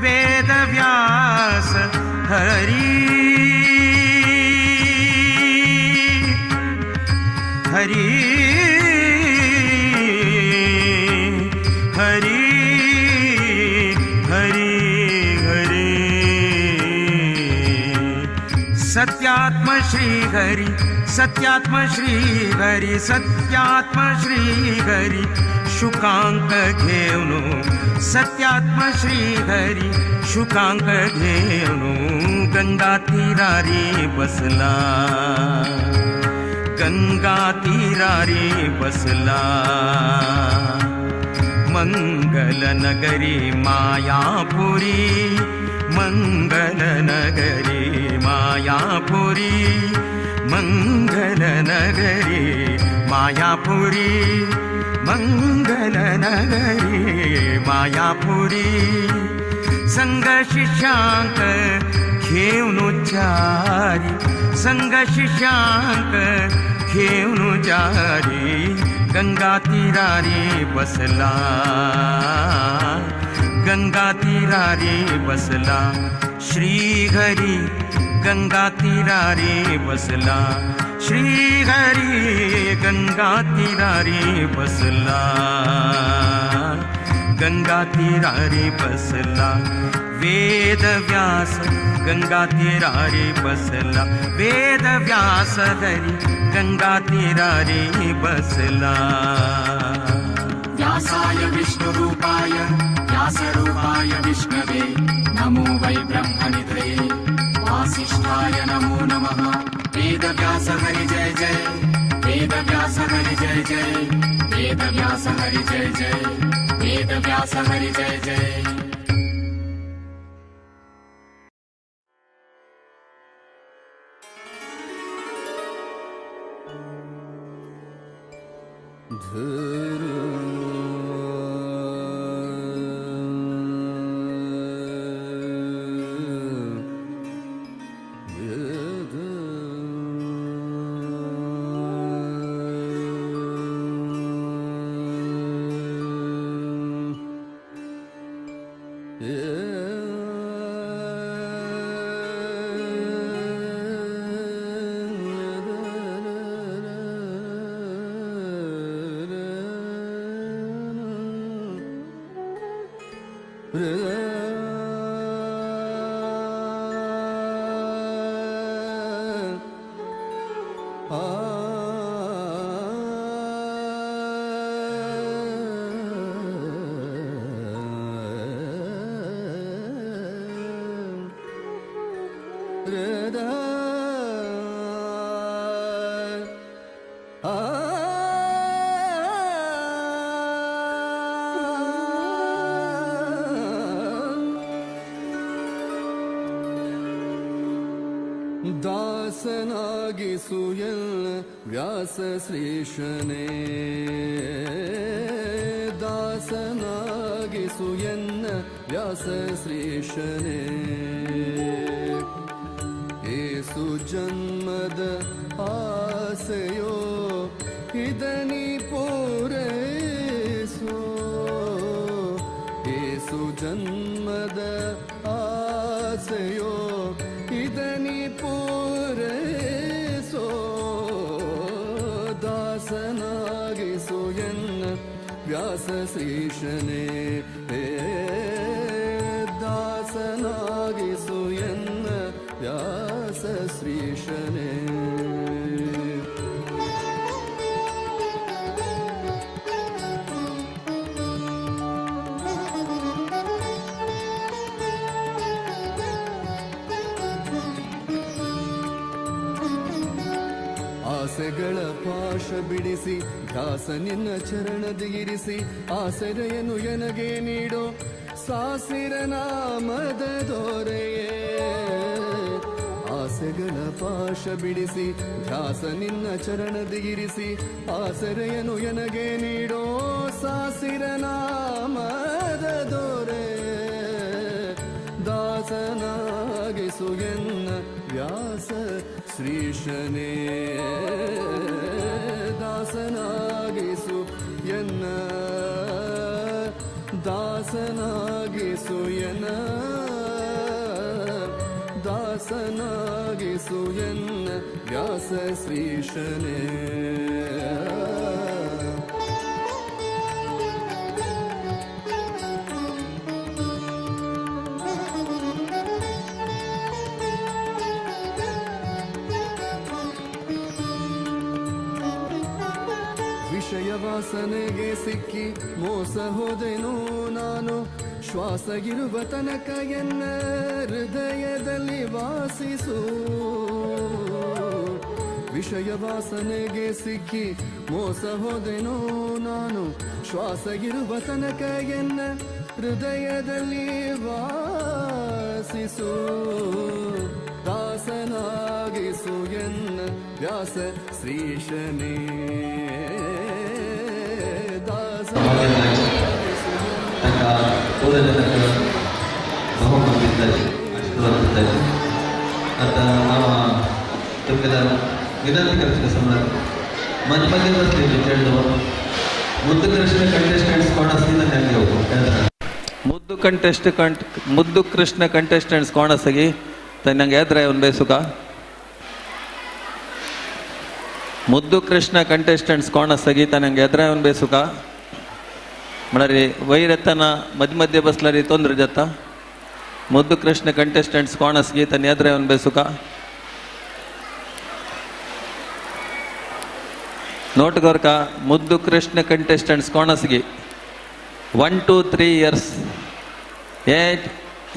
वेद व्यास हरि हरि हरि हरि हरि सत्यात्म श्री हरि सत्यात्म श्री हरि सत्यात्म श्री हरि शुकांक घेऊनु सत्यात्म श्री हरि शुकांक घेऊनु गंगा तीरारी बसला गंगा तीरारी बसला मंगल नगरी मायापुरी मंगल नगरी मायापुरी मंगल नगरी मायापुरी मंगल नगरी मायापुरी संग शिष्यांक घेऊन चारी संग शिष्यांक घेऊन जारी गंगा तीरारी बसला गंगा तीरारी बसला श्री हरी गंगा तीरारी बसला श्री हरी गंगा तीरारी बसला गंगा तीरारी बसला वेद व्यास गंगा तीरारी बसला वेद व्यास हरी गंगा तीरारी बसला व्यासाय विष्णुरूपाय व्यासरूपाय विष्णवे नमो वै ब्रह्मनिधये वासिष्ठाय नमो नमः वेदव्यास हरि जय जय वेदव्यास हरि जय जय वेदव्यास हरि जय जय वेदव्यास हरि जय जय ದಾಸನಾಗಿಸುಯಲ್ ವ್ಯಾಸ ಶ್ರೀಶನೇ ದಾಸನಾಗಿಸುಯನ್ನ ವ್ಯಾಸ ಶ್ರೀಶನೇ ಏಸು ಜನ್ಮದ ಆಸೆಯೋ ಇದನಿ ಪೂರೈಸೋ ಏಸು ಜನ್ಮದ ಆಸೆಯೋ ಇದನಿ ಪೂರೈಸೋ ದಾಸನಾಗಿಸು ಎನ್ನ ವ್ಯಾಸ ಶ್ರೀಶನೇ ದಾಸನಾಗಿಸು ಎನ್ನ ವ್ಯಾಸ ಶ್ರೀಶನೇ ಆಸೆಗಳ ಪಾಶ ಬಿಡಿಸಿ ದಾಸ ನಿನ್ನ ಚರಣದಿರಿಸಿ ಆಸರೆಯನ್ನು ಎನಗೆ ನೀಡೋ ಸಾಸಿರ ನಾಮದ ದೊರೆಯೇ ಆಸೆಗಳ ಪಾಶ ಬಿಡಿಸಿ ದಾಸ ನಿನ್ನ ಚರಣದಿರಿಸಿ ಆಸರೆಯನ್ನು ಎನಗೆ ನೀಡೋ ಸಾಸಿರ ನಾಮದ ದೊರೆ ದಾಸನಾಗಿಸು ಎನ್ನ ವ್ಯಾಸ ಶ್ರೀಶನೇ ದಾಸನಾಗಿಸು ಎನ್ನ ದಾಸನಾಗಿಸು ಎನ್ನ ದಾಸನಾಗಿಸು ಎನ್ನ ವ್ಯಾಸ ಶ್ರೀಶನೇ ವಿಷಯ ವಾಸನೆಗೆ ಸಿಕ್ಕಿ ಮೋಸ ಹೋದೆನೋ ನಾನು ಶ್ವಾಸಗಿರುವ ತನಕ ಎನ್ನ ಹೃದಯದಲ್ಲಿ ವಾಸಿಸು ವಿಷಯ ವಾಸನೆಗೆ ಸಿಕ್ಕಿ ಮೋಸ ಹೋದೆನೋ ನಾನು ಶ್ವಾಸಗಿರುವ ತನಕ ಎನ್ನ ಹೃದಯದಲ್ಲಿ ವಾಸಿಸು ದಾಸನಾಗಿಸು ಎನ್ನ ವ್ಯಾಸ ಶ್ರೀಶನೇ ताका पूर्वजनांक बहुमान दिताले आशीर्वाद दिताले आता तुमकां विनंती करता सम्राट मध्य बसलेले खेळलो मुद्दू कृष्ण कंटेस्टंट्स कोण आसली तांकां घेवं मुद्दू कृष्ण कंटेस्टंट्स कोण आसा गी तांकां येद्र येवन बेसुका मुद्दू कृष्ण कंटेस्टंट्स कोण आसा गी तांकां येद्र येवन बेसुका म्हळ्यार वयर येतना मध्य मध्य बसल्यार तोंदर जाता मुद्दू कृष्ण कंटेस्टंट्स कोण आसा गी तांणी येद्र येवन बेसुका नोट करका मुद्दू कृष्ण कंटेस्टंट्स कोण आसा गी 1 2 3 years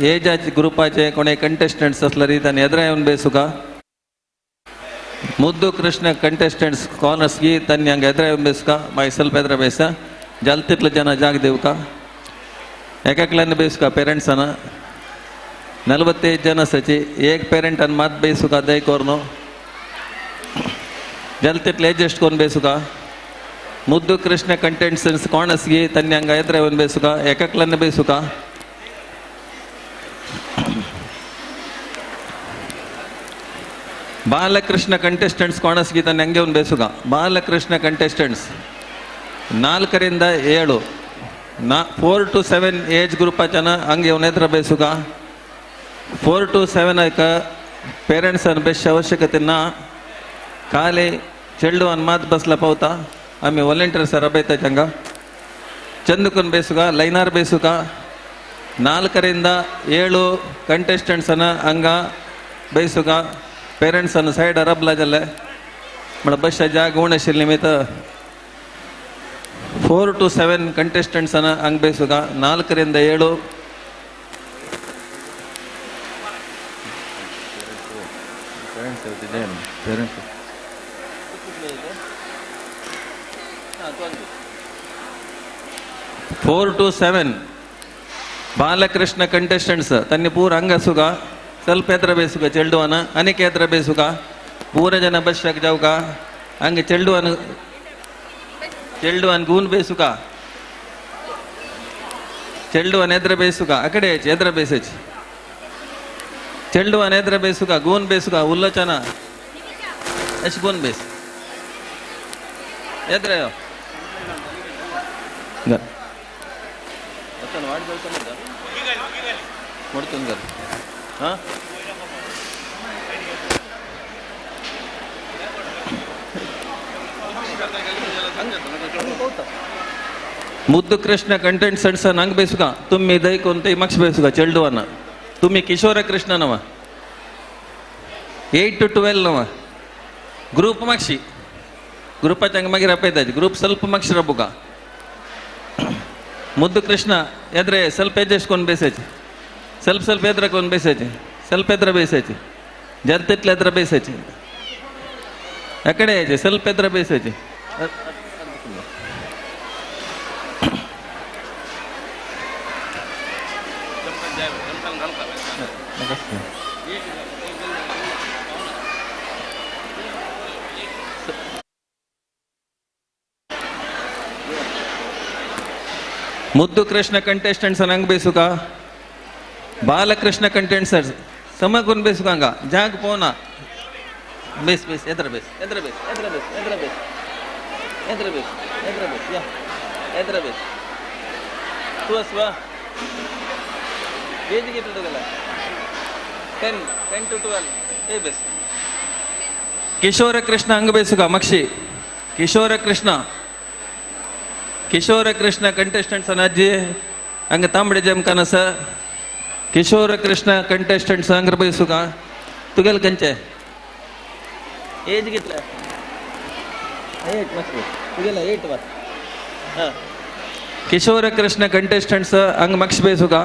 एजाचे ग्रुपाचे कोणी कंटेस्टंट्स असल्यारी त्यांनी एद्रा येऊन बेसू का मुद्दू कृष्ण कंटेस्टंट्स कौन असगी त्यांनी हंಗೆ ಎದುರ येऊन बेसू का माई ಸ್ವಲ್ಪ ಎದುರ ಬೇಸ ಜಲ್ತಿಟ್ಲ ಜನ ಜಾಗ ದೇವು का ಏಕಕ್ಲನ್ನು ಬೇಸು का ಪೇರೆಂಟ್ಸ್ ಅನ್ನ 45 ಜನ ಸಚಿ एक पेरेंट अन मात बेसू का दय कोरनो जल्तिट्ल एडजस्ट कोन बेसू का मुद्दू कृष्ण कंटेस्टंट्स कौन असगी त्यांनी हंಗೆ ಎದುರ येऊन बेसू का ಏಕಕ್ಲನ್ನು बेसू का ಬಾಲಕೃಷ್ಣ ಕಂಟೆಸ್ಟೆಂಟ್ಸ್ ಕೋಣಸ್ಗೀತ ನಂಗೆ ಒಂದು ಬೇಸುಗ ಬಾಲಕೃಷ್ಣ ಕಂಟೆಸ್ಟೆಂಟ್ಸ್ 4 ರಿಂದ 7 4 to 7 ಏಜ್ ಗ್ರೂಪ್ ಜನ ಹಂಗೆ ಅವನ ಎದುರ ಬೇಸುಗ 4 to 7 ಆಯ್ಕ ಪೇರೆಂಟ್ಸ್ ಅನ್ನು ಬೆಸ್ಟ್ ಅವಶ್ಯಕತೆ ನಾ ಖಾಲಿ ಚೆಲ್ಡು ಅನ್ ಮಾತು ಬಸ್ಲ ಪೌತಾ ಆಮೇಲೆ ವಾಲಂಟಿಯರ್ಸ್ ರಬೈತ ಚಂಗ ಚಂದಕನ್ ಬೇಸುಗ ಲೈನಾರ್ ಬೇಸುಗ 4 ರಿಂದ 7 ಕಂಟೆಸ್ಟೆಂಟ್ಸ್ ಅನ್ನ ಹಂಗ ಬೇಸುಗ पेरेंट्स अन्न साइड अरबला जल्ले म्हण बस जाग उणशिल निमित्त 4 to 7 कंटेस्टंट्स अन्न हंग बेसुगा 4 ರಿಂದ 7 4 to 7 ಬಾಲಕೃಷ್ಣ ಕಂಟೆಸ್ಟೆಂಟ್ಸ್ ತನ್ನ ಪೂರ ಹಂಗಸುಗ ಸ್ವಲ್ಪ ಎದುರ ಬೇಸುಗ ಚೆಲ್ಡುವನ ಅನೇಕ ಎದುರ ಬೇಸುಗ ಪೂರ ಜನ ಬಸ್ ಜಾವುಗ ಹಂಗೆ ಚೆಲ್ಡುವನ್ ಗೂನ್ ಬೇಸುಗ ಚೆಲ್ಡುವನ್ ಎದುರ ಬೇಸುಗ ಆ ಕಡೆ ಎದುರ ಬೇಸಚಿ ಚೆಲ್ಡುವನ್ ಎದುರ ಬೇಸುಗ ಗೂನ್ ಬೇಸುಗ ಉಲ್ಲೋಚನ ಎಷ್ಟು ಗೂನ್ ಬೇಸ್ ಎದುರಯೋ ನೋಡ್ತೀನಿ ಹಾಂ मुद्दू कृष्ण कंटेस्टंट्स हंग बेसुगा तुम्ही दय कोणते मक्ष बेसुगा ಚೆಲ್ಡುವನ್ನ तुम्ही किशोर कृष्ण नव 8 to 12 नव ग्रुप मक्षी ग्रुपाच्या हंग मागीर आपयताची ग्रुप ಸ್ವಲ್ಪ मक्ष रबुगा मुद्दू कृष्ण ಎದ್ರೆ ಸ್ವಲ್ಪ ಎಡ್ಜಸ್ಟ್ ಕೊಂಡು ಬೇಸಾಚಿ ಸ್ವಲ್ಪ ಎದುರ ಕೊಂಡು ಬೇಸಾಚಿ ಸ್ವಲ್ಪ ಎದುರ ಬೇಸಾಚಿ ಜಲ್ತಿಟ್ಲ ಎದುರ ಬೇಸಾಚಿ ಆ ಕಡೆ ಆಚೆ ಸ್ವಲ್ಪ ಎದುರ ಬೇಸಾಚಿ मुद्दू कृष्ण कंटेस्टंट्स हंग बेसुका बालकृष्ण कंटेस्टंट्स समगुन बेसुकांगा जाग पोना base base either base either base either base either base either base either base या एदर बेस तू असवा एज किती तुगला 10 to 12 A base Kishore Krishna hung बेसुका मक्षी Kishore Krishna contestants अज्जी हंग तांबडे जेम कनस किशोर कृष्ण कंटेस्टंट्स हंग बेसुका तुगेल कंचे एज कितला 8 मक्षी तुगेला 8 वा हां किशोर कृष्ण कंटेस्टंट्स हंग मक्ष बेसुका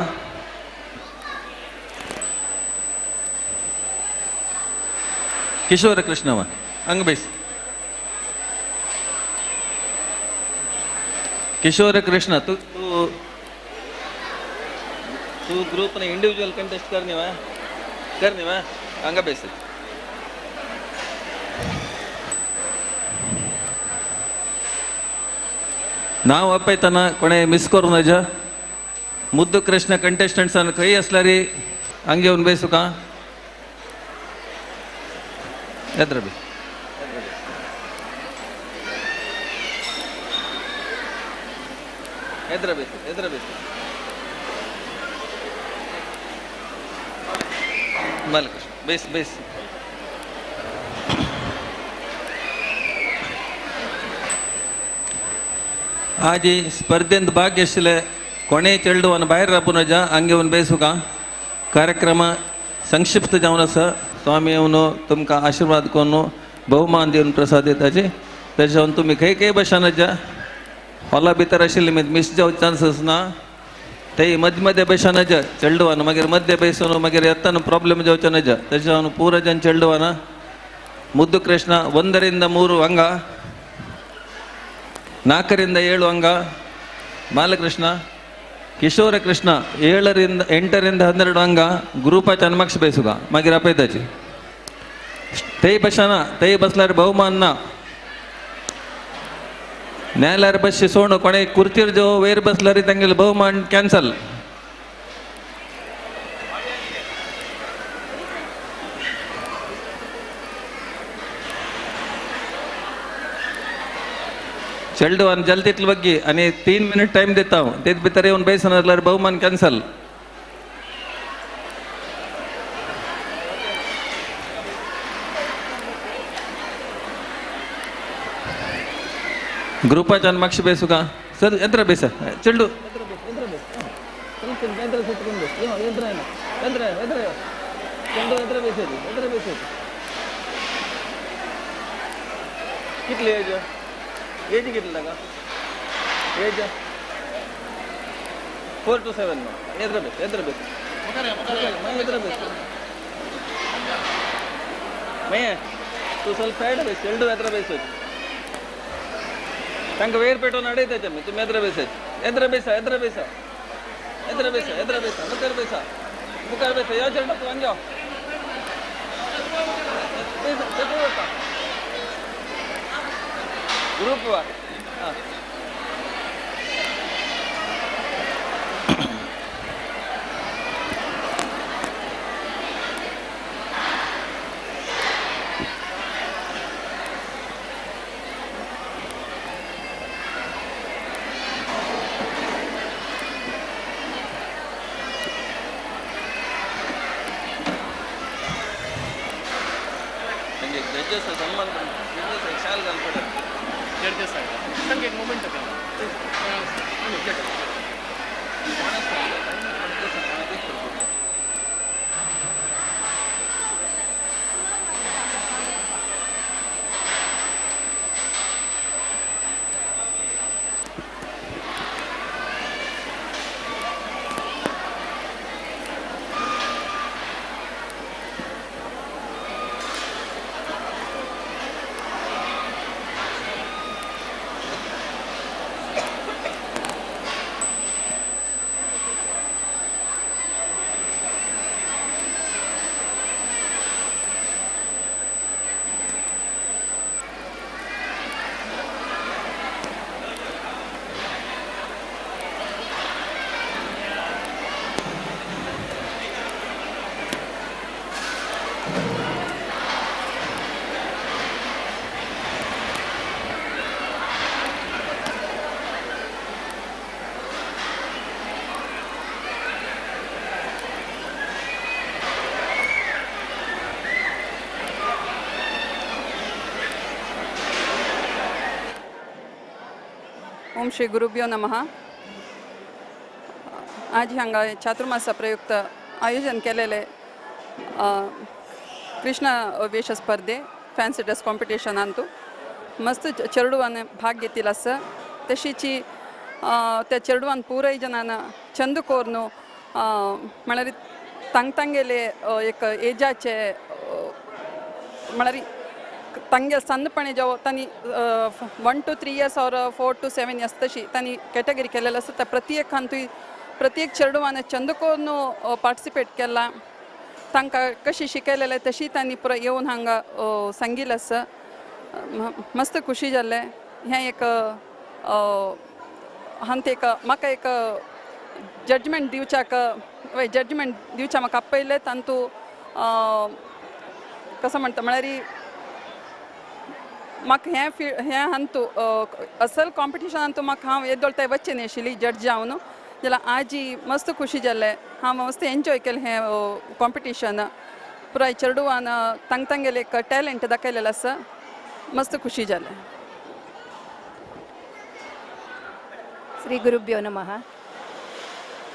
किशोर कृष्ण वा हंग बेस किशोर कृष्ण तू ग्रुप ने इंडिविजुअल कंटेस्ट करने वा हंगा बेस ನಾವು ಅಪ್ಪೈತನ ಕೊನೆ ಮಿಸ್ ಕೊರು ನಜ ಮುದ್ದು ಕೃಷ್ಣ ಕಂಟೆಸ್ಟೆಂಟ್ಸ್ ಅನ್ನ ಕೈ ಅಸ್ಲಾರಿ ಹಂಗೆ ಒಂದು ಬೇಸುಕ ಎದ್ರ ಬಿ ಎದ್ರ ಬೇಸು ಬಾಲಕೃಷ್ಣ ಬೇಸ್ आज स्पर्धेंत भाग घेतले कोणे चेडू वन भायर रापून वजा हंगे वन बेसुका कार्यक्रम संक्षिप्त जावन आसा स्वामी येवन तुमकां आशीर्वाद कोरून बहुमान दिवन प्रसाद दिताचे तेच्या तुमी खंय खंय बशान जा हॉला भितर आशिल्ले मिस जावचे चान्सेस ना ते मध्य बैसा नज ಚೆಲ್ಡುವನ ಮಗರ್ ಮಧ್ಯ ಬೈಸೋನು ಮಗರ್ ಎತ್ತನ ಪ್ರಾಬ್ಲಮ್ ಜೋಚ ನಜ ತಜಾನು ಪೂರ ಜನ ಚೆಲ್ಡುವನ ಮುದ್ದು ಕೃಷ್ಣ 1 ರಿಂದ 3 ಅಂಗ 4 ರಿಂದ 7 ಅಂಗ ಬಾಲಕೃಷ್ಣ ಕಿಶೋರ ಕೃಷ್ಣ 7 ರಿಂದ 8 ರಿಂದ 12 ಅಂಗ ಗ್ರೂಪ ಚನ್ಮಕ್ಷ ಬೈಸುಗ ಮಗರ್ ಅಪೇದಜಿ ತೈ ಬಶನ ತೈ ಬಸ್ಲಾರ ಬಹುಮಾನ ನ್ಯಾಯಾಲಯ ಬಸ್ಸಿ ಸೋಣು ಕೊನೆ ಕುರ್ತಿರ್ ಜೋ ವೇರ್ ಬಸ್ಲರಿ ತಂಗಿಲ್ ಬಹುಮಾನ್ ಕ್ಯಾನ್ಸಲ್ ಚೆಲ್ಡುವನ್ जल्दीतल बग्गी आणि 3 मिनिट टाइम देता हूं तेच भितर येऊन बैसणार बहुमान कॅन्सल ग्रुपाच्या मागशी बेसू का सर यंत्र बेसा ಚೆಲ್ಡು कितली एज एज कितली लागा एज 4 to 7 यंत्र बेस मैं तू ಸ್ವಲ್ಪ ಸೈಡ್ ಬೇಸ್ ಚೆಲ್ಡು ಎದ್ರ ಬೇಸು ತಂಗ ವೇರ್ ಪೇಟೋ ನಡೆಯುತ್ತೆ ಚಮ್ಮಿ ತುಮ್ ಎದ್ರ ಬೇಸ ಮುಖರ್ ಬೇಸ ಯಾವ ಚೆಲ್ಡು ತೂ ಅಂಜೋ ಗ್ರೂಪ್ ವಾ जजेस सम्मान जजेस एक साल गल पड़े जजेस संगे एक मोमेंट का ओम श्री गुरुभ्यो नमः. आज हांगा चातुर्मासा प्रयुक्त आयोजन केलेले कृष्ण वेश स्पर्धे फॅन्सी ड्रेस कॉम्पिटिशनांतू मस्त चेडवान भाग घेतिल्लो आसा. तशीची त्या चेडवान पुराय जनान चंद कोरनु म्हळ्यार तांगेले एक एजाचे म्हळ्यार तांगे सन्नपणे जेव्हा त्यांनी 1 to 3 years और 4 to 7 years तशी त्यांनी कॅटेगरी केलेलं असतं. त्या प्रत्येक चेडवान चंदकोरनु पार्टिसिपेट केला. तांकां कशी शिकयलेले तशी त्यांनी पुरो येवन हांगा सांगिल्लें आसा. मस्त खुशी जाले. हें एक हांत एक म्हाका एक जजमेंट दिवच्या म्हाका आपयलें. तांतू कसं म्हणटा म्हळ्यार म्हाका हें हांतू असल कॉम्पिटिशनांतू म्हाका हांव येदोळ थंय वच्चें नाशिल्ली जज जावन. जाल्यार आज मस्त खुशी जालें. हांव मस्त एन्जॉय केलें हें कॉम्पिटिशन. पुराय चेडवान तांगेले एक टॅलंट दाखयलेलो आसा. मस्त खुशी जालें. श्री गुरुभ्यो नमः.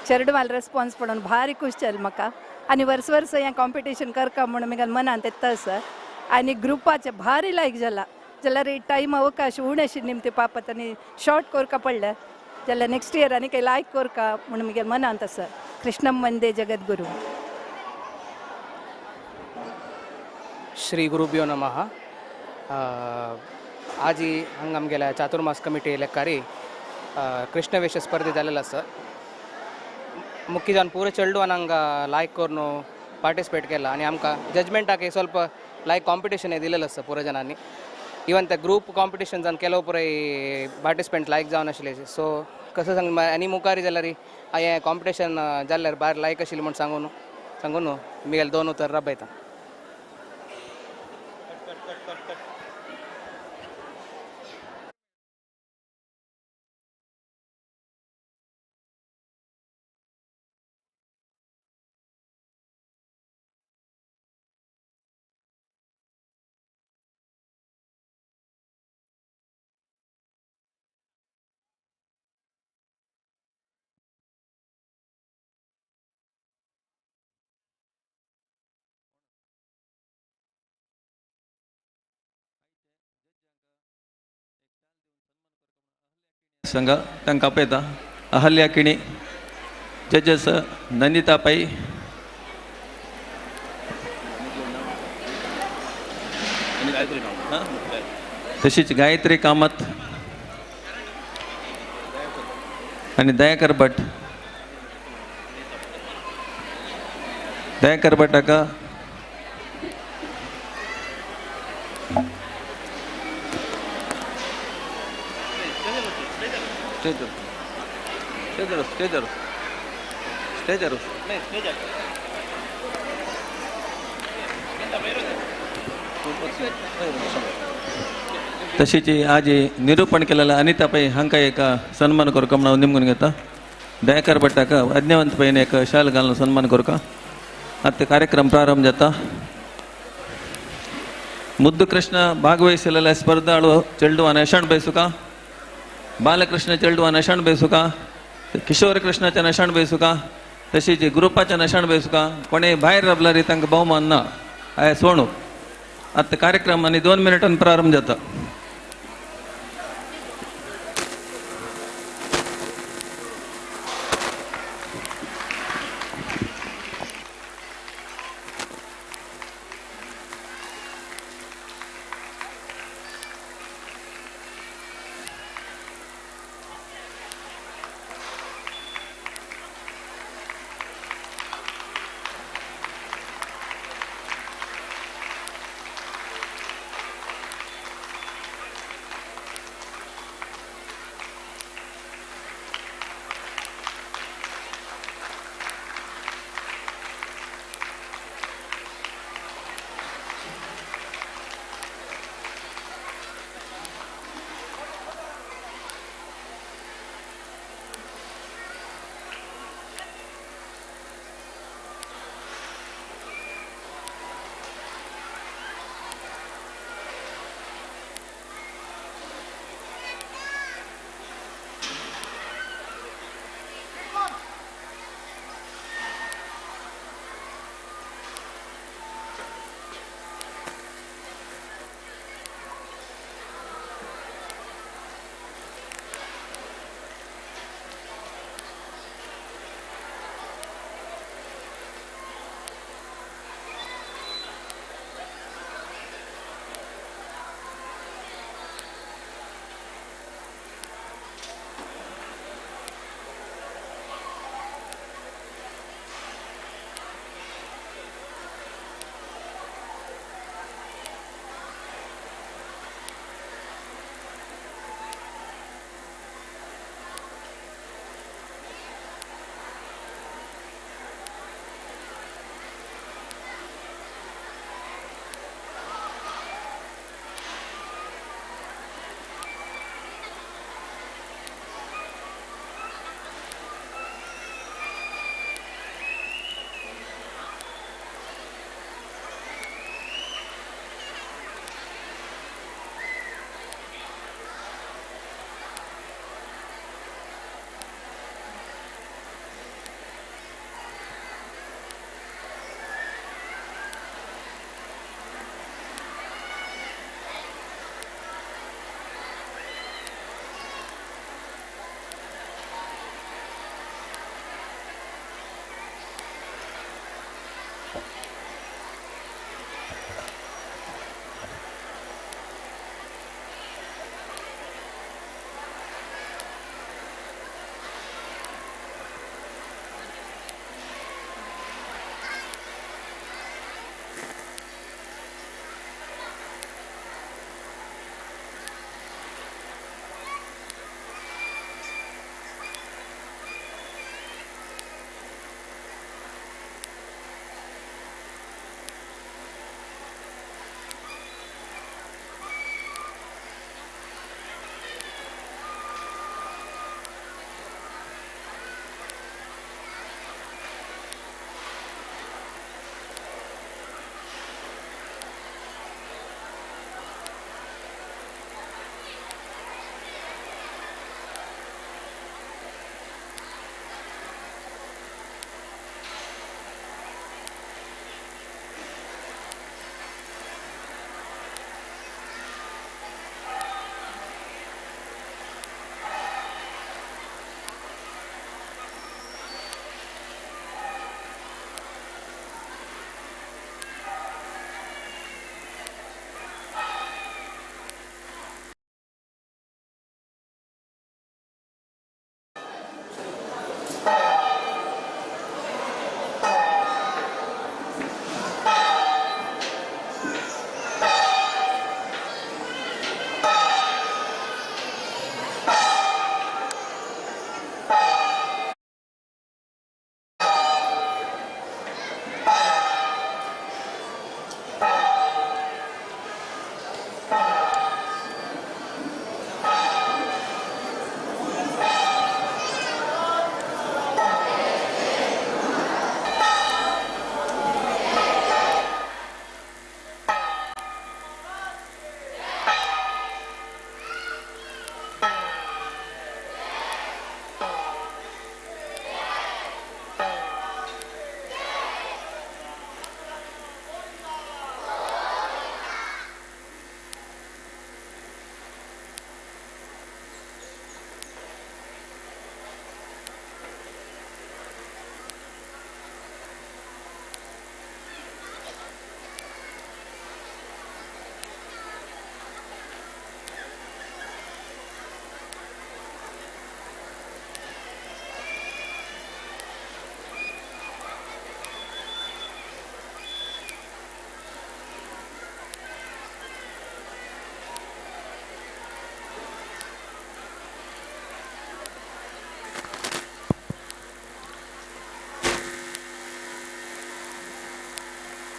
चेडवाल रेस्पॉन्स पडून भारी खुश जालें म्हाका. आनी वर्स हें कॉम्पिटिशन करता म्हणून म्हाका मनांत येता आसा. आनी ग्रुपाचें भारी लायक जाला. जाल्यार टायम अवकाश उणेशी निमते पापत आनी शॉर्ट करका पडले. जाल्यार नेक्स्ट इयर आनी काही लायक करका म्हणून म्हगे मनांत आसा. कृष्णम वंदे जगद्गुरू. श्री गुरुभ्यो नमः. आज ही हांगा आमगेल्या चातुर्मास कमिटी लेखारी कृष्णवेश स्पर्धे जाल्लेलो आसा. मुख्य जावन पुरे चेडवान हांगा लायक करून पार्टिसिपेट केला आनी आमकां जजमेंटाक एक ಸ್ವಲ್ಪ लायक कॉम्पिटिशन दिलेलें आसा पुरो जणांनी. इवन त्या ग्रुप कॉम्पिटिशन्सान केलो पुरे पार्टिसिपेंट लायक जावन आशिल्ले. सो कसं सांग आनी मुखारी जाल्यार हें कॉम्पिटिशन जाल्यार भायर लायक आशिल्लें म्हूण सांगून मिगेल 2 उतर राबयता. संघ तांकां आपयता. अहल्या किणी, जजेस नंदिता पै, तशीच गायत्री कामत आणि दयाकर भट. दयाकर भटाका तशीच आज निरूपण केलेला अनिता पै हांकां एक सन्मान करता म्हणून निमगून घेता. दयाकर भटाक अज्ञावंत पैन एक शाल घालून सन्मान करता. आता कार्यक्रम प्रारंभ जाता. मुद्दू कृष्ण भागवहिसलेल्या स्पर्धाळू चेडवान यशवंत बैसुका, बालकृष्ण चेडवान यशवंत बैसुका, किशोर कृष्णाच्या यशवंत बैसुका, तशीच ग्रुपाच्या यशवंत बैसुका. कोणी भायर राबला रे तांकां भोवमान ना. आय सोणू आता कार्यक्रम आनी 2 मिनिटांनी प्रारंभ जाता.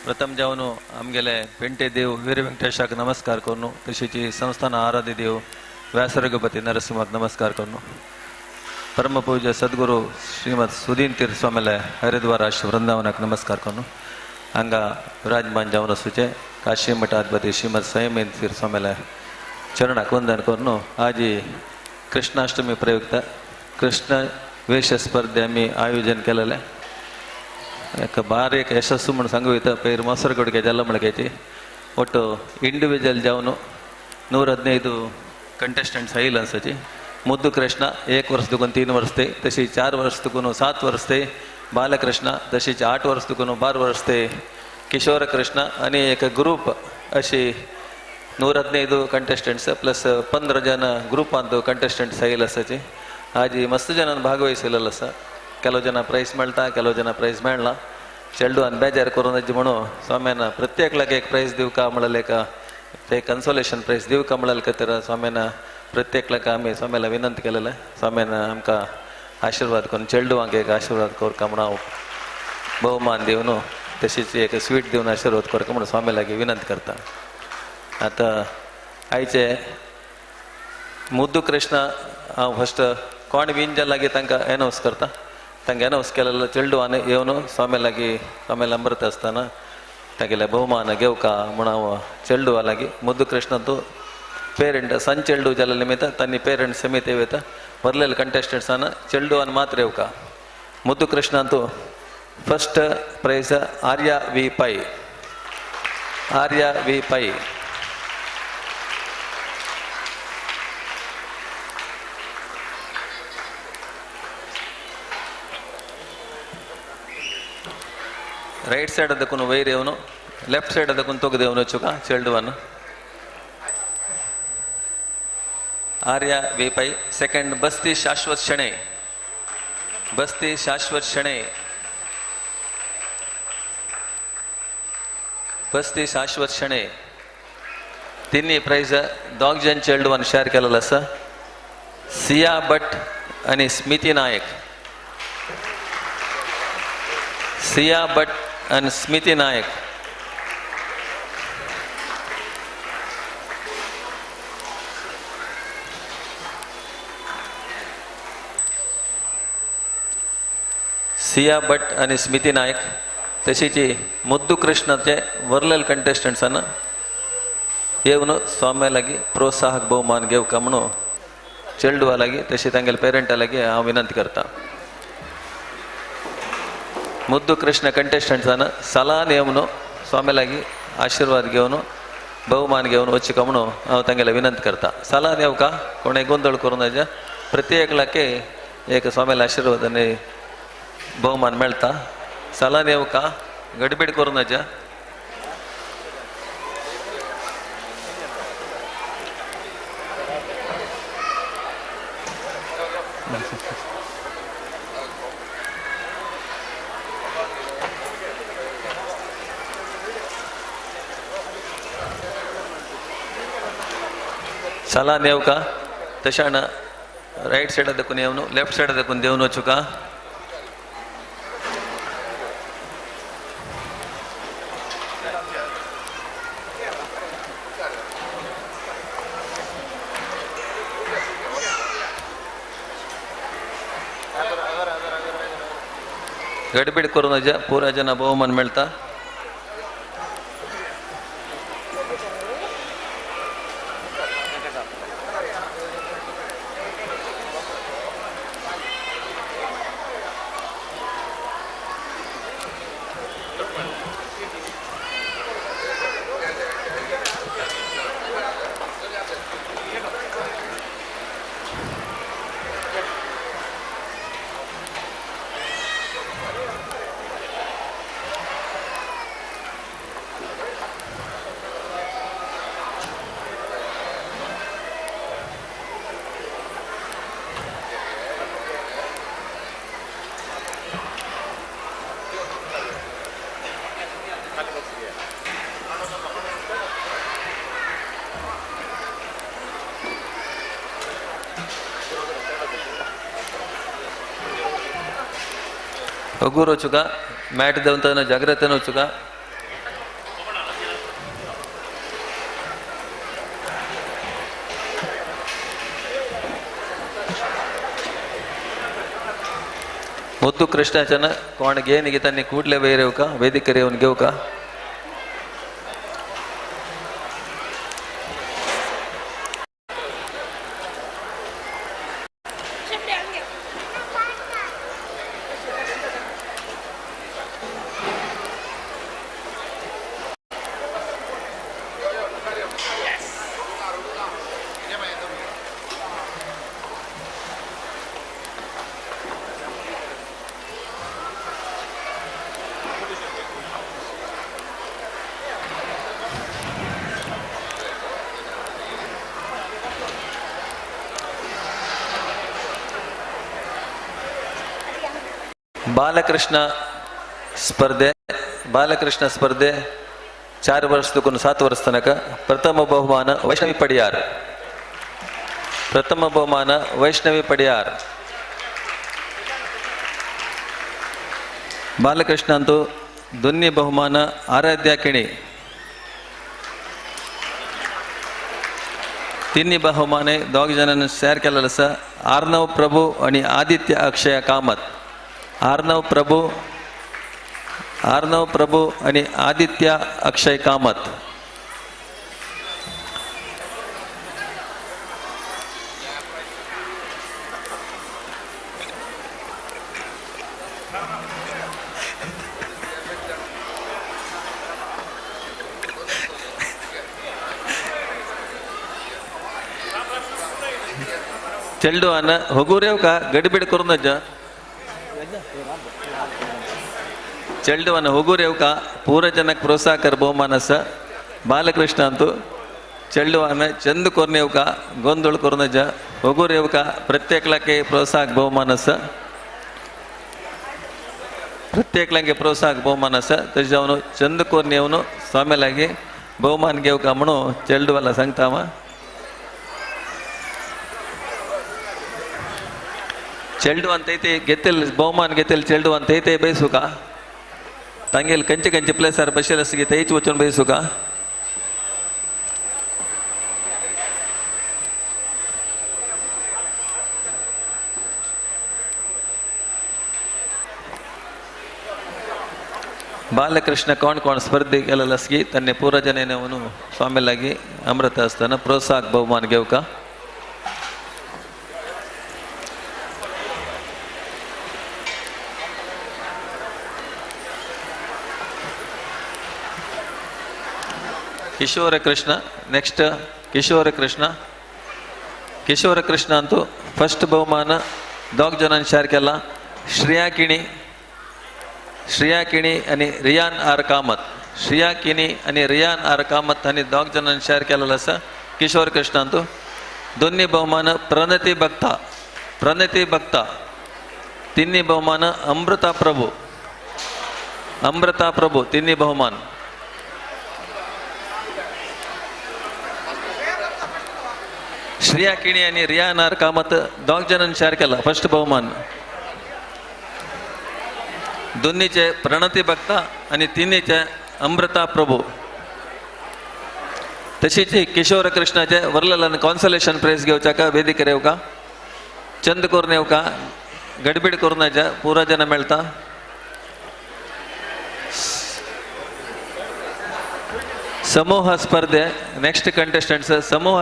प्रथम जावन आमगेले पेंटे देव वीर व्यंकटेशाक नमस्कार करून तशीची संस्थान आराध्य देव व्यासरघुपती नरसिंहाक नमस्कार करून परमपूज्य सद्गुरू श्रीमद सुदीन तीर्थ स्वामीला हरिद्वार आश्रम वृंदावनाक नमस्कार करून हांगा विराजमान जावन आसूचे काशी मठाधिपती श्रीमद संयमेन तीर्थ स्वामीला चरणाक वंदन करून आज कृष्णाष्टमी प्रयुक्त कृष्ण वेश स्पर्धे आम्ही आयोजन केलेले बारीक यशस्सु म्हणून सांगू येतं पैर ಮೊಸರುಗುಡಿಗೆ ಜಲ್ಲಮಳಗೈತಿ ಒಟ್ಟು ಇಂಡಿವಿಜುವಲ್ ಜಾವನು 115 कंटेस्टंट्स आईल असायची मुद्दू कृष्ण 1 वर्ष दुकून 3 वर्ष ते तशी 4 वर्ष दुकून 7 वर्ष ते बालकृष्ण तशीच 8 वर्ष दुकून 12 वर्ष ते किशोर कृष्ण आणि एक ग्रुप अशी 115 कंटेस्टंट्स प्लस 15 जन ग्रुप अंतू कंटेस्टंट्स आईल असायची आज मस्त जनांनी भागवहिसलेलं असं ಕೆಲವು ಜನ ಪ್ರೈಸ್ मेळटा ಕೆಲವು ಜನ ಪ್ರೈಸ್ मेळना चेडू आनी बेजार करून म्हणून स्वाम्यान प्रत्येकल्याक एक प्रायज दिवका म्हणलें का ते कन्सोलेशन प्रायज दिवका म्हणलें खातीर स्वाम्यान प्रत्येकल्याक आमी स्वाम्याला विनंती केलेलें स्वाम्यान आमकां आशिर्वाद करून चेडूवांक एक आशिर्वाद करता म्हणून हांव भोवमान दिवन तशीच एक स्वीट दिवन आशिर्वाद करता म्हणून स्वामी लागीं विनंती करता. आतां आयचे मुद्दू कृष्ण हांव फस्ट कोण विन जाल लागीं तांकां एनावन्स करता. तांकां एनावन्स केलेलो चेडूवान येवन स्वामी लागीं स्वामीला अमृत आसतना तागेले भोवमान घेवका म्हणून हांव चेडूवा लागीं मुद्दू कृष्ण तूं पेरेंट सन चेडू जाल्या निमित्त तांणी पेरेंट समेत येता बरलेले कंटेस्टंट्सान चेडूवान मात्र येवका. मुद्दू कृष्ण तूं फस्ट प्रैज आर्या वी पै ರೈಟ್ ಸೈಡ್ ಅದಕ್ಕೂ ವೈರ್ ಇವನು ಲೆಫ್ಟ್ ಸೈಡ್ ಅದಕ್ಕೂ ತೊಗದೇವನು ಚುಕ ಚೆಲ್ಡುವನು ಆರ್ಯ ವಿ ಪೈ ಸೆಕೆಂಡ್ ಬಸ್ತಿ ಶಾಶ್ವತ್ ಶಣೆ तिन्ही प्राइज 2 जन चेडूवान शेअर केलेलो आसा. सिया भट आणि स्मिती नायक. सिया भट आणि स्मिती नायक तशीच मुद्दू कृष्णाचे वरलेल कंटेस्टंट्सान येवन स्वाम्या लागीं प्रोत्साहक बहुमान घेवका म्हणून चेडूवा लागीं तशी तांगेले पेरंटा लागीं हांव विनंती करता. मुद्दू कृष्ण कंटेस्टंट्सान सलान येवन स्वामी लागीं आशिर्वाद घेवन बहुमान घेवन वचका म्हणून हांव तांगेले विनंती करता. सलान येवका कोणें गोंधळ करूं नजा. प्रत्येकल्याके एक स्वामीला आशिर्वाद आनी बहुमान मेळटा. सलान येवका गडबीड करूं नजा. सलान येवका तशान राइट साइड देखून येवन लेफ्ट साइड देखून देवन वचुका. गडबीड करूं नजा. पुरा जना बहुमान मेळटा. ಒಗ್ಗೂರು ವಚುಕ ಮ್ಯಾಟ್ ದೇವಂತನ ಜಾಗ್ರತೆನ ವಚುಕ. मुद्दू कृष्णाचन कोण घे निघताना ಕೂಡಲೇ ಬೇರೆವು का ವೇದಿಕೆ ರೇವನ್ घेऊ का ಬಾಲಕೃಷ್ಣ ಸ್ಪರ್ಧೆ 4 ವರ್ಷದಕ್ಕೂ 7 ವರ್ಷ ತನಕ ಪ್ರಥಮ ಬಹುಮಾನ ವೈಷ್ಣವಿ ಪಡಿಯಾರ್ ಬಾಲಕೃಷ್ಣ ಅಂತೂ दोन्ही ಬಹುಮಾನ आराध्या किणी तिन्ही बहुमाने दोघ जणांनी शेअर केलेलं असं आर्नव प्रभू आणि आदित्य अक्षय कामत आर्नव प्रभू आणि आदित्य अक्षय कामत चेंडू अन्न होगुरेव का गडबिड करून चेंडू अन्न होगुरेव का पूरजनक प्रोत्साहकर बहुमानस बालकृष्ण अंतू चेंडू अन्न चंद कोरनेव का गोंधळ करून होगुरेव का प्रत्येकलाके प्रोत्साहक बहुमानस प्रोत्साहक बहुमानस त्याच्यावर चंद कोरनेवनु स्वामीलागे बहुमान घेऊ का म्हणून चेंडूवाला सांगतावा चेंडू अंतैते घेतील बहुमान घेतील चेंडू अंतैते बैसू का तांगेल कंचे प्लेसर बसेल असं तेच वचून बैसू का बालकृष्ण कोण स्पर्धे केलेलं असगी त्यांनी पूरजनेने म्हणून स्वामीलागी अमृत असताना प्रोत्साहक बहुमान घेऊ का किशोर कृष्ण नेक्स्ट किशोर कृष्ण अंतू फर्स्ट बहुमान दोघ जणांनी शेअर केला श्रेया किणी आणि रियान आर कामत आणि दोघ जणांनी शेअर केलेलं असं किशोर कृष्ण अंतू दोन्ही बहुमान प्रणती भक्ता तिन्ही बहुमान अमृता प्रभू तिन्ही बहुमान श्रेया किणी आणि रियान आर कामत दोघ जणांनी शेअर केला फर्स्ट बहुमान दोन्हीचे प्रणती भक्ता आणि तिन्हीचे अमृता प्रभू तशीच किशोर कृष्णाचे वरलेला कॉन्सोलेशन प्राइज घेवचा का वेदिके रेव का चंद करून येऊ का गडबिड करून पूरा जन मेळता समूह स्पर्धे नेक्स्ट कंटेस्टंट्स समूह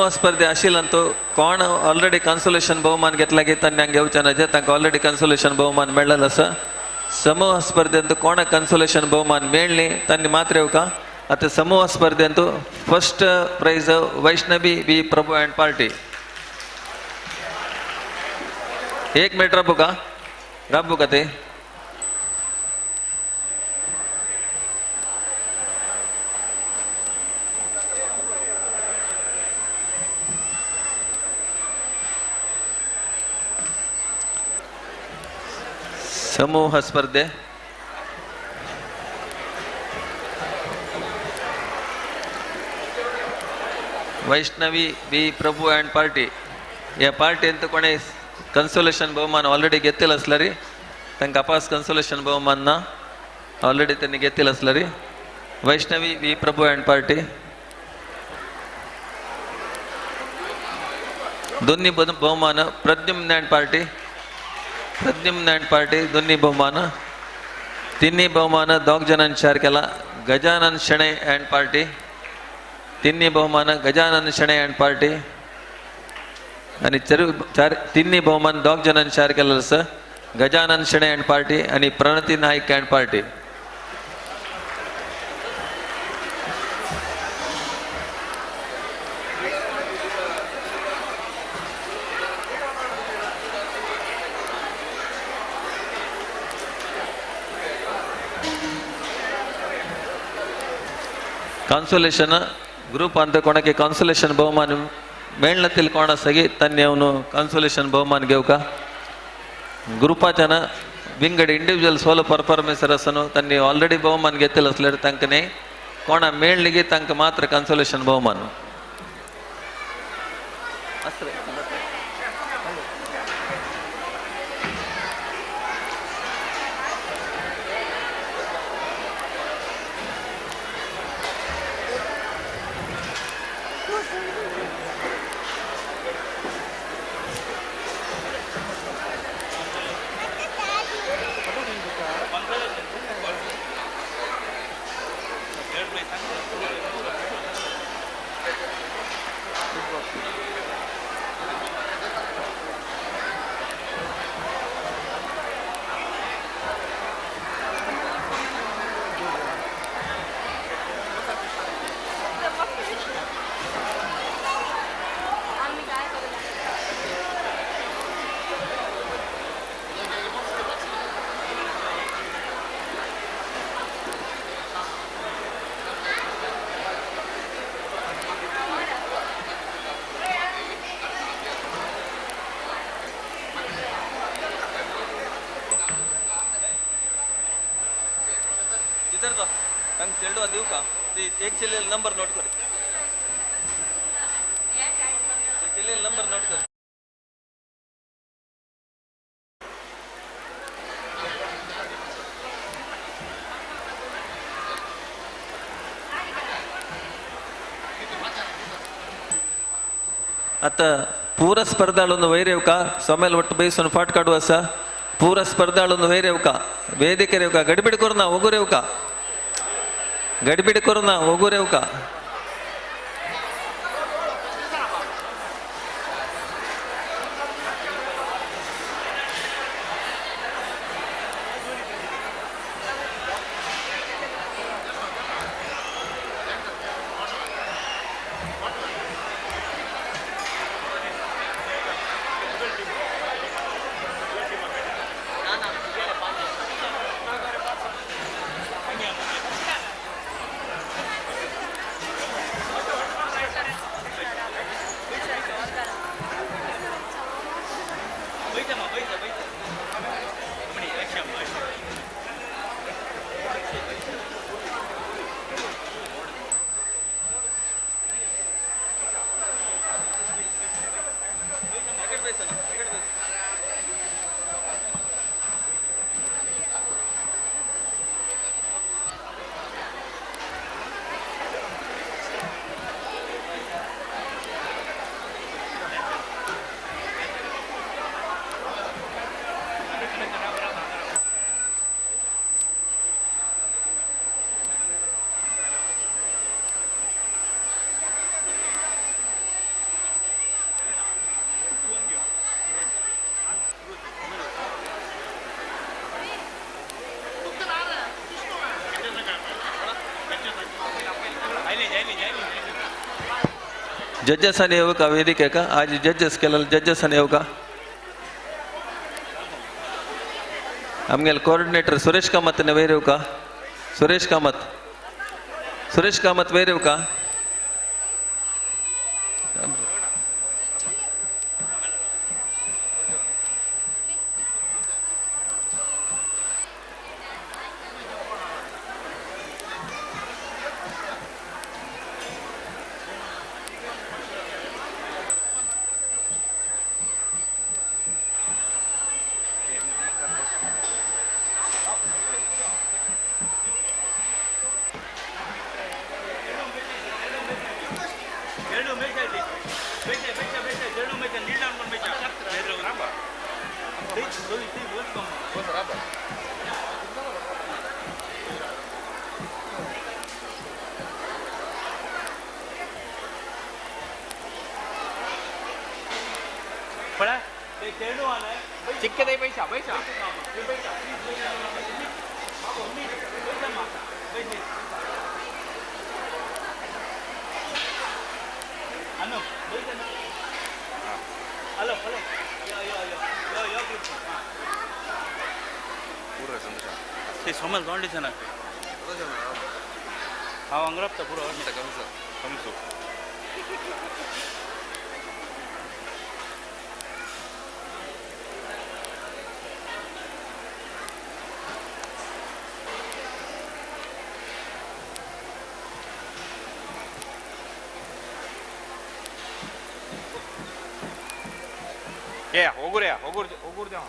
स्पर्धे आशिल्लंतू कोण ऑलरेडी कन्सोलेशन बहुमान घेतला की त्यांनी घेवचें ना तांकां ऑलरेडी कन्सोलेशन बहुमान मेळ्ळेलें आसा समूह स्पर्धेंतू कोणाक कन्सोलेशन बहुमान मेळ्ळी त्यांनी मात्र येऊ का आता समूह स्पर्धेंतू first prize Vaishnavi V Prabhu and party 1 minute राबू का ते समूह स्पर्धे Vaishnavi V Prabhu and party या पार्टी अंत कोणी कन्सोलेशन बहुमान ऑलरेडी घेतलेलं असलं री तांकां अपास कन्सोलेशन बहुमान ना ऑलरेडी त्यांनी घेतलेलं असलं री Vaishnavi V Prabhu and party दोन्ही बहुमान Pradyumna and party Pradyumna and party दोन्ही बहुमान. तिन्ही बहुमान दोग जणांनी शेअर केला. गजानन शेणे अँड पार्टी तिन्ही बहुमान गजानन शेणे अँड पार्टी आणि तिन्ही बहुमान दोग जणांनी शेअर केलेलं असं गजानन शेणे अँड पार्टी आणि Pranati Naik and party. ಕಾನ್ಸೋಲೇಷನ್ group ಅಂತ कोणाके ಕಾನ್ಸೋಲೇಷನ್ ಬಹುಮಾನ मेळण्यातील कोणा सगळे त्यांनी ಅವನು ಕಾನ್ಸೋಲೇಷನ್ ಬಹುಮಾನ घेवका. ग्रुपाच्यान विंगड इंडिव्हिज्युअल सोलो परफॉर्मन्सर असनो त्यांनी ऑलरेडी बहुमान घेतलेलं असल्यावर तांकां कोणा मेळ्ळिगे तांकां मात्र कान्सोलेशन बहुमान. देऊ का ते एक चिल्लेला नंबर नोट कर. चिल्लेला नंबर नोट कर. आता पूर स्पर्धाळून वैरेव का सोमेल ಒಟ್ಟು ಬೈಸೊಂದು ಫಾಟ್ ಕಾಡುವ ಸ पूर स्पर्धाळून वैरेव का ವೇದಿಕೆ ರೇವ್ का गडबिड करू ना ओगुरेव का गडबिड करू ना ओगुरेव का. जजेस आणि येऊ का वेदिके का आज जजेस केलेलं जजेस आणि येऊ का आमगेल कोऑर्डिनेटर सुरेश कामत ने वैरेव का सुरेश कामत वैरेव का ಚಿಕ್ಕದೇ ಪೈಸಾ ಪೈಸಾ ते समज दोंडीचं ना हा अंगरापता पुरो कमसो ಏ ಹೋಗುರ್ಯಾ ಹೋಗುರ್ದೇವ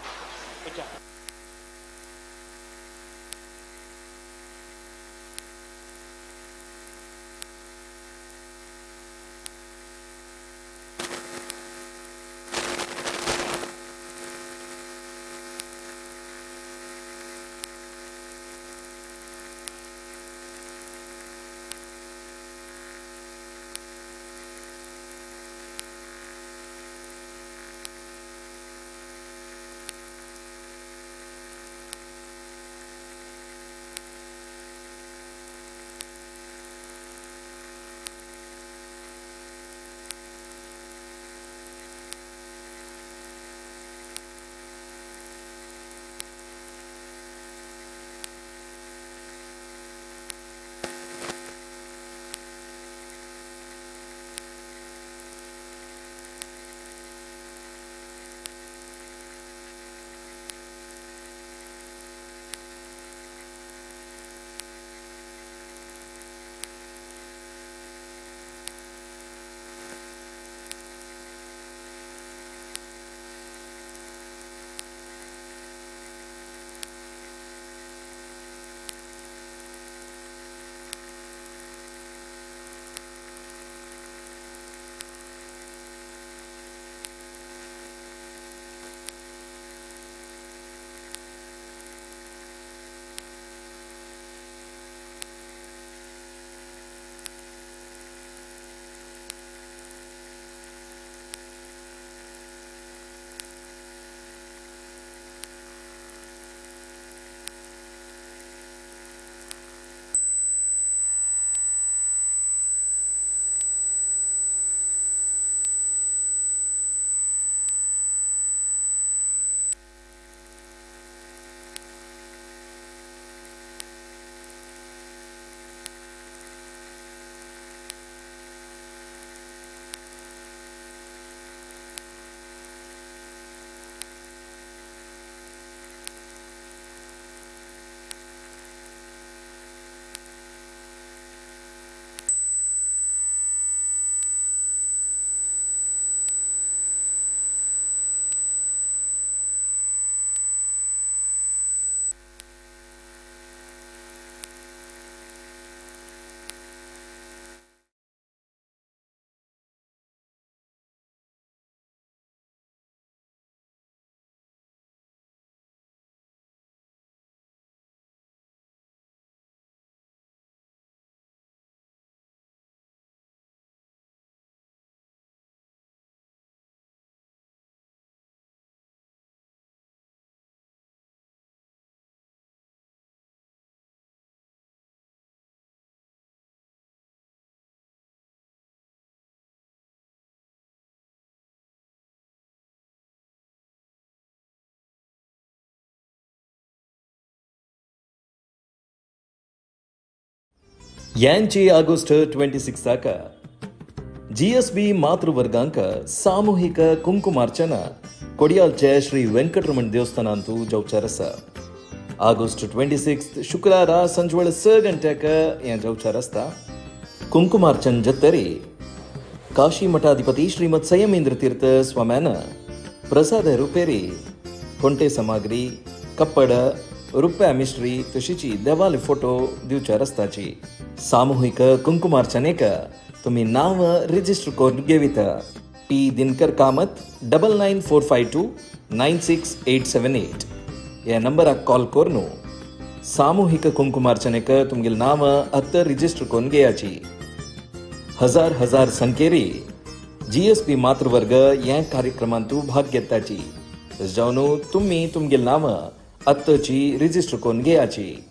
यांची ऑगस्ट 26 ताका GSB मातृवर्गांक सामुहिक कुंकुमार्चना कोडियालचे श्री वेंकटरमण देवस्थानांतू जावचार आसा. ऑगस्ट 26 शुक्रारा संजवळ 6 गंट्याक हें जावचार आसता. कुंकुमार्चन जत्तरी काशी मठाधिपती श्रीमद संयमेंद्र तीर्थ स्वाम्यान प्रसाद रुपेरी कोंटे सामग्री कप्पड रुप्या मिश्री तशीची देवाली फोटो दिवचार आसताची. सामुहिक कुंकुमार्चनेक तुम्ही नाव रिजिस्टर करून घेविता. P. दिनकर कामत 99452 9678 ह्या नंबराक कॉल करून सामुहिक कुंकुमार्चनेक तुमगेल नाम अत्तर रिजिस्टर करून घेयाची. हजार हजार संख्येरी GSP मातृवर्ग ह्या कार्यक्रमांत भाग घेताची. जावन तुम्ही तुमगेल नाम अत्तची रिजिस्टर करून घेयाची.